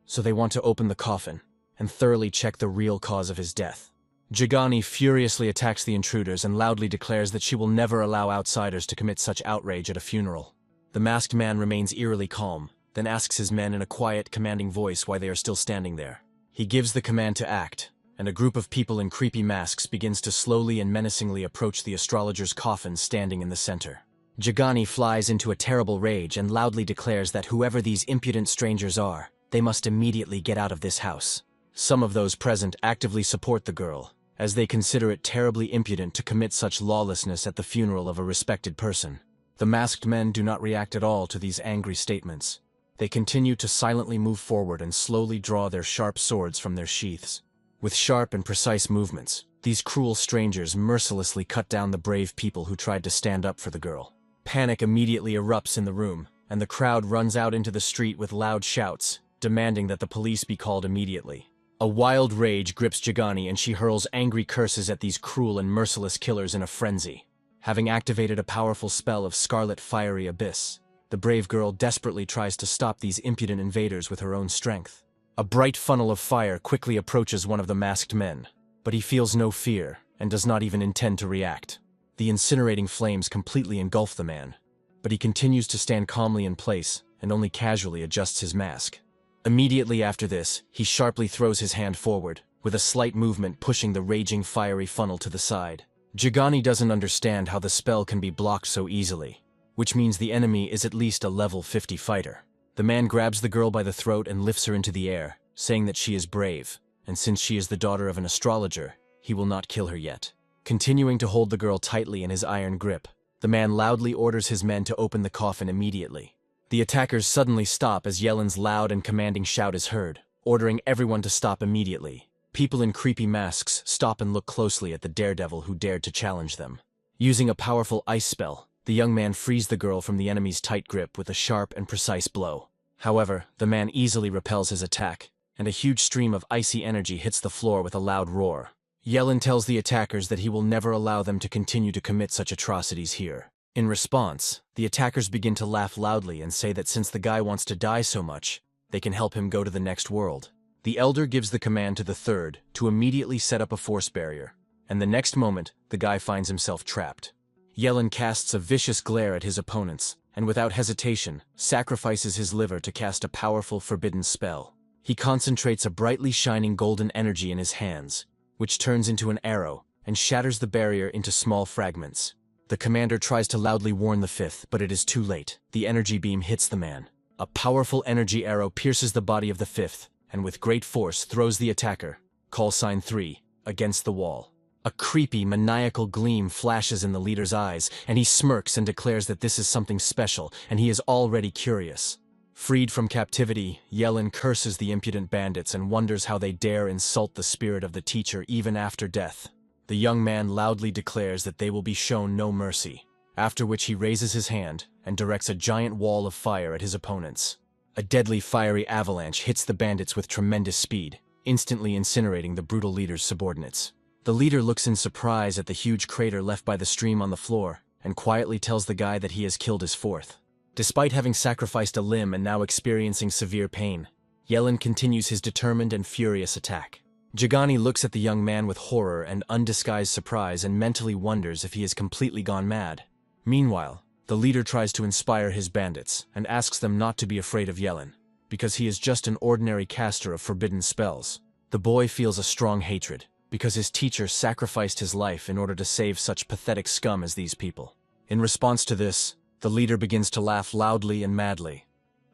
so they want to open the coffin and thoroughly check the real cause of his death. Jagani furiously attacks the intruders and loudly declares that she will never allow outsiders to commit such outrage at a funeral. The masked man remains eerily calm, then asks his men in a quiet, commanding voice why they are still standing there. He gives the command to act, and a group of people in creepy masks begins to slowly and menacingly approach the astrologer's coffin standing in the center. Jagani flies into a terrible rage and loudly declares that whoever these impudent strangers are, they must immediately get out of this house. Some of those present actively support the girl, as they consider it terribly impudent to commit such lawlessness at the funeral of a respected person. The masked men do not react at all to these angry statements. They continue to silently move forward and slowly draw their sharp swords from their sheaths. With sharp and precise movements, these cruel strangers mercilessly cut down the brave people who tried to stand up for the girl. Panic immediately erupts in the room, and the crowd runs out into the street with loud shouts, demanding that the police be called immediately. A wild rage grips Jagani and she hurls angry curses at these cruel and merciless killers in a frenzy. Having activated a powerful spell of Scarlet Fiery Abyss, the brave girl desperately tries to stop these impudent invaders with her own strength. A bright funnel of fire quickly approaches one of the masked men, but he feels no fear and does not even intend to react. The incinerating flames completely engulf the man, but he continues to stand calmly in place and only casually adjusts his mask. Immediately after this, he sharply throws his hand forward, with a slight movement pushing the raging fiery funnel to the side. Jagani doesn't understand how the spell can be blocked so easily, which means the enemy is at least a level 50 fighter. The man grabs the girl by the throat and lifts her into the air, saying that she is brave, and since she is the daughter of an astrologer, he will not kill her yet. Continuing to hold the girl tightly in his iron grip, the man loudly orders his men to open the coffin immediately. The attackers suddenly stop as Yelin's loud and commanding shout is heard, ordering everyone to stop immediately. People in creepy masks stop and look closely at the daredevil who dared to challenge them. Using a powerful ice spell, the young man frees the girl from the enemy's tight grip with a sharp and precise blow. However, the man easily repels his attack, and a huge stream of icy energy hits the floor with a loud roar. Yelin tells the attackers that he will never allow them to continue to commit such atrocities here. In response, the attackers begin to laugh loudly and say that since the guy wants to die so much, they can help him go to the next world. The elder gives the command to the third to immediately set up a force barrier, and the next moment, the guy finds himself trapped. Yelin casts a vicious glare at his opponents, and without hesitation, sacrifices his liver to cast a powerful forbidden spell. He concentrates a brightly shining golden energy in his hands, which turns into an arrow and shatters the barrier into small fragments. The commander tries to loudly warn the fifth, but it is too late. The energy beam hits the man. A powerful energy arrow pierces the body of the fifth, and with great force throws the attacker, call sign 3, against the wall. A creepy, maniacal gleam flashes in the leader's eyes, and he smirks and declares that this is something special, and he is already curious. Freed from captivity, Yellen curses the impudent bandits and wonders how they dare insult the spirit of the teacher even after death. The young man loudly declares that they will be shown no mercy, after which he raises his hand and directs a giant wall of fire at his opponents. A deadly fiery avalanche hits the bandits with tremendous speed, instantly incinerating the brutal leader's subordinates. The leader looks in surprise at the huge crater left by the stream on the floor and quietly tells the guy that he has killed his fourth. Despite having sacrificed a limb and now experiencing severe pain, Yellen continues his determined and furious attack. Jagani looks at the young man with horror and undisguised surprise and mentally wonders if he has completely gone mad. Meanwhile, the leader tries to inspire his bandits and asks them not to be afraid of Yellen, because he is just an ordinary caster of forbidden spells. The boy feels a strong hatred, because his teacher sacrificed his life in order to save such pathetic scum as these people. In response to this, the leader begins to laugh loudly and madly,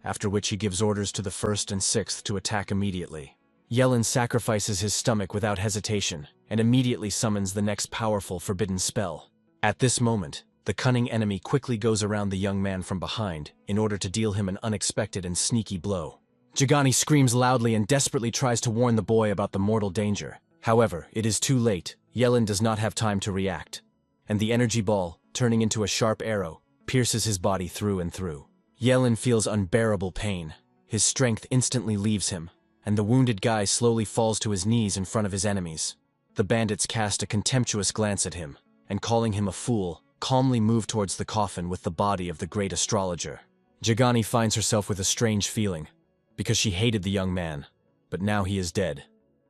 after which he gives orders to the first and sixth to attack immediately. Yellen sacrifices his stomach without hesitation and immediately summons the next powerful forbidden spell. At this moment, the cunning enemy quickly goes around the young man from behind in order to deal him an unexpected and sneaky blow. Jagani screams loudly and desperately tries to warn the boy about the mortal danger. However, it is too late. Yellen does not have time to react, and the energy ball, turning into a sharp arrow, pierces his body through and through. Yellen feels unbearable pain. His strength instantly leaves him, and the wounded guy slowly falls to his knees in front of his enemies. The bandits cast a contemptuous glance at him, and calling him a fool, calmly move towards the coffin with the body of the great astrologer. Jagani finds herself with a strange feeling, because she hated the young man, but now he is dead,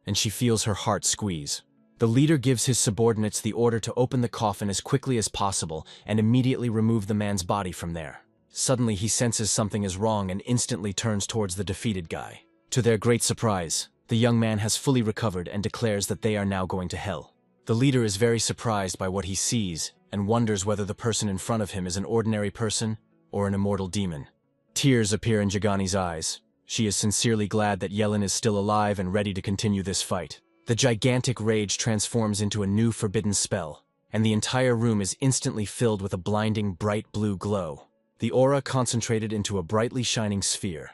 and she feels her heart squeeze. The leader gives his subordinates the order to open the coffin as quickly as possible and immediately remove the man's body from there. Suddenly he senses something is wrong and instantly turns towards the defeated guy. To their great surprise, the young man has fully recovered and declares that they are now going to hell. The leader is very surprised by what he sees and wonders whether the person in front of him is an ordinary person or an immortal demon. Tears appear in Jagani's eyes. She is sincerely glad that Yellen is still alive and ready to continue this fight. The gigantic rage transforms into a new forbidden spell, and the entire room is instantly filled with a blinding bright blue glow. The aura concentrated into a brightly shining sphere.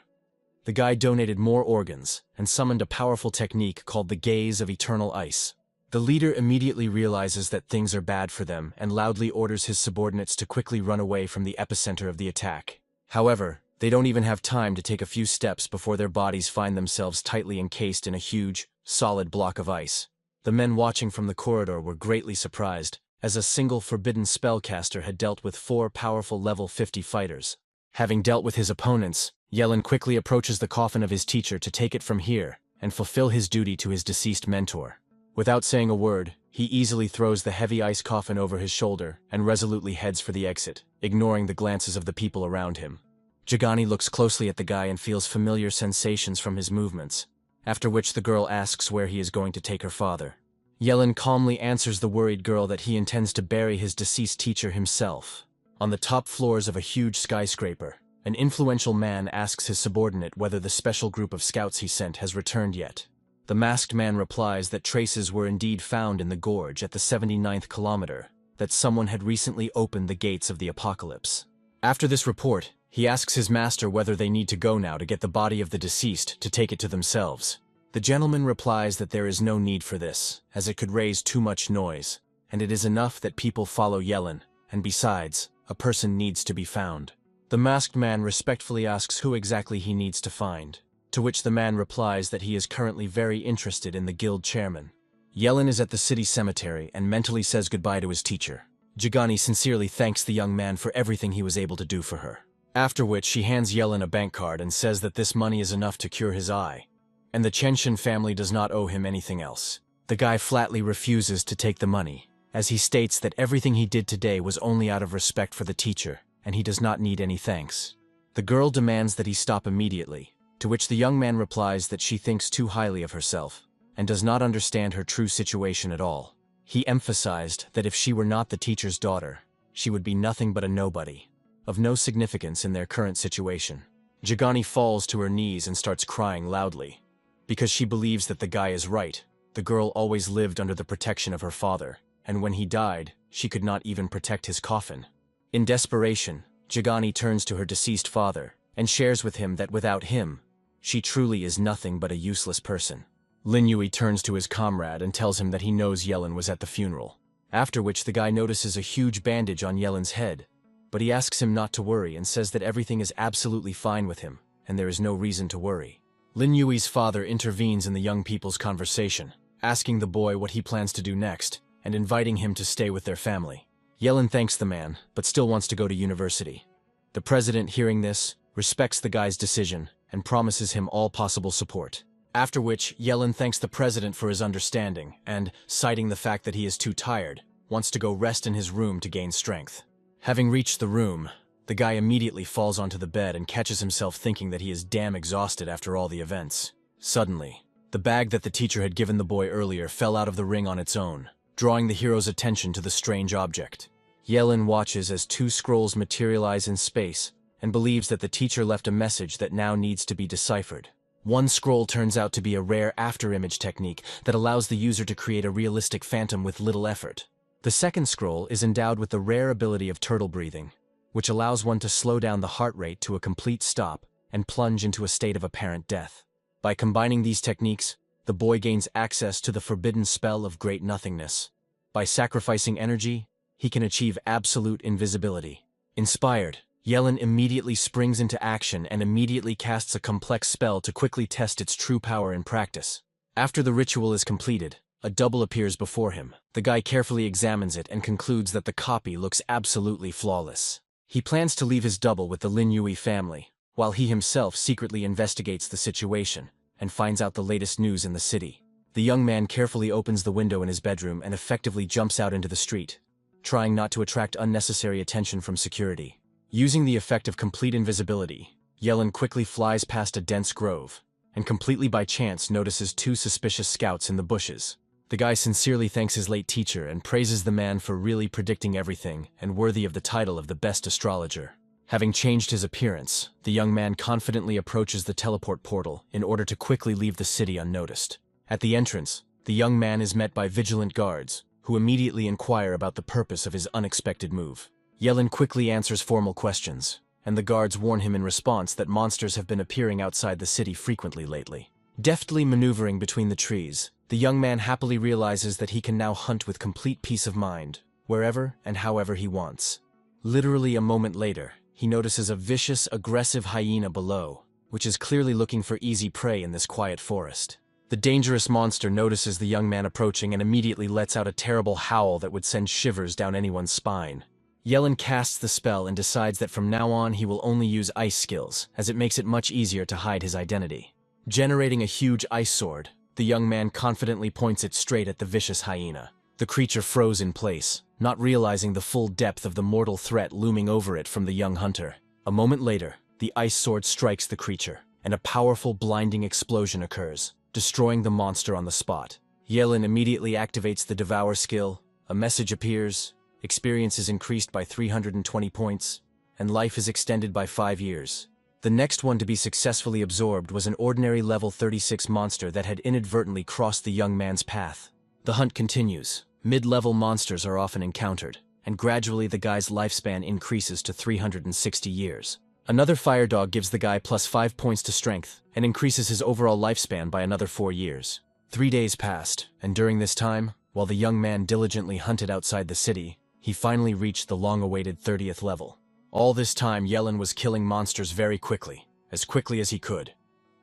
The guy donated more organs and summoned a powerful technique called the Gaze of Eternal Ice. The leader immediately realizes that things are bad for them and loudly orders his subordinates to quickly run away from the epicenter of the attack. However, they don't even have time to take a few steps before their bodies find themselves tightly encased in a huge, solid block of ice. The men watching from the corridor were greatly surprised, as a single forbidden spellcaster had dealt with 4 powerful level 50 fighters. Having dealt with his opponents, Yellen quickly approaches the coffin of his teacher to take it from here and fulfill his duty to his deceased mentor. Without saying a word, he easily throws the heavy ice coffin over his shoulder and resolutely heads for the exit, ignoring the glances of the people around him. Jagani looks closely at the guy and feels familiar sensations from his movements, after which the girl asks where he is going to take her father. Yellen calmly answers the worried girl that he intends to bury his deceased teacher himself. On the top floors of a huge skyscraper, an influential man asks his subordinate whether the special group of scouts he sent has returned yet. The masked man replies that traces were indeed found in the gorge at the 79th kilometer, that someone had recently opened the gates of the apocalypse. After this report, he asks his master whether they need to go now to get the body of the deceased to take it to themselves. The gentleman replies that there is no need for this, as it could raise too much noise, and it is enough that people follow Yellen, and besides, a person needs to be found. The masked man respectfully asks who exactly he needs to find, to which the man replies that he is currently very interested in the guild chairman. Yellen is at the city cemetery and mentally says goodbye to his teacher. Jagani sincerely thanks the young man for everything he was able to do for her. After which she hands Yellen a bank card and says that this money is enough to cure his eye, and the Chenshin family does not owe him anything else. The guy flatly refuses to take the money, as he states that everything he did today was only out of respect for the teacher, and he does not need any thanks. The girl demands that he stop immediately, to which the young man replies that she thinks too highly of herself, and does not understand her true situation at all. He emphasized that if she were not the teacher's daughter, she would be nothing but a nobody, of no significance in their current situation. Jagani falls to her knees and starts crying loudly. Because she believes that the guy is right, the girl always lived under the protection of her father, and when he died, she could not even protect his coffin. In desperation, Jagani turns to her deceased father and shares with him that without him, she truly is nothing but a useless person. Lin Yui turns to his comrade and tells him that he knows Yelin was at the funeral. After which the guy notices a huge bandage on Yelin's head, but he asks him not to worry and says that everything is absolutely fine with him, and there is no reason to worry. Lin Yui's father intervenes in the young people's conversation, asking the boy what he plans to do next, and inviting him to stay with their family. Yelin thanks the man, but still wants to go to university. The president, hearing this, respects the guy's decision and promises him all possible support. After which, Yelin thanks the president for his understanding and, citing the fact that he is too tired, wants to go rest in his room to gain strength. Having reached the room, the guy immediately falls onto the bed and catches himself thinking that he is damn exhausted after all the events. Suddenly, the bag that the teacher had given the boy earlier fell out of the ring on its own, drawing the hero's attention to the strange object. Yelin watches as two scrolls materialize in space and believes that the teacher left a message that now needs to be deciphered. One scroll turns out to be a rare after-image technique that allows the user to create a realistic phantom with little effort. The second scroll is endowed with the rare ability of turtle breathing, which allows one to slow down the heart rate to a complete stop and plunge into a state of apparent death. By combining these techniques, the boy gains access to the forbidden spell of great nothingness. By sacrificing energy, he can achieve absolute invisibility. Inspired, Yelin immediately springs into action and immediately casts a complex spell to quickly test its true power in practice. After the ritual is completed, a double appears before him. The guy carefully examines it and concludes that the copy looks absolutely flawless. He plans to leave his double with the Lin Yui family, while he himself secretly investigates the situation and finds out the latest news in the city. The young man carefully opens the window in his bedroom and effectively jumps out into the street, trying not to attract unnecessary attention from security. Using the effect of complete invisibility, Yelin quickly flies past a dense grove, and completely by chance notices two suspicious scouts in the bushes. The guy sincerely thanks his late teacher and praises the man for really predicting everything and worthy of the title of the best astrologer. Having changed his appearance, the young man confidently approaches the teleport portal in order to quickly leave the city unnoticed. At the entrance, the young man is met by vigilant guards, who immediately inquire about the purpose of his unexpected move. Yelin quickly answers formal questions, and the guards warn him in response that monsters have been appearing outside the city frequently lately. Deftly maneuvering between the trees, the young man happily realizes that he can now hunt with complete peace of mind, wherever and however he wants. Literally a moment later, he notices a vicious, aggressive hyena below, which is clearly looking for easy prey in this quiet forest. The dangerous monster notices the young man approaching and immediately lets out a terrible howl that would send shivers down anyone's spine. Yelin casts the spell and decides that from now on he will only use ice skills, as it makes it much easier to hide his identity. Generating a huge ice sword, the young man confidently points it straight at the vicious hyena. The creature froze in place, not realizing the full depth of the mortal threat looming over it from the young hunter. A moment later, the ice sword strikes the creature, and a powerful blinding explosion occurs, destroying the monster on the spot. Yelin immediately activates the Devour skill, a message appears, experience is increased by 320 points, and life is extended by 5 years. The next one to be successfully absorbed was an ordinary level 36 monster that had inadvertently crossed the young man's path. The hunt continues. Mid-level monsters are often encountered, and gradually the guy's lifespan increases to 360 years. Another fire dog gives the guy plus 5 points to strength, and increases his overall lifespan by another 4 years. 3 days passed, and during this time, while the young man diligently hunted outside the city, he finally reached the long-awaited 30th level. All this time, Yelin was killing monsters very quickly as he could,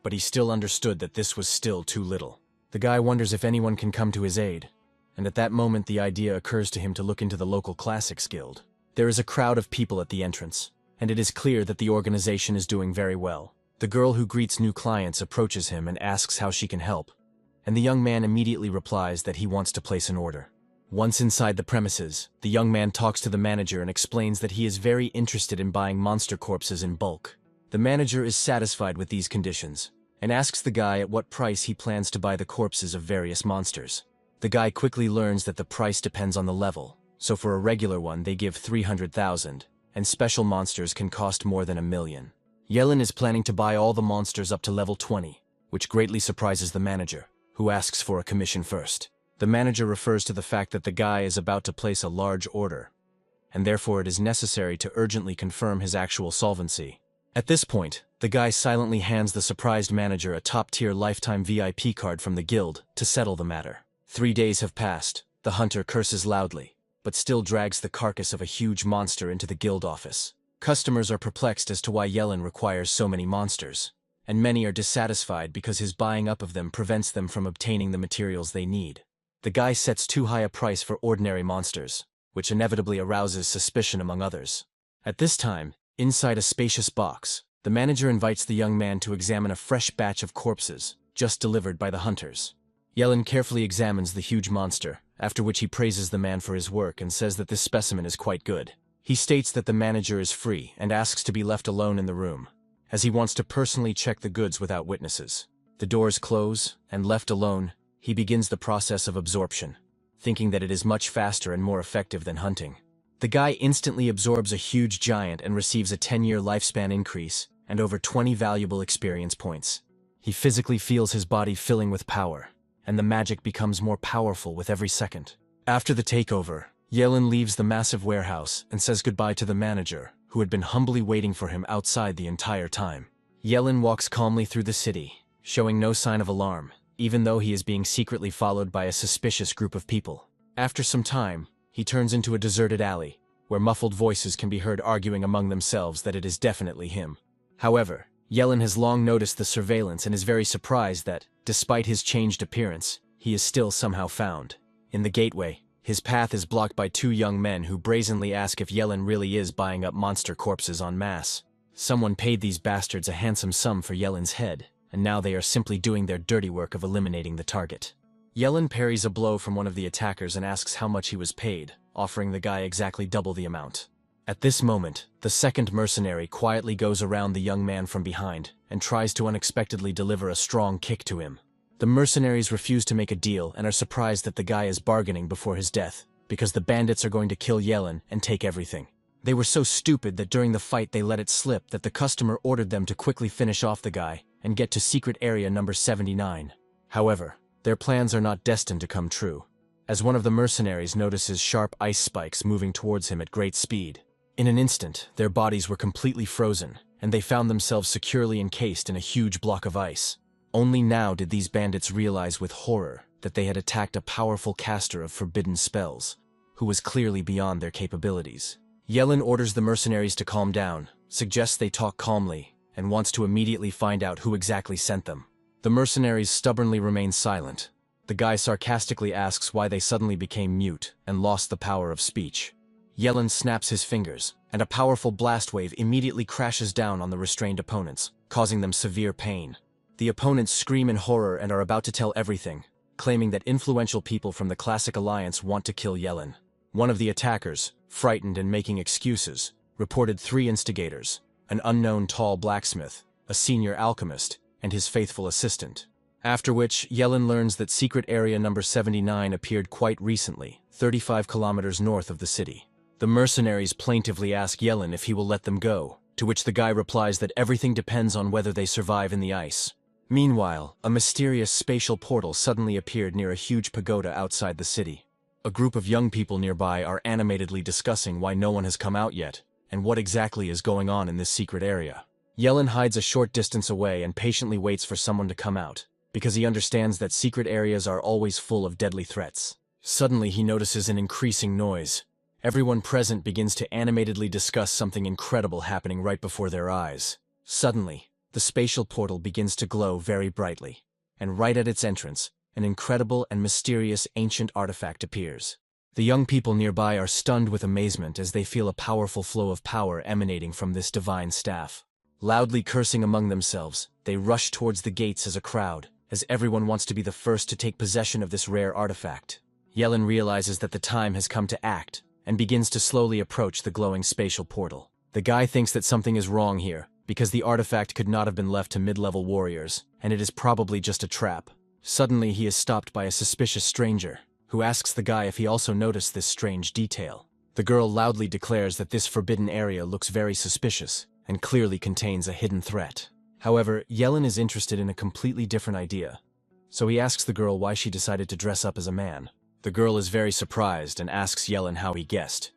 but he still understood that this was still too little. The guy wonders if anyone can come to his aid, and at that moment the idea occurs to him to look into the local classics guild. There is a crowd of people at the entrance, and it is clear that the organization is doing very well. The girl who greets new clients approaches him and asks how she can help, and the young man immediately replies that he wants to place an order. Once inside the premises, the young man talks to the manager and explains that he is very interested in buying monster corpses in bulk. The manager is satisfied with these conditions, and asks the guy at what price he plans to buy the corpses of various monsters. The guy quickly learns that the price depends on the level, so for a regular one they give 300,000, and special monsters can cost more than 1 million. Yelin is planning to buy all the monsters up to level 20, which greatly surprises the manager, who asks for a commission first. The manager refers to the fact that the guy is about to place a large order, and therefore it is necessary to urgently confirm his actual solvency. At this point, the guy silently hands the surprised manager a top-tier lifetime VIP card from the guild to settle the matter. 3 days have passed. The hunter curses loudly, but still drags the carcass of a huge monster into the guild office. Customers are perplexed as to why Yellen requires so many monsters, and many are dissatisfied because his buying up of them prevents them from obtaining the materials they need. The guy sets too high a price for ordinary monsters, which inevitably arouses suspicion among others. At this time, inside a spacious box, the manager invites the young man to examine a fresh batch of corpses, just delivered by the hunters. Yellen carefully examines the huge monster, after which he praises the man for his work and says that this specimen is quite good. He states that the manager is free and asks to be left alone in the room, as he wants to personally check the goods without witnesses. The doors close, and left alone, he begins the process of absorption, thinking that it is much faster and more effective than hunting. The guy instantly absorbs a huge giant and receives a 10-year lifespan increase and over 20 valuable experience points. He physically feels his body filling with power, and the magic becomes more powerful with every second. After the takeover, Yellen leaves the massive warehouse and says goodbye to the manager, who had been humbly waiting for him outside the entire time. Yellen walks calmly through the city, showing no sign of alarm, even though he is being secretly followed by a suspicious group of people. After some time, he turns into a deserted alley, where muffled voices can be heard arguing among themselves that it is definitely him. However, Yellen has long noticed the surveillance and is very surprised that, despite his changed appearance, he is still somehow found. In the gateway, his path is blocked by 2 young men who brazenly ask if Yellen really is buying up monster corpses en masse. Someone paid these bastards a handsome sum for Yellen's head, and now they are simply doing their dirty work of eliminating the target. Yellen parries a blow from one of the attackers and asks how much he was paid, offering the guy exactly double the amount. At this moment, the second mercenary quietly goes around the young man from behind and tries to unexpectedly deliver a strong kick to him. The mercenaries refuse to make a deal and are surprised that the guy is bargaining before his death, because the bandits are going to kill Yellen and take everything. They were so stupid that during the fight they let it slip that the customer ordered them to quickly finish off the guy and get to secret area number 79. However, their plans are not destined to come true, as one of the mercenaries notices sharp ice spikes moving towards him at great speed. In an instant, their bodies were completely frozen, and they found themselves securely encased in a huge block of ice. Only now did these bandits realize with horror that they had attacked a powerful caster of forbidden spells, who was clearly beyond their capabilities. Yellen orders the mercenaries to calm down, suggests they talk calmly, and wants to immediately find out who exactly sent them. The mercenaries stubbornly remain silent. The guy sarcastically asks why they suddenly became mute and lost the power of speech. Yellen snaps his fingers, and a powerful blast wave immediately crashes down on the restrained opponents, causing them severe pain. The opponents scream in horror and are about to tell everything, claiming that influential people from the Classic Alliance want to kill Yellen. One of the attackers, frightened and making excuses, reported 3 instigators: an unknown tall blacksmith, a senior alchemist, and his faithful assistant. After which, Yellen learns that secret area number 79 appeared quite recently, 35 kilometers north of the city. The mercenaries plaintively ask Yellen if he will let them go, to which the guy replies that everything depends on whether they survive in the ice. Meanwhile, a mysterious spatial portal suddenly appeared near a huge pagoda outside the city. A group of young people nearby are animatedly discussing why no one has come out yet, and what exactly is going on in this secret area. Yellen hides a short distance away and patiently waits for someone to come out, because he understands that secret areas are always full of deadly threats. Suddenly he notices an increasing noise. Everyone present begins to animatedly discuss something incredible happening right before their eyes. Suddenly, the spatial portal begins to glow very brightly, and right at its entrance, an incredible and mysterious ancient artifact appears. The young people nearby are stunned with amazement as they feel a powerful flow of power emanating from this divine staff. Loudly cursing among themselves, they rush towards the gates as a crowd, as everyone wants to be the first to take possession of this rare artifact. Yellen realizes that the time has come to act, and begins to slowly approach the glowing spatial portal. The guy thinks that something is wrong here, because the artifact could not have been left to mid-level warriors, and it is probably just a trap. Suddenly he is stopped by a suspicious stranger, who asks the guy if he also noticed this strange detail. The girl loudly declares that this forbidden area looks very suspicious, and clearly contains a hidden threat. However, Yellen is interested in a completely different idea, so he asks the girl why she decided to dress up as a man. The girl is very surprised and asks Yellen how he guessed,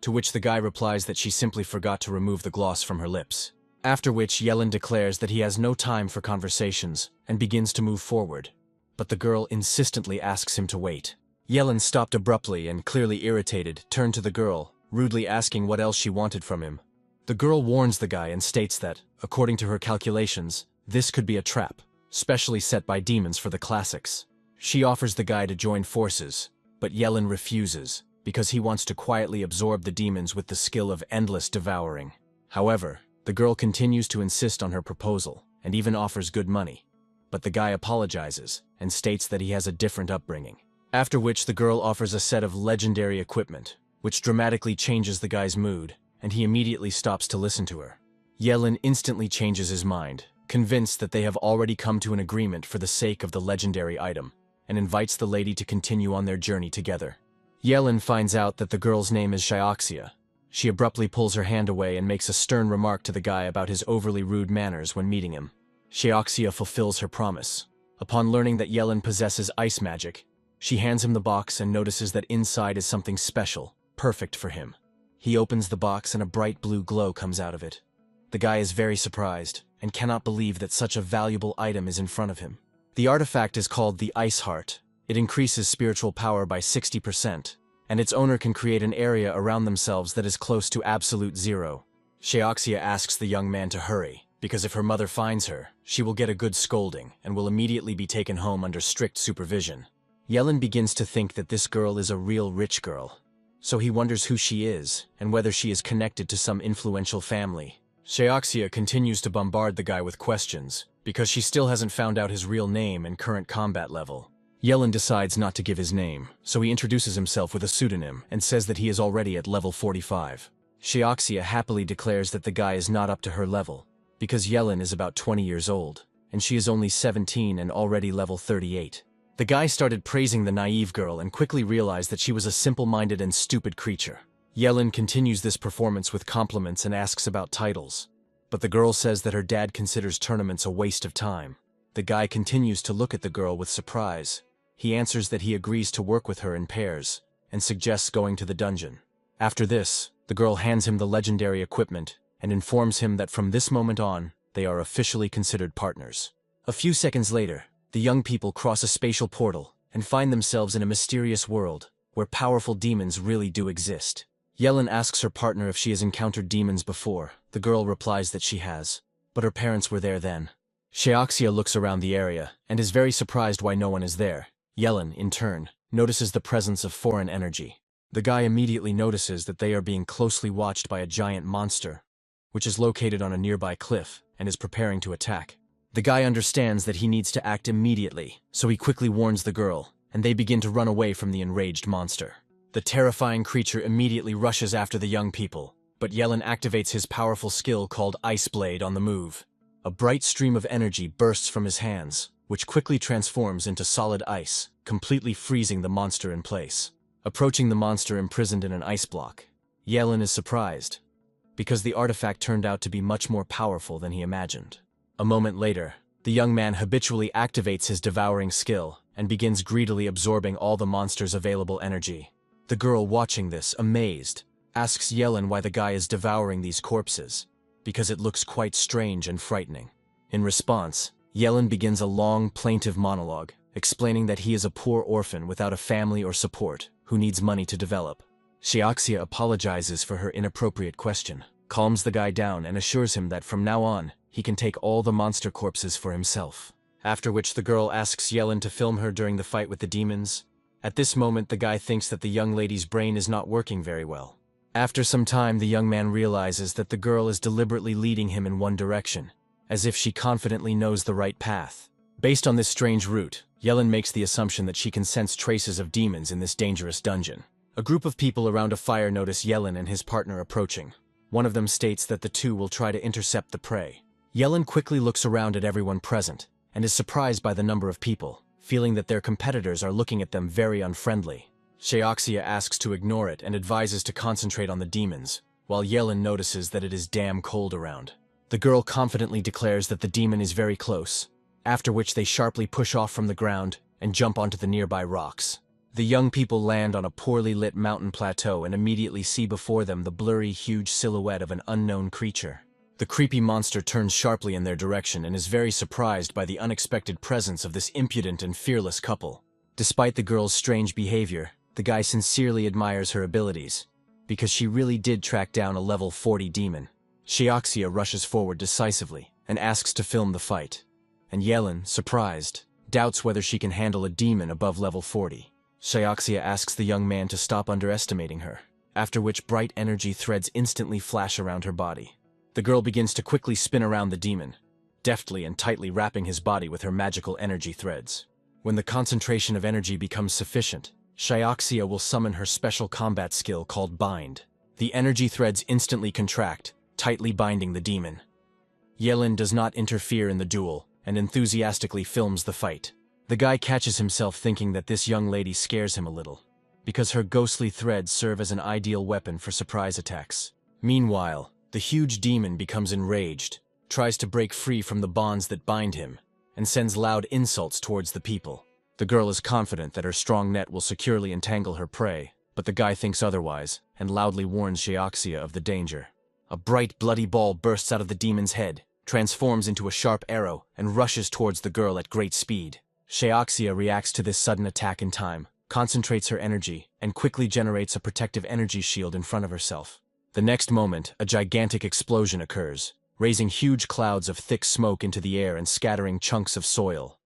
to which the guy replies that she simply forgot to remove the gloss from her lips. After which Yellen declares that he has no time for conversations and begins to move forward. But the girl insistently asks him to wait. Yellen stopped abruptly and, clearly irritated, turned to the girl, rudely asking what else she wanted from him. The girl warns the guy and states that, according to her calculations, this could be a trap, specially set by demons for the classics. She offers the guy to join forces, but Yellen refuses, because he wants to quietly absorb the demons with the skill of endless devouring. However, the girl continues to insist on her proposal, and even offers good money. But the guy apologizes, and states that he has a different upbringing. After which the girl offers a set of legendary equipment, which dramatically changes the guy's mood, and he immediately stops to listen to her. Yellen instantly changes his mind, convinced that they have already come to an agreement for the sake of the legendary item, and invites the lady to continue on their journey together. Yellen finds out that the girl's name is Shioxia. She abruptly pulls her hand away and makes a stern remark to the guy about his overly rude manners when meeting him. Shioxia fulfills her promise. Upon learning that Yellen possesses ice magic, she hands him the box and notices that inside is something special, perfect for him. He opens the box and a bright blue glow comes out of it. The guy is very surprised and cannot believe that such a valuable item is in front of him. The artifact is called the Ice Heart. It increases spiritual power by 60%, and its owner can create an area around themselves that is close to absolute zero. Shioxia asks the young man to hurry, because if her mother finds her, she will get a good scolding and will immediately be taken home under strict supervision. Yellen begins to think that this girl is a real rich girl, so he wonders who she is and whether she is connected to some influential family. Shioxia continues to bombard the guy with questions, because she still hasn't found out his real name and current combat level. Yellen decides not to give his name, so he introduces himself with a pseudonym and says that he is already at level 45. Shioxia happily declares that the guy is not up to her level, because Yellen is about 20 years old, and she is only 17 and already level 38. The guy started praising the naive girl and quickly realized that she was a simple-minded and stupid creature. Yellen continues this performance with compliments and asks about titles, but the girl says that her dad considers tournaments a waste of time. The guy continues to look at the girl with surprise. He answers that he agrees to work with her in pairs, and suggests going to the dungeon. After this, the girl hands him the legendary equipment and informs him that from this moment on, they are officially considered partners. A few seconds later, the young people cross a spatial portal and find themselves in a mysterious world where powerful demons really do exist. Yellen asks her partner if she has encountered demons before. The girl replies that she has, but her parents were there then. Shioxia looks around the area and is very surprised why no one is there. Yellen, in turn, notices the presence of foreign energy. The guy immediately notices that they are being closely watched by a giant monster, which is located on a nearby cliff and is preparing to attack. The guy understands that he needs to act immediately, so he quickly warns the girl, and they begin to run away from the enraged monster. The terrifying creature immediately rushes after the young people, but Yellen activates his powerful skill called Ice Blade on the move. A bright stream of energy bursts from his hands, which quickly transforms into solid ice, completely freezing the monster in place. Approaching the monster imprisoned in an ice block, Yellen is surprised, because the artifact turned out to be much more powerful than he imagined. A moment later, the young man habitually activates his devouring skill and begins greedily absorbing all the monster's available energy. The girl watching this, amazed, asks Yellen why the guy is devouring these corpses, because it looks quite strange and frightening. In response, Yellen begins a long, plaintive monologue, explaining that he is a poor orphan without a family or support, who needs money to develop. Shioxia apologizes for her inappropriate question, calms the guy down and assures him that from now on, he can take all the monster corpses for himself. After which the girl asks Yellen to film her during the fight with the demons. At this moment, the guy thinks that the young lady's brain is not working very well. After some time, the young man realizes that the girl is deliberately leading him in one direction, as if she confidently knows the right path. Based on this strange route, Yellen makes the assumption that she can sense traces of demons in this dangerous dungeon. A group of people around a fire notice Yellen and his partner approaching. One of them states that the two will try to intercept the prey. Yellen quickly looks around at everyone present and is surprised by the number of people, feeling that their competitors are looking at them very unfriendly. Shioxia asks to ignore it and advises to concentrate on the demons, while Yellen notices that it is damn cold around. The girl confidently declares that the demon is very close, after which they sharply push off from the ground and jump onto the nearby rocks. The young people land on a poorly lit mountain plateau and immediately see before them the blurry, huge silhouette of an unknown creature. The creepy monster turns sharply in their direction and is very surprised by the unexpected presence of this impudent and fearless couple. Despite the girl's strange behavior, the guy sincerely admires her abilities, because she really did track down a level 40 demon. Xiaoxia rushes forward decisively and asks to film the fight. And Yelin, surprised, doubts whether she can handle a demon above level 40. Xiaoxia asks the young man to stop underestimating her, after which bright energy threads instantly flash around her body. The girl begins to quickly spin around the demon, deftly and tightly wrapping his body with her magical energy threads. When the concentration of energy becomes sufficient, Xiaoxia will summon her special combat skill called Bind. The energy threads instantly contract, tightly binding the demon. Yelin does not interfere in the duel and enthusiastically films the fight. The guy catches himself thinking that this young lady scares him a little, because her ghostly threads serve as an ideal weapon for surprise attacks. Meanwhile, the huge demon becomes enraged, tries to break free from the bonds that bind him, and sends loud insults towards the people. The girl is confident that her strong net will securely entangle her prey, but the guy thinks otherwise and loudly warns Xiaoxia of the danger. A bright, bloody ball bursts out of the demon's head, transforms into a sharp arrow, and rushes towards the girl at great speed. Xiaoxia reacts to this sudden attack in time, concentrates her energy, and quickly generates a protective energy shield in front of herself. The next moment, a gigantic explosion occurs, raising huge clouds of thick smoke into the air and scattering chunks of soil.